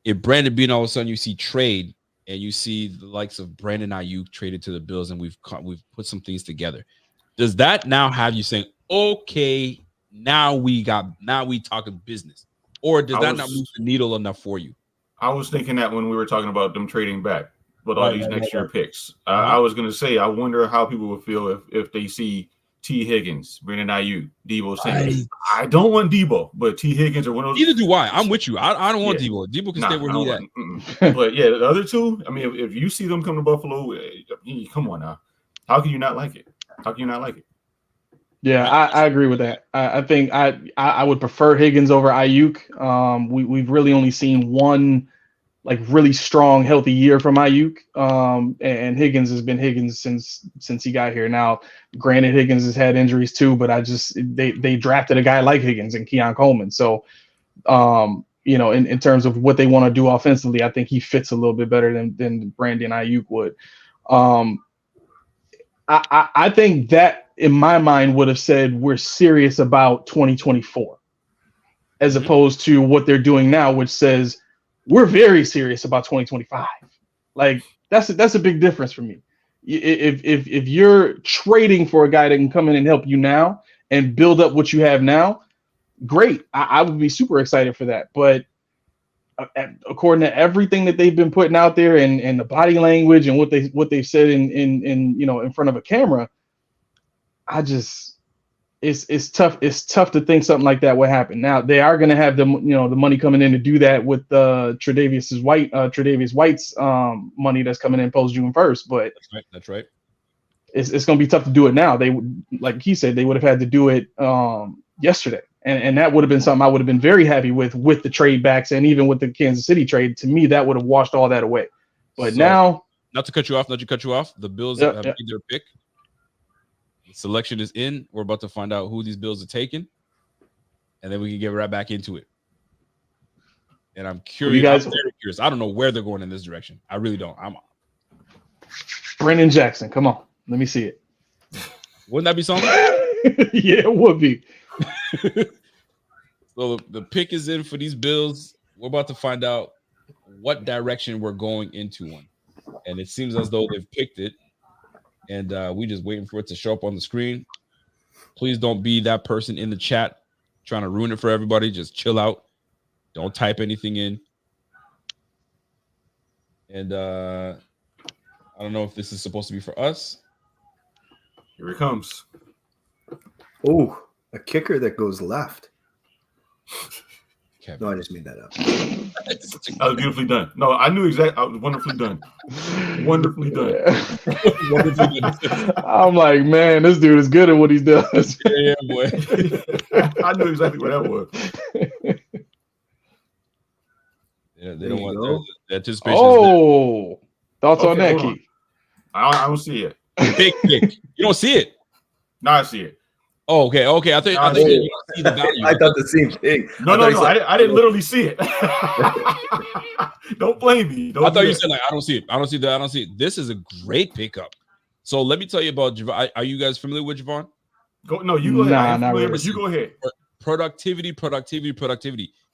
if Brandon Beane all of a sudden you see trade and you see the likes of Brandon Ayuk traded to the Bills, and we've put some things together? Does that now have you saying, okay, now we talking business, or does that not move the needle enough for you? I was thinking that when we were talking about them trading back with all these next year picks. I was going to say, I wonder how people would feel if they see T. Higgins, Brandon Ayuk, Debo saying, I don't want Debo, but T. Higgins or one of those. Neither do I. I'm with you. I don't want Debo. Debo can stay where he's at. But yeah, the other two, I mean, if you see them come to Buffalo, come on now. How can you not like it? Yeah, I agree with that. I think I would prefer Higgins over Ayuk. We've really only seen one like really strong, healthy year from Ayuk. And Higgins has been Higgins since he got here. Now, granted, Higgins has had injuries too, but they drafted a guy like Higgins and Keon Coleman. So you know, in terms of what they want to do offensively, I think he fits a little bit better than Brandon Ayuk would. I think that in my mind would have said we're serious about 2024 as opposed to what they're doing now, which says we're very serious about 2025. Like that's a big difference for me. If you're trading for a guy that can come in and help you now and build up what you have now, great. I would be super excited for that. But according to everything that they've been putting out there and the body language and what they've said in you know, in front of a camera, it's tough. It's tough to think something like that would happen. Now they are going to have the money coming in to do that with Tre'Davious White's money that's coming in post June 1st. But that's right. It's going to be tough to do it now. They, like he said, they would have had to do it yesterday, and that would have been something I would have been very happy with the trade backs and even with the Kansas City trade. To me, that would have washed all that away. But So, now, not to cut you off, the Bills have made their pick. The selection is in. We're about to find out who these Bills are taking, and then we can get right back into it. And I'm curious. I'm very curious. I don't know where they're going in this direction. I really don't. Brendan Jackson, come on, let me see it. Wouldn't that be something? Yeah, it would be. So the pick is in for these Bills. We're about to find out what direction we're going into one. And it seems as though they've picked it. And we just waiting for it to show up on the screen. Please don't be that person in the chat trying to ruin it for everybody. Just chill out. Don't type anything in. And I don't know if this is supposed to be for us. Here it comes. Oh, a kicker that goes left. No, I just made that up. That was beautifully done. No, I knew exactly. I was wonderfully done. Wonderfully done. Wonderfully done. I'm like, man, this dude is good at what he does. Yeah, boy. I knew exactly what that was. Yeah, they don't want the anticipation. Oh, thoughts on that, Keith? I don't see it. Big pick. You don't see it? No, I see it. Oh, okay. I think you see the value. I thought the same thing. No, I didn't literally see it. Don't blame me. I thought you said like I don't see it. I don't see that. I don't see it. This is a great pickup. So let me tell you about Javon. Are you guys familiar with Javon? You go ahead. Not really. You go ahead. Productivity.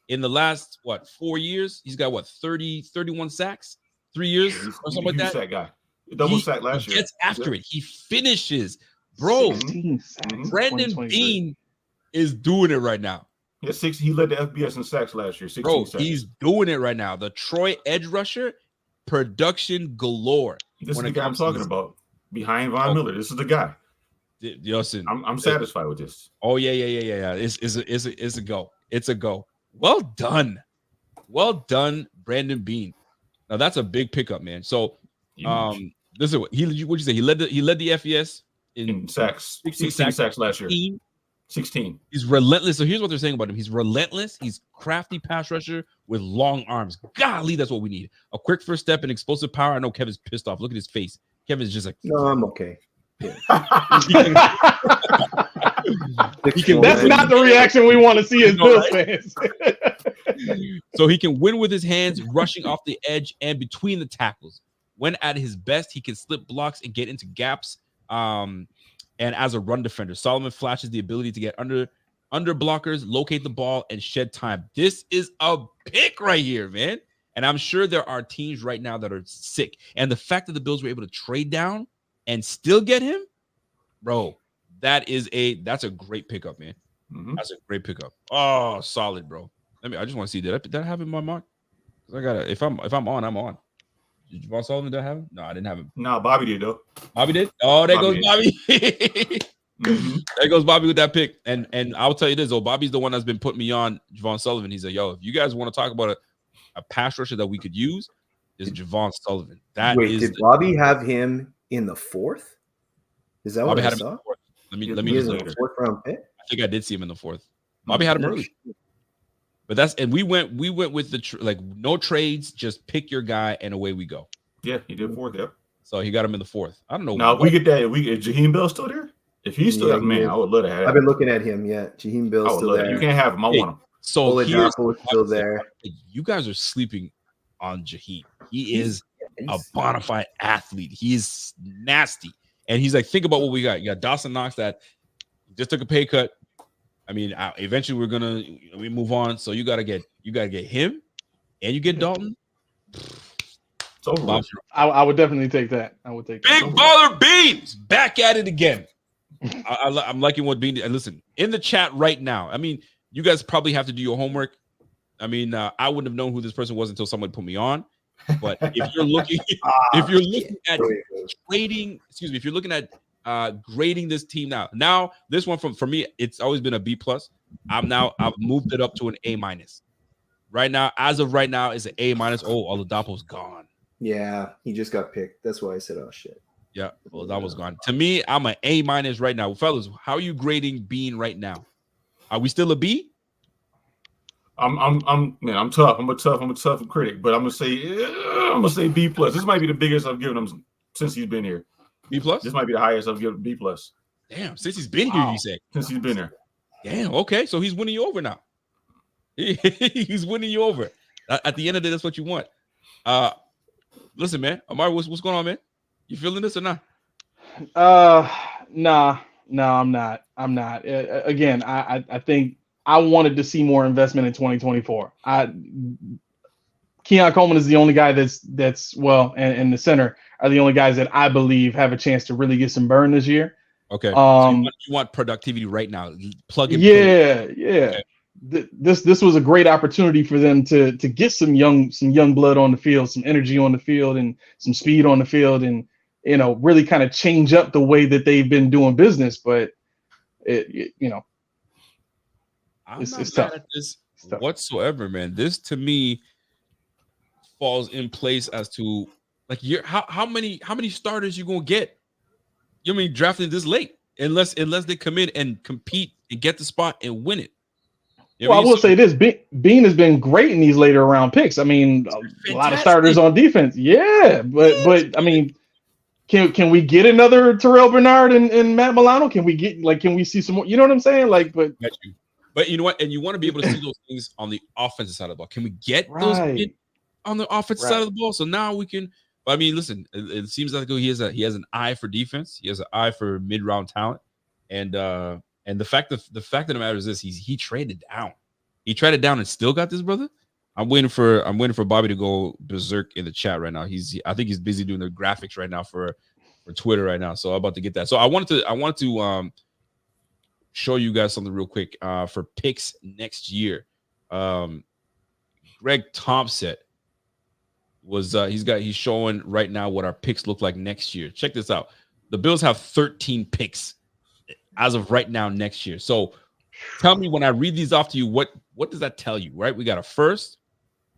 In the last 4 years, he's got 31 sacks, 3 years or something like that. That guy, double sack last year. He gets after it. He finishes, bro. Brandon Beane is doing it right now. Yeah, he led the FBS in sacks last year. 16 Bro, sacks. he's doing it right now. The Troy edge rusher, production galore. This is the guy I'm talking about. Behind Von Miller, this is the guy. Listen, I'm satisfied with this. Oh yeah. It's a go. It's a go. Well done, Brandon Beane. Now that's a big pickup, man. So, this is what you say. He led the FBS in sacks. 16 sacks last year. 16. He's relentless. So here's what they're saying about him. He's relentless. He's crafty pass rusher with long arms. Golly, that's what we need. A quick first step and explosive power. I know Kevin's pissed off. Look at his face. Kevin's just like, no, I'm okay. Yeah. That's not the reaction we want to see as Bills fans. So he can win with his hands, rushing off the edge and between the tackles. When at his best, he can slip blocks and get into gaps. And as a run defender, Solomon flashes the ability to get under blockers, locate the ball, and shed time. This is a pick right here, man. And I'm sure there are teams right now that are sick. And the fact that the Bills were able to trade down and still get him, bro, that's a great pickup, man. That's a great pickup. Oh, solid, bro. I just want to see, did I have him in my mark? I gotta, if I'm on, I'm on. Did Javon Solomon, did I have him? No, I didn't have him. No, Bobby did though. Bobby did? Oh, there goes Bobby. There goes Bobby with that pick. And I'll tell you this, Bobby's the one that's been putting me on Javon Sullivan. He's like, yo, if you guys want to talk about a pass rusher that we could use, is Javon Sullivan. Did Bobby have him in the fourth? Is that Bobby what I had saw? him in the fourth. Let me just look at it. Fourth round pick? I think I did see him in the fourth. Bobby had him early. But we went with the no trades, just pick your guy and away we go. Yeah, he did fourth. Yep. So he got him in the fourth. I don't know. Now we get that. Is Jaheim Bell still there? If he's still there, man, I would love to have him. I've been looking at him. Yeah, Jaheim Bell's still there. You can't have him. I want him. So here's Oladapo was still there. you guys are sleeping on Jaheim. He is a bona fide athlete. He is nasty. And he's like, think about what we got. You got Dawson Knox that just took a pay cut. I mean, eventually we move on. So you gotta get him, and you get Dalton. I would definitely take that. I would take Big baller Beane's back at it again. I'm liking what Beane. And listen, in the chat right now. I mean, you guys probably have to do your homework. I mean, I wouldn't have known who this person was until someone put me on. But if you're looking, at trading, if you're looking at grading this team now this one for me, it's always been a B+. I've moved it up to an A-. Right now, as of right now, is an A-. Oh, Oladapo's gone. Yeah, he just got picked. That's why I said, oh shit. Yeah, Oladapo's gone. To me, I'm an A- right now. Fellas, how are you grading Beane right now? Are we still a B? I'm tough. I'm a tough critic, but I'm gonna say B+. This might be the biggest I've given him since he's been here. B+? This might be the highest I've given B+. Damn, since he's been here, you say? Since he's been here. Damn, okay, so he's winning you over now. He's winning you over. At the end of the day, that's what you want. Listen, man, Amari, what's going on, man? You feeling this or not? Nah, I'm not. Again, I think I wanted to see more investment in 2024. Keon Coleman is the only guy that's well, and the center are the only guys that I believe have a chance to really get some burn this year. Okay. So you want productivity right now. Plug and play. Yeah. Okay. This was a great opportunity for them to get some young blood on the field, some energy on the field, and some speed on the field, and really kind of change up the way that they've been doing business. But it's tough. This whatsoever, man. This to me falls in place as to like how many starters you gonna get. You mean drafting this late unless they come in and compete and get the spot and win it. Well, I will say this: Beane has been great in these later round picks. I mean, a lot of starters on defense. Yeah, but I mean, can we get another Terrell Bernard and Matt Milano? Can we see some more? You know what I'm saying? But you know what? And you want to be able to see those things on the offensive side of the ball. Can we get those on the offensive side of the ball? So now we can. I mean, listen, it seems like he has an eye for defense. He has an eye for mid-round talent, and the fact of the matter is this: he traded down. He traded down and still got this, brother. I'm waiting for Bobby to go berserk in the chat right now. I think he's busy doing the graphics right now for Twitter right now. So I'm about to get that. So I wanted to show you guys something real quick for picks next year. Greg Thompson he's showing right now what our picks look like next year. Check this out. The Bills have 13 picks as of right now next year. So tell me when I read these off to you, what does that tell you, right? We got a first,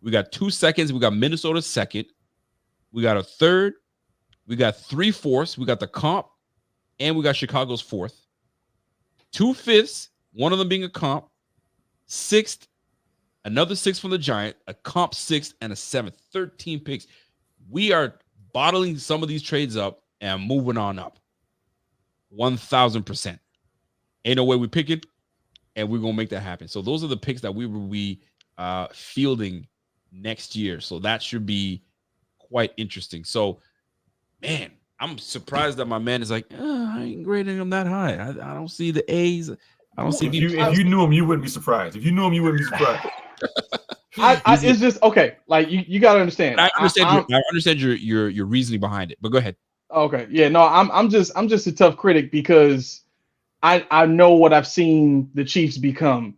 we got 2 seconds, we got Minnesota's second, we got a third, we got 3 fourths, we got the comp, and we got Chicago's fourth. 2 fifths, one of them being a comp, 6th, another 6 from the Giant, a comp 6th, and a 7th. 13 picks. We are bottling some of these trades up and moving on up. 1,000%. Ain't no way we pick it, and we're gonna make that happen. So those are the picks that we will be fielding next year. So that should be quite interesting. So, man, I'm surprised that my man is like, I ain't grading him that high. I don't see the A's. I don't see. If you knew him, you wouldn't be surprised. If you knew him, you wouldn't be surprised. It's just okay. Like you got to understand. I understand your reasoning behind it. But go ahead. Okay. Yeah. No. I'm just a tough critic because I know what I've seen the Chiefs become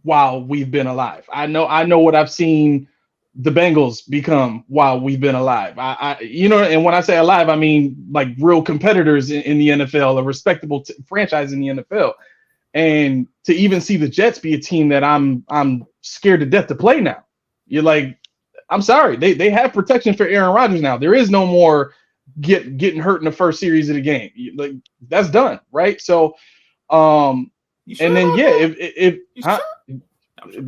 while we've been alive. I know what I've seen the Bengals become while we've been alive. And when I say alive, I mean like real competitors in the NFL, a respectable franchise in the NFL. And to even see the Jets be a team that I'm scared to death to play now. You're like, I'm sorry, they have protection for Aaron Rodgers now. There is no more getting hurt in the first series of the game. Like that's done, right? So, and then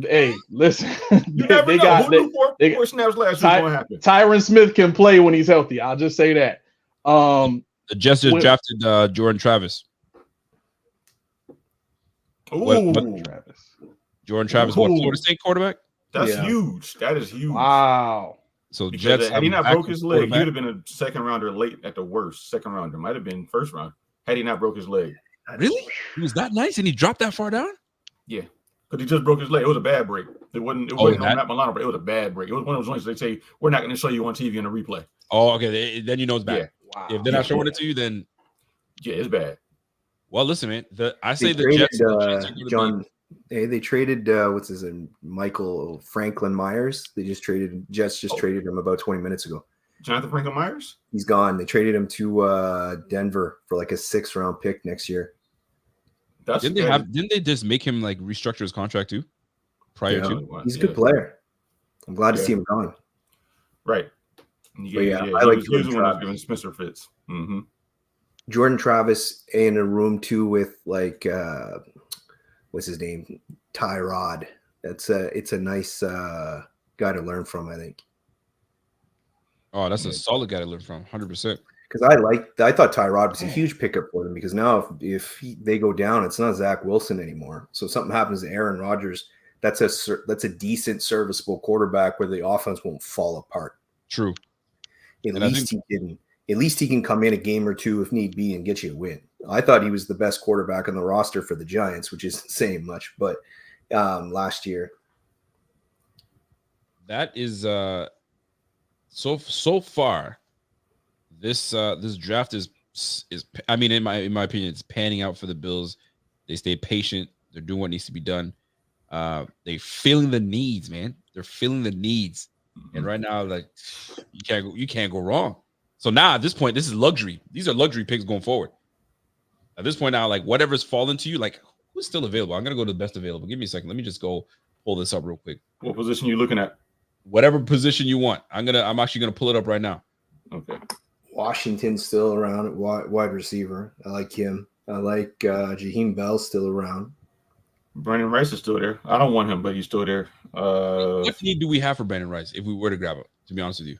hey, listen, they got four snaps last week. What happened? Tyron Smith can play when he's healthy. I'll just say that. The Jets just drafted Jordan Travis. Jordan Jordan Travis, what, Florida State quarterback? That's huge. That is huge. Wow. So because Jets, had he not broke his leg, he would have been a second rounder late at the worst. Second rounder might have been first round had he not broke his leg. Really? He was that nice and he dropped that far down? Yeah, because he just broke his leg. It was a bad break. It wasn't on Matt Milano, but it was a bad break. It was one of those ones they say we're not going to show you on TV in a replay. Oh, okay. Then you know it's bad. Yeah. Wow. If they're not showing it to you, then it's bad. Well, listen, man. The Jets Jets John. They traded what's his name? Michael Franklin Myers. Jets just traded him about 20 minutes ago. Jonathan Franklin Myers? He's gone. They traded him to Denver for like a 6th round pick next year. Didn't they just make him like restructure his contract too? He's a good player. I'm glad to see him gone. Right. I like Jordan Travis. Giving Spencer Fitz. Mm-hmm. Jordan Travis in a room too with like what's his name? Tyrod. It's a nice guy to learn from, I think. Oh, that's a solid guy to learn from, 100%. Because I thought Tyrod was a huge pickup for them because now if they go down, it's not Zach Wilson anymore. So if something happens to Aaron Rodgers, that's a decent, serviceable quarterback where the offense won't fall apart. True. At least he can come in a game or two if need be and get you a win. I thought he was the best quarterback on the roster for the Giants, which isn't saying much, but last year. That is so far. This draft is I mean in my opinion it's panning out for the Bills. They stay patient. They're doing what needs to be done. They're feeling the needs, man. They're feeling the needs, and right now, like you can't go wrong. So now at this point, this is luxury. These are luxury picks going forward. At this point now, like whatever's fallen to you, like who's still available? I'm gonna go to the best available. Give me a second. Let me just go pull this up real quick. What position you looking at? Whatever position you want. I'm actually gonna pull it up right now. Okay. Washington's still around at wide receiver. I like him. I like Jaheim Bell still around. Brandon Rice is still there. I don't want him, but he's still there. What need do we have for Brandon Rice if we were to grab him? To be honest with you,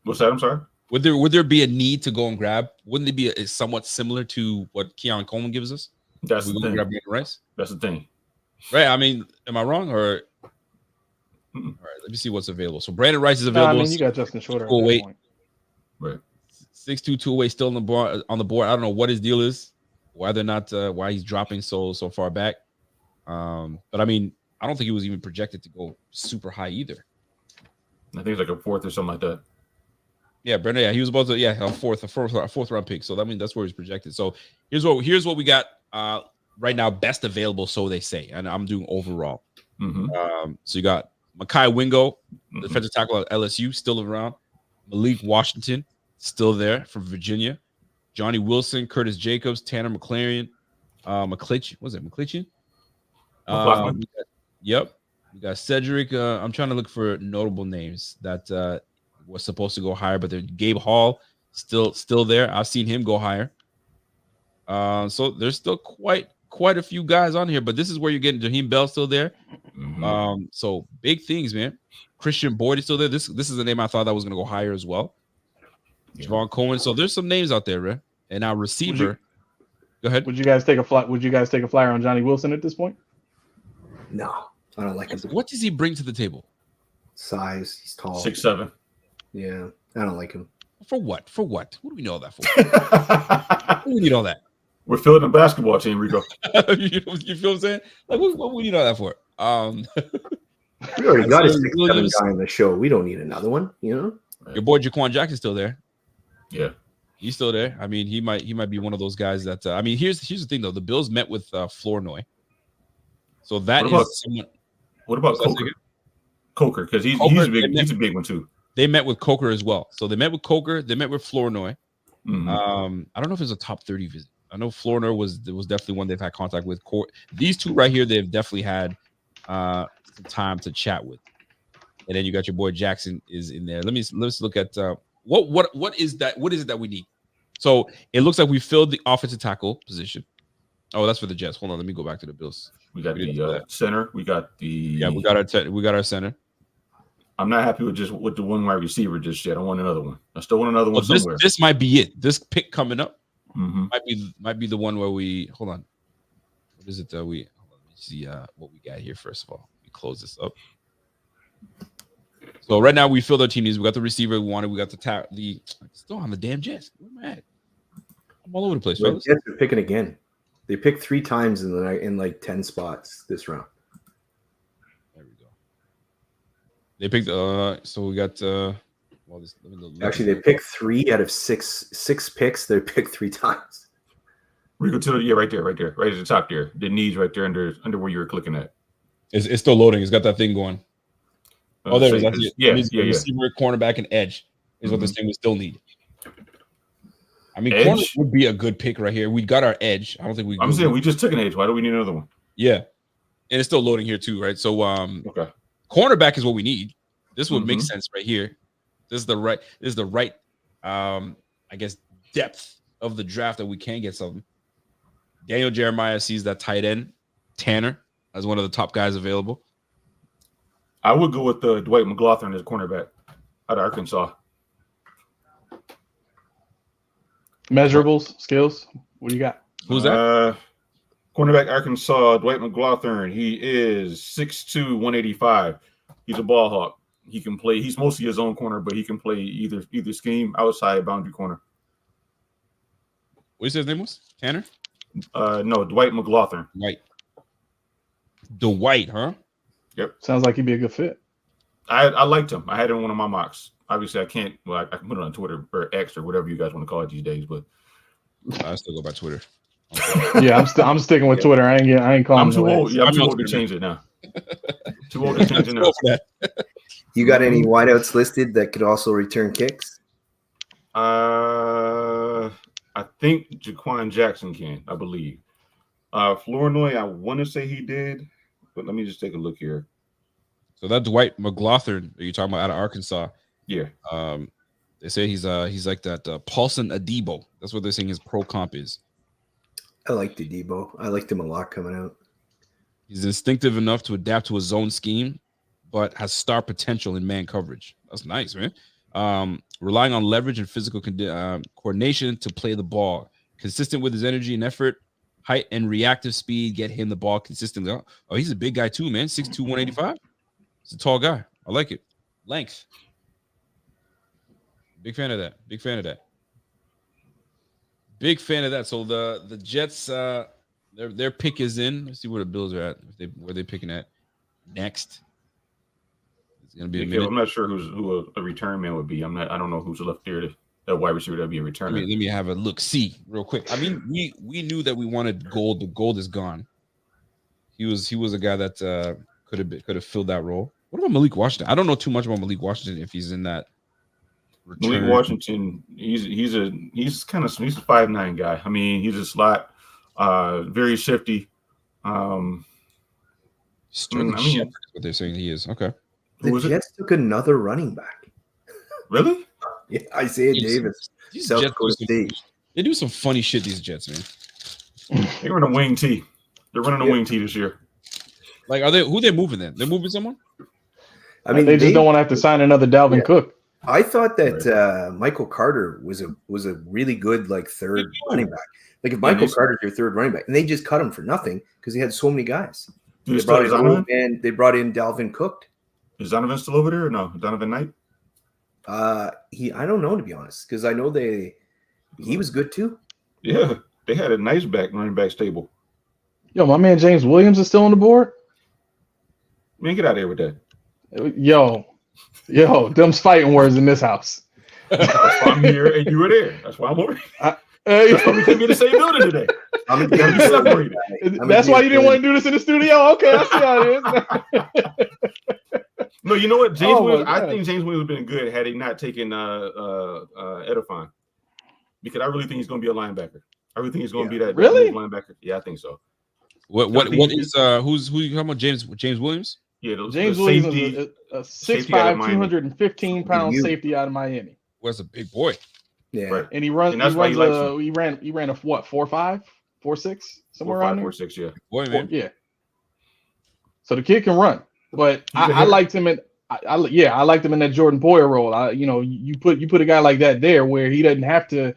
what's that? I'm sorry. Would there be a need to go and grab? Wouldn't it be somewhat similar to what Keon Coleman gives us? That's the thing. Grab Brandon Rice. That's the thing. Right. I mean, am I wrong or? All right. Let me see what's available. So Brandon Rice is available. I mean, you got Justin Shorter. Right. 6'2", 2-way still on the board. I don't know what his deal is. Why they're not. Why he's dropping so far back. But I mean, I don't think he was even projected to go super high either. I think it's like a 4th or something like that. Yeah, Brandon. Yeah, he was about to. Yeah, a fourth round pick. So I mean, that's where he's projected. So here's what we got right now. Best available, so they say, and I'm doing overall. Mm-hmm. So you got Mekhi Wingo, defensive tackle at LSU, still around. Malik Washington, still there from Virginia. Johnny Wilson, Curtis Jacobs, Tanner McLaren, McClitchin. Was it McClitchin? Yep. We got Sedrick. I'm trying to look for notable names that was supposed to go higher, but Gabe Hall still there. I've seen him go higher. So there's still quite a few guys on here, but this is where you're getting Jaheim Bell still there. Mm-hmm. So big things, man. Christian Boyd is still there. This is a name I thought that was going to go higher as well. Yeah. Javon Coleman. So there's some names out there, man. And now receiver. Go ahead. Would you guys take a flyer on Johnny Wilson at this point? No, I don't like him. What does he bring to the table? Size. He's tall. 6'7". Yeah, I don't like him. For what? What do we know that for? What do we need all that? We're filling a basketball team, Rico. You feel what I'm saying? Like, what do we need all that for? We already got a 6'7" guy on the show. We don't need another one, you know? Your boy Jaquan Jackson's still there. Yeah. He's still there. I mean, he might be one of those guys that I mean, here's the thing though. The Bills met with Flournoy. So that what about Coker? Coker, because he's a big one too. They met with Coker as well. So they met with Coker, they met with Flournoy. Mm-hmm. I don't know if it's a top 30 visit. I know Flournoy was definitely one they've had contact with. These two right here, they've definitely had some time to chat with. And then you got your boy Jackson is in there. Let's look at what is that? What is it that we need? So it looks like we filled the offensive tackle position. Oh, that's for the Jets. Hold on, let me go back to the Bills. We got the center. We got the we got our center. I'm not happy with the one wide receiver just yet. I want another one. I still want another one somewhere. This might be it. This pick coming up mm-hmm. might be the one where we hold on. What is it that we? Hold on, let me see what we got here. First of all, we close this up. So right now we filled our team needs. We got the receiver we wanted. We got the still on the damn Jets. Where am I at? I'm all over the place. The Jets are picking again. They picked 3 times in the night in like 10 spots this round. There we go. They picked. So we got. Actually, they picked 3 out of 6 picks. They picked 3 times. Rico, right there, right at the top there. The knees right there under where you were clicking at. It's still loading. It's got that thing going. Oh, there it is. Yeah. Receiver, cornerback, and edge is what this thing we still need. I mean, corner would be a good pick right here. We got our edge. I don't think we. I'm saying we just took an edge. Why do we need another one? Yeah, and it's still loading here too, right? So, okay, cornerback is what we need. This would make sense right here. This is the right. I guess depth of the draft that we can get something. Daniel Jeremiah sees that tight end Tanner as one of the top guys available. I would go with Dwight McLaughlin as cornerback out of Arkansas. Measurables, skills. What do you got? Who's that? Cornerback Arkansas, Dwight McLaughlin. He is 6'2", 185. He's a ball hawk. He can play. He's mostly his own corner, but he can play either scheme, outside, boundary corner. What did you say his name was? Tanner? No, Dwight McLaughlin. Dwight, huh? Yep. Sounds like he'd be a good fit. I liked him. I had him in one of my mocks. Obviously, I can't. Well, I can put it on Twitter or X or whatever you guys want to call it these days. But I still go by Twitter. Yeah, I'm sticking with Twitter. I ain't calling. I'm too old. Yeah, I'm too old to change it now. Too old to change it now. You got any wideouts listed that could also return kicks? I think Jaquan Jackson can. I believe. Flournoy, I want to say he did, but let me just take a look here. So that Dwight McLaughlin that you're talking about out of Arkansas. Yeah. They say he's like that Paulson Adebo. That's what they're saying his pro comp is. I liked Adebo. I liked him a lot coming out. He's instinctive enough to adapt to his zone scheme, but has star potential in man coverage. That's nice, man. Relying on leverage and physical coordination to play the ball. Consistent with his energy and effort, height and reactive speed get him the ball consistently. Oh, he's a big guy too, man. 6'2", 185. He's a tall guy. I like it. Length. Big fan of that. Big fan of that. Big fan of that. So the Jets, their pick is in. Let's see where the Bills are at. Where they picking at next. It's gonna be a minute. I'm not sure who a return man would be. I don't know who's left there. That wide receiver that'd be a return man. Let me have a look. See real quick. I mean, we knew that we wanted gold. The gold is gone. He was a guy that could have filled that role. What about Malik Washington? I don't know too much about Malik Washington if he's in that. Malik Washington, he's a 5'9" guy. I mean, he's a slot, very shifty. Sterling Shepard is what they're saying he is. Okay. The Jets took another running back. Really? Yeah, Isaiah Davis. South Dakota State. They do some funny shit, these Jets, man. They run a wing T. They're running a wing T this year. Like, who they moving then? They're moving someone? I mean, they just don't want to have to sign another Dalvin Cook. I thought that Michael Carter was a really good third running back. Like if Michael Carter's your third running back, and they just cut him for nothing because he had so many guys. They brought in Dalvin Cook. Is Donovan still over there or no? Donovan Knight? I don't know, to be honest, because I know he was good too. Yeah, they had a nice running back stable. Yo, my man James Williams is still on the board. Man, get out of here with that. Yo, them's fighting words in this house. That's why I'm here and you were there. That's why I'm over here. That's why we couldn't be in the same building today. That's why you didn't want to do this in the studio? Okay, I see how it is. No, you know what? Williams, I think James Williams would have been good had he not taken Edifine. Because I really think he's going to be a linebacker. I really think he's going to be that linebacker. Yeah, I think so. What is who's you talking about? James Williams? Yeah, James Williams is a 6'5", 215-pound safety out of Miami. Well, that's a big boy. Yeah, right. And he ran a 4.5, 4.6, somewhere around there. 4.6, yeah. Boy, man. Yeah. So the kid can run, but I liked him I liked him in that Jordan Poyer role. You put a guy like that there where he doesn't have to,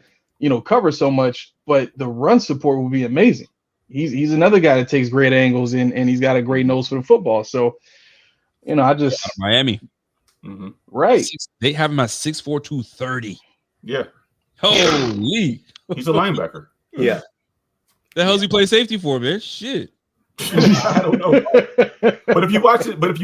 cover so much, but the run support will be amazing. he's another guy that takes great angles and he's got a great nose for the football. So, you know, I just Miami. Right. They have him at 6'4", 230. Yeah. Holy. He's a linebacker. Yeah. The hell's he play safety for, man? Shit. I don't know. But if you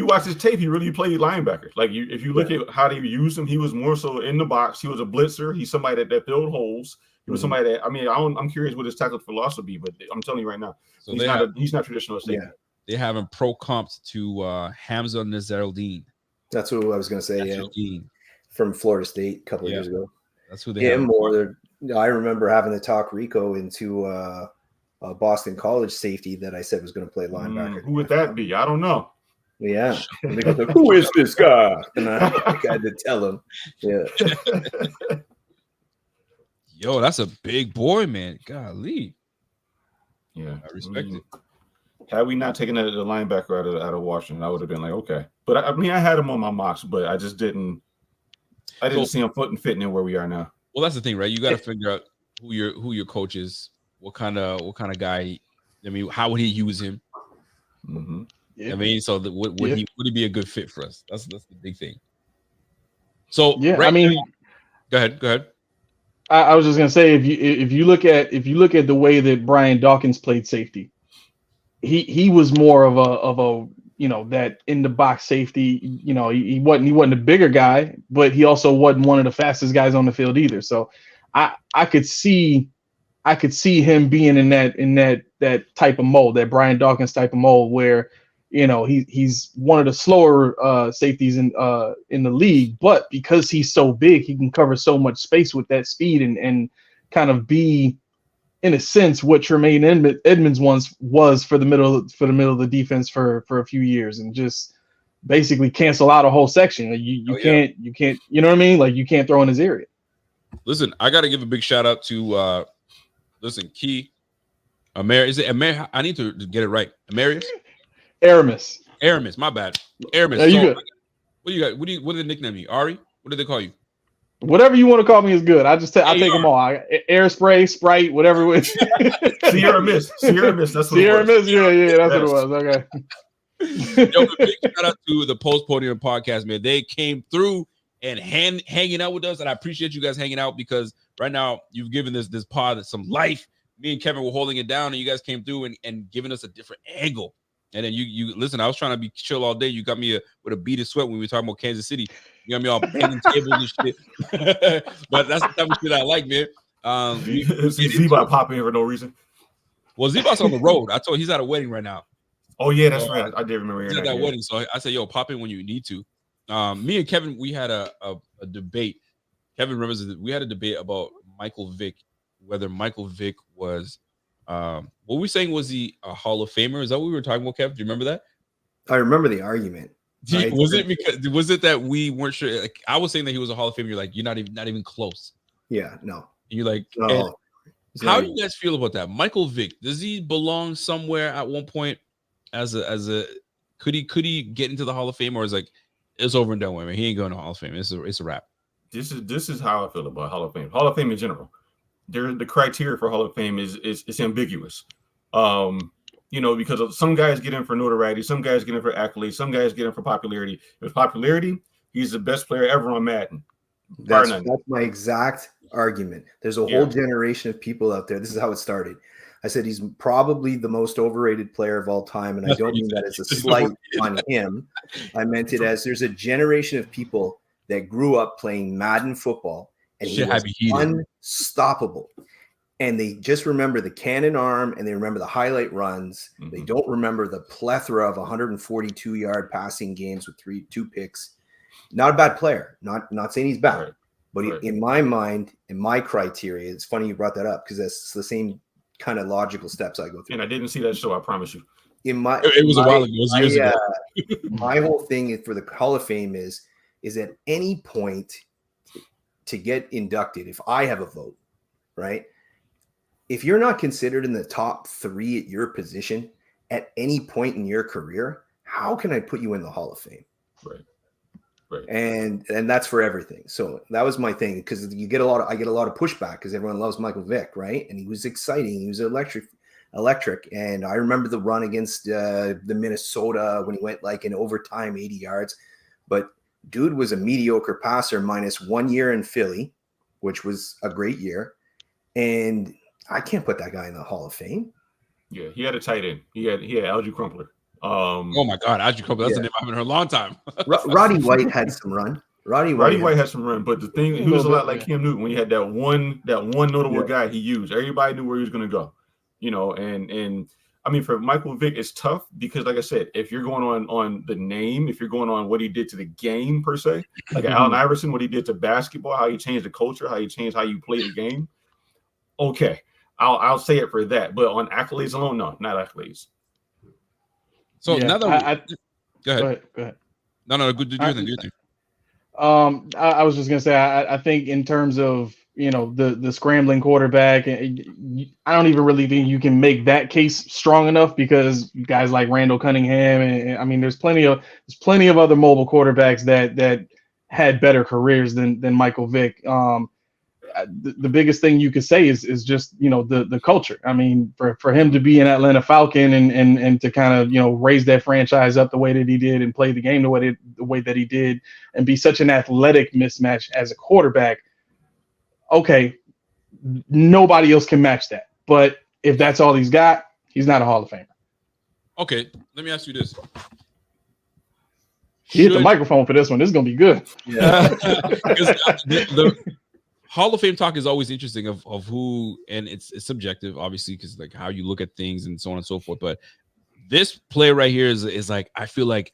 watch his tape, he really played linebacker. Like if you look at how they used him, he was more so in the box. He was a blitzer. He's somebody that filled holes. He was somebody that, I mean, I'm curious what his tackle philosophy, but I'm telling you right now, So he's not traditional safety. Yeah. They have him pro comped to Hamza Nazaruddin. That's what I was going to say. Yeah. From Florida State a couple of years ago. That's who they him have. or I remember having to talk Rico into Boston College safety that I said was going to play linebacker. Who would that be? I don't know. Yeah. And they go, who is this guy? And I had to tell him. Yeah. Yo, that's a big boy, man. Golly. Yeah. I respect it. Had we not taken the linebacker out of Washington, I would have been like, okay. But I mean, I had him on my mocks, but I just didn't. I didn't see him fitting in where we are now. Well, that's the thing, right? You got to figure out who your coach is, what kind of guy. I mean, how would he use him? Mm-hmm. Yeah. I mean, so would he be a good fit for us? That's the big thing. So yeah, right I mean, now, go ahead. I was just gonna say if you look at the way that Brian Dawkins played safety, he was more of a you know, that in the box safety. You know, he wasn't a bigger guy, but he also wasn't one of the fastest guys on the field either. So I could see him being in that type of mold, that Brian Dawkins type of mold, where, you know, he's one of the slower safeties in the league, but because he's so big, he can cover so much space with that speed and kind of be, in a sense, what Tremaine Edmonds once was for the middle of the defense for a few years, and just basically cancel out a whole section. You can't, you know what I mean? Like, you can't throw in his area. Listen, I got to give a big shout out to Key Amir. Is it Amir? I need to get it right. Amarius? Aramis, my bad. Aramis. There you go. What do you got? What did they nickname you? Ari? What did they call you? Whatever you want to call me is good. I take them all. Air spray, Sprite, whatever it was. Sierra Mist. That's what Sierra it was. Mist. Yeah, that's what it was. Okay. Yo, big shout out to the Post Podium podcast, man. They came through and hanging out with us, and I appreciate you guys hanging out, because right now you've given this pod some life. Me and Kevin were holding it down, and you guys came through and giving us a different angle. And then you listen. I was trying to be chill all day. You got me with a bead of sweat when we were talking about Kansas City. You got me all banging tables and shit. But that's the type of shit I like, man. Zebot pop in for no reason. Well, Zebot's on the road. I told he's at a wedding right now. Oh yeah, that's right. I did remember he's at that wedding. So I said, yo, pop in when you need to. Me and Kevin, we had a debate. Kevin remembers that we had a debate about Michael Vick, whether Michael Vick was what were we saying, was he a Hall of Famer? Is that what we were talking about, Kev? Do you remember that? I remember the argument. Was it that we weren't sure? Like, I was saying that he was a Hall of Famer. You're like, you're not even close. Yeah, no. And you're like, no. How do you guys feel about that? Michael Vick, does he belong somewhere at one point as a could he get into the Hall of Fame, or is like it's over and done with, man? He ain't going to Hall of Fame. It's a wrap. This is how I feel about Hall of Fame. Hall of Fame in general. The criteria for Hall of Fame is ambiguous. You know, because some guys get in for notoriety, some guys get in for accolades, some guys get in for popularity. If popularity, he's the best player ever on Madden. That's my exact argument. There's a whole generation of people out there. This is how it started. I said he's probably the most overrated player of all time, and I don't mean that as a slight on him. I meant it as there's a generation of people that grew up playing Madden football, and he was unstoppable. And they just remember the cannon arm, and they remember the highlight runs. Mm-hmm. They don't remember the plethora of 142-yard passing games with two picks. Not a bad player. Not saying he's bad, but in my mind, in my criteria, it's funny you brought that up, because that's the same kind of logical steps I go through. And I didn't see that show, I promise you. It was a while ago. It was years ago. My whole thing for the Hall of Fame is at any point to get inducted, if I have a vote, right? If you're not considered in the top 3 at your position at any point in your career, how can I put you in the Hall of Fame? Right. And that's for everything. So that was my thing, because I get a lot of pushback because everyone loves Michael Vick, right? And he was exciting, he was electric. electric. And I remember the run against the Minnesota when he went like in overtime, 80 yards. But dude was a mediocre passer minus 1 year in Philly, which was a great year. And I can't put that guy in the Hall of Fame. Yeah, he had a tight end. He had Algie Crumpler. Oh my God, Algie Crumpler. That's a name I haven't heard in a long time. Roddy White had some run. Roddy White had some run, but the thing, he was a lot like Cam Newton when he had that one notable guy he used. Everybody knew where he was going to go, and I mean, for Michael Vick, it's tough because, like I said, if you're going on the name, if you're going on what he did to the game per se, like Allen Iverson, what he did to basketball, how he changed the culture, how he changed how you play the game. Okay, I'll say it for that, but on accolades alone, no, not accolades. So now that go ahead. No, good. Do your thing. I was just gonna say, I think in terms of the scrambling quarterback, I don't even really think you can make that case strong enough because guys like Randall Cunningham and I mean there's plenty of other mobile quarterbacks that had better careers than Michael Vick. The biggest thing you could say is just the culture. I mean, for him to be an Atlanta Falcon and to kind of raise that franchise up the way that he did and play the game the way that he did and be such an athletic mismatch as a quarterback. Okay, nobody else can match that. But if that's all he's got, he's not a Hall of Famer. Okay, let me ask you this. He hit the microphone for this one. This is gonna be good. Yeah. the Hall of Fame talk is always interesting of who, and it's subjective, obviously, because like how you look at things and so on and so forth. But this player right here is like, I feel like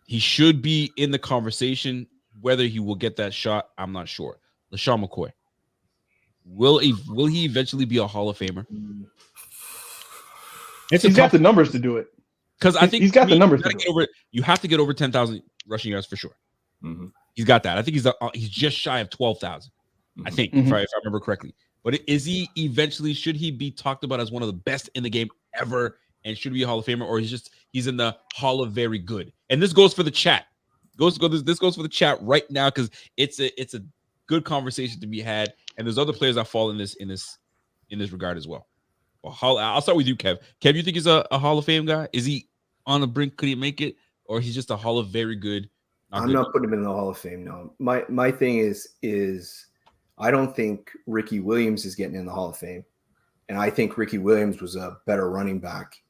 he should be in the conversation. Whether he will get that shot, I'm not sure. LaShawn McCoy. Will he eventually be a Hall of Famer? He's got the numbers to do it. Because I think he's got the numbers. You have to get over 10,000 rushing yards for sure. Mm-hmm. He's got that. I think he's just shy of 12,000. I think, if I remember correctly. But is he eventually, should he be talked about as one of the best in the game ever and should be a Hall of Famer, or he's in the Hall of Very Good? And this goes for the chat. This goes for the chat right now because it's a good conversation to be had. And there's other players that fall in this regard as well. I'll start with you, Kev. Kev, you think he's a Hall of Fame guy? Is he on the brink? Could he make it? Or he's just a Hall of Very Good? I'm not putting him in the Hall of Fame, no. My thing is I don't think Ricky Williams is getting in the Hall of Fame. And I think Ricky Williams was a better running back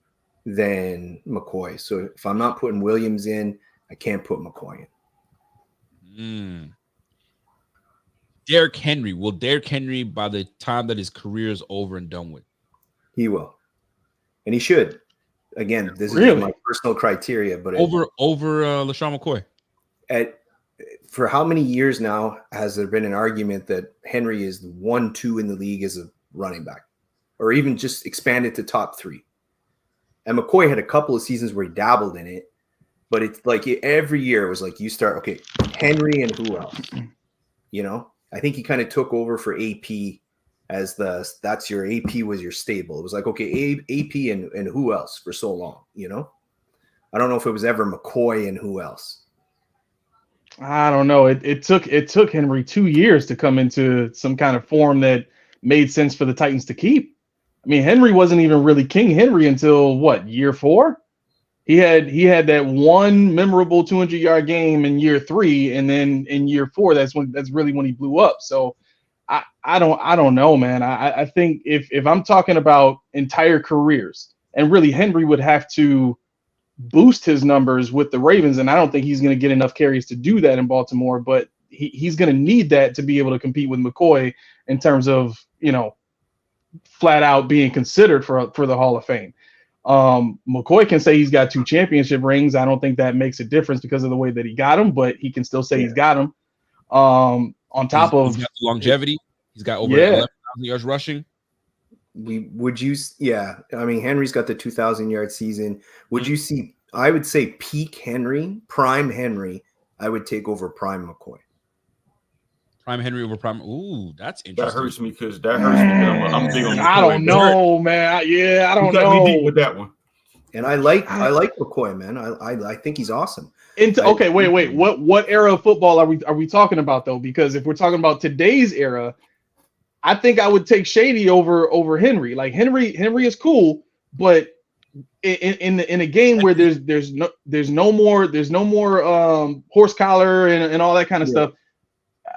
than McCoy. So if I'm not putting Williams in, I can't put McCoy in. Derrick Henry. Will Derrick Henry, by the time that his career is over and done with? He will. And he should. Again, this is my personal criteria. But over LaShawn McCoy? For how many years now has there been an argument that Henry is the 1-2 in the league as a running back, or even just expanded to top 3? And McCoy had a couple of seasons where he dabbled in it, but it's like every year it was like you start, okay, Henry and who else? I think he kind of took over for AP as that's your AP was your stable. It was like, okay, AP and who else for so long, I don't know if it was ever McCoy and who else. I don't know. It took Henry 2 years to come into some kind of form that made sense for the Titans to keep. I mean, Henry wasn't even really King Henry until year 4? He had that one memorable 200-yard game in year 3, and then in year 4, that's really when he blew up. So I don't know, man. I think if I'm talking about entire careers, and really Henry would have to boost his numbers with the Ravens, and I don't think he's going to get enough carries to do that in Baltimore, but he's going to need that to be able to compete with McCoy in terms of flat out being considered for the Hall of Fame. McCoy can say he's got 2 championship rings. I don't think that makes a difference because of the way that he got them, but he can still say he's got them. On top of he's got the longevity, he's got over 11,000 yards rushing. I mean, Henry's got the 2,000-yard season. Would you see? I would say peak Henry, prime Henry. I would take over prime McCoy. Prime Henry over prime. Ooh, that's interesting. That hurts me because I'm big on McCoy. I don't know, man. I don't know. Me deep with that one. And I like McCoy, man. I think he's awesome. Okay, wait. What era of football are we talking about though? Because if we're talking about today's era, I think I would take Shady over Henry. Like Henry is cool, but in a game where there's no more horse collar and all that kind of stuff.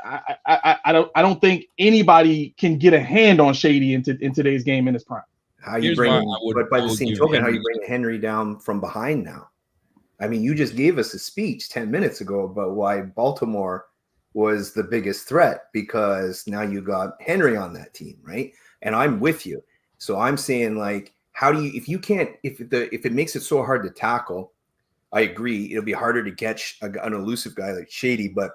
I don't think anybody can get a hand on Shady in today's game in his prime. How you bring, but by the same token, how you bring Henry down from behind now? I mean, you just gave us a speech 10 minutes ago about why Baltimore was the biggest threat, because now you got Henry on that team, right? And I'm with you. So I'm saying, like, how do you, if it makes it so hard to tackle, I agree, it'll be harder to get an elusive guy like Shady, but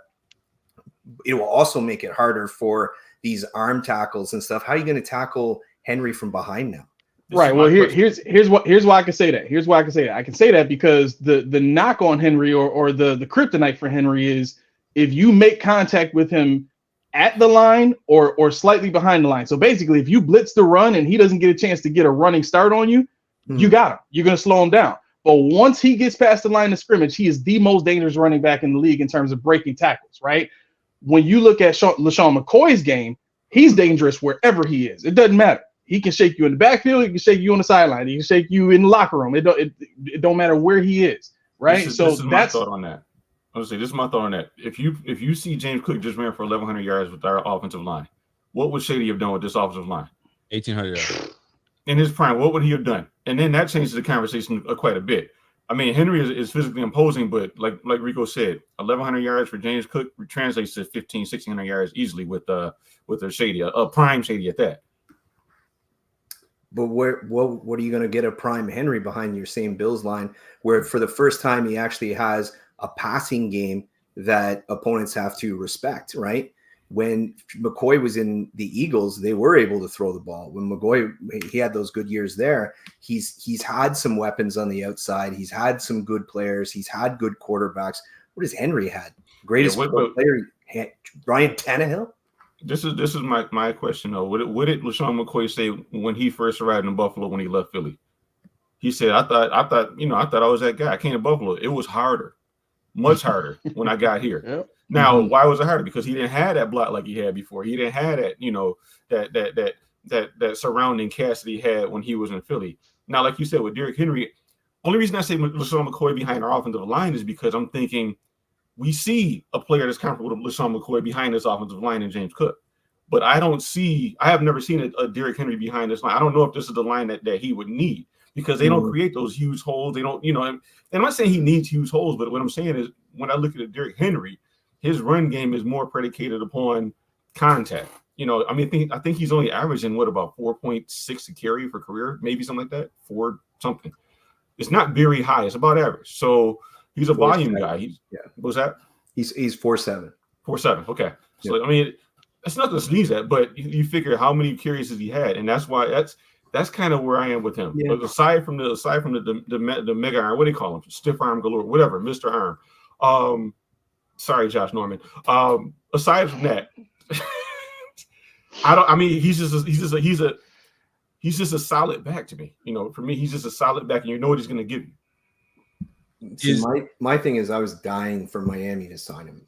it will also make it harder for these arm tackles and stuff. How are you going to tackle Henry from behind now? Right. Well, here's why I can say that. Here's why I can say that. I can say that because the knock on Henry or the kryptonite for Henry is if you make contact with him at the line or slightly behind the line. So basically, if you blitz the run and he doesn't get a chance to get a running start on you, you got him. You're going to slow him down. But once he gets past the line of scrimmage, he is the most dangerous running back in the league in terms of breaking tackles, right? When you look at LaShawn McCoy's game, he's dangerous wherever he is. It doesn't matter. He can shake you in the backfield. He can shake you on the sideline. He can shake you in the locker room. It don't matter where he is, right? This is my thought on that. Honestly, this is my thought on that. If you see James Cook just ran for 1,100 yards with our offensive line, what would Shady have done with this offensive line? 1,800 yards. In his prime, what would he have done? And then that changes the conversation quite a bit. I mean, Henry is physically imposing, but like Rico said, 1,100 yards for James Cook translates to 1,600 yards easily with a Shady, a prime Shady at that. But what are you going to get a prime Henry behind your same Bills line, where for the first time he actually has a passing game that opponents have to respect, right? When McCoy was in the Eagles, they were able to throw the ball. When McCoy, he had those good years there. He's had some weapons on the outside. He's had some good players. He's had good quarterbacks. What has Henry had? Greatest player, Ryan Tannehill? This is my question though. What did LaShawn McCoy say when he first arrived in Buffalo when he left Philly? He said, I thought I was that guy. I came to Buffalo. It was harder, much harder when I got here. Yep. Now, why was it harder? Because he didn't have that block like he had before. He didn't have that, that surrounding cast that he had when he was in Philly. Now, like you said with Derrick Henry, only reason I say LaShawn McCoy behind our offensive line is because I'm thinking we see a player that's comfortable with LaShawn McCoy behind this offensive line in James Cook. But I have never seen a Derrick Henry behind this line. I don't know if this is the line that he would need, because they don't create those huge holes. They don't, and I'm not saying he needs huge holes, but what I'm saying is when I look at Derrick Henry, his run game is more predicated upon contact. I think he's only averaging about 4.6 a carry for career, maybe something like that, 4 something. It's not very high. It's about average. So he's a volume guy. What's that? He's 4.7. 4.7. Okay. So I mean, that's nothing to sneeze at, but you figure how many carries has he had, and that's why that's kind of where I am with him. Yeah. But aside from the mega arm, what do you call him? Stiff arm galore, whatever, Mr. Arm. Sorry, Josh Norman. Aside from that, he's just a solid back to me. For me, he's just a solid back, and you know what he's going to give you. See, my thing is, I was dying for Miami to sign him,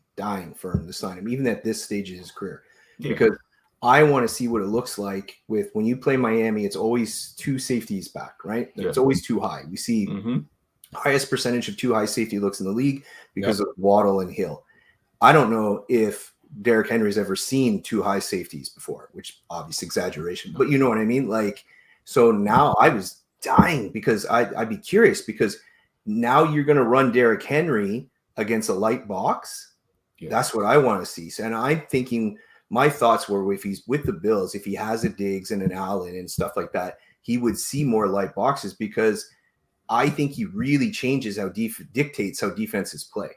even at this stage of his career, because I want to see what it looks like when you play Miami. It's always 2 safeties back, right? It's always too high. We see highest percentage of 2 high safety looks in the league because of Waddle and Hill. I don't know if Derrick Henry's ever seen 2 high safeties before, which obvious exaggeration, but you know what I mean? So now I was dying because I'd be curious, because now you're going to run Derrick Henry against a light box. Yeah. That's what I want to see. And I'm thinking, my thoughts were, if he's with the Bills, if he has a Diggs and an Allen and stuff like that, he would see more light boxes, because I think he really changes dictates how defenses play.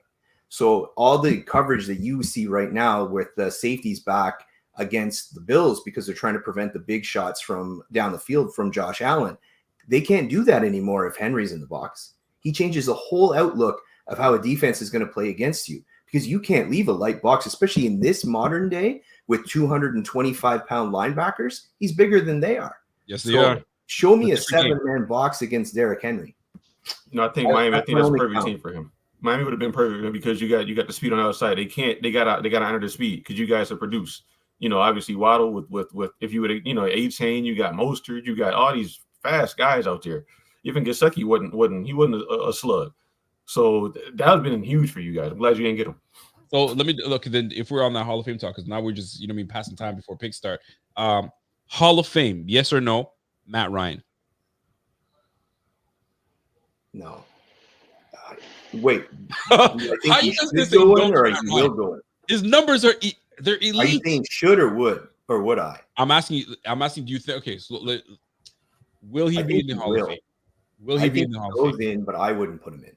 So all the coverage that you see right now with the safeties back against the Bills, because they're trying to prevent the big shots from down the field from Josh Allen, they can't do that anymore if Henry's in the box. He changes the whole outlook of how a defense is going to play against you, because you can't leave a light box, especially in this modern day with 225-pound linebackers. He's bigger than they are. Yes, they are. Show me a 7-man box against Derrick Henry. No, I think Miami. I think that's a perfect team for him. Miami would have been perfect because you got the speed on the outside. They got to honor the speed because you guys have produced. obviously Waddle with if you would, A-Chain, you got Mostert, you got all these fast guys out there. Even Gesicki wasn't a slug. So that has been huge for you guys. I'm glad you didn't get him. So let me look. Then if we're on that Hall of Fame talk, because now we're just passing time before picks start. Hall of Fame, yes or no? Matt Ryan. No. Wait. How you just gonna say go no in, to or Matt you Ryan? will go in? His numbers are they're elite. Are you saying should or would I? I'm asking you. Do you think? Okay, so will he be in the Hall of Fame? Will he be in the Hall of Fame? Goes in, but I wouldn't put him in.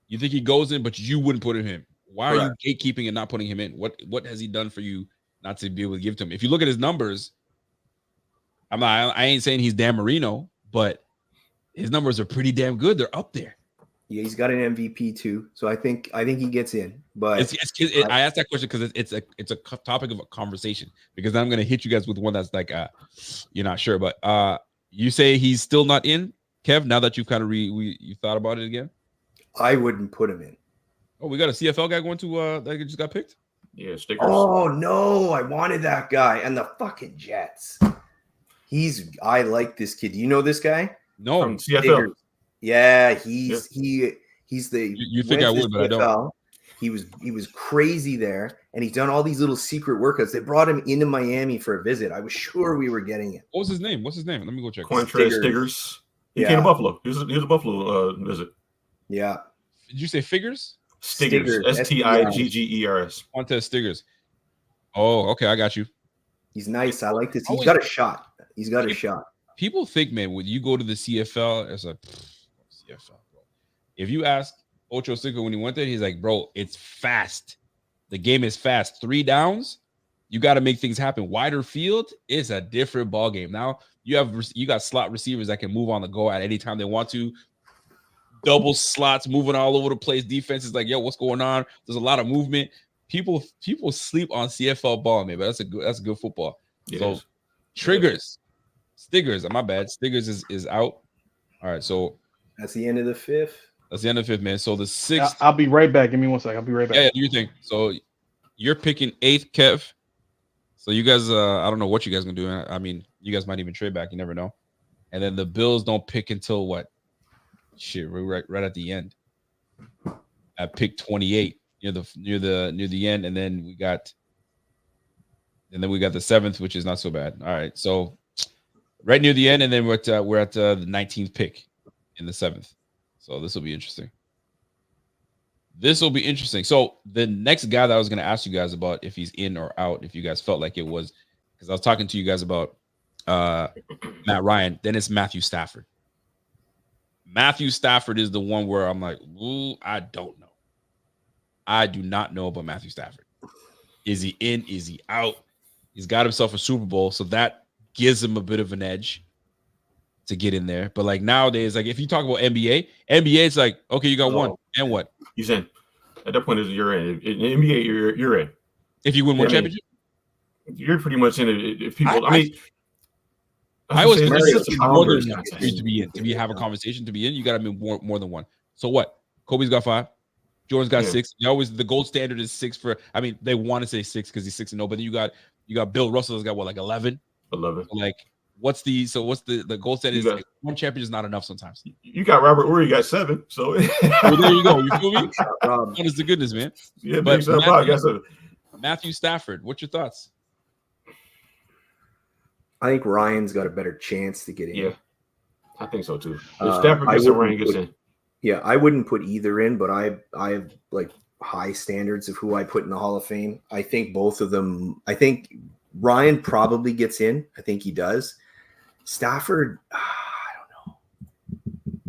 You think he goes in, but you wouldn't put him in? Why Correct. are you gatekeeping and not putting him in? What has he done for you not to be able to give to him? If you look at his numbers, I ain't saying he's Dan Marino, but his numbers are pretty damn good. They're up there. Yeah, he's got an MVP too, so I think he gets in. But I asked that question because it's a topic of a conversation. Because then I'm going to hit you guys with one that's like you're not sure, but you say he's still not in, Kev. Now that you've kind of you thought about it again, I wouldn't put him in. Oh, we got a CFL guy going to that just got picked. Yeah, stickers. Oh no, I wanted that guy and the fucking Jets. I like this kid. Do you know this guy? No, from CFL. Yeah, he's the. You think I would, but I don't. He was crazy there, and he's done all these little secret workouts. They brought him into Miami for a visit. I was sure we were getting it. What was his name? What's his name? Let me go check. Quantrell Stiggers. He came to Buffalo. He was a Buffalo visit. Yeah. Did you say Figures? Stiggers. Stiggers. Quantrell Stiggers. Oh, okay, I got you. He's nice. I like this. He's got a shot. He's got a shot. People think, man, when you go to the CFL, it's like CFL, bro. If you ask Ocho Cinco when he went there, he's like, bro, it's fast. The game is fast. 3 downs, you got to make things happen. Wider field is a different ball game. Now you got slot receivers that can move on the go at any time they want to. Double slots moving all over the place. Defense is like, yo, what's going on? There's a lot of movement. People sleep on CFL ball, man, but that's a good football. So triggers. Stiggers, my bad. Stiggers is out. All right, so that's the end of the 5th. That's the end of the 5th, man. So the 6th. I'll be right back. Give me 1 second. I'll be right back. Yeah, you think so? You're picking 8th, Kev. So you guys, I don't know what you guys gonna do. I mean, you guys might even trade back. You never know. And then the Bills don't pick until what? Shit, right at the end. At pick 28, near the end, and then we got the 7th, which is not so bad. All right, so. Right near the end, and then we're at the 19th pick in the 7th. So this will be interesting. So the next guy that I was going to ask you guys about if he's in or out, if you guys felt like it was, because I was talking to you guys about Matt Ryan, then it's Matthew Stafford. Matthew Stafford is the one where I'm like, ooh, I don't know. I do not know about Matthew Stafford. Is he in? Is he out? He's got himself a Super Bowl, so that gives him a bit of an edge to get in there. But like nowadays, like if you talk about NBA, it's like, okay, you got one, and what? He's in. At that point, you're in. In NBA, you're in. If you win one championship, you're pretty much in it. If people, I was more than one to be in. To have a conversation to be in, you got to be more than one. So what? Kobe's got 5. Jordan's got 6. You always the gold standard is 6 for. I mean, they want to say 6 because he's 6-0, but then you got Bill Russell's got what, like 11. 11. Like, what's the goal set is like one champion is not enough sometimes. You got Robert Ory, you got 7. So well, there you go. You feel me? Honest to goodness, man. Yeah, but Matthew Stafford, what's your thoughts? I think Ryan's got a better chance to get in. Yeah, I think so too. If Stafford gets in, Ryan gets in. Yeah, I wouldn't put either in, but I have like high standards of who I put in the Hall of Fame. I think both of them. I think Ryan probably gets in. I think he does. Stafford, I don't know.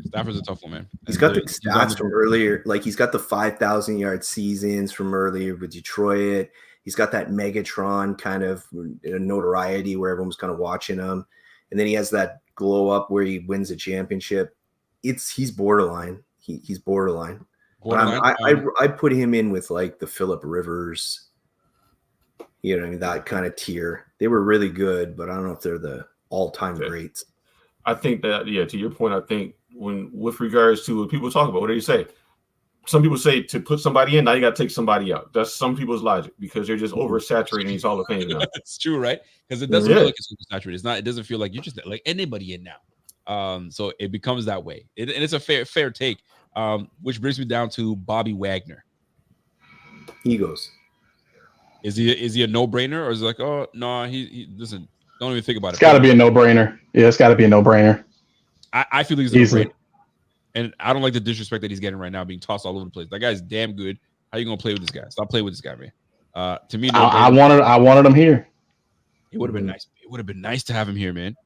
Stafford's a tough one, man. He's got the stats from earlier. Like he's got the 5,000-yard seasons from earlier with Detroit. He's got that Megatron kind of notoriety where everyone's kind of watching him. And then he has that glow up where he wins a championship. He's borderline. He's borderline. I put him in with like the Phillip Rivers, you know, that kind of tier. They were really good, but I don't know if they're the all-time greats. I think that, yeah, to your point, I think with regards to what people talk about, what do you say? some people say to put somebody in, now you got to take somebody out. That's some people's logic because they're just oversaturating these Hall of Fame now. It's true, right? Because it doesn't feel like it's oversaturated. It's not. It doesn't feel like you just like anybody in now. So it becomes that way, and it's a fair take. Which brings me down to Bobby Wagner. Egos. Is he a no-brainer, or is it like, oh no, he doesn't. Don't even think about it. It's got to be a no-brainer. Yeah, it's got to be a no-brainer. I feel he's a no-brainer. And I don't like the disrespect that he's getting right now, being tossed all over the place. That guy's damn good. How you gonna play with this guy? Stop playing with this guy, man. To me, I wanted him here. It would have been nice. It would have been nice to have him here, man. It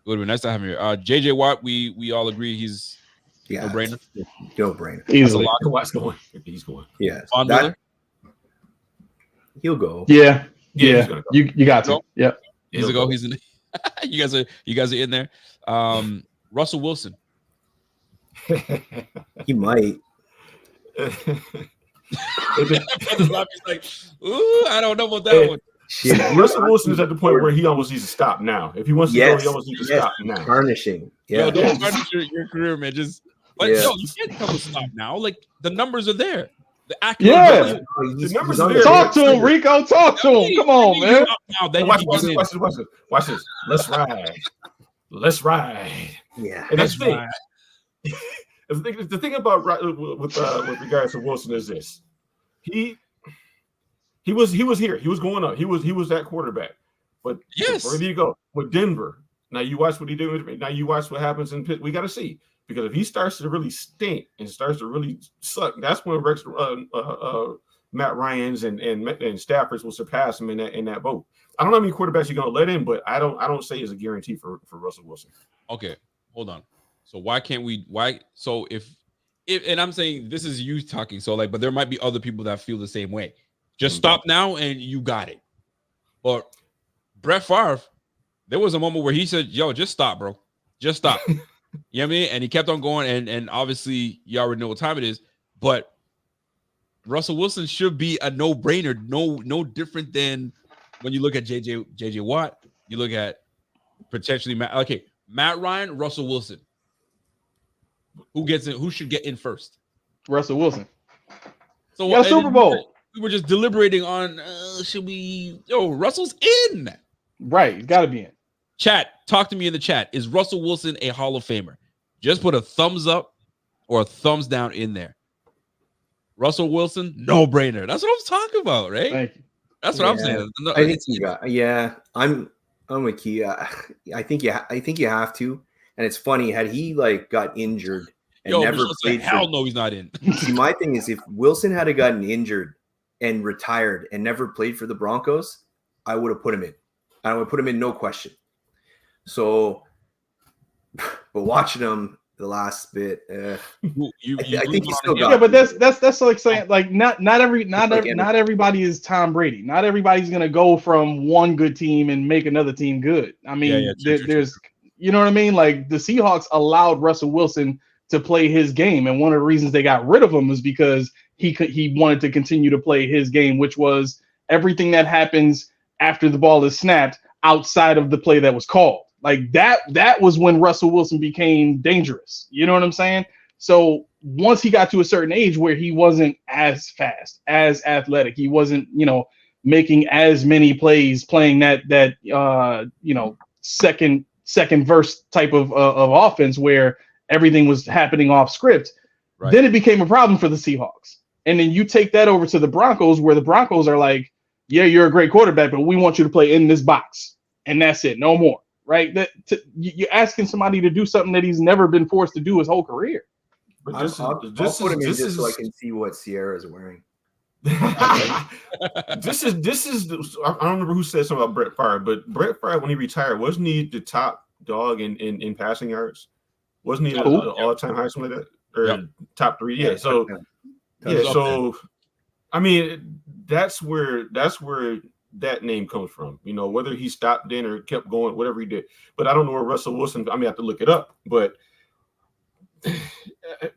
would have been nice to have him here. JJ Watt, we all agree he's no brainer. No brainer. Easily. Watt's going. He's going. Yeah. Von Miller? He'll go. Yeah. Go. You got to. Nope. Yep. He's a go. He's in. you guys are in there. Russell Wilson. He might. He's like, ooh, I don't know about that one. Shit. Russell Wilson is at the point where he almost needs to stop now. If he wants to go, he almost needs to stop now. Tarnishing. Yeah. Yo, don't tarnish your career, man. But yo, you can't come and stop now. Like the numbers are there. The Yeah. The numbers are there. Talk to him, Rico. Talk to him. Come on, man. Watch this. Let's ride. Let's ride. Yeah. And that's the thing. The thing about with regards to Wilson is this: he was here, he was going up, he was that quarterback. But where do you go with Denver? Now you watch what he did. Now you watch what happens in Pitt. We got to see, because if he starts to really stink and starts to really suck, that's when Matt Ryan's and Stafford's will surpass him in that boat. I don't know how many quarterbacks you're going to let in, but I don't say it's a guarantee for Russell Wilson. Okay, hold on. So why can't we? Why? So if and I'm saying this is you talking. So like, but there might be other people that feel the same way. Just stop now, and you got it. But Brett Favre, there was a moment where he said, "Yo, just stop, bro. Just stop." You know what I mean? And he kept on going, and obviously you already know what time it is. But Russell Wilson should be a no-brainer. No different than when you look at JJ Watt. You look at potentially Matt Ryan, Russell Wilson. Who gets in? Who should get in first? Russell Wilson. So you got a Super Bowl. We were just deliberating on should we? Yo, Russell's in. Right, he's got to be in. Chat, talk to me in the chat. Is Russell Wilson a Hall of Famer? Just put a thumbs up or a thumbs down in there. Russell Wilson, no brainer. That's what I was talking about, right? Thank you. That's what I'm saying. No, I think you got. Yeah, I'm with Key. I think you have to. And it's funny, had he like got injured and never played, hell no, he's not in. See, my thing is, if Wilson had gotten injured and retired and never played for the Broncos, I would have put him in. I would put him in, no question. So, but watching him the last bit, I think he still got. Yeah, but that's like saying like not everybody is Tom Brady. Not everybody's gonna go from one good team and make another team good. I mean, there's. You know what I mean? Like the Seahawks allowed Russell Wilson to play his game, and one of the reasons they got rid of him is because he wanted to continue to play his game, which was everything that happens after the ball is snapped outside of the play that was called. Like that was when Russell Wilson became dangerous. You know what I'm saying? So once he got to a certain age where he wasn't as fast, as athletic, he wasn't, making as many plays, playing that second verse type of offense where everything was happening off script, right. Then it became a problem for the Seahawks. And then you take that over to the Broncos, where the Broncos are like, yeah, you're a great quarterback, but we want you to play in this box. And that's it. No more. Right. You're asking somebody to do something that he's never been forced to do his whole career. But I'll put him in just so I can see what Sierra's wearing. This is I don't remember who said something about Brett Favre, but Brett Favre, when he retired, wasn't he the top dog in passing yards? Wasn't he an all-time high, something like that, or top 3? Yeah. So I mean, that's where that name comes from. Whether he stopped then or kept going, whatever he did. But I don't know where Russell Wilson. I have to look it up. But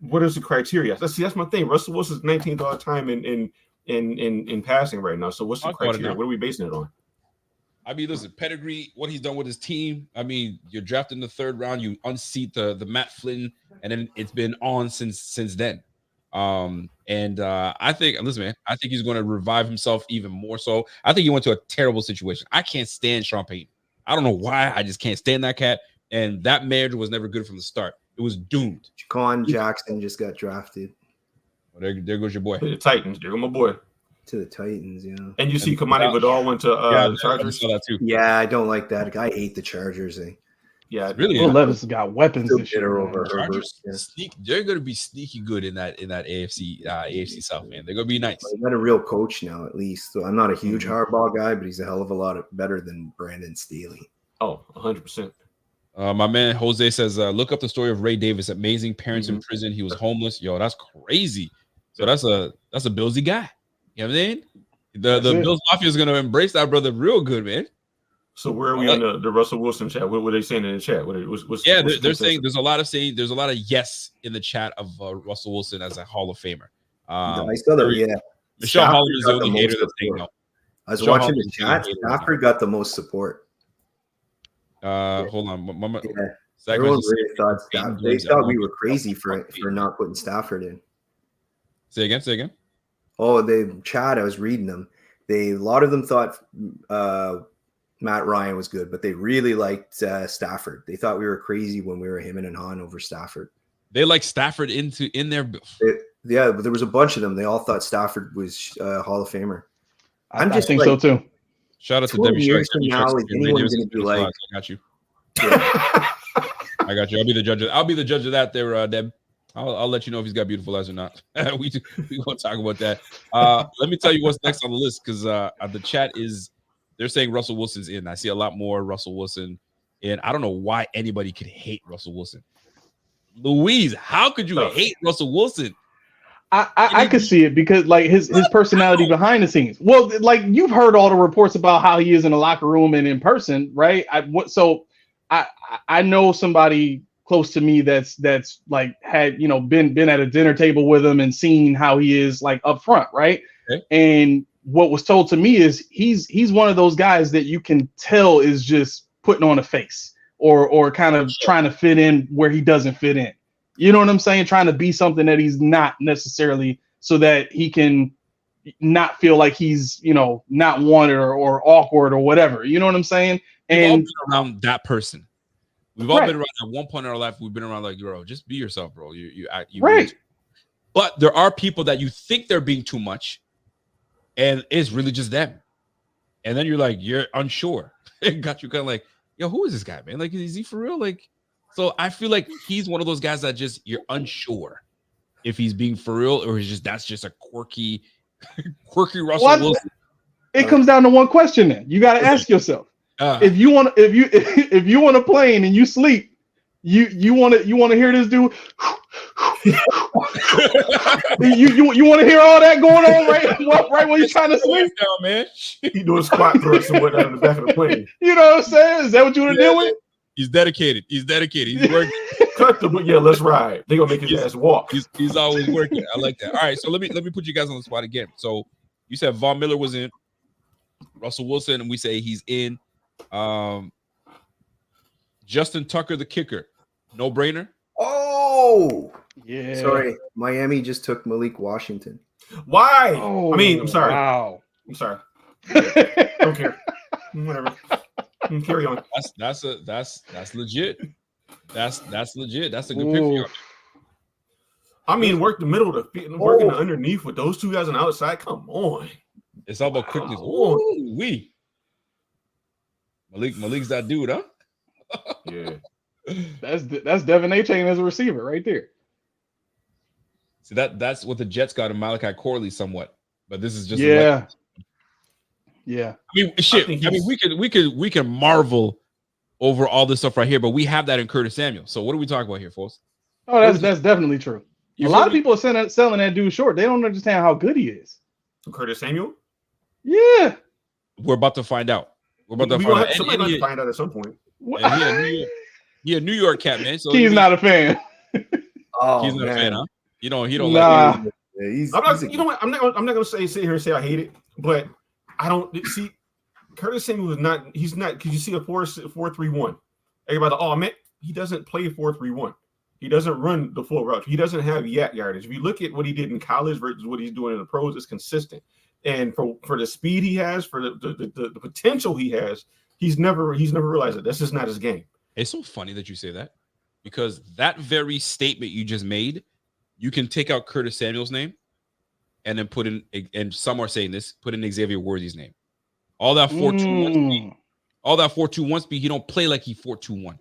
what is the criteria? That's my thing. Russell Wilson's 19th all time in passing right now. So what's the criteria? What are we basing it on? I mean, listen, pedigree, what he's done with his team. I mean, you're drafted in the 3rd round, you unseat the Matt Flynn, and then it's been on since then. I think, listen, man, I think he's going to revive himself even more so. I think he went to a terrible situation. I can't stand Sean Payton. I don't know why. I just can't stand that cat. And that marriage was never good from the start. It was doomed. Jaquan Jackson just got drafted. Well, there goes your boy. To the Titans. There goes my boy. To the Titans, yeah. And you see Kamani Vidal went to the Chargers. I saw that too. Yeah, I don't like that. I hate the Chargers. Yeah, really. Will Levis has got weapons this year. Over Chargers, they're going to be sneaky good in that AFC South, man. They're going to be nice. They got a real coach now, at least. So I'm not a huge Harbaugh guy, but he's a hell of a lot better than Brandon Staley. Oh, 100%. My man Jose says, look up the story of Ray Davis. Amazing parents in prison. He was homeless. Yo, that's crazy. So that's a Billsy guy. You know what I mean? The Bills Mafia is going to embrace that brother real good, man. So where are we on the Russell Wilson chat? What were they saying in the chat? They're saying there's a lot of yes in the chat of Russell Wilson as a Hall of Famer. I saw that. Yeah, Michelle Holland is the only hater that's saying no. I was watching the chat. Stafford got the most support. Hold on, everyone really thought they thought we were crazy for not putting Stafford in. Say again. Oh, the chat. I was reading them. A lot of them thought Matt Ryan was good, but they really liked Stafford. They thought we were crazy when we were him and Han over Stafford. They like Stafford in their. Yeah, but there was a bunch of them. They all thought Stafford was Hall of Famer. I think so too. Shout out to Debbie Sharks. Now, is anyone going to be like? I got you. I got you. I'll be the judge of that. There, Deb. I'll let you know if he's got beautiful eyes or not. we won't talk about that. Let me tell you what's next on the list because the chat is they're saying Russell Wilson's in. I see a lot more Russell Wilson in. I don't know why anybody could hate Russell Wilson. Louise, how could you hate Russell Wilson? I could see it because like his personality behind the scenes. Well, like you've heard all the reports about how he is in the locker room and in person, right? I know somebody close to me that's like had been at a dinner table with him and seen how he is like up front, right? Okay. And what was told to me is he's one of those guys that you can tell is just putting on a face or kind of trying to fit in where he doesn't fit in. You know what I'm saying? Trying to be something that he's not necessarily so that he can not feel like he's, not wanted or awkward or whatever. You know what I'm saying? We've all been around that person. We've all been around at one point in our life. We've been around like, bro, just be yourself, bro. You right. But there are people that you think they're being too much and it's really just them. And then you're like, you're unsure. It got you kind of like, yo, who is this guy, man? Like, is he for real? Like, so I feel like he's one of those guys that just you're unsure if he's being for real or that's just a quirky Russell Wilson. It comes down to one question. Then you got to ask yourself if you want a plane and you sleep, you want to hear this dude. you want to hear all that going on right when you're trying to sleep, down, man. He doing squat thrusts and whatnot in the back of the plane. You know what I'm saying? Is that what you want to deal with? He's dedicated. He's working. Cut the yeah, let's ride. They're gonna make his ass walk. He's always working. I like that. All right, so let me put you guys on the spot again. So you said Von Miller was in, Russell Wilson, and we say he's in. Justin Tucker, the kicker, no brainer. Oh yeah. Sorry, Miami just took Malik Washington. Why? Oh, I'm sorry. Wow. I'm sorry. Don't care. Whatever. Carry on. That's legit. That's legit. That's a good pick for you. I mean, work the middle of the field, working underneath with those two guys on the outside. Come on. It's all about quickness. Malik's that dude, huh? Yeah. That's Devin A-Chain as a receiver right there. See that's what the Jets got in Malachi Corley somewhat, but this is just Yeah. I mean, shit. I mean, we can marvel over all this stuff right here, but we have that in Curtis Samuel. So what are we talking about here, folks? Oh, that's definitely true. A lot of people are selling that dude short. They don't understand how good he is. Curtis Samuel? Yeah. We're about to find out. Somebody might find out at some point. He a New York cat, man. So he's not a fan. He's not a fan, huh? He don't nah. like it. You know what? I'm not gonna sit here and say I hate it, but I don't see Curtis Samuel is not. He's not because you see a 4-3-1. Everybody, oh man, he doesn't play 4-3-1. He doesn't run the full route. He doesn't have yak yardage. If you look at what he did in college versus what he's doing in the pros, it's consistent. And for the speed he has, for the potential he has, he's never realized that that's just not his game. It's so funny that you say that, because that very statement you just made, you can take out Curtis Samuel's name and then put in, and some are saying this, put in Xavier Worthy's name. All that 4.21 speed, all that 4.21 speed, he don't play like he 4.21.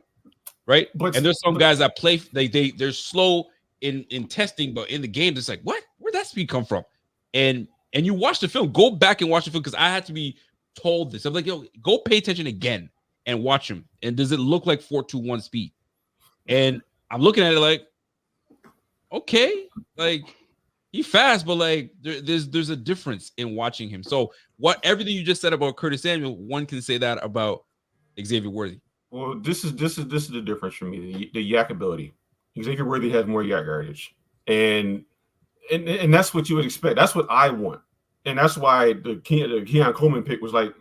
Right? And there's some guys that play, they're slow in testing, but in the game, it's like, what? Where'd that speed come from? And you watch the film, go back and watch the film, because I had to be told this. I'm like, yo, go pay attention again and watch him. And does it look like 4.21 speed? And I'm looking at it like, okay, like he's fast, but like there's a difference in watching him. So everything you just said about Curtis Samuel, one can say that about Xavier Worthy. Well, this is the difference for me. The yak ability. Xavier Worthy has more yak yardage, and that's what you would expect. That's what I want, and that's why the Keon Coleman pick was like,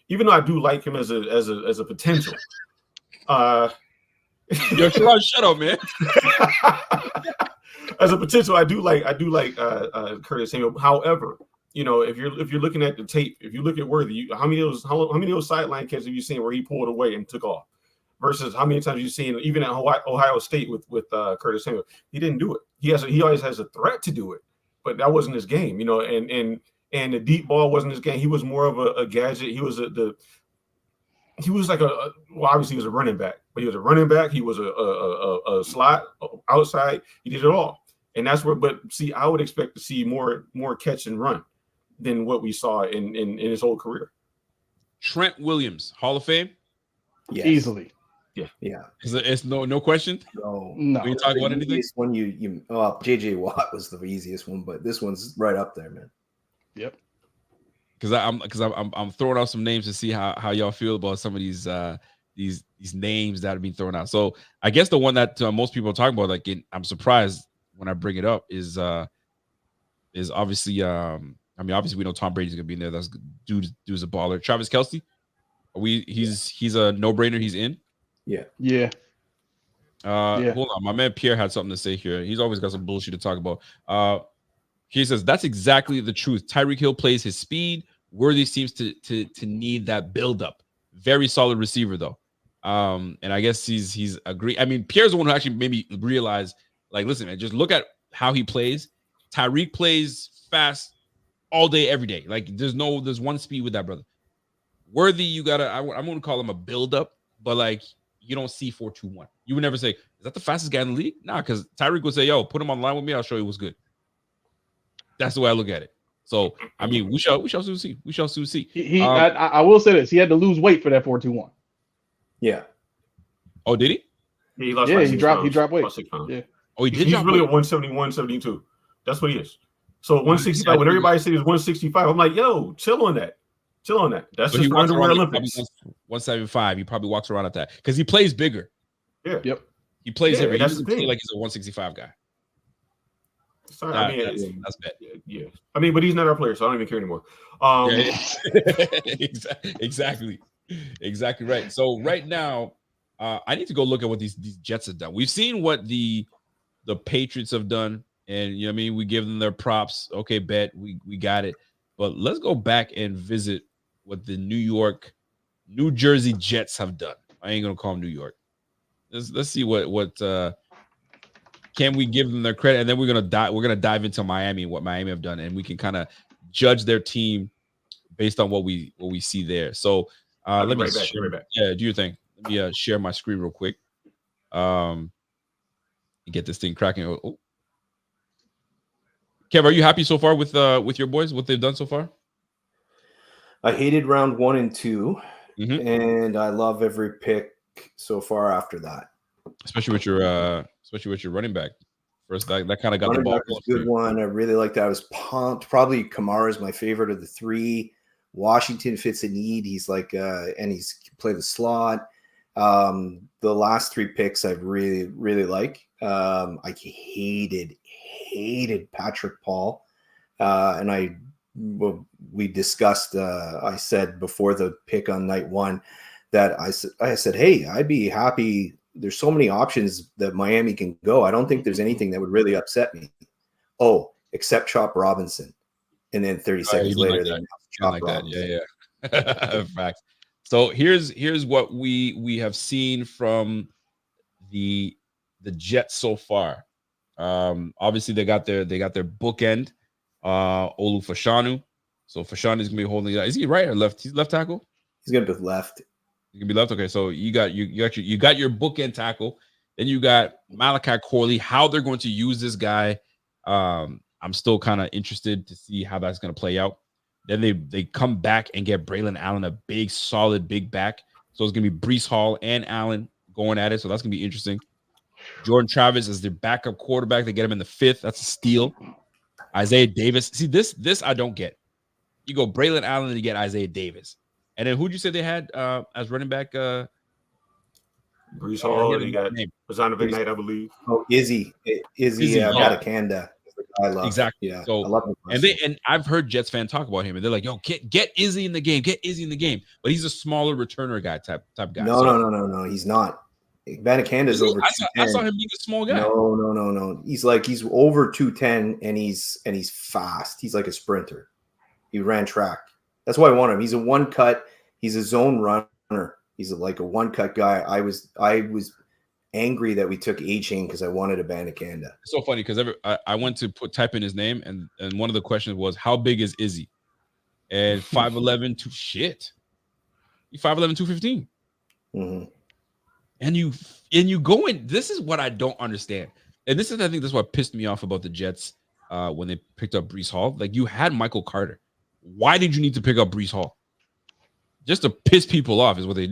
even though I do like him as a potential. Yo, shut up, man. As a potential, I do like Curtis Samuel. However, you know, if you're looking at the tape, if you look at Worthy, how many of those sideline catches have you seen where he pulled away and took off? Versus how many times you've seen, even at Ohio State with Curtis Samuel, he didn't do it. He always has a threat to do it, but that wasn't his game, you know. And the deep ball wasn't his game. He was more of a gadget. He was obviously he was a running back, but he was a running back. He was a slot outside. He did it all, and that's where. But see, I would expect to see more catch and run than what we saw in his whole career. Trent Williams, Hall of Fame? Yes. Easily. Yeah. It's no question? No. We talk about anything? One JJ Watt was the easiest one, but this one's right up there, man. Yep. Because I'm throwing out some names to see how y'all feel about some of these names that are being thrown out. So I guess the one that most people are talking about, like I'm surprised when I bring it up, is obviously obviously we know Tom Brady's gonna be in there. That's dude's a baller. Travis Kelce, he's a no-brainer. He's in. Yeah. Hold on, my man Pierre had something to say here. He's always got some bullshit to talk about. He says that's exactly the truth. Tyreek Hill plays his speed. Worthy seems to need that build-up. Very solid receiver though. And I guess he's agreed. I mean, Pierre's the one who actually made me realize, like, listen, man, just look at how he plays. Tyreek plays fast all day, every day. Like, there's one speed with that brother. Worthy, I'm gonna call him a build-up, but like you don't see 4.21. You would never say, is that the fastest guy in the league? Nah, because Tyreek would say, yo, put him on the line with me, I'll show you what's good. That's the way I look at it. So I mean, we shall soon see. We shall soon see. I will say this: he had to lose weight for that 4.21. Yeah. Oh, did he? Yeah, he lost. Yeah, like he 6 dropped. pounds, He dropped weight. about 6 pounds. Yeah. Oh, he did. He's drop really weight. at 171, 72. That's what he is. So 165. When everybody says 165, I'm like, yo, chill on that. That's So just he for walks underwear around Olympics. 175. He probably walks around at that because he plays bigger. Yeah. Yep. He plays Yeah, every. He that's doesn't the thing. play like he's a 165 guy. Sorry, I mean, That's bad. Yeah. I mean, but he's not our player, so I don't even care anymore. Exactly right. So right now, I need to go look at what these Jets have done. We've seen what the Patriots have done, and you know what I mean, we give them their props. Okay, bet we got it. But let's go back and visit what the New Jersey Jets have done. I ain't gonna call them New York. Let's see what can we give them their credit, and then we're gonna dive into Miami and what Miami have done, and we can kind of judge their team based on what we see there. So let me do your thing. Let me share my screen real quick. Get this thing cracking. Oh. Kev, are you happy so far with your boys? What they've done so far? I hated round 1 and 2, and I love every pick so far after that. Especially with your running back. First, that kind of got the ball. Was a good one. I really liked that. I was pumped. Probably Kamara is my favorite of the 3. Washington fits a need. He's like, and he's play the slot. The last 3 picks I really, really like. I hated Patrick Paul, and we discussed. I said before the pick on night 1 that I said, hey, I'd be happy there's so many options that Miami can go. I don't think there's anything that would really upset me. Oh, except Chop Robinson. And then 30 seconds later, they announced Chop Robinson. Yeah. Facts. So here's what we have seen from the Jets so far. Obviously they got their bookend, Olu Fashanu. So Fashanu is gonna be holding it. Is he right or left? He's left tackle. He's gonna be left. He can be left. Okay, so you got your bookend tackle. Then you got Malachi Corley. How they're going to use this guy, I'm still kind of interested to see how that's going to play out. Then they come back and get Braylon Allen, a big, solid, big back. So it's going to be Breece Hall and Allen going at it. So that's going to be interesting. Jordan Travis is their backup quarterback. They get him in the 5th. That's a steal. Isaiah Davis. See, this I don't get. You go Braylon Allen and you get Isaiah Davis. And then who'd you say they had as running back? Breece Hall. You got Zonovan Knight, I believe. Oh, Izzy Batakanda. I love exactly. Yeah, so I love him. and I've heard Jets fan talk about him, and they're like, "Yo, get Izzy in the game, get Izzy in the game." But he's a smaller returner guy type guy. No, he's not. Banakanda's over. I saw him being a small guy. No. He's over 210, and he's fast. He's like a sprinter. He ran track. That's why I want him. He's a one cut. He's a zone runner. He's like a one cut guy. I was angry that we took A-Chain because I wanted a Banakanda. It's so funny because I went to type in his name, and one of the questions was, how big is Izzy? And 5'11", shit. He's 5'11", 215. Mm-hmm. And you go in. This is what I don't understand. And I think this is what pissed me off about the Jets when they picked up Breece Hall. Like, you had Michael Carter. Why did you need to pick up Breece Hall? Just to piss people off is what they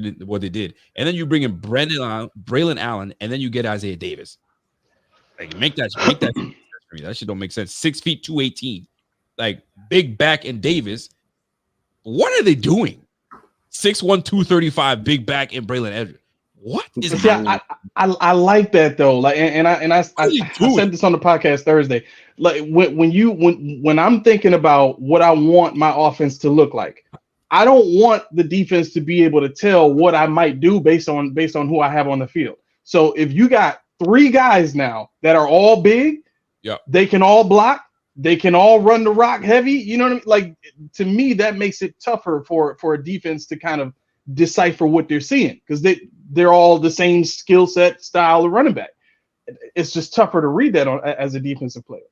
did. And then you bring in Braylon Allen, and then you get Isaiah Davis. Like, make that for me. That shit don't make sense. 6 feet, 218. Like, big back and Davis. What are they doing? 6'1", 235, big back and Braylon Edwards. What is happening? I like that though. Like, I said this on the podcast Thursday. Like, when I'm thinking about what I want my offense to look like, I don't want the defense to be able to tell what I might do based on who I have on the field. So if you got 3 guys now that are all big, they can all block, they can all run the rock heavy. You know what I mean? Like, to me, that makes it tougher for a defense to kind of decipher what they're seeing, because they're all the same skill set, style of running back. It's just tougher to read that as a defensive player.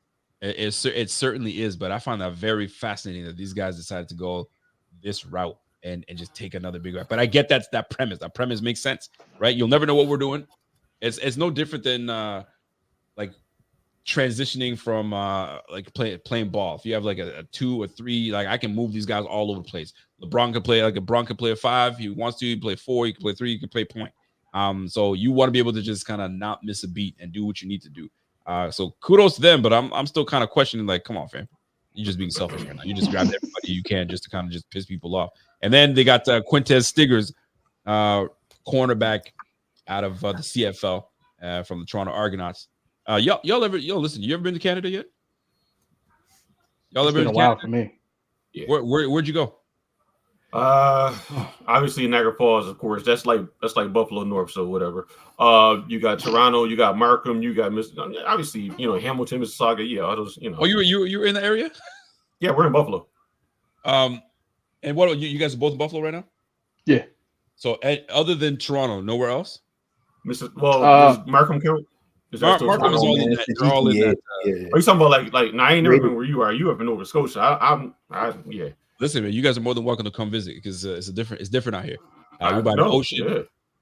It certainly is, but I find that very fascinating that these guys decided to go this route and just take another big route. But I get that premise. That premise makes sense, right? You'll never know what we're doing. It's no different than like transitioning from like playing ball. If you have like a 2 or 3, like, I can move these guys all over the place. LeBron can play a 5. He wants to. He can play 4. He can play 3. He can play point. So you want to be able to just kind of not miss a beat and do what you need to do. So kudos to them, but I'm still kind of questioning, like, come on, fam. You're just being selfish right now. You just grabbed everybody you can just to kind of just piss people off. And then they got Quintez Stiggers, cornerback out of the CFL from the Toronto Argonauts. Listen, you ever been to Canada yet? Y'all ever been to Canada? For me. Yeah. Where'd you go? Obviously Niagara Falls, of course. That's like Buffalo North, so whatever. You got Toronto, you got Markham, you got obviously, Hamilton, Mississauga. Yeah, all those, Oh, you were in the area? Yeah, we're in Buffalo. And what you guys are both in Buffalo right now? Yeah. So other than Toronto, nowhere else? Does Markham count? Markham is all in that. They're all in that. Are you talking about like? No, I ain't never been where you are. You up in Nova Scotia? Yeah. Listen, man, you guys are more than welcome to come visit because it's different out here. We're by the ocean. Yeah.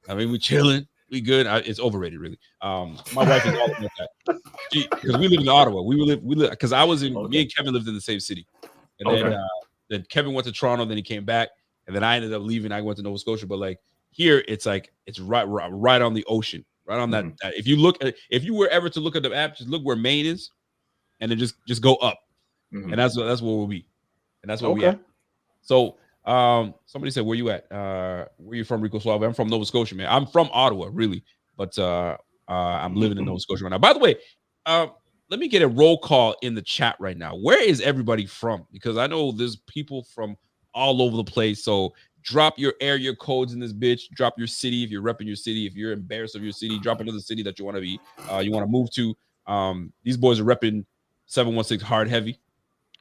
I mean, we chilling. We good. It's overrated, really. My wife is all about that because we live in Ottawa. We live because me and Kevin lived in the same city, and then Kevin went to Toronto. Then he came back, and then I ended up leaving. I went to Nova Scotia, but like here, it's like it's right on the ocean, right on that. If you were ever to look at the app, just look where Maine is, and then just go up, and that's where we'll be. And that's what we at. So somebody said, where you at? Where you from, Rico Suave? I'm from Nova Scotia, man. I'm from Ottawa, really. But I'm living in Nova Scotia right now. By the way, let me get a roll call in the chat right now. Where is everybody from? Because I know there's people from all over the place. So Drop your area codes in this bitch. Drop your city if you're repping your city. If you're embarrassed of your city, drop another city that you want to be. You want to move to. These boys are repping 716 hard heavy.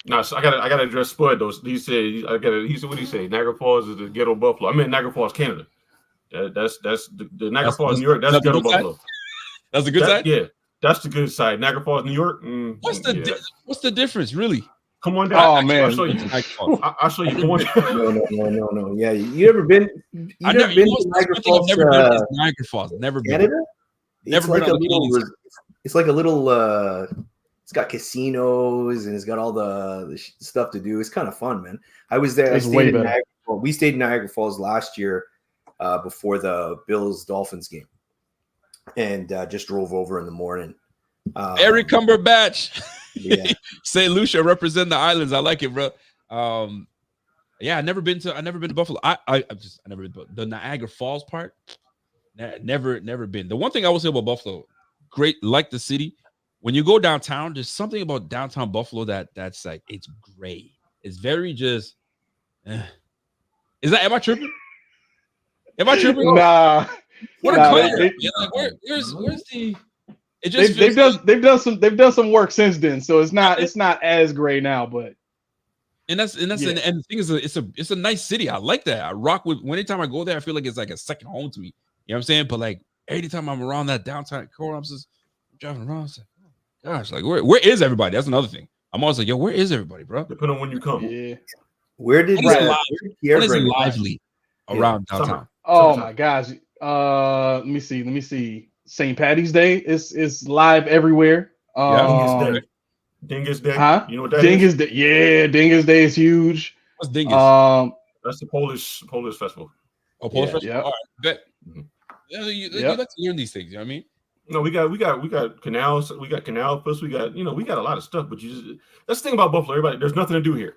No, so I gotta address Spud though. He said what did he say? Niagara Falls is the ghetto Buffalo. I mean Niagara Falls, Canada. That's the Niagara Falls, New York. That's ghetto Buffalo. That's the good side. Yeah, that's the good side. Niagara Falls, New York. What's the difference, really? Come on down. Oh man, I'll show you. I'll show you. Come on No. Yeah, you ever been? I've never been to Niagara Falls. Never been to Niagara Falls. Never been. Canada? Never been on the Canadian side. It's like a little. It's got casinos and it's got all the stuff to do. It's kind of fun, man. I was there. We stayed in Niagara Falls last year before the Bills-Dolphins game, and just drove over in the morning. Eric Cumberbatch, yeah. St. Lucia, represent the islands. I like it, bro. Yeah, I've never been to Buffalo. I never been to the Niagara Falls part. Never been. The one thing I will say about Buffalo, great, like the city. When you go downtown, there's something about downtown Buffalo that's like, it's gray. It's very just. Is that? Am I tripping? Am I tripping? Nah. What a color! Where's the? It just they've done some work since then, so it's not as gray now, but. And the thing is, it's a nice city. I like that. I rock with. Anytime I go there, I feel like it's like a second home to me. You know what I'm saying? But like anytime I'm around that downtown core, I'm just driving around. It's like, gosh, like where is everybody? That's another thing. I'm always like, yo, where is everybody, bro? Depending on when you come. Yeah. Where did what is lively around downtown? Oh my gosh. Let me see. St. Patty's Day is live everywhere. Dingus Day. Huh? You know what that Dingus Day. Yeah, Dingus Day is huge. What's Dingus? That's the Polish festival. Oh, Polish festival. Yeah. All right, bet. You like to learn these things. You know what I mean? No, we got canals. We got canal plus. We got we got a lot of stuff. But that's the thing about Buffalo. Everybody, there's nothing to do here.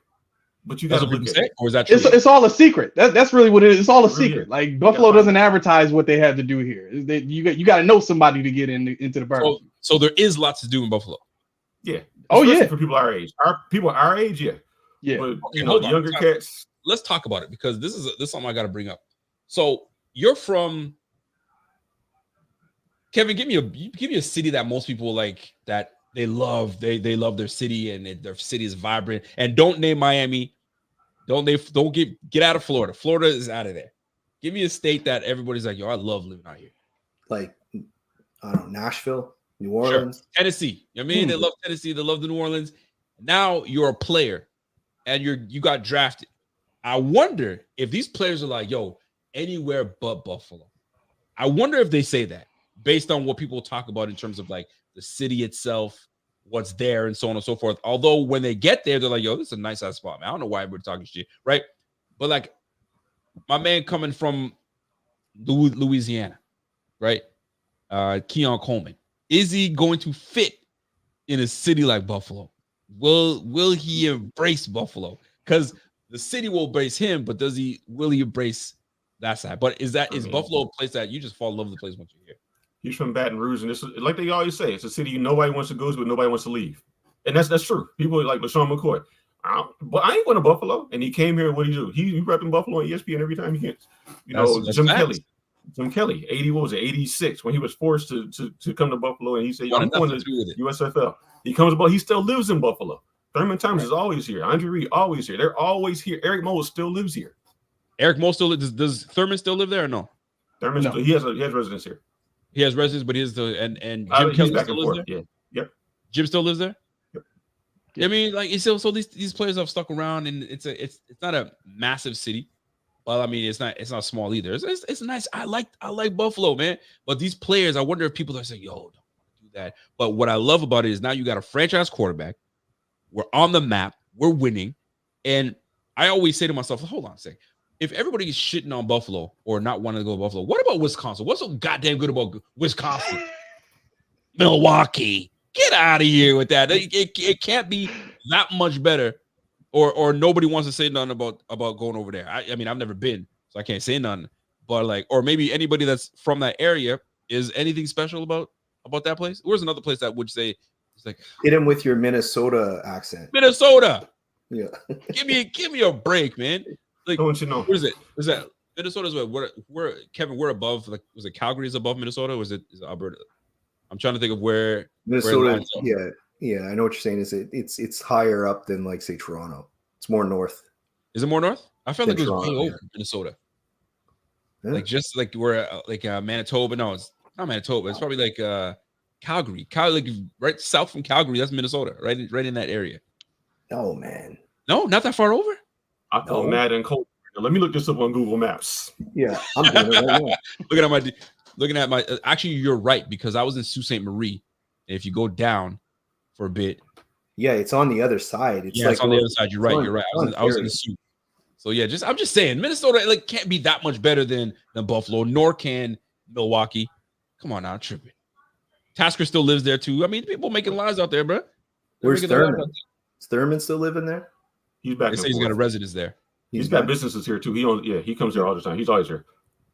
But you got to look at it. Or is that true? It's all a secret. That's really what it is. It's all a secret. Like Buffalo doesn't advertise what they have to do here. You got to know somebody to get into the barbecue. So there is lots to do in Buffalo. Yeah. Oh yeah. For people our age, yeah. Yeah. But Okay, the younger cats. Let's talk about it because this is something I got to bring up. So you're from Kevin. Give me a city that most people like that they love. They love their city and their city is vibrant. And don't name Miami. Don't get out of Florida. Florida is out of there. Give me a state that everybody's like, yo, I love living out here. Like, I don't know, Nashville, New Orleans, Tennessee. You know what I mean? They love Tennessee. They love the New Orleans. Now you're a player, and you got drafted. I wonder if these players are like, yo, anywhere but Buffalo. I wonder if they say that based on what people talk about in terms of like the city itself, what's there, and so on and so forth. Although when they get there, they're like, yo, this is a nice ass spot, man. I don't know why we're talking shit, right? But like my man coming from Louisiana, right? Keon Coleman. Is he going to fit in a city like Buffalo? Will he embrace Buffalo? Because the city will embrace him, but will he embrace that side? But is Buffalo a place that you just fall in love with the place once you're here? He's from Baton Rouge, and it's like they always say, it's a city nobody wants to go to, but nobody wants to leave. And that's true. People like LaShawn McCoy. But I ain't going to Buffalo. And he came here. What do you do? He repping Buffalo on ESPN every time he can. Jim Kelly, 86, when he was forced to come to Buffalo, and he said, I'm going to USFL. He comes about, he still lives in Buffalo. Thurman Thomas is always here. Andre Reed always here. They're always here. Eric Moe still lives here. Eric Moe still lives. Does Thurman still live there or no? Thurman still, he has residence here. He has residence, but he's and Jim Kelly back still lives there. Yeah. Yep. Jim still lives there. Yep. I mean, like so these players have stuck around, and it's not a massive city. Well, I mean, it's not small either. It's nice. I like Buffalo, man. But these players, I wonder if people are saying, "Yo, don't do that." But what I love about it is now you got a franchise quarterback. We're on the map. We're winning, and I always say to myself, "Hold on a second. If everybody is shitting on Buffalo or not wanting to go to Buffalo, what about Wisconsin? What's so goddamn good about Wisconsin? Milwaukee, get out of here with that. It can't be that much better." Or nobody wants to say nothing about going over there. I mean, I've never been, so I can't say nothing. But or maybe anybody that's from that area, is anything special about that place? Where's another place that would say it's like hit him with your Minnesota accent? Minnesota. Yeah. give me a break, man. No one should know. What is it? Is that Minnesota's what? We're Kevin. We're above. Like, was it Calgary is above Minnesota? Or is it Alberta? I'm trying to think of where Minnesota. Yeah. I know what you're saying. It's higher up than like say Toronto. It's more north. Is it more north? I felt like it was Toronto, way over Minnesota. Yeah. Like just like where like Manitoba. No, it's not Manitoba. It's probably like Calgary. Like right south from Calgary. That's Minnesota. Right in that area. Oh man. No, not that far over. I feel mad and cold. Let me look this up on Google Maps. Yeah, I'm doing it right now. looking at my. Actually, you're right because I was in Sault Ste. Marie. And if you go down for a bit, yeah, it's on the other side. It's on the other side. You're right. You're right. I was in the Sault. So yeah, I'm just saying, Minnesota like can't be that much better than Buffalo, nor can Milwaukee. Come on now, I'm tripping. Tasker still lives there too. I mean, people making lives out there, bro. Where's Thurman? Is Thurman still living there? He's back. They say he's got a residence there. He's got businesses here too. He comes here all the time. He's always here.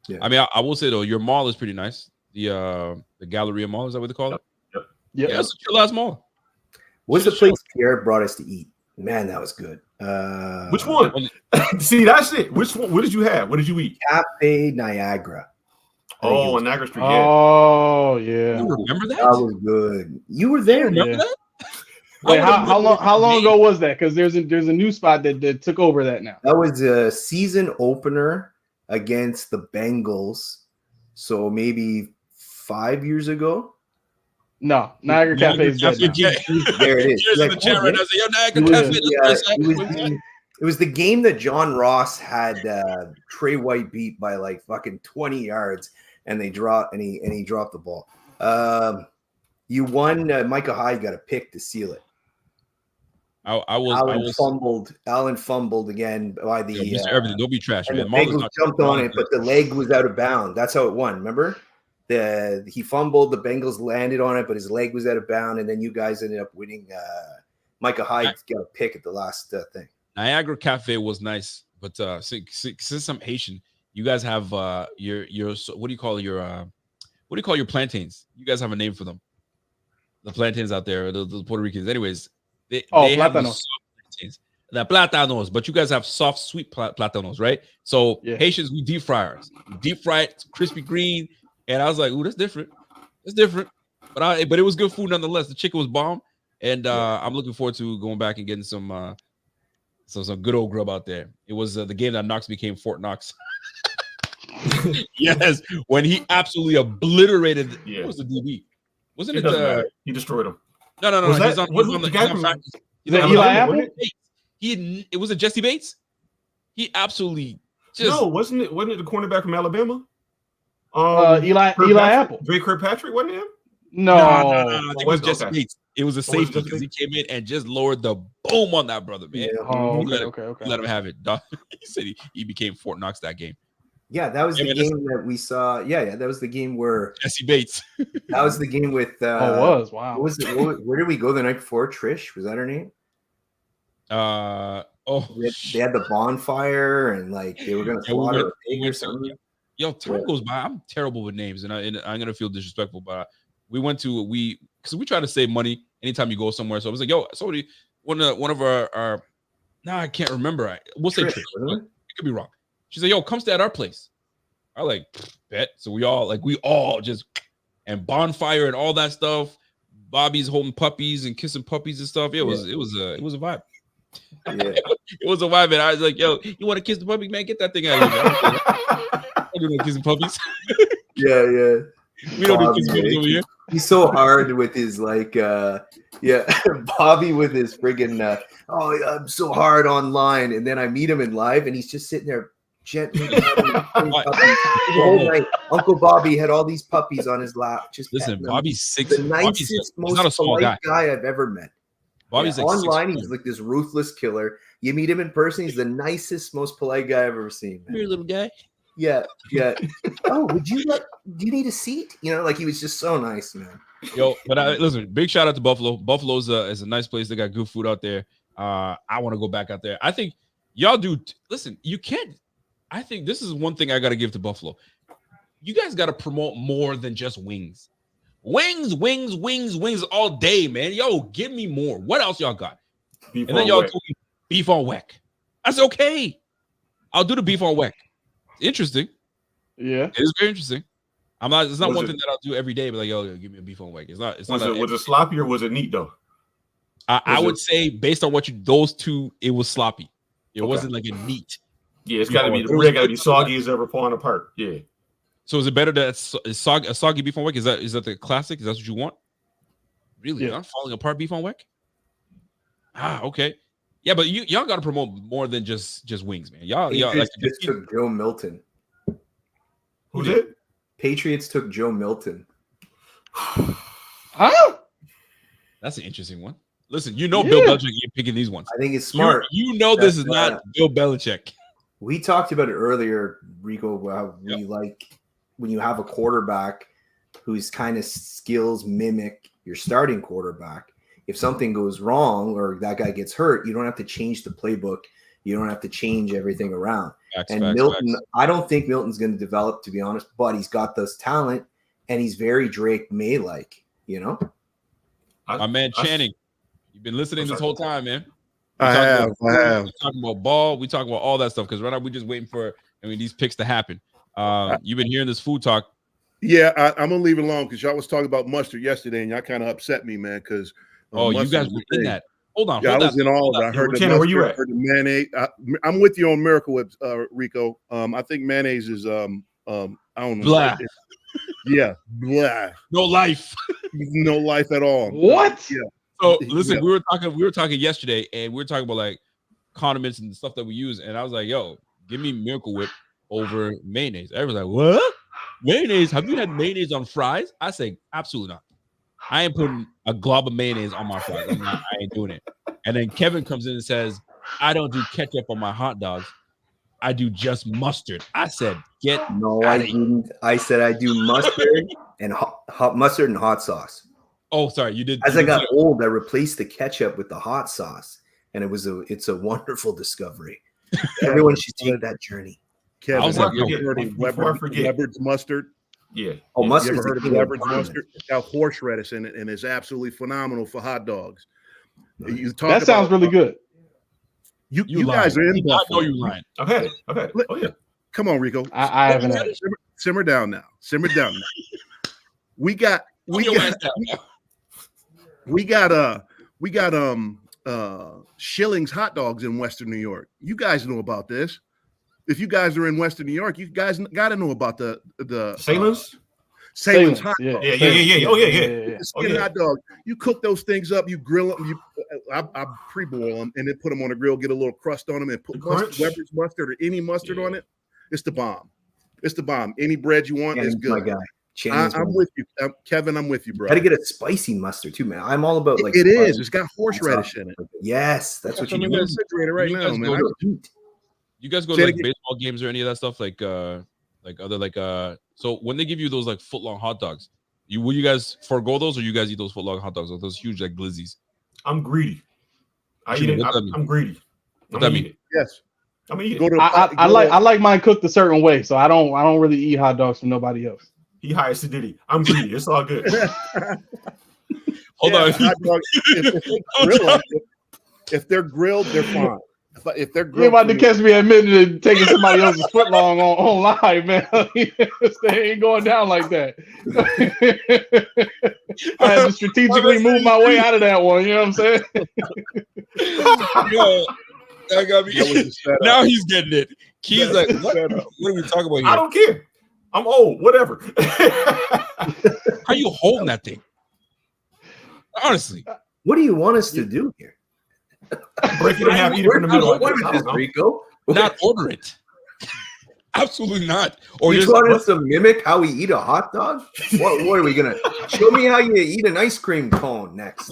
Yeah. I mean, I will say though, your mall is pretty nice. The Galleria Mall, is that what they call it? Yep. Yeah, that's your last mall. What's the place Pierre brought us to eat? Man, that was good. Which one? See, that's it. Which one? What did you have? What did you eat? Cafe Niagara. Oh, on Niagara Street. Oh, yeah. You remember that? That was good. You were there. Remember that? Wait, how long ago was that? Because there's a new spot that took over that now. That was a season opener against the Bengals. So maybe 5 years ago. No, Niagara Cafe is dead now. There it is. Cheers in the chat right now. Say, yo, Niagara Cafe. It was the game that John Ross had Trey White beat by like fucking 20 yards, and he dropped the ball. You won. Micah Hyde got a pick to seal it. Allen fumbled again by the. Everything. Don't be trash, man. The Bengals jumped on it, but the leg was out of bounds. That's how it won. Remember? He fumbled. The Bengals landed on it, but his leg was out of bounds, and then you guys ended up winning. Micah Hyde got a pick at the last thing. Niagara Cafe was nice, but since I'm Haitian, you guys have your what do you call your plantains? You guys have a name for them. The plantains out there, the Puerto Ricans. Anyways, they have the soft plantains, the platanos, but you guys have soft, sweet platanos, right? So Haitians, we deep fry ours. We deep fry it, crispy green, and I was like, ooh, that's different. It's different, but it was good food nonetheless. The chicken was bomb, and I'm looking forward to going back and getting some good old grub out there. It was the game that Knox became Fort Knox. Yes, when he absolutely obliterated. What was the DB? Wasn't it? He destroyed him. No. Was He's that on the guy from Eli Apple? It was Jesse Bates. He absolutely wasn't it the cornerback from Alabama? Eli Apple. Dre Kirkpatrick, wasn't it him? No. I think it was Jesse Bates. It was a safety because he came in and just lowered the boom on that brother, man. Okay. Let him have it. He said he became Fort Knox that game. Yeah, that was the game that we saw. Yeah, that was the game where Jesse Bates. That was the game with. It was wow. What was it? Where did we go the night before? Trish, was that her name? They had the bonfire and like they were gonna slaughter a pig or something. Yo, time goes by. I'm terrible with names, and I'm gonna feel disrespectful, but because we try to save money anytime you go somewhere. So I was like, yo, somebody, one of our I can't remember. We'll say Trish. It could be wrong. She's like, yo, come stay at our place. I like bet. So we all just and bonfire and all that stuff. Bobby's holding puppies and kissing puppies and stuff. It was a vibe. Yeah. It was a vibe, and I was like, yo, you want to kiss the puppy, man? Get that thing out of here. I don't do no kissing puppies. Yeah. We don't do kissing puppies over here. He's so hard with his Bobby with his friggin' I'm so hard online, and then I meet him in live, and he's just sitting there gently. The whole night, Uncle Bobby had all these puppies on his lap. Just listen, Bobby's the nicest, most not a small polite guy I've ever met. Bobby's online, he's like this ruthless killer. You meet him in person, he's the nicest, most polite guy I've ever seen. You're a little guy. Yeah. Oh, do you need a seat? Like he was just so nice, man. Yo, but listen, big shout out to Buffalo. Buffalo's is a nice place. They got good food out there. I want to go back out there. I think y'all do. Listen, you can't. I think this is one thing I got to give to Buffalo. You guys got to promote more than just wings. Wings all day, man. Yo, give me more. What else y'all got? And then y'all told me beef on whack. I said, okay. I'll do the beef on weck. Interesting. Yeah, it is very interesting. I'm not. It's not Was one it- thing that I'll do every day. But like, yo, give me a beef on weck. It's not. It's Was not. it sloppy or was it neat though? I was would it- say based on what those two, it was sloppy. It Okay. wasn't like a neat. Yeah, it's got to be the It was bread got to be good. soggy as ever falling apart. Yeah. So is it better that a soggy beef on weck? Is that the classic? Is that what you want? Really? Yeah. Not falling apart beef on weck? Okay. Yeah, but y'all got to promote more than just wings, man. Y'all like Patriots just took Joe Milton. Who did? Patriots took Joe Milton. Huh? That's an interesting one. Listen, Bill Yeah. Belichick ain't picking these ones. I think it's smart. You know this That's is not Bill Belichick. We talked about it earlier, Rico, how we like when you have a quarterback whose kind of skills mimic your starting quarterback. If something goes wrong or that guy gets hurt, you don't have to change the playbook. You don't have to change everything around. Facts, Milton, I don't think Milton's going to develop, to be honest, but he's got this talent and he's very Drake May-like, you know? My man Channing, you've been listening this whole time, man. I have. We're talking about ball. We talking about all that stuff because right now we're just waiting for these picks to happen. You've been hearing this food talk. Yeah, I'm gonna leave it alone because y'all was talking about mustard yesterday, and y'all kind of upset me, man. Because you guys were in that. Hold on. Yeah, I was in all of it. I heard the where you at? heard the mayonnaise. I'm with you on Miracle Whip, Rico. I think mayonnaise is I don't know. Blah. Yeah, blah. No life. No life at all. What? Yeah. So listen, Yeah. we were talking yesterday, and we were talking about like condiments and stuff that we use, and I was like, "Yo, give me Miracle Whip over mayonnaise." Everyone's like, "What? Mayonnaise? Have you had mayonnaise on fries?" I say, "Absolutely not. I ain't putting a glob of mayonnaise on my fries. I ain't doing it." And then Kevin comes in and says, "I don't do ketchup on my hot dogs. I do just mustard." I said, No, I didn't. I said I do mustard and hot mustard and hot sauce. Oh, sorry, you did. As I got old, I replaced the ketchup with the hot sauce, and it's a wonderful discovery. Everyone should take that journey. Kevin, I was like, have you ever heard of before I forget. Weber's mustard? Yeah. Oh, You mustard. ever heard of Weber's mustard? It's got horseradish in it, and it's absolutely phenomenal for hot dogs. You talk That sounds about- really good. You lying. guys are in I know Buffalo. you lying. I've had it. Oh yeah. Come on, Rico. I haven't had it. Simmer down now. Simmer down now. We got Schilling's hot dogs in Western New York. You guys know about this. If you guys are in Western New York, you guys got to know about the Salem's? Salem's hot Yeah. dogs. Yeah. Oh yeah. Skin hot dog. You cook those things up. You grill them. I pre-boil them and then put them on the grill. Get a little crust on them and put crunch. Weber's mustard or any mustard on it. It's the bomb. It's the bomb. Any bread you want is Channing's my good. guy. Channing's I'm my with you, Kevin. I'm with you, bro. Got to get a spicy mustard too, man. I'm all about like it is. spicy. It's got horseradish in it. Yes, that's what you You do. guys- Right you now, guys man. go I- to- You guys go Say to it like again. baseball games or any of that stuff, like so when they give you those like foot long hot dogs, will you guys forego those or you guys eat those foot long hot dogs, like those huge like glizzies? I'm greedy. I What eat it. that mean? I'm greedy. What that mean? Yes. I'm gonna eat Go it. to I like mine cooked a certain way, so I don't really eat hot dogs from nobody else. He hired Sedity. I'm greedy. It's all good. Hold on. hot dogs, if they're grilled, they're fine. If they're You grilled, about to for me- catch me admitting to taking somebody else's foot long on live, man. They ain't going down like that. I had to strategically move my way out of that one. You know what I'm saying? Yo, that got me. That was the setup. Now he's getting it. Key's That's like, the what? setup. What are we talking about I here? don't care. I'm old. Whatever. How you holding that thing? Honestly, What do you want us to do here? Break it in half. Eat it from the middle. What is this, Rico? not order it. Absolutely not. Or you just want us to mimic how we eat a hot dog? What are we gonna show me how you eat an ice cream cone next?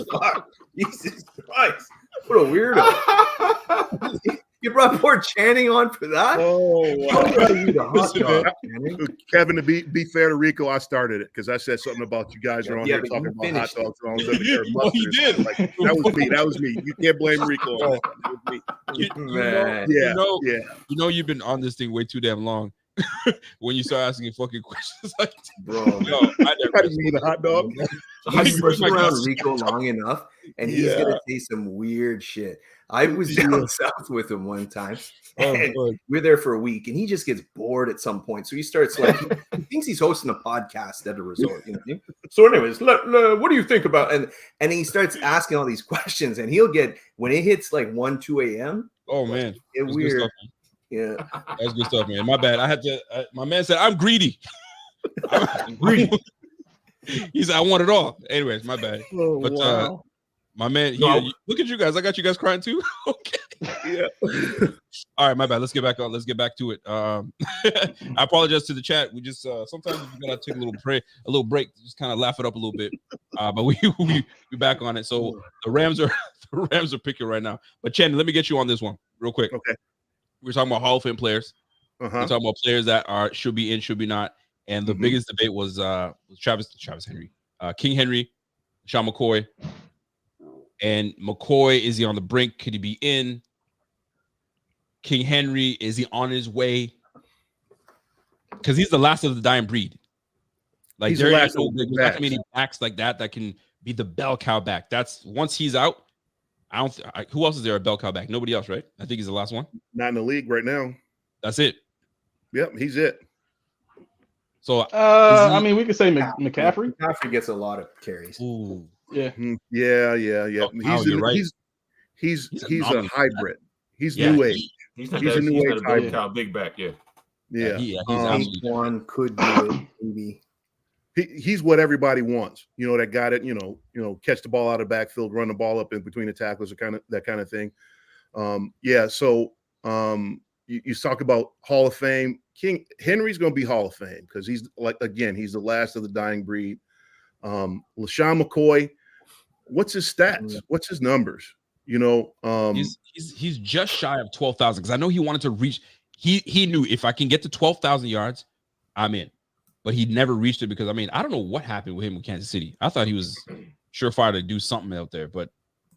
Jesus Christ! What a weirdo! You brought poor Channing on for that? Oh, How wow. do you eat a hot dog, Channing? Kevin, to be fair to Rico, I started it because I said something about you guys are on Yeah, here but talking you about hot finished dogs and all this other kind of Well, he mustard. did. Like, that was me. You can't blame Rico on that. That was me. Man. Yeah. You've been on this thing way too damn long. When you start asking fucking questions like, Bro, yo, I How do you eat a hot dog? So how You you stick brush around your Rico long enough, and he's gonna say some weird shit. I was down south with him one time, and we're there for a week, and he just gets bored at some point. So he starts like he thinks he's hosting a podcast at a resort. You know what I mean? So, anyways, what do you think about and he starts asking all these questions, and he'll get when it hits like 1-2 a.m. Oh man, Get that's weird. good stuff, Yeah, that's good stuff, man. My bad. I had to. My man said I'm greedy. I'm greedy. He said I want it all. Anyways, my bad. Oh, But wow. my man, look at you guys. I got you guys crying too. Okay. Yeah. All right, my bad. Let's get back on. Let's get back to it. I apologize to the chat. We just sometimes we gotta take a little break, just kind of laugh it up a little bit. But we back on it. So the Rams are picking right now. But Chen, let me get you on this one real quick. Okay. We're talking about Hall of Fame players. Uh-huh. We're talking about players that should be in, should be not. And the biggest debate was Travis Henry, King Henry, Sean McCoy. And McCoy, is he on the brink? Could he be in? King Henry, is he on his way? Because he's the last of the dying breed. Like there ain't there's not many backs like that can be the bell cow back. That's once he's out. Who else is there a bell cow back? Nobody else, right? I think he's the last one. Not in the league right now. That's it. Yep, he's it. So I mean, we could say McCaffrey. McCaffrey gets a lot of carries. Ooh. Yeah. Yeah. Right. He's a hybrid. He's Yeah. new age. He's not He's that, a new he's age not a hybrid. cow, big back, yeah. Yeah. He's absolutely one could do it, maybe. He's what everybody wants. You know, that guy that catch the ball out of the backfield, run the ball up in between the tacklers, that kind of thing. So you talk about Hall of Fame. King Henry's going to be Hall of Fame because he's he's the last of the dying breed. LaShawn McCoy, what's his stats? What's his numbers? He's just shy of 12,000 because I know he wanted to reach. He knew if I can get to 12,000 yards, I'm in. But he never reached it because I don't know what happened with him with Kansas City. I thought he was surefire to do something out there, but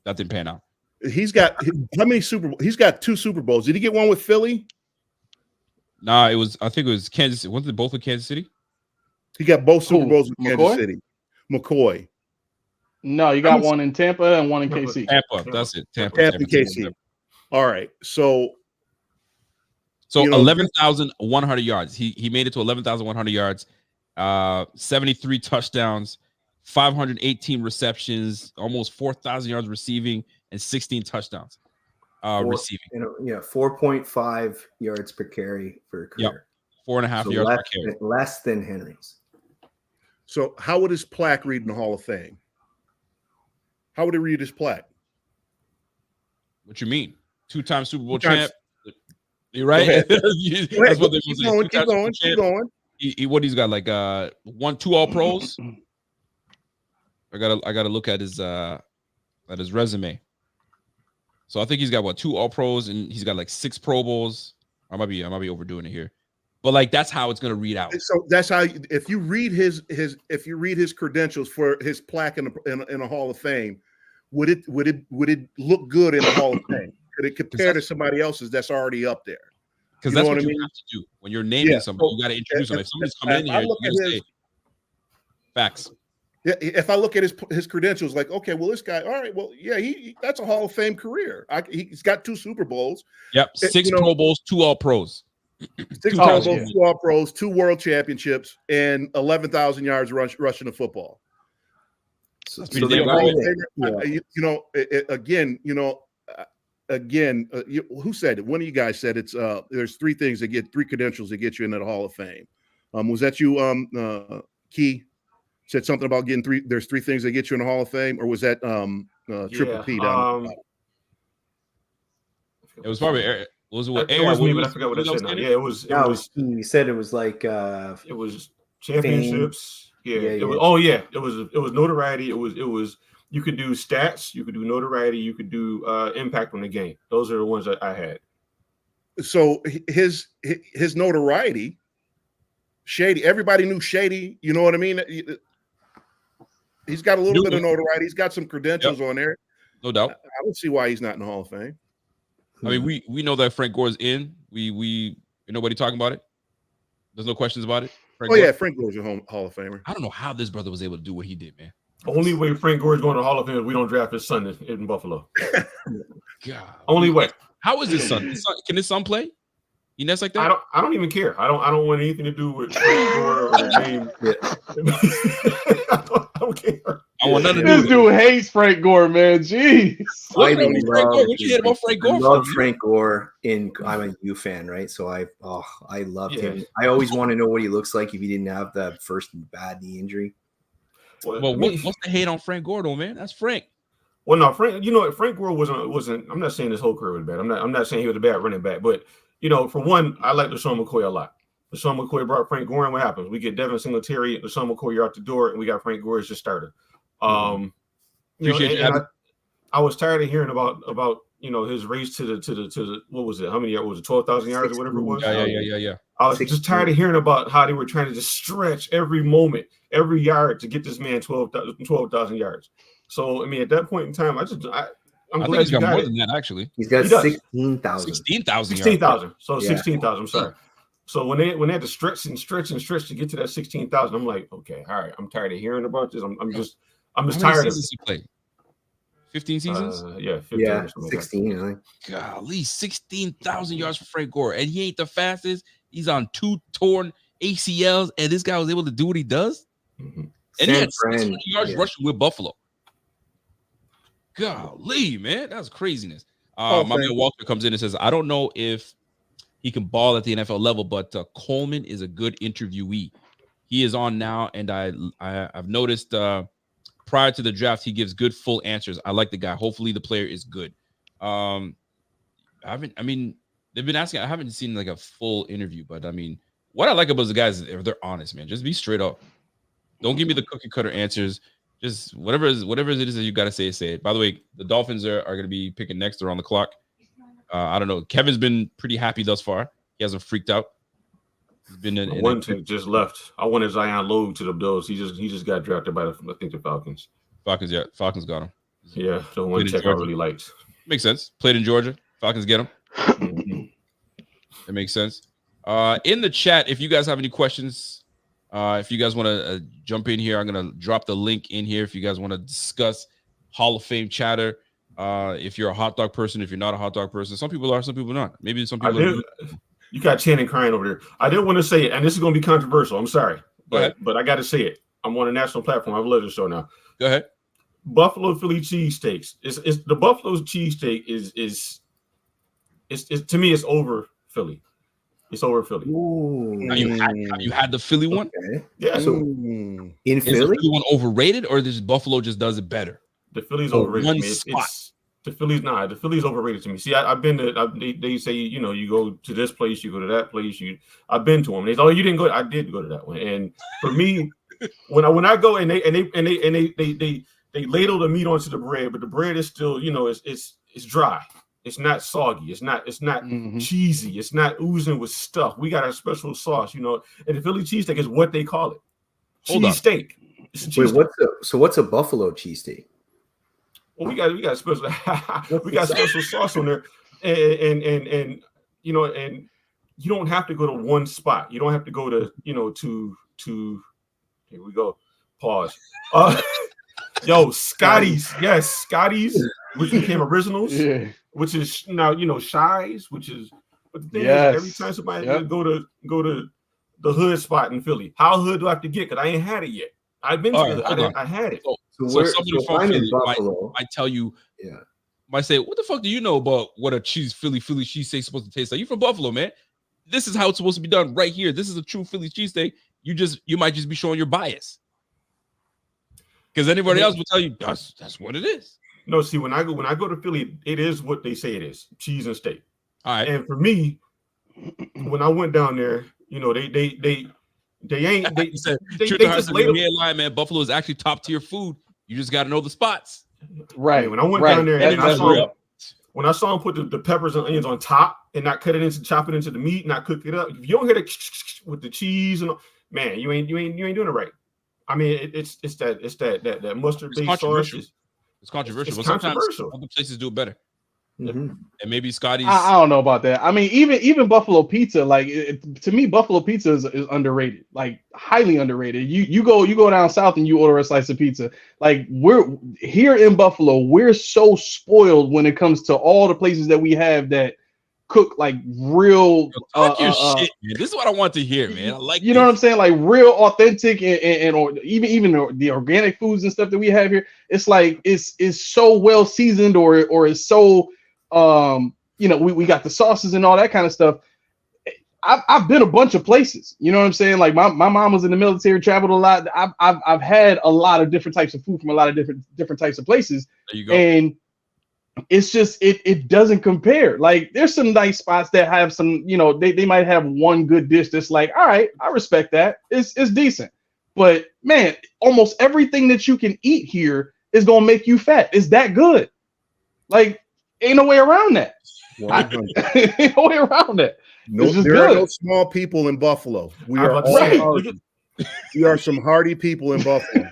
that didn't pan out. He's got how many Super Bowls? He's got 2 Super Bowls. Did he get one with Philly? Nah, I think it was Kansas City. Wasn't it both with Kansas City? He got both Super Bowls with Kansas City. McCoy. No, you got one in Tampa and one in KC. Tampa, that's it. Tampa KC. All right. So 11,100 yards. He made it to 11,100 yards, 73 touchdowns, 518 receptions, almost 4,000 yards receiving, and 16 touchdowns receiving. 4.5 yards per carry for a career. Yep. 4.5 yards per carry. Less than Henry's. So how would his plaque read in the Hall of Fame? How would he read his plaque? What you mean? 2-time Super Bowl champ. You're right. That's what they say. Keep going. What he's got, like 1-2 All Pros. I gotta look at his resume. So I think he's got 2 All Pros and he's got like 6 Pro Bowls. I might be overdoing it here, but like that's how it's gonna read out. So that's how if you read his credentials for his plaque in a Hall of Fame, would it look good in the Hall of Fame? Could it compare to somebody else's that's already up there? Because that's what you have to do when you're naming somebody. You got to introduce them. If somebody's coming in here, you got to say facts. Yeah, if I look at his credentials, like, okay, well, this guy, all right, well, yeah, that's a Hall of Fame career. He's got 2 Super Bowls. Yep, 6 Pro Bowls, 2 All Pros. 6 Pro Bowls, 2 All Pros, 2 World Championships, and 11,000 yards rushing the football. Again, who said it? One of you guys said it's there's 3 credentials that get you into the Hall of Fame. Was that you, Key? Said something about getting 3. There's 3 things that get you in the Hall of Fame, or was that Triple P? It was probably it was what it was me, but I forgot what it said now. Yeah, it was. He said it was like it was championships. Fame. Yeah. It was. It was notoriety. It was. You could do stats. You could do notoriety. You could do impact on the game. Those are the ones that I had. So his notoriety, Shady. Everybody knew Shady. You know what I mean? He's got a little bit of notoriety. He's got some credentials on there. No doubt. I don't see why he's not in the Hall of Fame. I mean, we know that Frank Gore's in. We nobody talking about it. There's no questions about it. Frank Gore's a Hall of Famer. I don't know how this brother was able to do what he did, man. Only way Frank Gore's going to the Hall of Fame is we don't draft his son in Buffalo. God. Only way. How is his son? Can his son play? You nuts like that? I don't even care. I don't want anything to do with Frank Gore or the name. I don't care. I want nothing to do This with dude hates Frank Gore, man. Jeez. What you hate about Frank Gore? I love Frank Gore. I'm a U fan, right? So I loved him. I always want to know what he looks like if he didn't have the first bad knee injury. Well, what's the hate on Frank Gore, though, man? That's Frank. Well, no, Frank. You know what? Frank Gore wasn't. I'm not saying his whole career was bad. I'm not saying he was a bad running back. But for one, I like LaShawn McCoy a lot. LaShawn McCoy brought Frank Gore, and what happens? We get Devin Singletary, LaShawn McCoy out the door, and we got Frank Gore as your starter. I was tired of hearing about his race to the what was it? How many yards was it? 12,000 yards or whatever it was. Yeah. I was just tired of hearing about how they were trying to just stretch every moment, every yard to get this man 12,000 yards. So at that point in time, I'm glad he's you got more it. than that actually. He's got 16,000. 16,000. 16,000. So yeah. 16,000. I'm sorry. So when they had to stretch to get to that 16,000, I'm like, okay, all right. I'm tired of hearing about this. I'm just tired of it. He played? 15 seasons? 15 16. I think. Golly, 16,000 yards for Frank Gore, and he ain't the fastest. He's on 2 torn ACLs, and this guy was able to do what he does. Mm-hmm. And he had 600 yards rushing with Buffalo. Golly, man, that's craziness. My man Walker comes in and says, I don't know if he can ball at the NFL level, but Coleman is a good interviewee. He is on now, and I've noticed prior to the draft, he gives good full answers. I like the guy. Hopefully the player is good. They've been asking. I haven't seen like a full interview, but what I like about the guys is they're honest, man. Just be straight up. Don't give me the cookie cutter answers. Just whatever it is that you got to say it. By the way, the Dolphins are going to be picking next. They're on the clock. I don't know. Kevin's been pretty happy thus far. He hasn't freaked out. He's been one team just left. I wanted Zion Logue to the Bills. He just got drafted by the Falcons. Falcons got him. Yeah, the one check I really liked. Makes sense. Played in Georgia. Falcons get him. Mm-hmm. It makes sense. In the chat, if you guys have any questions, if you guys want to jump in here, I'm going to drop the link in here. If you guys want to discuss Hall of Fame chatter, if you're a hot dog person, if you're not a hot dog person, some people are, some people not. Maybe some people are. You got Channing crying over there. I didn't want to say it, and this is going to be controversial. I'm sorry, but I got to say it. I'm on a national platform. I've loved the show now. Go ahead. Buffalo Philly cheesesteaks. It's the Buffalo's cheesesteak is to me it's over Philly. It's over Philly. Have you had the Philly one? Okay. Yeah. So in Philly, Philly, the Philly one overrated, or this Buffalo just does it better? The Philly's overrated. One to me. spot. The Philly's overrated to me. See, I've been to. They say you go to this place, you go to that place. I've been to them. They say, oh, you didn't go. I did go to that one. And for me, when I go and they ladle the meat onto the bread, but the bread is still it's dry. It's not soggy. It's not cheesy. It's not oozing with stuff. We got a special sauce, and the Philly cheesesteak is what they call it. Cheesesteak. What's a Buffalo cheesesteak? Well, we got special special sauce on there, and and you don't have to go to one spot. You don't have to go to to here we go. Pause. Scotty's, yes, Scotty's, which became Originals, which is now Shies, which is. But the thing is, every time somebody go to the hood spot in Philly, how hood do I have to get? Because I ain't had it yet. I've been to it. I had it. So somebody from Philly might tell you, might say, what the fuck do you know about what a Philly cheesesteak is supposed to taste like? You from Buffalo, man. This is how it's supposed to be done right here. This is a true Philly cheesesteak. You might just be showing your bias. Because anybody else will tell you that's what it is. No, see, when I go to Philly, it is what they say it is: cheese and steak. All right. And for me, when I went down there, they just laid me in line, man. Buffalo is actually top tier food. You just got to know the spots. Right. When I went down there, and when I saw them put the peppers and onions on top and not chop it into the meat, not cook it up. If you don't hear the with the cheese and man, you ain't doing it right. I mean, it's that mustard based sauce. It's controversial. It's but sometimes controversial. other places do it better. Mhm. And maybe Scotty's. I don't know about that. I mean, even Buffalo Pizza, like to me, Buffalo Pizza is underrated, like highly underrated. You go down south and you order a slice of pizza. Like we're here in Buffalo, we're so spoiled when it comes to all the places that we have that cook like real. Talk your shit, man. This is what I want to hear, man. I like. You know what I'm saying? Like real authentic and or even the organic foods and stuff that we have here. It's like it's so well seasoned or it's so we got the sauces and all that kind of stuff. I've been a bunch of places. You know what I'm saying? Like my mom was in the military, traveled a lot. I've had a lot of different types of food from a lot of different types of places. There you go. And it's just it doesn't compare. Like there's some nice spots that have some, they might have one good dish that's like, all right, I respect that. It's decent. But man, almost everything that you can eat here is gonna make you fat. It's that good. Like, ain't no way around that. Ain't no way around that. No, it's just there good. are no small people in Buffalo. We are all hardy. We are some hardy people in Buffalo.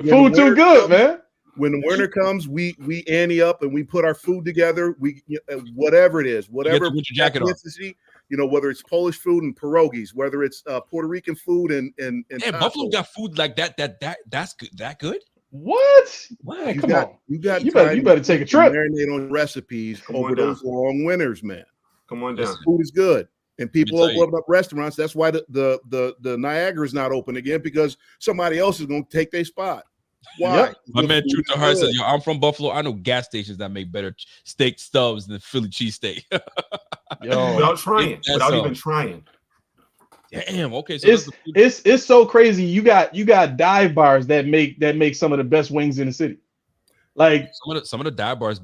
Food too good, man. When the winter comes, we ante up and we put our food together. We whatever it is, whatever your jacket on. Whether it's Polish food and pierogies, whether it's Puerto Rican food and Buffalo got food like that's good. That good? What? Man, come on. You better take a trip. Marinate on recipes over those long winters, man. Come on down. This food is good. And people open up restaurants. That's why the Niagara is not open again, because somebody else is going to take their spot. Why? Yep. My man True to Heart says, "Yo, I'm from Buffalo. I know gas stations that make better steak stubs than Philly cheesesteak." Without even trying. Damn. Okay. So it's so crazy. You got dive bars that make some of the best wings in the city. Like some of the dive bars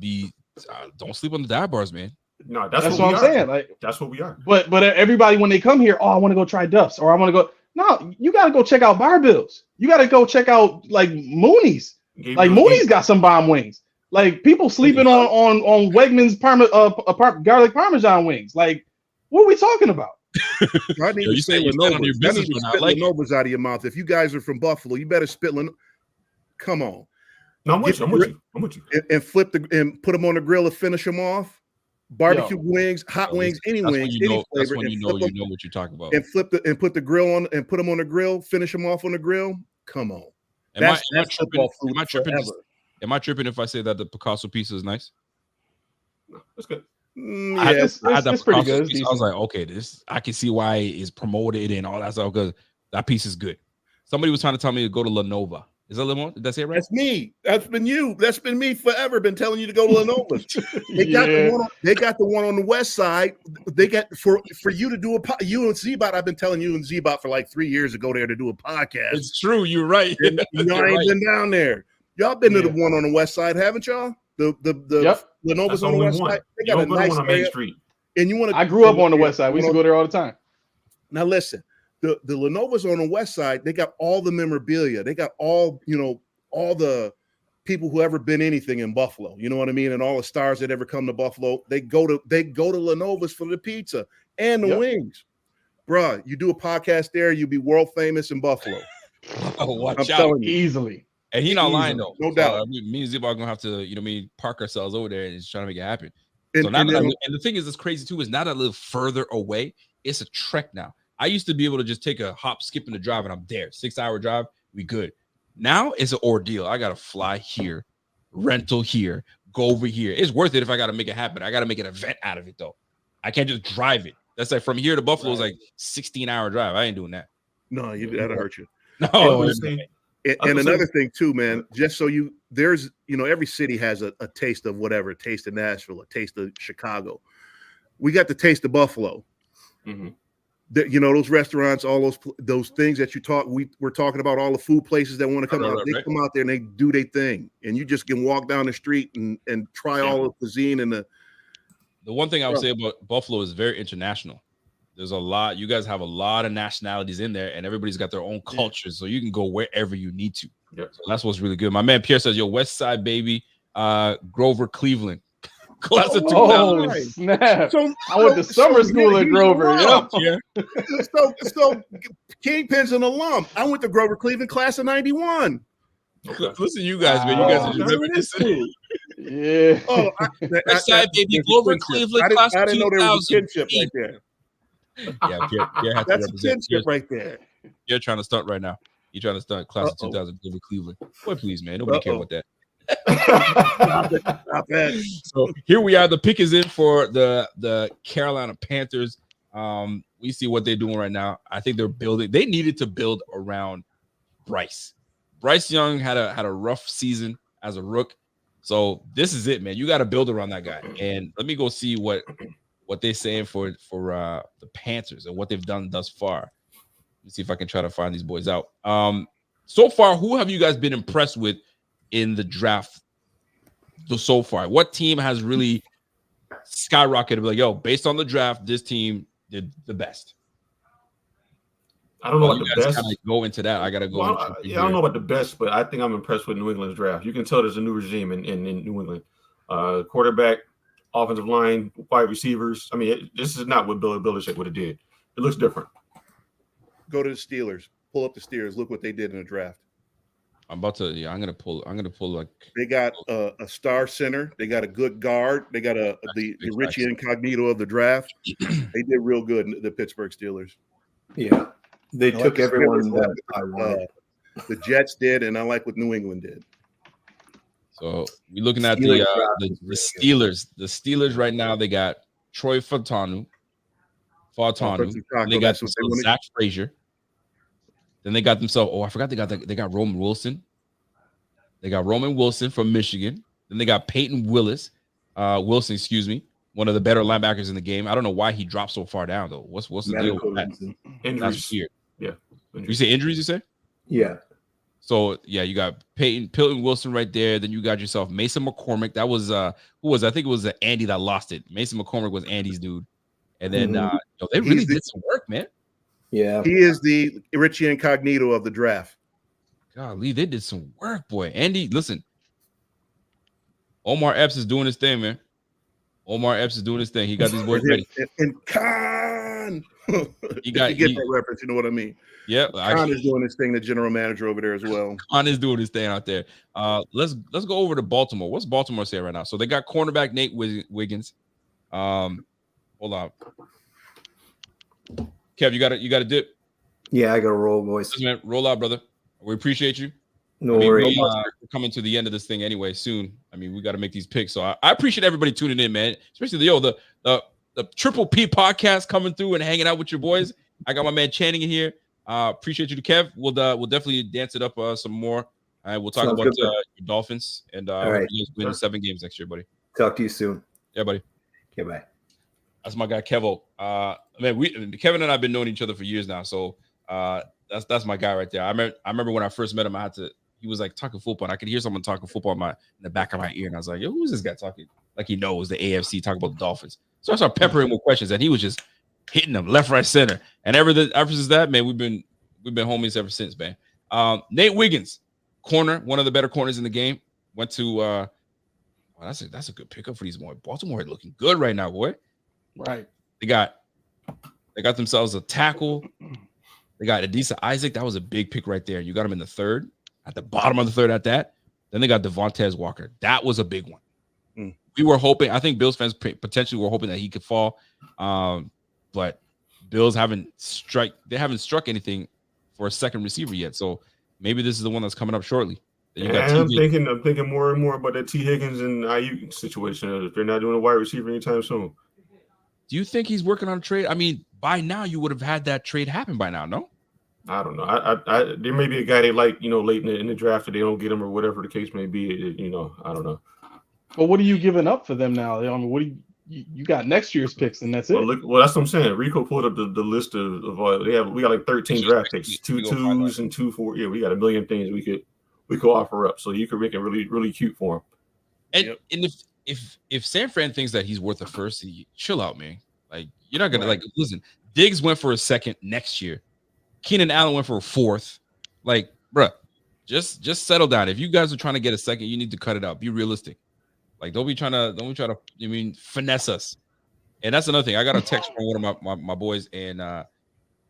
don't sleep on the dive bars, man. No, that's what I'm saying. Like that's what we are. But everybody when they come here, I want to go try Duff's or I want to go. No, you got to go check out Bar Bills. You got to go check out like Mooney's. Like Mooney's got some bomb wings. Like people sleeping on Wegmans garlic Parmesan wings. Like what are we talking about? I need to spit Lenovo's out of your mouth. If you guys are from Buffalo, you better spit Lenovo. Come on. No, I'm with you. And flip and put them on the grill and finish them off. Barbecue wings, hot wings, any wings, any flavor. That's when you know what you're talking about. And put the grill on and put them on the grill, finish them off on the grill. Come on. Am I tripping if I say that the Picasso pizza is nice? No, that's good. I had that pretty good. I was like, okay, I can see why it's promoted and all that stuff because that piece is good. Somebody was trying to tell me to go to Lenovo. Is that Lenovo? Did I say it right? That's me. That's been you. That's been me forever. Been telling you to go to Lenovo's. They got the one on the west side. They got for you to do you and Z-Bot. I've been telling you and Z-Bot for like 3 years to go there to do a podcast. It's true. You're right. I ain't been down there. Y'all been to the one on the west side, haven't y'all? The Lenovo's on the west side. They got a nice one on Main Street. And you want to? I grew up on the west side. We used to go there all the time. Now listen. The Lenovo's on the west side, they got all the memorabilia. They got all the people who ever been anything in Buffalo. You know what I mean? And all the stars that ever come to Buffalo, they go to Lenovo's for the pizza and the wings. Bruh, you do a podcast there, you'll be world famous in Buffalo. Watch out. Easily. And he's not lying though. No doubt. Me and Ziba are gonna have to, park ourselves over there and just try to make it happen. And the thing is, it's crazy too, is now that I live further away, it's a trek now. I used to be able to just take a hop, skip, and a drive, and I'm there. 6-hour drive, we good. Now it's an ordeal. I gotta fly here, rental here, go over here. It's worth it if I gotta make it happen. I gotta make an event out of it though. I can't just drive it. That's like from here to Buffalo is like 16-hour drive. I ain't doing that. No, that'll hurt you. No. And another thing too, man, just so there's every city has a taste of whatever, a taste of Nashville, a taste of Chicago. We got the taste of Buffalo. Mm-hmm. Those restaurants, all those things that we're talking about, all the food places that want to come out, they come out there and they do their thing, and you just can walk down the street and try all the cuisine and the one thing I would say about Buffalo is very international. There's a lot. You guys have a lot of nationalities in there, and everybody's got their own culture, so you can go wherever you need to. Yep. So that's what's really good. My man Pierre says, "Yo, West Side baby, Grover, Cleveland, class of 2000." Oh snap! I went to summer school at Grover. Yeah. So Kingpin's an alum. I went to Grover, Cleveland, class of '91. Listen, you guys, man. You guys are just reminiscing. Yeah. Oh, West Side, baby. Glover, Cleveland, class I of didn't know there was a kinship 2008. right there. Yeah, Pierre had to That's a represent. kinship right there. You're trying to stunt right now. You're trying to stunt class of 2000 Glover, Cleveland. Boy, please, man. Nobody care about that. Stop it. So here we are. The pick is in for the Carolina Panthers. We see what they're doing right now. I think they're building. They needed to build around Bryce. Bryce Young had a rough season as a rook. So this is it, man. You got to build around that guy. And let me go see what they're saying for the Panthers and what they've done thus far. Let's see if I can try to find these boys out. So far, who have you guys been impressed with in the draft so far? What team has really skyrocketed? Like, yo, based on the draft, this team did the best. I don't know about the best. Kind of go into that. I gotta go. Well, I don't know about the best, but I think I'm impressed with New England's draft. You can tell there's a new regime in New England. Quarterback, offensive line, wide receivers. I mean, this is not what Bill Belichick would have did. It looks different. Go to the Steelers. Pull up the Steelers. Look what they did in the draft. I'm about to. Yeah, I'm gonna pull. Like they got a star center. They got a good guard. They got the Richie Incognito of the draft. They did real good in the Pittsburgh Steelers. Yeah, they took everyone that I wanted. The Jets did, and I like what New England did. So we're looking at the Steelers. The Steelers right now, they got Troy Fautanu. They got Zach Frazier. Then they got themselves. Oh, I forgot they got Roman Wilson. They got Roman Wilson from Michigan. Then they got Peyton Wilson, excuse me, one of the better linebackers in the game. I don't know why he dropped so far down though. What's the deal with that? Injuries. That's weird. Yeah. You say injuries? You say? Yeah. So yeah, you got Peyton Wilson right there. Then you got yourself Mason McCormick. That was who was? I think it was Andy that lost it. Mason McCormick was Andy's dude. And then they really did some work, man. Yeah, he is the Richie Incognito of the draft. Golly, they did some work, boy. Andy, listen. Omar Epps is doing his thing, man. Omar Epps is doing his thing. He got these boys ready. And Khan. You get that reference, you know what I mean? Yeah. Khan is doing his thing, the general manager over there as well. Khan is doing his thing out there. Let's go over to Baltimore. What's Baltimore saying right now? So they got cornerback Nate Wiggins. Hold on. Kev, you got a dip? Yeah, I got to roll, boys. Listen, man, roll out, brother. We appreciate you. No worries. We're coming to the end of this thing anyway soon. I mean, we got to make these picks. So I appreciate everybody tuning in, man. Especially the Triple P podcast coming through and hanging out with your boys. I got my man Channing in here. Appreciate you, Kev. We'll definitely dance it up some more. We'll talk about your Dolphins and right. you guys win 7 games next year, buddy. Talk to you soon. Yeah, buddy. Okay, bye. That's my guy Kevo. Man, Kevin and I have been knowing each other for years now. So that's my guy right there. I remember when I first met him, he was like talking football, and I could hear someone talking football in the back of my ear, and I was like, yo, who's this guy talking? Like he knows the AFC, talking about the Dolphins. So I started peppering him with questions, and he was just hitting them left, right, center. And ever since that, man, we've been homies ever since, man. Nate Wiggins, corner, one of the better corners in the game. Went to that's a good pickup for these boys. Baltimore are looking good right now, boy. Right. They got themselves a tackle. They got Adisa Isaac. That was a big pick right there. You got him in the third, at the bottom of the third at that. Then they got Devontae Walker. That was a big one. We were hoping, I think Bills fans potentially were hoping that he could fall. But Bills haven't struck anything for a second receiver yet. So maybe this is the one that's coming up shortly. I'm thinking more and more about that T. Higgins and IU situation. If they're not doing a wide receiver anytime soon. Do you think he's working on a trade? I mean, by now you would have had that trade happen by now, no? I don't know. I there may be a guy they like, late in the draft that they don't get him or whatever the case may be. I don't know. Well, what are you giving up for them now? I mean, what do you got next year's picks, and that's it. Well, that's what I'm saying. Rico pulled up the list of we got like 13 draft picks, 2 2s and 2 4. Yeah, we got a million things we could offer up. So you could make it really, really cute for him. And if San Fran thinks that he's worth a first, chill out, man. Like you're not gonna listen. Diggs went for a second next year. Keenan Allen went for a fourth. Like, bruh, just settle down. If you guys are trying to get a second, you need to cut it out. Be realistic. Like, don't be trying to finesse us. And that's another thing. I got a text from one of my boys, and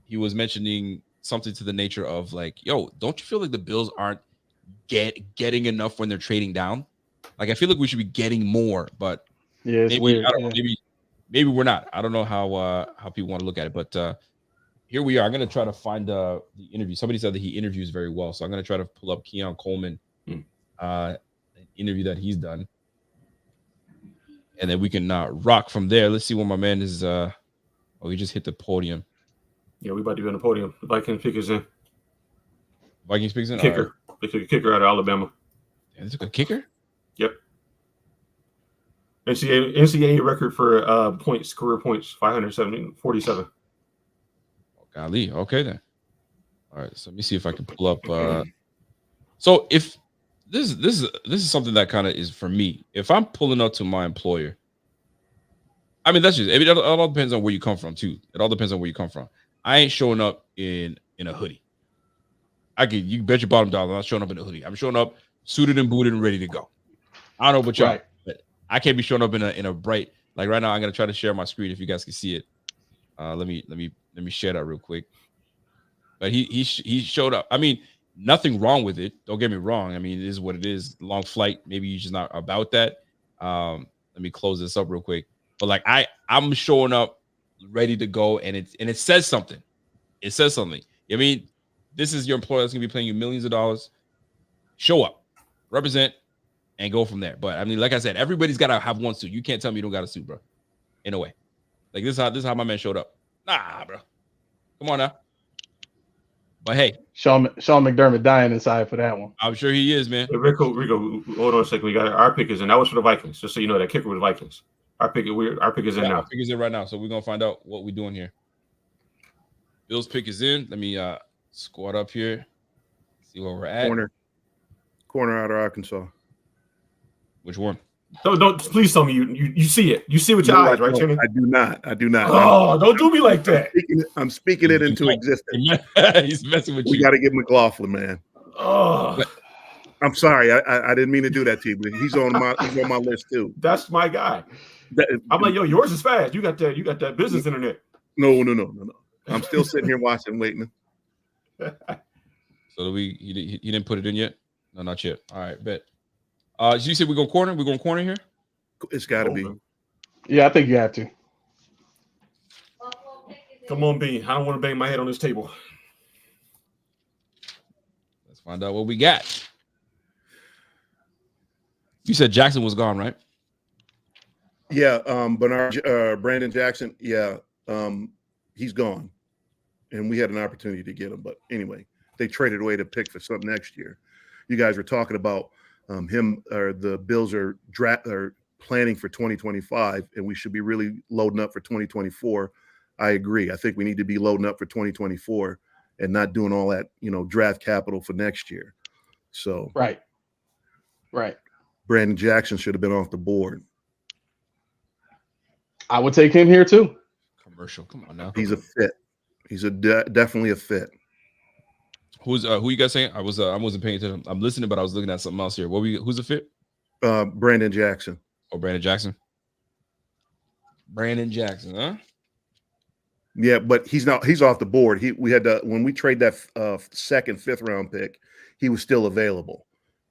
he was mentioning something to the nature of like, yo, don't you feel like the Bills aren't getting enough when they're trading down. Like I feel like we should be getting more, but yeah, it's maybe weird. I don't know. Maybe we're not. I don't know how people want to look at it, but here we are. I'm gonna try to find the interview. Somebody said that he interviews very well, so I'm gonna try to pull up Keon Coleman, an interview that he's done, and then we can rock from there. Let's see what my man is. Oh, he just hit the podium. Yeah, we about to be on the podium. The Vikings pick is in. Vikings picks in. Kicker. Right. They took a kicker out of Alabama. Yeah, they took a kicker. Yep. NCAA record for career points, 547. Oh, golly. Okay then. All right. So let me see if I can pull up. So if this is something that kind of is for me. If I'm pulling up to my employer, I mean it all depends on where you come from too. It all depends on where you come from. I ain't showing up in a hoodie. You bet your bottom dollar I'm not showing up in a hoodie. I'm showing up suited and booted and ready to go. I don't know about y'all, but I can't be showing up in a bright, like right now. I'm gonna try to share my screen if you guys can see it. Let me share that real quick. But he showed up. I mean, nothing wrong with it. Don't get me wrong. I mean, it is what it is. Long flight. Maybe you're just not about that. Let me close this up real quick. But like I'm showing up ready to go, and it says something. It says something. I mean, this is your employer that's gonna be paying you millions of dollars. Show up, represent, and go from there. But I mean, like I said, everybody's gotta have one suit. You can't tell me you don't got a suit, bro. In a way, like this is how my man showed up. Nah, bro. Come on now. But hey, Sean McDermott dying inside for that one. I'm sure he is, man. Hey, Rico, hold on a second. We got our pick is in. That was for the Vikings. Just so you know, that kicker was Vikings. Our pick is in now. Our pick is in right now. So we're gonna find out what we're doing here. Bill's pick is in. Let me squat up here. See where we're at. Corner out of Arkansas. Which one? Don't please tell me you see it. You see with your eyes, right, Cheney? I do not. Oh, don't do me like that. I'm speaking it into existence. He's messing with you. We got to get McLaughlin, man. Oh, I'm sorry. I didn't mean to do that to you, but he's on my list too. That's my guy. I'm like, yo, yours is fast. You got that business internet. No. I'm still sitting here watching, waiting. So he didn't put it in yet? No, not yet. All right, bet. So you said we're going corner? We're going corner here? It's got to be. Yeah, I think you have to. Come on, Beane. I don't want to bang my head on this table. Let's find out what we got. You said Jackson was gone, right? Yeah, Brandon Jackson, yeah, he's gone. And we had an opportunity to get him. But anyway, they traded away to pick for something next year. You guys were talking about him or the Bills are planning for 2025, and we should be really loading up for 2024. I agree. I think we need to be loading up for 2024 and not doing all that, draft capital for next year. So right. Brandon Jackson should have been off the board. I would take him here too. Commercial. Come on now. He's a fit. He's definitely a fit. Who you guys saying? I wasn't paying attention. I'm listening, but I was looking at something else here. Who's a fit? Brandon Jackson. Oh, Brandon Jackson. Brandon Jackson, huh? Yeah, but he's off the board. We had to, when we trade that second, fifth round pick, he was still available,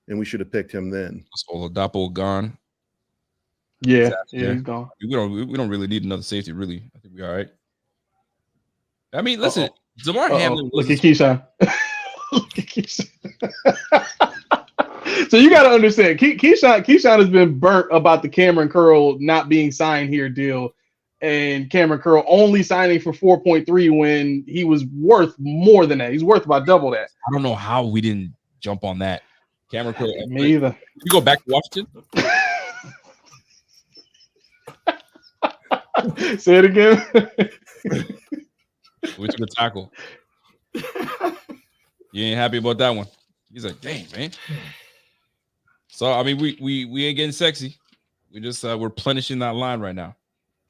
and we should have picked him then. Oladapo gone. Yeah, he's gone. We don't really need another safety, really. I think we're all right. I mean, listen, Damar Hamlin. Look at Keyshawn. Look at Keyshawn. So you got to understand, Keyshawn has been burnt about the Cameron Curl not being signed here deal, and Cameron Curl only signing for 4.3 when he was worth more than that. He's worth about double that. I don't know how we didn't jump on that. Cameron Curl. Me either. You go back to Washington. Say it again. We took a tackle. You ain't happy about that one. He's like, dang, man. So I mean, we ain't getting sexy. We just we're plenishing that line right now.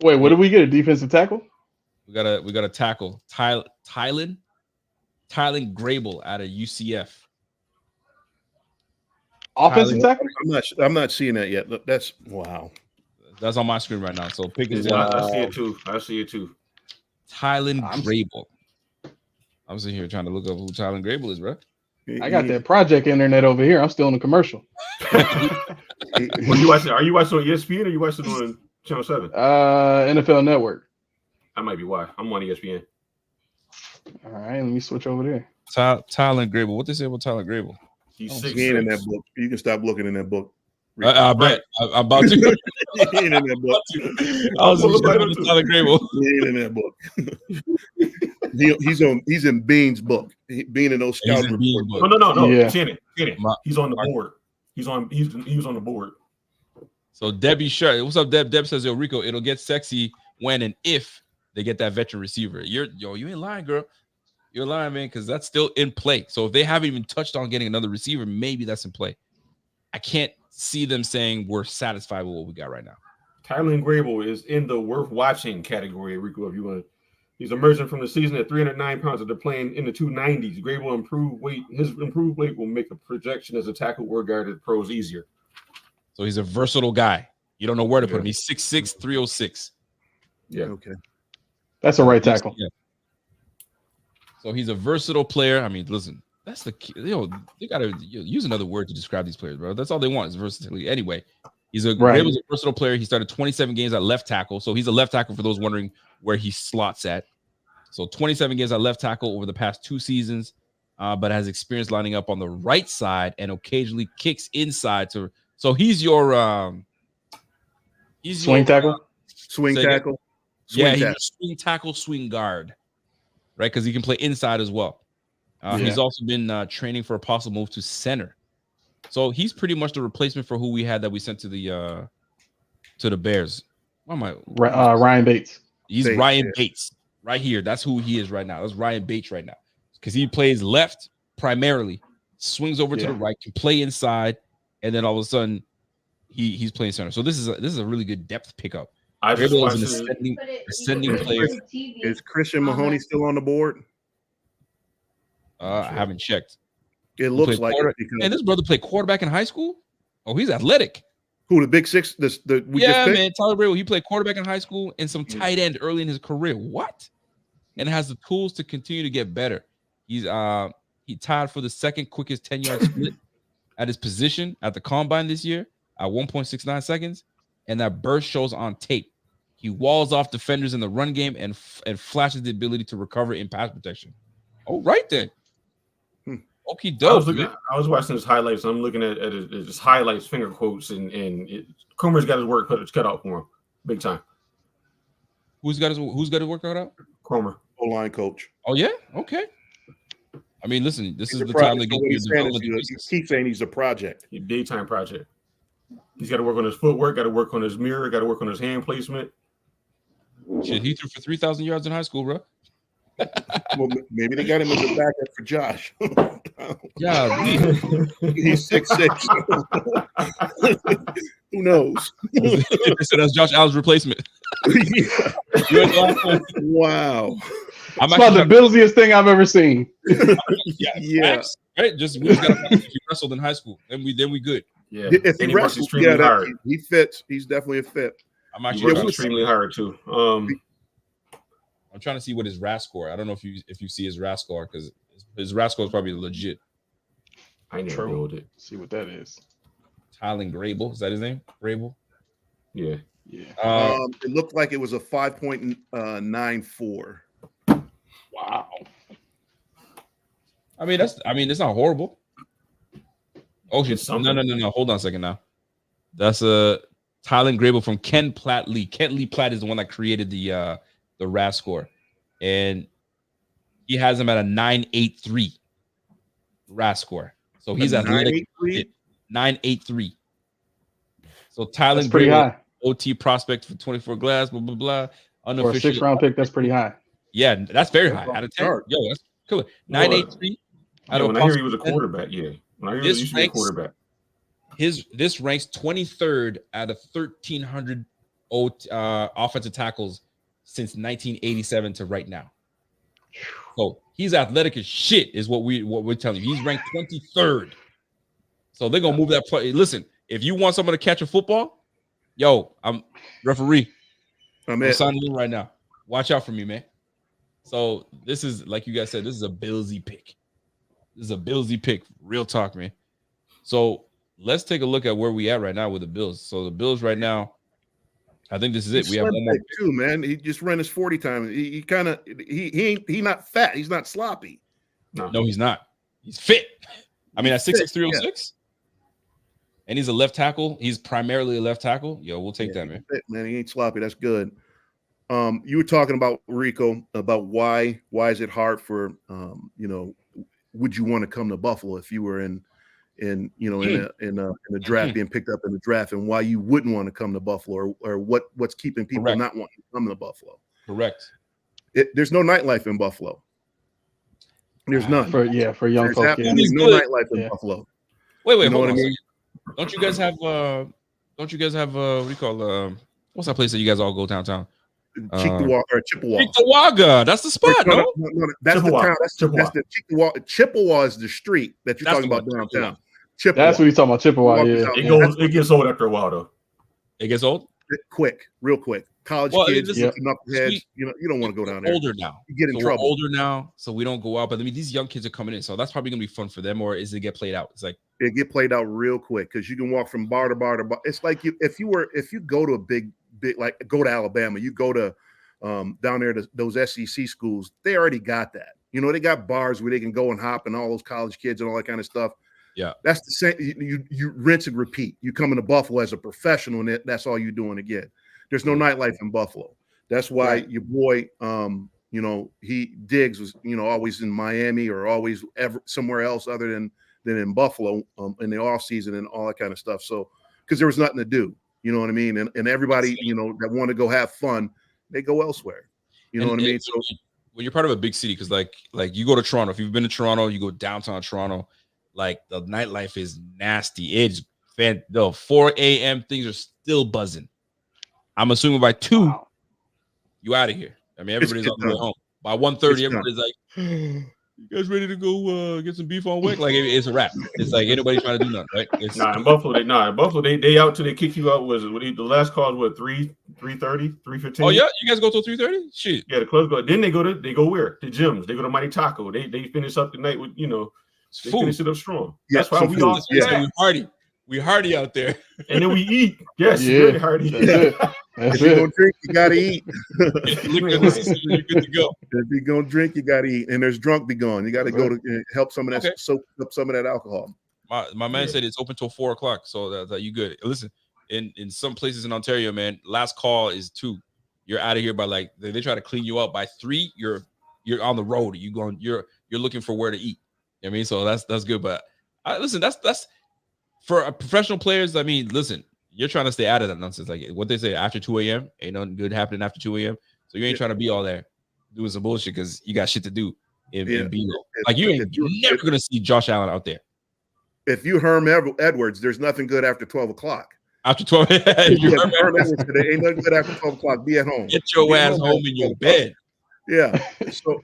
Wait, what did we get? A defensive tackle? We got a tackle. Tylen Grable out of UCF. Offensive tackle? I'm not seeing that yet. That's wow. That's on my screen right now. So pick it. I see it too. Tylen Grable. I'm sitting here trying to look up who Tylen Grable is, bro. I got that project internet over here. I'm still in the commercial. Are you watching on ESPN or you watching on Channel 7? NFL Network. That might be why. I'm on ESPN. All right, let me switch over there. Tyler Grable. What they say about Tyler Grable? He's He ain't in that book. You can stop looking in that book. I bet. I'm about to. He ain't in that book. I was looking at Tyler Grable. He ain't in that book. He's in Beane's book. Beane and those scouting reports. No. Yeah. Shannon. He's on the board. He was on the board. So Debbie Sharp, what's up, Deb? Deb says, "Yo, Rico, it'll get sexy when and if they get that veteran receiver." You ain't lying, girl. You're lying, man, because that's still in play. So if they haven't even touched on getting another receiver, maybe that's in play. I can't see them saying we're satisfied with what we got right now. Tyler Grable is in the worth watching category, Rico, if you want to. He's emerging from the season at 309 pounds after playing in the 290s. Grable improved weight. His improved weight will make a projection as a tackle or guard at pros easier. So he's a versatile guy. You don't know where to put him. He's 6'6", 306. Yeah. Okay. That's a right tackle. Yeah. So he's a versatile player. I mean, listen, that's the key. They got to use another word to describe these players, bro. That's all they want is versatility. Anyway, he's a versatile player. He started 27 games at left tackle. So he's a left tackle for those wondering where he slots at. So 27 games at left tackle over the past 2 seasons, but has experience lining up on the right side and occasionally kicks inside. So he's your swing tackle. Swing tackle. He's a swing tackle, swing guard, right? Because he can play inside as well. He's also been training for a possible move to center. So he's pretty much the replacement for who we had that we sent to the Bears. Ryan Bates. He's Ryan Bates right here. That's who he is right now. That's Ryan Bates right now because he plays left primarily, swings over to the right, can play inside, and then all of a sudden he's playing center. So this is a really good depth pickup. I just watched an ascending player. Is Christian Mahoney still on the board? I haven't checked. It looks like it because and this brother played quarterback in high school. Oh, he's athletic. Who, the Big Six? We just picked? Man, Tyler Grable. He played quarterback in high school and some tight end early in his career. What? And has the tools to continue to get better. He tied for the second quickest 10-yard split at his position at the combine this year at 1.69 seconds, and that burst shows on tape. He walls off defenders in the run game and flashes the ability to recover in pass protection. All right then. Okay, dope. I was watching his highlights. I'm looking at his highlights, finger quotes, and Comer's got his work cut out for him, big time. Who's got his work cut out? Comer, O-line coach. Oh yeah, okay. I mean, listen, this is the time to get your development. He's saying he's a project, a big time project. He's got to work on his footwork, got to work on his mirror, got to work on his hand placement. Shit, he threw for 3,000 yards in high school, bro. Well, maybe they got him as a backup for Josh. Yeah, he's 6'6". Who knows? So that's Josh Allen's replacement. Wow. It's about the billsiest thing I've ever seen. Yeah. Right? We just gotta find if he wrestled in high school. Then we good. Yeah. If he wrestles, hard. He fits. He's definitely a fit. I'm actually extremely hard too. I'm trying to see what his RAS score. I don't know if you see his RAS score because his RAS score is probably legit. I never rolled it. See what that is. Tylen Grable, is that his name? Grable. Yeah. It looked like it was a 5.94. Wow. I mean, it's not horrible. Oh shit! No. Hold on a second now. That's Tylen Grable from Ken Platt Lee. Ken Lee Platt is the one that created the RAS score, and he has him at a 983 RAS score. So he's athletic. 983. So Tylen pretty Grable, high. OT prospect for 24 glass. Blah blah blah. For a 6th round pick, that's pretty high. Yeah, that's very high. Out of 10. Yo, that's cool. 983. When I hear he was a quarterback, when I hear he used to be a quarterback. This ranks 23rd out of 1,300 offensive tackles since 1987 to right now. So he's athletic as shit, is what we're telling you. He's ranked 23rd. So they're gonna move that play. Listen, if you want someone to catch a football, yo, I'm referee. I'm signing in right now. Watch out for me, man. So this is, like you guys said, this is a Billsy pick. This is a Billsy pick. Real talk, man. So let's take a look at where we at right now with the Bills. So the Bills right now, I think this is it. We have one more pick too, man. He just ran his 40 time. He kind of he not fat. He's not sloppy. No, he's not. He's fit. I mean, at 6'6", 306, and he's a left tackle. He's primarily a left tackle. Yo, we'll take that, man. Fit, man, he ain't sloppy. That's good. You were talking about Rico about why is it hard for would you want to come to Buffalo if you were in a draft being picked up in the draft, and why you wouldn't want to come to Buffalo, or what's keeping people not wanting to come to Buffalo? Correct. There's no nightlife in Buffalo. There's none for young There's folks. absolutely no nightlife in Buffalo. Wait, you know hold what on. I mean? Don't you guys have what do you call what's that place that you guys all go downtown? Chickawaga. Chickawaga. That's the spot. No, that's the town. That's the Chickawaga. Chippewa is the street that you're talking about downtown. Chippewa. That's what you're talking about. Chippewa. Yeah. It gets old after a while, though. It gets old real quick. College kids, knuckleheads. You don't want to go down there. Older now. You get in so trouble. We're older now, so we don't go out. But I mean, these young kids are coming in, so that's probably gonna be fun for them. Or is it get played out? It's like it get played out real quick because you can walk from bar to bar to bar. It's like if you go to a big like go to Alabama, you go to down there to those SEC schools, they already got that. They got bars where they can go and hop, and all those college kids and all that kind of stuff. Yeah, that's the same. You rinse and repeat. You come into Buffalo as a professional, and that's all you're doing again. There's no nightlife in Buffalo. That's why your boy, he Diggs was, always in Miami or always somewhere else other than in Buffalo in the off season and all that kind of stuff. So, because there was nothing to do, you know what I mean? And everybody, that want to go have fun, they go elsewhere. You know what I mean? So when you're part of a big city, because like you go to Toronto, if you've been to Toronto, you go downtown Toronto, like the nightlife is nasty. It's the 4 a.m. things are still buzzing. I'm assuming by 2, you out of here. I mean, everybody's on the way home. By 1:30, everybody's like, "You guys ready to go get some beef on Wick?" Like it's a wrap. It's like anybody trying to do nothing, right? In Buffalo, they out till they kick you out. The last call was 3:30, 3:15. Oh yeah, you guys go till 3:30? Shit. Yeah, the clubs go. Then they go where? The gyms. They go to Mighty Taco. They finish up the night with they finish it up strong. That's why we all we hardy out there, and then we eat. Yes, really hardy. If you're gonna drink, you gotta eat. You're good to go. If you're gonna drink, you gotta eat. And there's drunk be gone. You gotta go to help some of that soak up some of that alcohol. My man said it's open till 4:00, so that you good. Listen, in some places in Ontario, man, last call is 2. You're out of here by they try to clean you up by 3. You're on the road. You're looking for where to eat. You know what I mean, so that's good. But listen, that's for professional players. I mean, listen, you're trying to stay out of that nonsense. Like what they say, after 2 a.m. ain't nothing good happening after 2 a.m. So you ain't trying to be all there doing some bullshit because you got shit to do in Beane. Like you're never gonna see Josh Allen out there. If you Herm Edwards, there's nothing good after 12 o'clock. After 12, Herm Edwards today, ain't nothing good after 12 o'clock. Be at home. Get your ass home in your bed. Yeah. So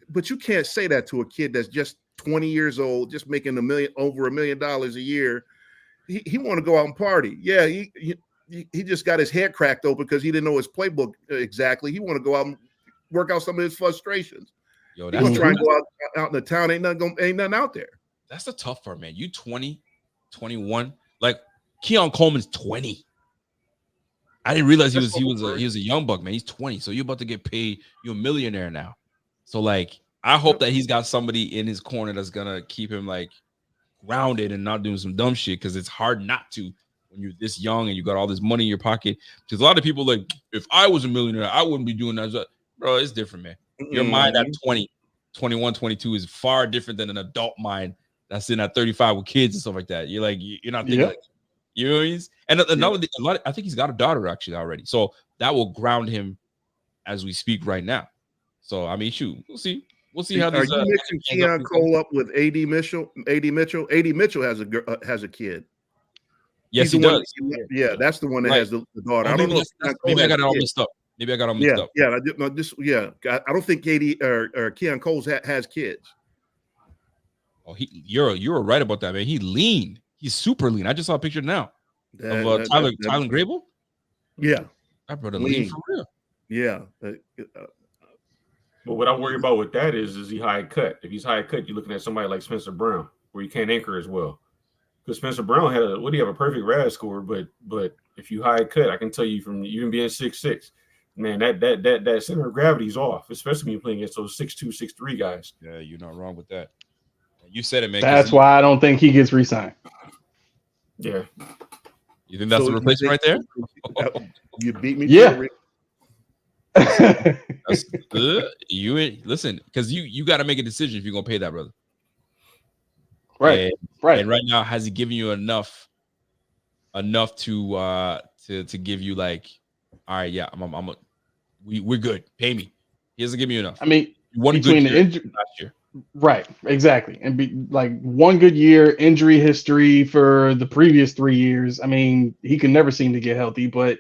but you can't say that to a kid that's just 20 years old, just making over $1 million a year. He want to go out and party. Yeah, he just got his head cracked open because he didn't know his playbook exactly. He want to go out and work out some of his frustrations. He's gonna try and go out in the town. Ain't nothing out there. That's the tough part, man. You 20, 21. Like Keon Coleman's 20. I didn't realize he was a young buck, man. He's 20. So you're about to get paid. You're a millionaire now. So like I hope that he's got somebody in his corner that's gonna keep him like grounded and not doing some dumb shit, because it's hard not to when you're this young and you got all this money in your pocket. Because a lot of people like, if I was a millionaire, I wouldn't be doing that. Bro, it's different, man. Your mind at 20, 21, 22 is far different than an adult mind that's in at 35 with kids and stuff like that. You're like, you're not thinking like, you know what I mean? And another, I think he's got a daughter actually already. So that will ground him as we speak right now. So, I mean, shoot, we'll see. We'll see how this. Are you mixing Keon Cole up with AD Mitchell? AD Mitchell has a kid. Yes, he does. Yeah, that's the one that has the daughter. I don't know. Maybe I got it all mixed up. Maybe I got them mixed up. Yeah. I don't think KD or Keon Cole has kids. Oh, you're right about that, man. He lean. He's super lean. I just saw a picture now of Tyler Grable. Yeah, that brother lean for real. Yeah, But what I worry about with that is he high cut? If he's high cut, you're looking at somebody like Spencer Brown, where you can't anchor as well. Because Spencer Brown had a perfect RAS score, but if you high cut, I can tell you from even being 6'6", man, that center of gravity is off, especially when you're playing against those 6'2", 6'3" guys. Yeah, you're not wrong with that. You said it, man. That's why I don't think he gets re-signed. Yeah. You think that's the replacement right there? You beat me. Yeah. That's good. You listen, because you got to make a decision if you're gonna pay that, brother. Right. Right. And right now, has he given you enough to give you like, all right, yeah, we're good. Pay me. He doesn't give you enough. I mean, one between good the injury last year. Right, exactly. And be like one good year, injury history for the previous 3 years. I mean, he can never seem to get healthy, but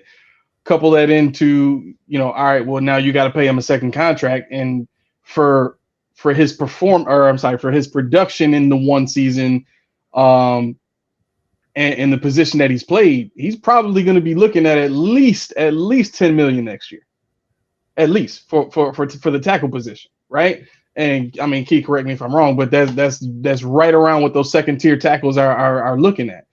couple that into, all right, well, now you got to pay him a second contract. And for his for his production in the one season, and the position that he's played, he's probably going to be looking at least 10 million next year, at least for the tackle position, right? And I mean, Key, correct me if I'm wrong, but that's right around what those second tier tackles are looking at.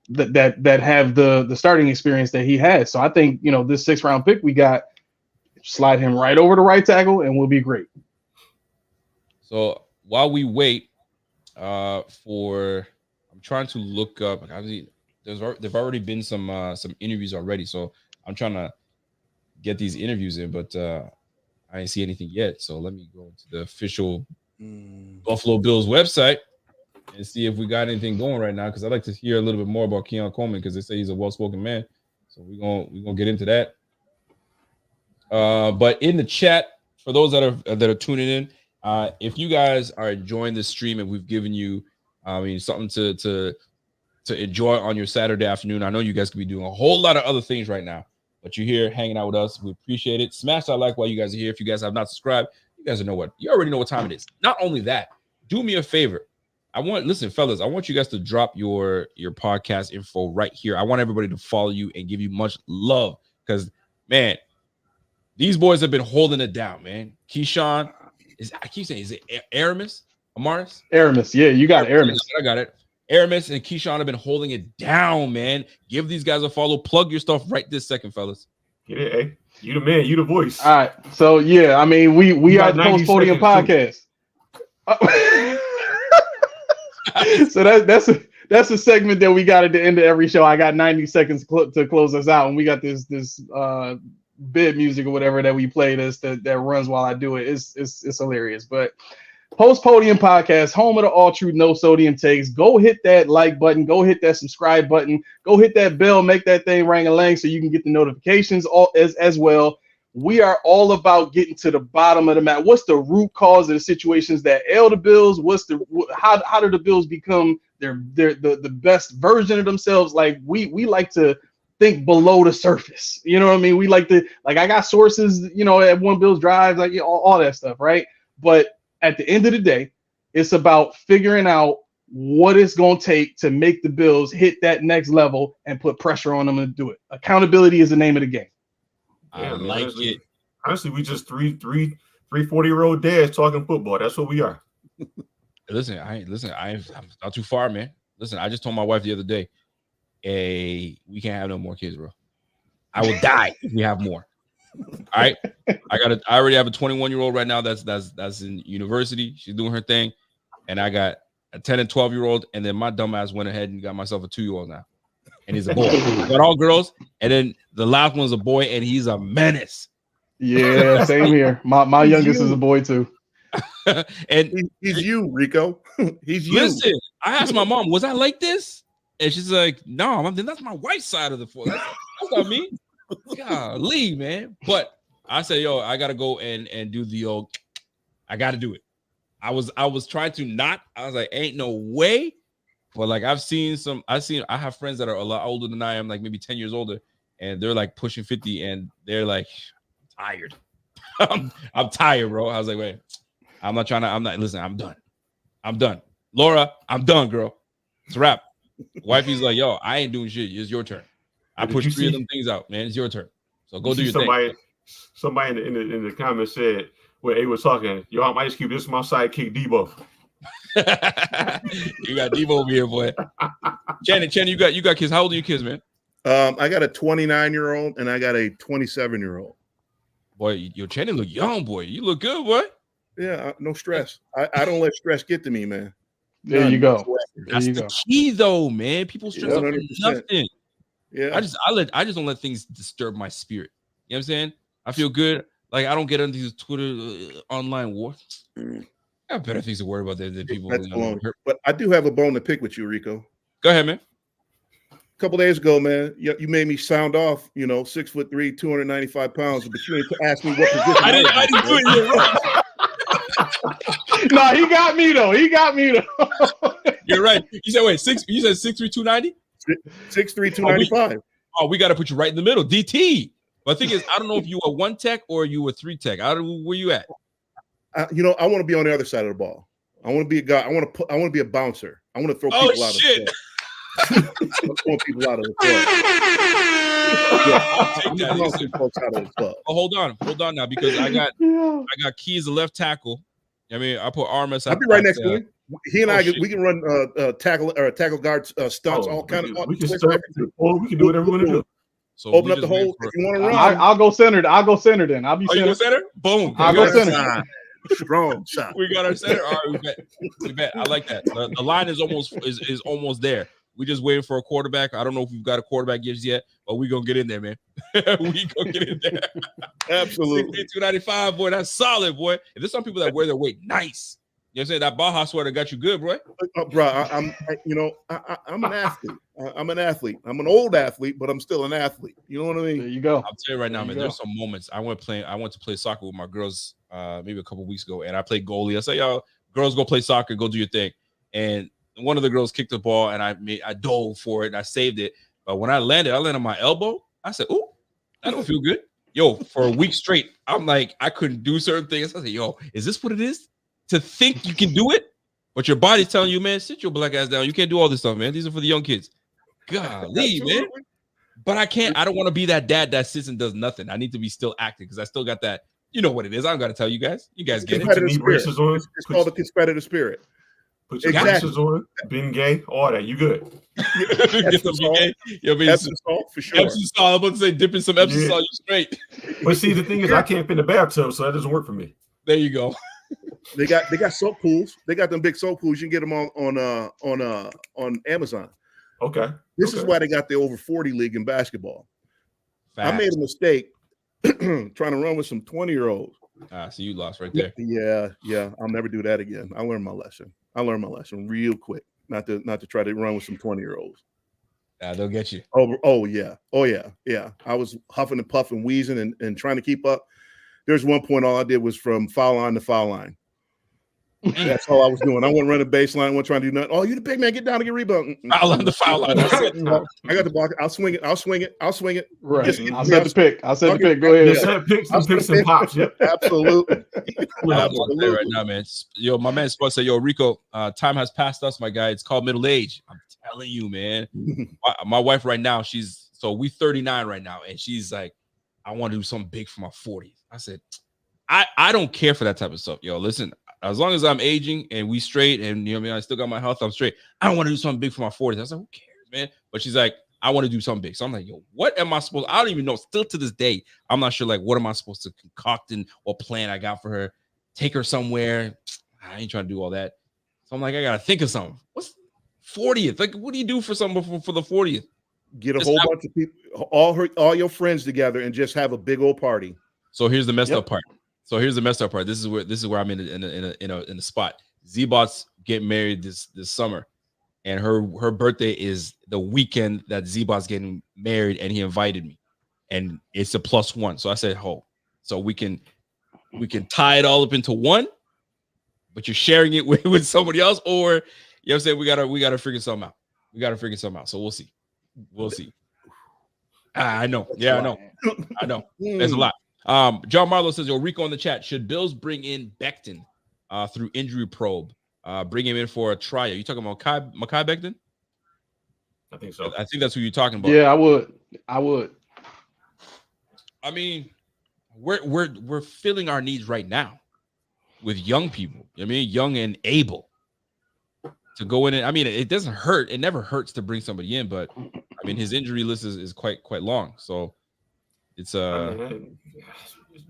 That have the starting experience that he has. So I think, this 6th round pick we got, slide him right over to right tackle and we'll be great. So while we wait I'm trying to look up. I mean, there've already been some interviews already. So I'm trying to get these interviews in, but I didn't see anything yet. So let me go to the official Buffalo Bills website and see if we got anything going right now, because I'd like to hear a little bit more about Keon Coleman, because they say he's a well-spoken man. So we're gonna get into that. But in the chat, for those that are tuning in, if you guys are enjoying this stream and we've given you, something to enjoy on your Saturday afternoon, I know you guys could be doing a whole lot of other things right now, but you're here hanging out with us. We appreciate it. Smash that like while you guys are here. If you guys have not subscribed, you already know what time it is. Not only that, do me a favor. Listen, fellas, I want you guys to drop your podcast info right here. I want everybody to follow you and give you much love, because, man, these boys have been holding it down, man. Keyshawn, I keep saying, is it Aramis? Amaris? Aramis, yeah, you got Aramis. I got it. Aramis and Keyshawn have been holding it down, man. Give these guys a follow. Plug your stuff right this second, fellas. Yeah, hey, you the man, you the voice. All right, so yeah, I mean, we are the Post Podium podcast. So that's a segment that we got at the end of every show. I got 90 seconds to close us out, and we got this bid music or whatever that we play that runs while I do it. It's hilarious. But Post Podium podcast, home of the all true no sodium takes. Go hit that like button, go hit that subscribe button, go hit that bell, make that thing ring-a-lang so you can get the notifications as well. We are all about getting to the bottom of the map. What's the root cause of the situations that ail the Bills? How do the Bills become the best version of themselves? Like we like to think below the surface. You know what I mean? We like to, I got sources, at One Bills Drive, all that stuff, right? But at the end of the day, it's about figuring out what it's going to take to make the Bills hit that next level and put pressure on them to do it. Accountability is the name of the game. Yeah, I like it. Honestly, we just three 40-year-old dads talking football. That's what we are. Listen, I'm not too far, man. Listen, I just told my wife the other day, we can't have no more kids, bro. I will die if we have more. All right. I already have a 21-year-old right now that's in university. She's doing her thing. And I got a 10 and 12-year-old, and then my dumbass went ahead and got myself a 2-year-old now. And he's a boy. I got all girls, and then the last one's a boy, and he's a menace. Yeah, same here. My youngest is a boy too. And he's you, Rico. He's you. Listen, I asked my mom, was I like this? And she's like, no, that's my wife's side of the force. That's not me. Golly, man. But I said, yo, I gotta go and do the old. I gotta do it. I was trying to not. I was like, ain't no way. But I have friends that are a lot older than I am, like maybe 10 years older, and they're like pushing 50, and they're like, tired. I'm tired, bro. I was like, wait, listen, I'm done. Laura, I'm done, girl. It's a wrap. Wifey's like, yo, I ain't doing shit. It's your turn. I pushed 3 of them things out, man. It's your turn. So go do your thing. Somebody in the comments said, where A was talking. Yo, I'm Ice Cube. This is my sidekick, Debo. You got Debo over here, boy. Channing, you got kids. How old are your kids, man? I got a 29-year-old and I got a 27-year-old. Boy, your Channing look young, boy. You look good, boy. Yeah, no stress. I don't let stress get to me, man. There you go. That's the key, though, man. People stress over 100%. nothing. Yeah, I just don't let things disturb my spirit. You know what I'm saying? I feel good. Like I don't get into these Twitter online wars. I got better things to worry about than people. That's but I do have a bone to pick with you, Rico. Go ahead, man. A couple days ago, man, you made me sound off. 6'3", 295 pounds, but you ain't asked me what position. I didn't do it. You're right. No, he got me though. You're right. You said wait, you said 6'3", 290? 6'3", 295. Oh, we got to put you right in the middle. DT. But the thing is, I don't know if you were 1 tech or you were 3 tech. Where you at? I want to be on the other side of the ball. I want to be a guy. I want to be a bouncer. I want to throw people out of the club. I'm throwing people out of the club. Oh, hold on now, because I got Keys, the left tackle. I mean, I put Armas. I'll be right next to him. He and we can run tackle guard stunts, all kind of. We can start. We can do whatever we want to do. So open up the hole if you want to run. I'll go center. Then. I'll be center. You go center? Boom. I'll go center. Strong shot. We got our center. All right, we bet. I like that. The line is almost there. We just waiting for a quarterback. I don't know if we've got a quarterback yet, but we gonna get in there, man. We gonna get in there. Absolutely. 295, boy. That's solid, boy. And there's some people that wear their weight nice. You know what I'm saying? That Baja sweater got you good, bro. Bro, I'm an athlete. I'm an athlete. I'm an old athlete, but I'm still an athlete. You know what I mean? There you go. I'll tell you right now, man. There's some moments. I went to play soccer with my girls maybe a couple weeks ago, and I played goalie. I said, y'all, girls, go play soccer, go do your thing. And one of the girls kicked the ball, and I dove for it, and I saved it. But when I landed on my elbow. I said, "Ooh, I don't feel good." Yo, for a week straight, I'm like, I couldn't do certain things. I said, "Yo, is this what it is? To think you can do it, but your body's telling you, man, sit your black ass down. You can't do all this stuff, man. These are for the young kids." Golly, man. But I can't. I don't want to be that dad that sits and does nothing. I need to be still active because I still got that. You know what it is. I don't got to tell you guys. You guys get it. It's called the competitive spirit. Put your braces on, been gay, all that. You good. Get some gay. Epsom salt for sure. Epsom salt. I'm about to say dipping some Epsom salt. You straight. But see, the thing is, I can't fit in the bathtub, so that doesn't work for me. There you go. They got soap pools. They got them big soap pools. You can get them on Amazon. Okay. This is why they got the over 40 league in basketball. I made a mistake trying to run with some 20-year-olds. So you lost right there. Yeah. I'll never do that again. I learned my lesson real quick. Not to try to run with some 20-year-olds. They'll get you. Oh yeah. I was huffing and puffing, wheezing, and trying to keep up. There's one point all I did was from foul line to foul line. That's all I was doing. I wasn't running baseline. I wasn't trying to do nothing. Oh, you the big man, get down and get rebound. Foul line to foul line. That's it. I got the block. I'll swing it. Right. I'll set the pick. Go ahead. Set picks and pops. Yep. Absolutely. Absolutely. Right now, man. Yo, my man Spud said, "Yo, Rico, time has passed us, my guy. It's called middle age." I'm telling you, man. My wife right now, we 39 right now, and she's like, "I want to do something big for my 40s." I said, I don't care for that type of stuff. Yo, listen, as long as I'm aging and we straight and, you know what I mean, I still got my health, I'm straight. I don't want to do something big for my 40s. I was like, who cares, man? But she's like, I want to do something big. So I'm like, yo, what am I supposed to? I don't even know. Still to this day, I'm not sure, like, what am I supposed to concoct and what plan I got for her? Take her somewhere. I ain't trying to do all that. So I'm like, I got to think of something. What's 40th? Like, what do you do for something for the 40th? Get a whole bunch of people, all your friends together and just have a big old party. So here's the messed up part. This is where I'm in a spot. Z-Bot's getting married this summer, and her birthday is the weekend that Z-Bot's getting married, and he invited me, and it's a +1. So I said, so we can tie it all up into one, but you're sharing it with somebody else, or you know what I'm saying? We gotta figure something out. So we'll see. I know. Yeah, I know. There's a lot. John Marlowe says, "Yo, Rico in the chat. Should Bills bring in Becton through injury probe? Bring him in for a tryout? You talking about Mekhi Becton? I think so. I think that's who you're talking about. Yeah, I would. I mean, we're filling our needs right now. with young people. I mean, young and able to go in. And I mean, it doesn't hurt. It never hurts to bring somebody in, but I mean, his injury list is quite long. So it's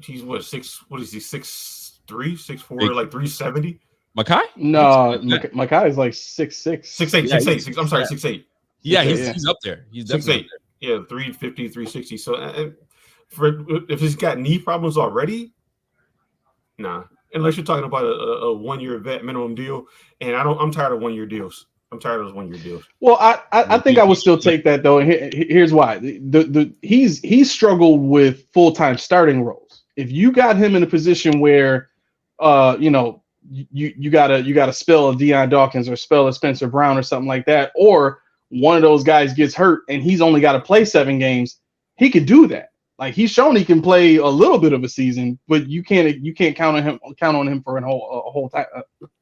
he's what is he 6'3", 6'4", like 370? Makai? No, Makai is like 6'6". 6'8", 6'8". I'm sorry, 6'8". Yeah, he's up there. He's definitely 6'8". Yeah, 350, 360. So if he's got knee problems already, nah. Unless you're talking about a 1-year vet minimum deal, and I'm tired of 1-year deals. I'm tired of those 1-year deals. Well, I think I would still take that though. And here's why: he's struggled with full-time starting roles. If you got him in a position where, you gotta spell a Deion Dawkins or spell a Spencer Brown or something like that, or one of those guys gets hurt and he's only got to play 7 games, he could do that. Like he's shown he can play a little bit of a season, but you can't count on him for a whole time.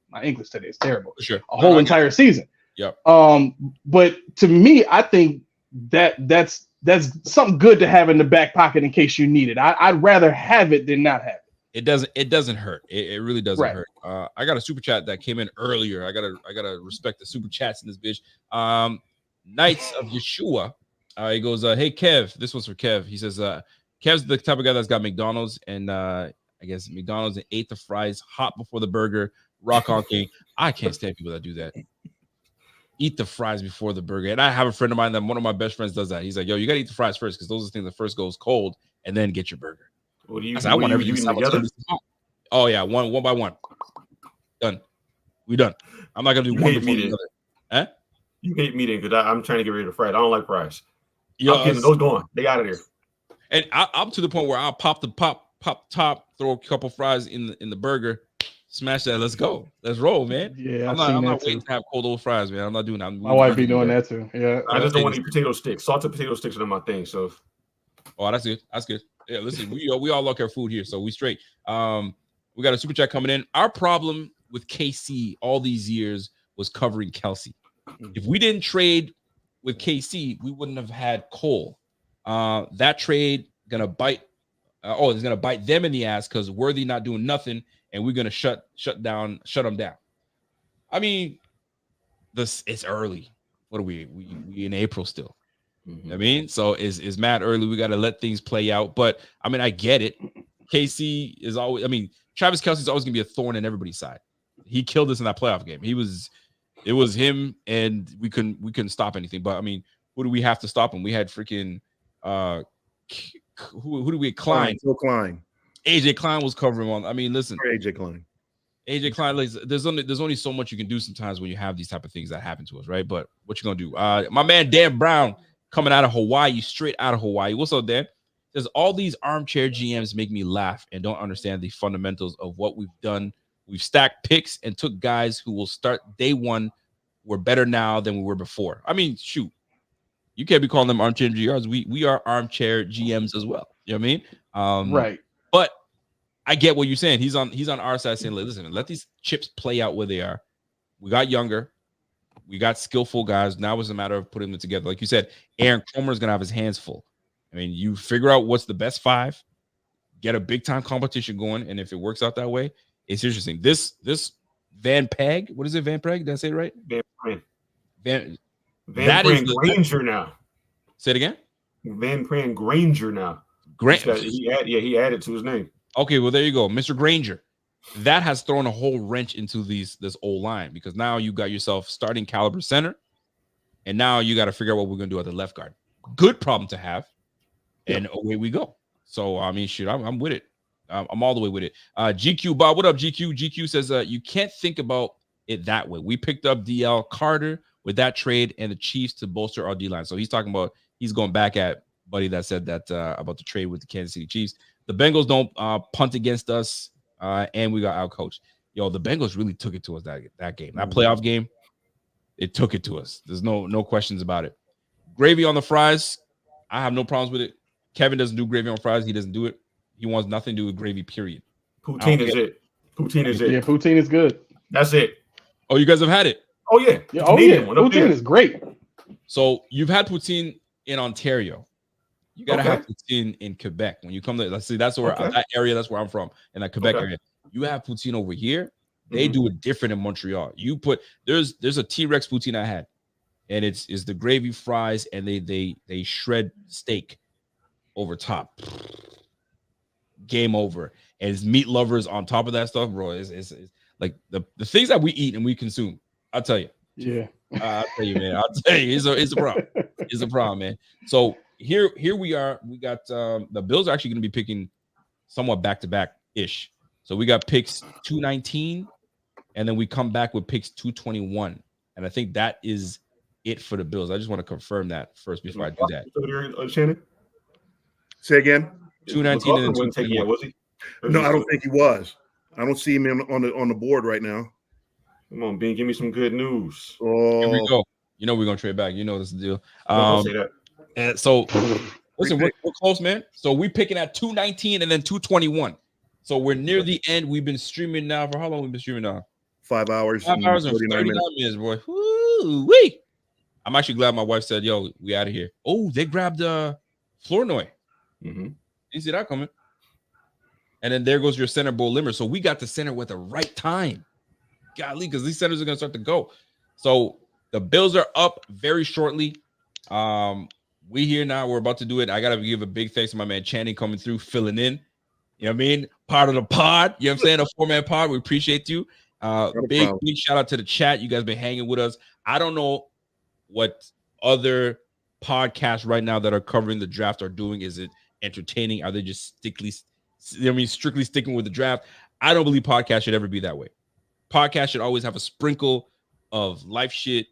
My English today is terrible. Sure. A whole entire season. Yep. But to me, I think that's something good to have in the back pocket in case you need it. I'd rather have it than not have it. It doesn't hurt. It really doesn't hurt. I got a super chat that came in earlier. I gotta respect the super chats in this bitch. Knights of Yeshua. He goes, hey Kev, this one's for Kev. He says, Kev's the type of guy that's got McDonald's and I guess McDonald's and ate the fries hot before the burger. Rock on King. I can't stand people that do that. Eat the fries before the burger. And I have a friend of mine that one of my best friends does that. He's like, yo, you gotta eat the fries first because those are the things that first goes cold and then get your burger. What do you? I want everything together. Oh yeah, one by one. Done. We done. I'm not gonna do one before the other. Huh? You hate me then because I'm trying to get rid of fries. I don't like fries. I'm getting those going. They out of there. And I'm to the point where I'll pop the top, throw a couple fries in the burger, smash that. Let's go. Let's roll, man. Yeah, I'm not waiting to have cold old fries, man. I'm not doing that. My wife be doing that too. Yeah. I just don't want to eat potato sticks. Salted potato sticks are my thing. So. Oh, that's good. That's good. Yeah, listen, we all like our food here, so we straight. We got a super chat coming in. Our problem with KC all these years was covering Kelsey. If we didn't trade with KC, we wouldn't have had Cole. That trade gonna bite. It's gonna bite them in the ass because Worthy not doing nothing, and we're gonna shut them down. I mean, it's early. What are we in April still? I mean, so is mad early. We got to let things play out. But I mean, I get it. KC is always. I mean, Travis Kelce's always gonna be a thorn in everybody's side. He killed us in that playoff game. It was him, and we couldn't stop anything. But I mean, who do we have to stop him? We had freaking who do we Klein? Klein. AJ Klein was covering on. I mean, listen, AJ Klein. AJ Klein. There's only so much you can do sometimes when you have these type of things that happen to us, right? But what you gonna do? My man Dan Brown coming out of Hawaii, straight out of Hawaii. What's up, Dan? Says all these armchair GMs make me laugh and don't understand the fundamentals of what we've done. We've stacked picks and took guys who will start day one. We're better now than we were before. I mean, shoot, you can't be calling them armchair GMs. We are armchair GMs as well. You know what I mean? Right. But I get what you're saying. He's on our side saying, listen, let these chips play out where they are. We got younger. We got skillful guys. Now it's a matter of putting them together. Like you said, Aaron Cromer is going to have his hands full. I mean, you figure out what's the best 5, get a big-time competition going, and if it works out that way, it's interesting. This Van Peg, what is it, Van Peg? Did I say it right? Van Pran. Van Pran Granger now. Say it again? Van Pran Granger now. He added to his name. Okay, well, there you go. Mr. Granger. That has thrown a whole wrench into this old line because now you got yourself starting caliber center, and now you got to figure out what we're going to do at the left guard. Good problem to have, and away we go. So, I mean, shit, I'm with it. I'm all the way with it. GQ Bob, what up, GQ? GQ says you can't think about it that way. We picked up DL Carter with that trade and the Chiefs to bolster our D-line. So he's talking about he's going back at Buddy that said that about the trade with the Kansas City Chiefs. The Bengals don't punt against us, and we got outcoached. Yo, the Bengals really took it to us that game. That playoff game, it took it to us. There's no questions about it. Gravy on the fries, I have no problems with it. Kevin doesn't do gravy on fries. He doesn't do it. He wants nothing to do with gravy, period. Poutine is it. Poutine is it. Yeah, poutine is good. That's it. Oh, you guys have had it? Oh, yeah. Poutine is great. So you've had poutine in Ontario. You got to have poutine in Quebec. When you come to, let's see, that's where that area, that's where I'm from, in that Quebec area. You have poutine over here. They do it different in Montreal. You put there's a T-Rex poutine I had, and it's the gravy, fries, and they shred steak over top. Game over. And it's meat lovers on top of that stuff, bro. It's like the things that we eat and we consume. I'll tell you. Yeah. I'll tell you, man. I'll tell you, it's a problem. It's a problem, man. So here we are. We got the Bills are actually going to be picking somewhat back-to-back ish. So we got picks 219, and then we come back with picks 221. And I think that is it for the Bills. I just want to confirm that first before I do that. Shannon? Say again. 219 and then wasn't taking it, was he? No, I don't think he was. I don't see him on the board right now. Come on, Beane, give me some good news. Oh, here we go. You know we're gonna trade back. You know this is the deal. Don't say that. And so listen, we're close, man. So we're picking at 219 and then 221. So we're near the end. We've been streaming now for how long? We've been streaming now. 5 hours. 5 hours and 39 minutes, boy. Woo-wee. I'm actually glad my wife said, "Yo, we out of here." Oh, they grabbed Flournoy. You see that coming? And then there goes your center, Bo Limmer. So we got the center with the right time. Golly, because these centers are going to start to go. So the Bills are up very shortly. We here now. We're about to do it. I got to give a big thanks to my man Channing coming through, filling in. You know what I mean? Part of the pod. You know what I'm saying? A 4-man pod. We appreciate you. Big shout out to the chat. You guys been hanging with us. I don't know what other podcasts right now that are covering the draft are doing. Is it entertaining? Are they just strictly sticking with the draft? I don't believe podcasts should ever be that way. Podcast should always have a sprinkle of life shit,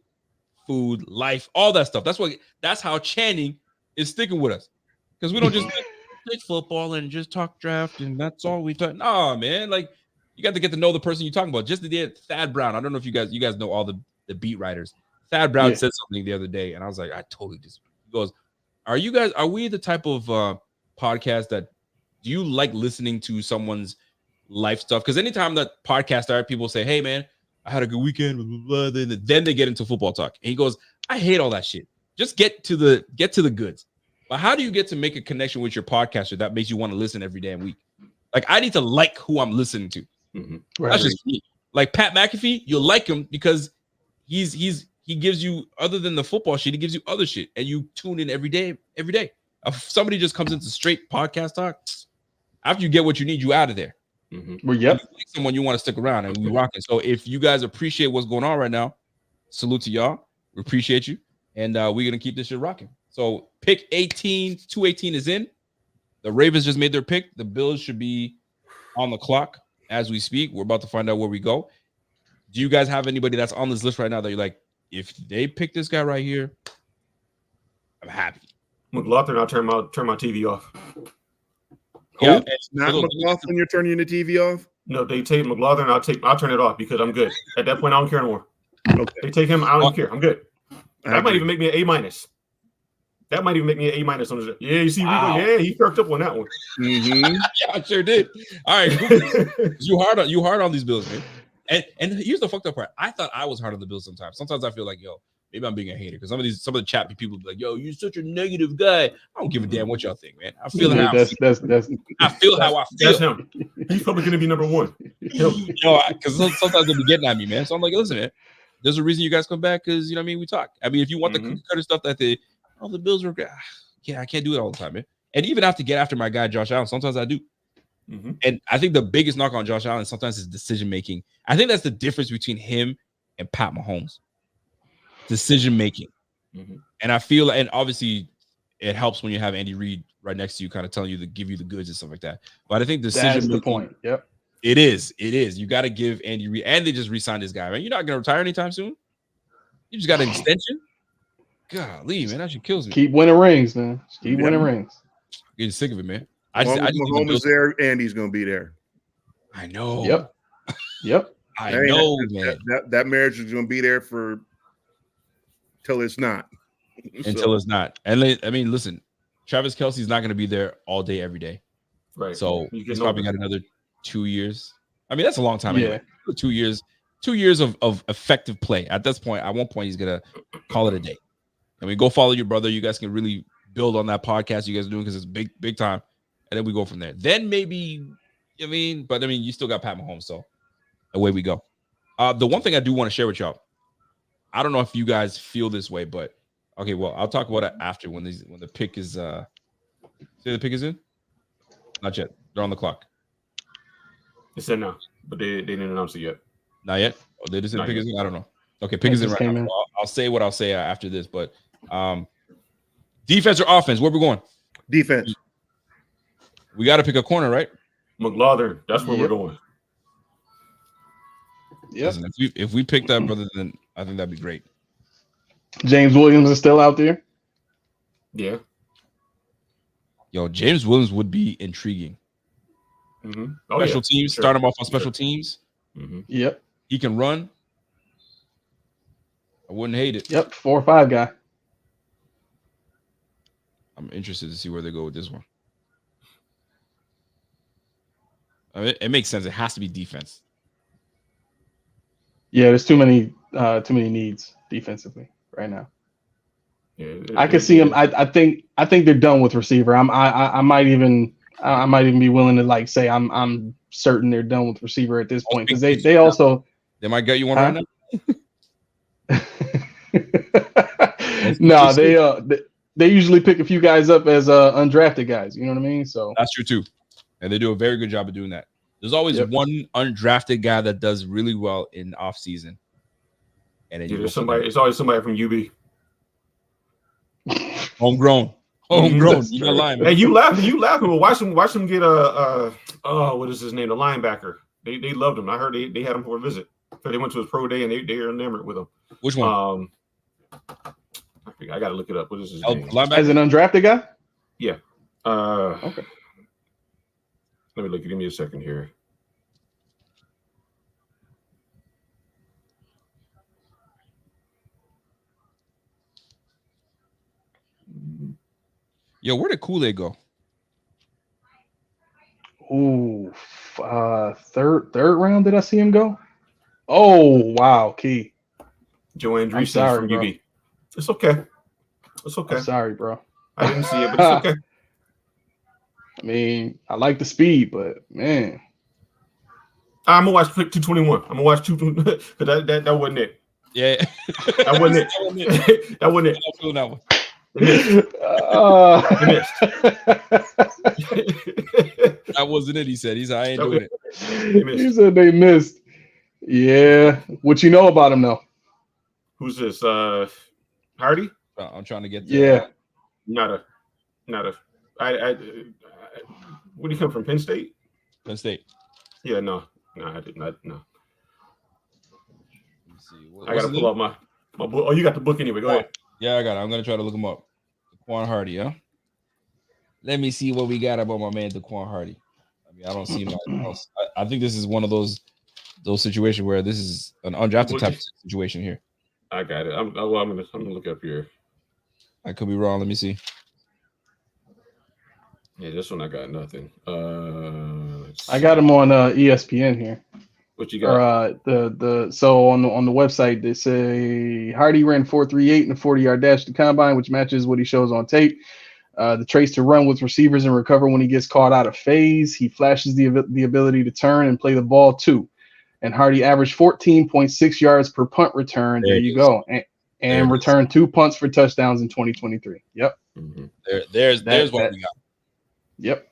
food, life, all that stuff. That's how Channing is sticking with us. Because we don't just play football and just talk draft and that's all we talk. No, man. Like you got to get to know the person you're talking about. Just the day Thad Brown. I don't know if you guys know all the beat writers. Thad Brown said something the other day, and I was like, I totally just he goes, are we the type of podcast that do you like listening to someone's life stuff? Because anytime that podcast starts, people say, "Hey man, I had a good weekend," blah, blah, blah. Then they get into football talk. And he goes, I hate all that shit. Just get to the goods. But how do you get to make a connection with your podcaster that makes you want to listen every damn week? Like I need to like who I'm listening to. Right. That's just me. Like Pat McAfee, you'll like him because he gives you, other than the football shit, he gives you other shit, and you tune in every day. If somebody just comes into straight podcast talk, after you get what you need, you out of there. Well, yep. Like someone you want to stick around, and we rocking. So if you guys appreciate what's going on right now, salute to y'all. We appreciate you, and we're gonna keep this shit rocking. So pick 18, 218 is in. The Ravens just made their pick. The Bills should be on the clock as we speak. We're about to find out where we go. Do you guys have anybody that's on this list right now that you're like, if they pick this guy right here, I'm happy? McLaughlin, I'll turn my TV off. Yeah, it's not McLaughlin. You're turning the TV off. No, they take McLaughlin. I'll turn it off because I'm good. At that point, I don't care anymore. Okay. They take him. I don't care. I'm good. That might even make me an A-. That might even make me an A- on this. Yeah, you see, Rico. Yeah, he perked up on that one. Yeah, I sure did. All right, you hard on these Bills, man. And here's the fucked up part. I thought I was hard on the Bills sometimes. Sometimes I feel like, yo, maybe I'm being a hater because some of the chat people be like, yo, you're such a negative guy. I don't give a damn what y'all think, man. I feel how I feel. That's him. He's probably gonna be number one. Because sometimes they'll be getting at me, man. So I'm like, listen, man, there's a reason you guys come back because you know what I mean. We talk. I mean, if you want the cookie cutter stuff that the Bills were, yeah, I can't do it all the time, man. And even have to get after my guy Josh Allen. Sometimes I do. And I think the biggest knock on Josh Allen sometimes is decision making. I think that's the difference between him and Pat Mahomes. Decision making. And I feel, and obviously it helps when you have Andy Reid right next to you, kind of telling you to give you the goods and stuff like that. But I think decision making, the point. Yep. It is. You got to give Andy Reid, and they just re-signed this guy, right? You're not going to retire anytime soon. You just got an extension. Golly, man, that shit kills me. Keep winning rings, man. Keep winning rings. Getting sick of it, man. Mahomes is there. Andy's going to be there. I know. Yep. I know, man. That marriage is going to be there for till it's not. Until it's not. And I mean, listen, Travis Kelce's not going to be there all day, every day. Right. So he's probably got another 2 years. I mean, that's a long time. Anyway. 2 years. 2 years of effective play. At this point, at one point, he's going to call it a day. I mean, go follow your brother. You guys can really build on that podcast you guys are doing because it's big time. And then we go from there. Then maybe, I mean, but I mean, you still got Pat Mahomes, so away we go. The one thing I do want to share with y'all, I don't know if you guys feel this way, but okay, well, I'll talk about it after when the pick is say the pick is in. Not yet. They're on the clock. They said no, but they didn't announce it yet. Not yet. Oh, they just said Not pick yet. is in. I don't know. Okay, pick is in right now. I'll say what I'll say after this, but defense or offense? Where we going? Defense. We got to pick a corner, right? McLaughlin. That's where we're going. Yep. Listen, if we pick that brother, then I think that'd be great. James Williams is still out there. Yeah. Yo, James Williams would be intriguing. Mm-hmm. Special teams, start him off on special teams. Mm-hmm. Yep. He can run. I wouldn't hate it. Yep. 4 or 5 guy. I'm interested to see where they go with this one. I mean, it makes sense. It has to be defense. Yeah, there's too many needs defensively right now. Yeah, I could see him. I think they're done with receiver. I might even be willing to like say I'm certain they're done with receiver at this point because they also they might get you one right now. No, they usually pick a few guys up as undrafted guys. You know what I mean? So that's true too, and they do a very good job of doing that. There's always one undrafted guy that does really well in off season, and then there's somebody. It's always somebody from UB. Homegrown. You're not lying, man. Hey, you laughing? Well, watch them get what is his name? The linebacker. They loved him. I heard they had him for a visit. So they went to his pro day and they are enamored with him. Which one? I got to look it up. What is his name? As an undrafted guy? Yeah. Okay. Let me look. Give me a second here. Yo, where did Kool-Aid go? Ooh, third round. Did I see him go? Oh wow, Key. Joe Andreessen from UB. It's okay. It's okay. I'm sorry, bro. I didn't see it, but it's okay. I mean, I like the speed, but man, I'm gonna watch 221. I'm gonna watch 221 because that wasn't it. Yeah, that wasn't it. That wasn't it. I'm feeling that one. That wasn't it. He said. I ain't doing it. He said they missed. Yeah. What you know about him though? Who's this? Hardy? I'm trying to get. Yeah. Not a. I where do you come from? Penn State? Penn State. Yeah. No. I did not. No. Let me see. I gotta pull out my book. Oh, you got the book anyway. Go ahead. Yeah, I got it. I'm gonna try to look him up. Daquan Hardy, huh? Let me see what we got about my man Daquan Hardy. I mean, I don't see him else. I think this is one of those situations where this is an undrafted type of situation here. I got it. I'm gonna look up here. I could be wrong. Let me see. Yeah, this one I got nothing. I got him on ESPN here. What you got? So on the website they say Hardy ran 4.38 in a 40-yard dash to combine, which matches what he shows on tape. The traits to run with receivers and recover when he gets caught out of phase. He flashes the ability to turn and play the ball too. And Hardy averaged 14.6 yards per punt return. There you go. And returned 2 punts for touchdowns in 2023. Yep. Mm-hmm. There's what we got. Yep.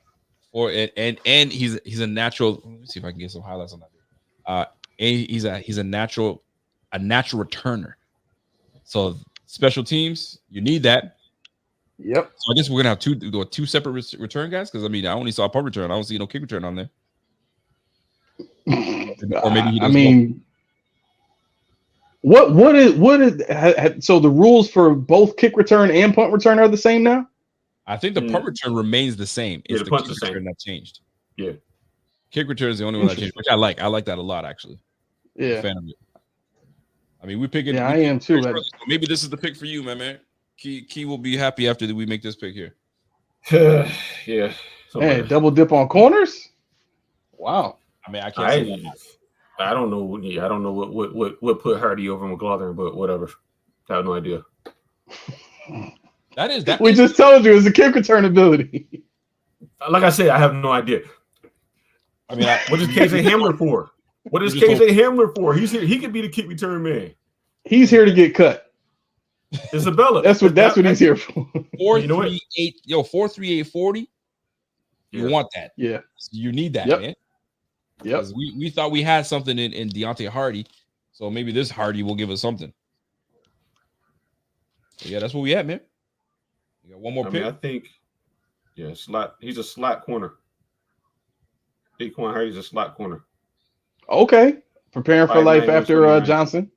And he's a natural. Let me see if I can get some highlights on that. And he's a natural returner. So special teams, you need that. Yep. So I guess we're gonna have two separate return guys because I mean I only saw a punt return. I don't see no kick return on there. Or maybe he doesn't. What is so the rules for both kick return and punt return are the same now? I think the punt return remains the same. It's the the kick the return that changed. Yeah. Kick return is the only one that changed, which I like. I like that a lot, actually. Yeah. I'm a fan of it. I mean, we picking. Yeah, I am too. So maybe this is the pick for you, man. Key will be happy after we make this pick here. Yeah. Hey, double dip on corners. Wow. I mean, I can't say that. I don't know. Yeah, I don't know what put Hardy over McLaughlin, but whatever. I have no idea. That we just told you it's a kick return ability. Like I said, I have no idea. I mean, what is KJ Hamler for? What is KJ Hamler for? He's here. He could be the kick return man. He's here to get cut. Isabella. That's what he's here for. 4.38, 4.3840. You want that? Yeah. You need that, man. Yep. We thought we had something in Deontay Hardy, so maybe this Hardy will give us something. So yeah, that's what we at, man. We got one more pick. I think, slot. He's a slot corner. Daquan Hardy's a slot corner. Okay. Preparing for life after Johnson.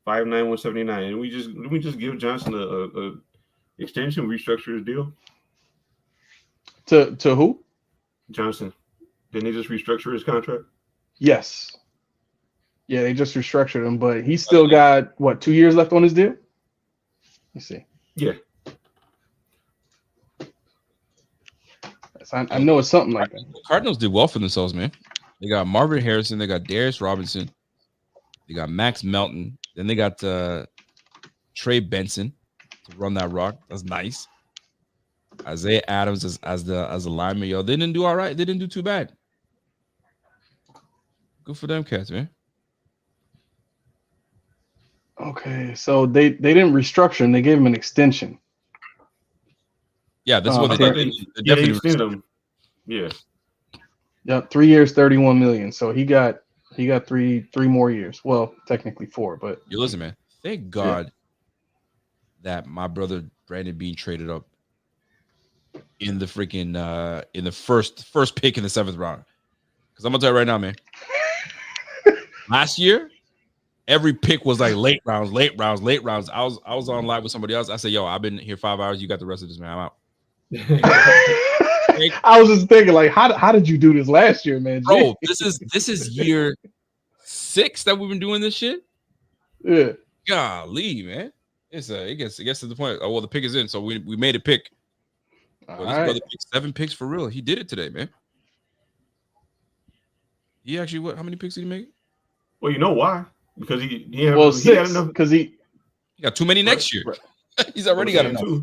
5'9", 179. And we just give Johnson a extension, restructure his deal. To who? Johnson. Didn't they just restructure his contract? Yes. Yeah, they just restructured him, but he's still got 2 years left on his deal? Let's see. Yeah. I know it's something like that. The Cardinals did well for themselves, man. They got Marvin Harrison, they got Darius Robinson, they got Max Melton, then they got Trey Benson to run that rock. That's nice. Isaiah Adams as a lineman. Yo, they didn't do all right. They didn't do too bad. Good for them cats, man. Okay, so they didn't restructure him. They gave him an extension. Yeah, this is what they did. They extended him. Yeah. Yep, 3 years, $31 million. So he got three more years. Well, technically 4, but you listen, man. Thank God that my brother Brandon Beane traded up in the freaking in the first pick in the 7th round. Because I'm gonna tell you right now, man. Last year, every pick was like late rounds. I was on live with somebody else. I said, "Yo, I've been here 5 hours. You got the rest of this, man. I'm out." I was just thinking, like, how did you do this last year, man? Bro, this is year 6 that we've been doing this shit. Yeah. Golly, man. It gets to the point. Oh, well, the pick is in, so we made a pick. Well, this brother picked 7 picks for real. He did it today, man. He actually how many picks did he make? Well, you know why? Because he had enough. Because he got too many next year. He's already got enough.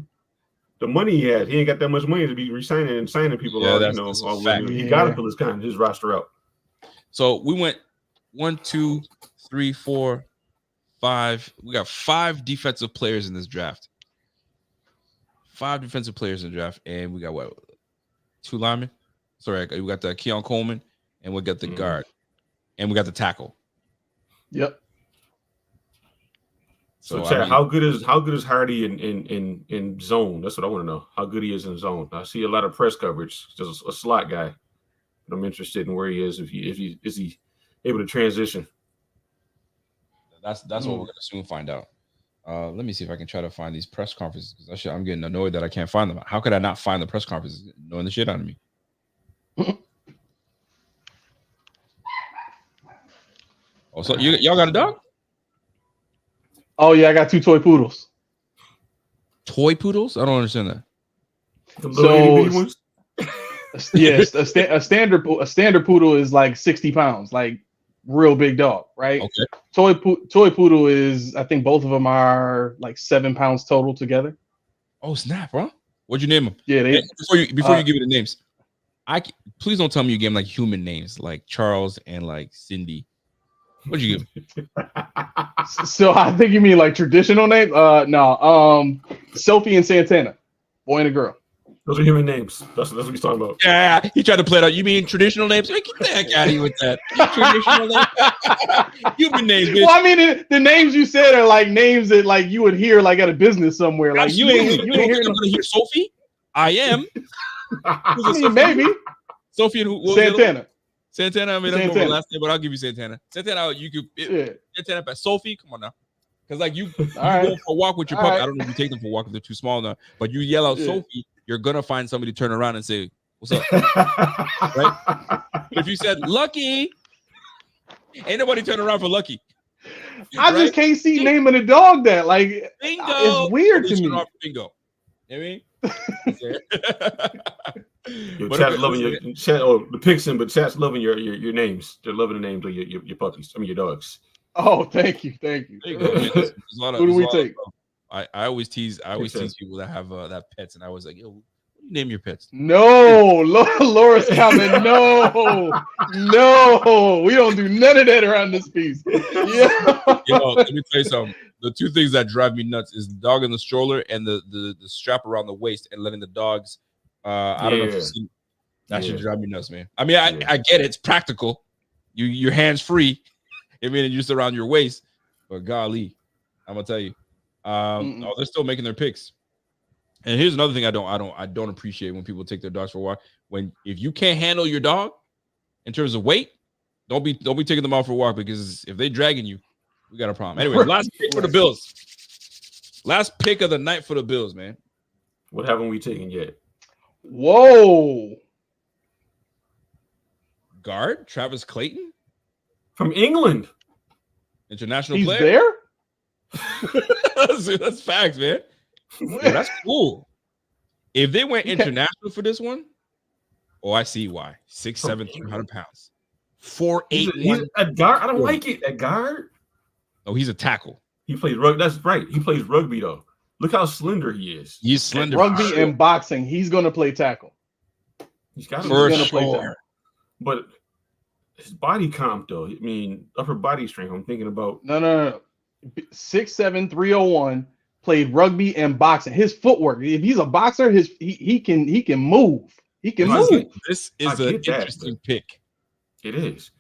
The money he had, he ain't got that much money to be re-signing and signing people. Yeah, that's a fact. He got to fill his roster out. So we went 1, 2, 3, 4, 5. We got 5 defensive players in this draft. 5 defensive players in the draft, and we got 2 linemen. Sorry, we got the Keon Coleman, and we got the guard, and we got the tackle. Yep. So Chad, how good is Hardy in zone? That's what I want to know. How good he is in zone. I see a lot of press coverage. Just a slot guy. But I'm interested in where he is. If he is able to transition. That's what we're gonna soon find out. Let me see if I can try to find these press conferences because I'm getting annoyed that I can't find them. How could I not find the press conferences? Knowing the shit out of me. Oh, so y'all got a dog? Oh yeah, I got 2 toy poodles. Toy poodles? I don't understand that. So yes, a standard poodle is like 60 pounds, like real big dog, right? Okay. Toy poodle is, I think both of them are like 7 pounds total together. Oh snap, bro! What'd you name them? Yeah, before you give me the names, please don't tell me you gave them like human names like Charles and like Cindy. What'd you give? So I think you mean like traditional names. No. Sophie and Santana, boy and a girl. Those are human names. That's what he's talking about. Yeah, he tried to play it out. You mean traditional names? Get the heck out of here with that. Traditional names. Human names. Bitch. Well, I mean, the names you said are like names that like you would hear like at a business somewhere. Like you ain't hearing them. Hear Sophie. I am. Maybe. Sophie and who? Santana. Santana. I mean, I don't know the last name, but I'll give you Santana. Santana, you could. Santana, but Sophie, come on now. Because like you go for a walk with your puppy. I don't know if you take them for a walk if they're too small enough, but you yell out Sophie, you're gonna find somebody turn around and say, "What's up?" Right? If you said Lucky, ain't nobody turn around for Lucky. I just can't see naming a dog that. Like Bingo. It's weird to me. Bingo. You know what I mean? Chat's loving your chat. Oh, the Pixin, but chat's loving your names. They're loving the names of your puppies. I mean your dogs. Oh, thank you. There you go, man. Who do we take? I always tease people that have that pets, and I was like, yo, what are Name your pets. No, Laura's comment. No, we don't do none of that around this piece. Yeah. Let me tell you something. The two things that drive me nuts is the dog in the stroller and the strap around the waist and letting the dogs. I don't know if you've seen that should drive me nuts, man. I mean, I get it. It's practical. Your hands free. I mean, and just around your waist. But golly, I'm gonna tell you, they're still making their picks. And here's another thing I don't appreciate when people take their dogs for a walk. If you can't handle your dog in terms of weight, don't be taking them out for a walk, because if they dragging you, we got a problem. Anyway, last pick for the Bills. Last pick of the night for the Bills, man. What haven't we taken yet? Whoa. Guard Travis Clayton from England. International He's player. There? That's facts, man. Yeah, that's cool. If they went international for this one, I see why. 6'7", 300 pounds. 4'8". He's a guard. I don't like it. A guard. Oh, he's a tackle. He plays rugby. That's right. He plays rugby though. Look how slender he is. He's slender. Rugby and boxing. He's going to play tackle. He's got to for play sure. tackle. But his body comp though. I mean, upper body strength. I'm thinking about. No. 6'7", 301. Played rugby and boxing. His footwork. If he's a boxer, he can move. He can move. This is an interesting pick. It is.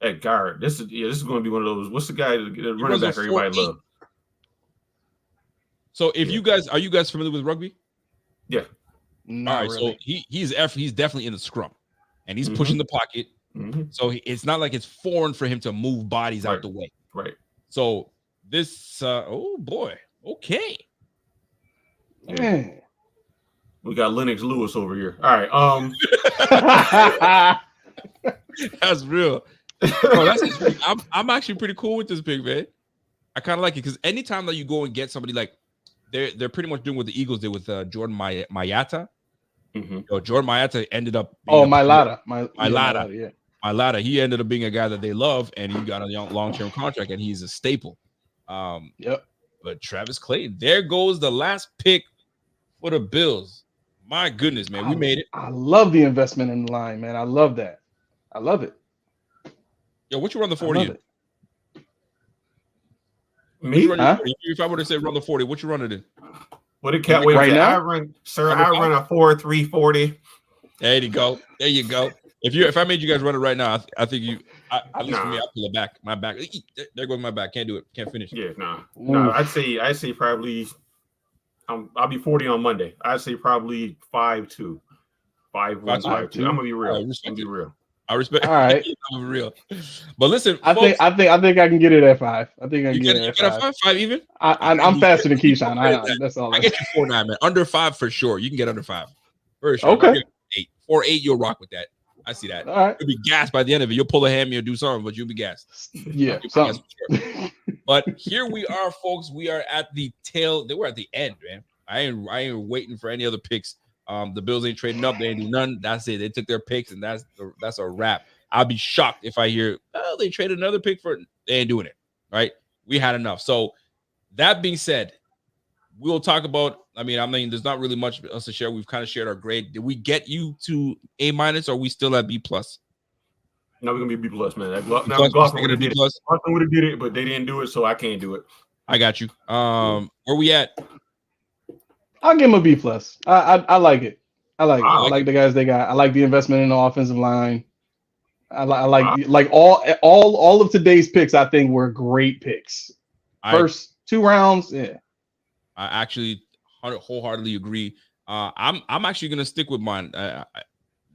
At guard. This is going to be one of those. What's the guy that running back everybody loves? So if are you guys familiar with rugby? Yeah. All right. Really. So he's definitely in the scrum, and he's pushing the pocket. So it's not like it's foreign for him to move bodies out the way. Right. So this. Oh boy. Okay. Yeah. We got Lennox Lewis over here. All right. That's real. Bro, I'm actually pretty cool with this pick, man. I kind of like it because anytime that you go and get somebody like they're pretty much doing what the Eagles did with Jordan Mailata. Jordan Mailata ended up. Mailata. Mailata. Mailata. He ended up being a guy that they love, and he got a long-term contract, and he's a staple. Yep. But Travis Clayton, there goes the last pick for the Bills. My goodness, man, we made it. I love the investment in the line, man. I love that. I love it. Yo, what you run the 40 in? Me? If I were to say run the 40, what you run it in? What it can't wait right now? I run a 4.340. There you go. There you go. If I made you guys run it right now, I think at least for me, I'll pull it back. My back. There goes my back. Can't do it. Can't finish. Yeah, no. I'd say probably I'll be 40 on Monday. I'd say probably 5'2". 5'1", 5'2". I'm gonna be real. I respect. All right. I'm real. But listen, I think I can get it at 5. I think I can get it at 5. 5 even. I'm faster than Keyshawn. That's all. I get you 4.9, man. Under 5 for sure. You can get under 5 for sure. Okay. 4.8. You'll rock with that. I see that. All right. You'll be gassed by the end of it. You'll pull a hammy or do something, but you'll be gassed. Yeah. Something. Sure. But here we are, folks. We are at the tail. We're at the end, man. I ain't waiting for any other picks. The Bills ain't trading up. They ain't do none. That's it. They took their picks, and that's a wrap. I'll be shocked if I hear, they traded another pick for it. They ain't doing it, right? We had enough. So that being said, we'll talk about, I mean, there's not really much else to share. We've kind of shared our grade. Did we get you to A-, or are we still at B+? No, we're going to be B+, man. Golfing would have did it. Golfing would have did it, but they didn't do it, so I can't do it. I got you. Where we at? I'll give him a B+. I like it. I like the guys they got. I like the investment in the offensive line. I like all of today's picks. I think were great picks. First 2 rounds, yeah. I actually wholeheartedly agree. I'm actually gonna stick with mine.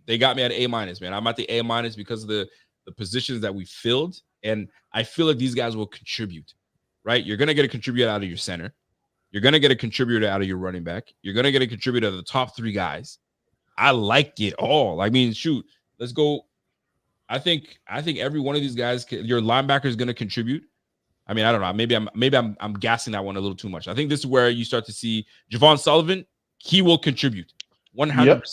They got me at A-, man. I'm at the A- because of the positions that we filled, and I feel like these guys will contribute. Right? You're gonna get a contributor out of your center. You're gonna get a contributor out of your running back. You're gonna get a contributor out of the top 3 guys. I like it all. I mean, shoot, let's go. I think every one of these guys, your linebacker is going to contribute. I mean, I don't know. Maybe I'm gassing that one a little too much. I think this is where you start to see Javon Solomon. He will contribute 100%. Yep.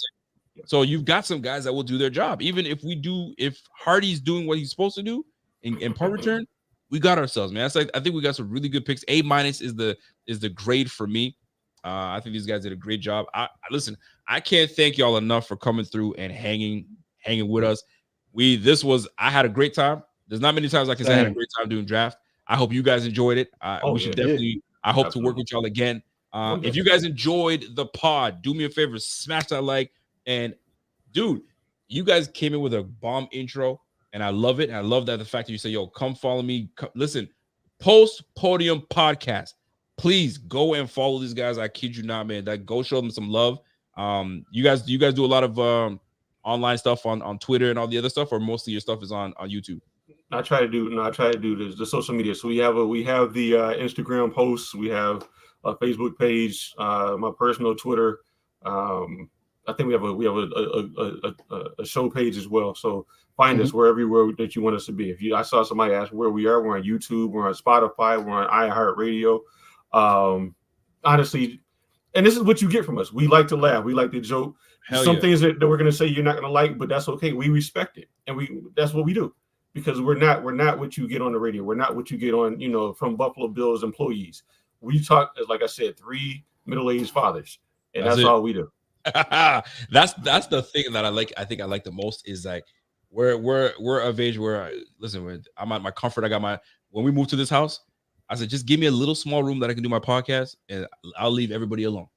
So you've got some guys that will do their job. Even if Hardy's doing what he's supposed to do in punt return, we got ourselves, man. I think we got some really good picks. A- is the grade for me. I think these guys did a great job. Listen, I can't thank y'all enough for coming through and hanging with us. I had a great time. There's not many times I can say I had a great time doing draft. I hope you guys enjoyed it. We should definitely. I hope to work with y'all again. If you guys enjoyed the pod, do me a favor, smash that like. And dude, you guys came in with a bomb intro, and I love it. And I love that the fact that you say, "Yo, come follow me." Listen, Post Podium Podcast. Please go and follow these guys. I kid you not, man. Go show them some love. You guys do a lot of online stuff on Twitter and all the other stuff, or mostly your stuff is on YouTube? I try to do the social media. So we have the Instagram posts, we have a Facebook page, my personal Twitter. I think we have a show page as well. So find us everywhere that you want us to be. I saw somebody ask where we are. We're on YouTube, we're on Spotify, we're on iHeartRadio. Honestly, and this is what you get from us. We like to laugh, we like to joke. Some things that we're gonna say you're not gonna like, but that's okay. We respect it, and that's what we do, because we're not what you get on the radio. We're not what you get on, from Buffalo Bills employees. We talk, like I said, 3 middle-aged fathers, and that's all we do. That's the thing that I like. I think I like the most is like we're of age where I'm at my comfort. When we moved to this house, I said, just give me a little small room that I can do my podcast, and I'll leave everybody alone.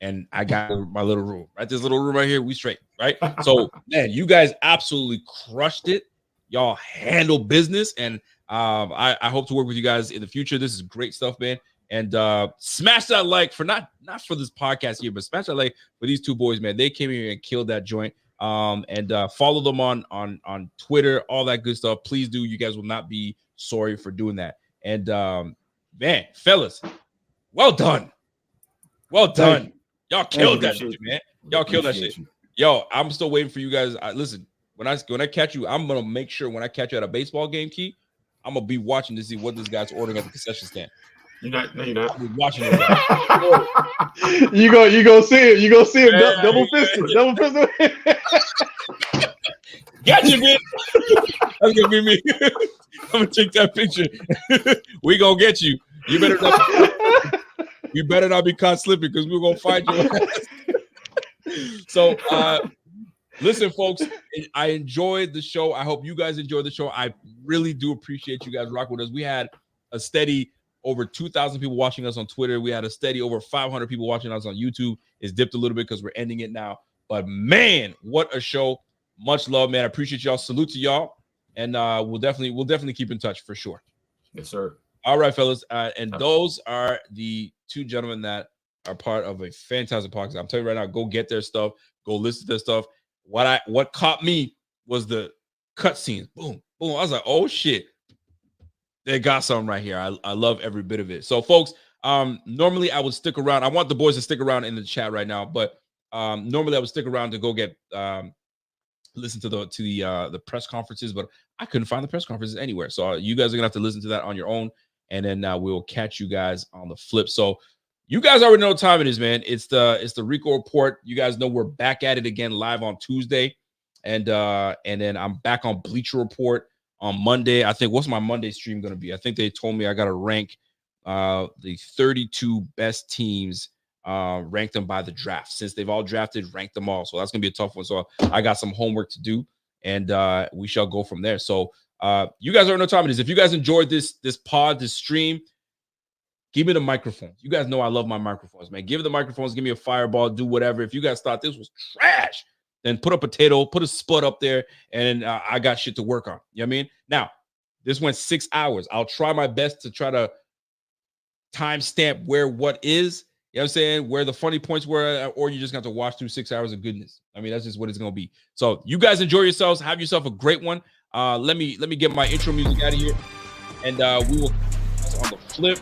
And I got my little room, right? This little room right here, we straight, right? So, man, you guys absolutely crushed it. Y'all handle business, and I hope to work with you guys in the future. This is great stuff, man. And smash that like for not for this podcast here, but smash that like for these two boys, man. They came here and killed that joint. And follow them on Twitter, all that good stuff. Please do. You guys will not be sorry for doing that. And man, fellas, well done. Well done. Y'all killed that shit, man. Y'all killed that shit. Yo, I'm still waiting for you guys. Listen, when I catch you, I'm gonna make sure when I catch you at a baseball game, Key, I'm gonna be watching to see what this guy's ordering at the concession stand. You're not. I'll be watching it. You go see it. You go see him double fisted. Double fisted. Got you, man. That's gonna be me. I'm gonna take that picture. We gonna get you. You better not be caught slipping, because we're gonna find you. So listen, folks, I enjoyed the show. I hope you guys enjoyed the show. I really do appreciate you guys rocking with us. We had a steady over 2,000 people watching us on Twitter. We had a steady over 500 people watching us on YouTube. It's dipped a little bit because we're ending it now. But man, what a show. Much love, man. I appreciate y'all. Salute to y'all. And we'll definitely keep in touch for sure. Yes, sir. All right, fellas. And those are the two gentlemen that are part of a fantastic podcast. I'm telling you right now, go get their stuff. Go listen to their stuff. What caught me was the cutscenes. Boom, boom. I was like, oh shit. They got something right here. I love every bit of it. So, folks, normally I would stick around. I want the boys to stick around in the chat right now, but normally I would stick around to go get listen to the press conferences, but I couldn't find the press conferences anywhere. So you guys are gonna have to listen to that on your own, and then we'll catch you guys on the flip. So you guys already know what time it is, man. It's the Rico Report. You guys know we're back at it again live on Tuesday, and then I'm back on Bleacher Report on Monday. I think, what's my Monday stream going to be? I think they told me I got to rank the 32 best teams, rank them by the draft. Since they've all drafted, rank them all. So that's going to be a tough one. So I got some homework to do, and we shall go from there. So you guys already know what time it is. If you guys enjoyed this stream, give me the microphones. You guys know I love my microphones, man. Give me the microphones. Give me a fireball. Do whatever. If you guys thought this was trash, then put a potato, put a spud up there, and I got shit to work on. You know what I mean? Now, this went 6 hours. I'll try my best to try to timestamp where what is, you know what I'm saying, where the funny points were, or you just got to watch through 6 hours of goodness. I mean, that's just what it's going to be. So you guys enjoy yourselves. Have yourself a great one. Let me get my intro music out of here, and we will on the flip.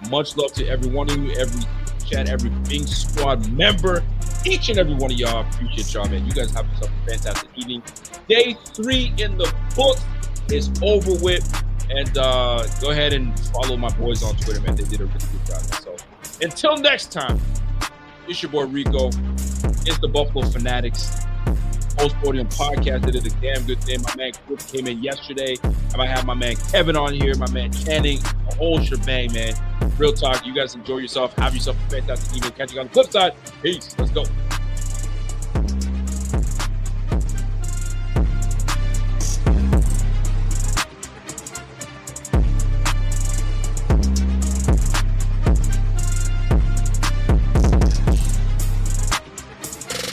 Much love to every one of you, every chat, every Bing Squad member. Each and every one of y'all, appreciate y'all, man. You guys have yourself a fantastic evening. Day 3 in the books is over with. And go ahead and follow my boys on Twitter, man. They did a really good job. So until next time, it's your boy Rico. It's the Buffalo Fanatics. Post Podium podcast did a damn good thing. My man Chris came in yesterday. I might have my man Kevin on here, my man Channing, the whole shebang, man. Real talk. You guys enjoy yourself. Have yourself a fantastic evening. Catch you on the flip side. Peace. Let's go.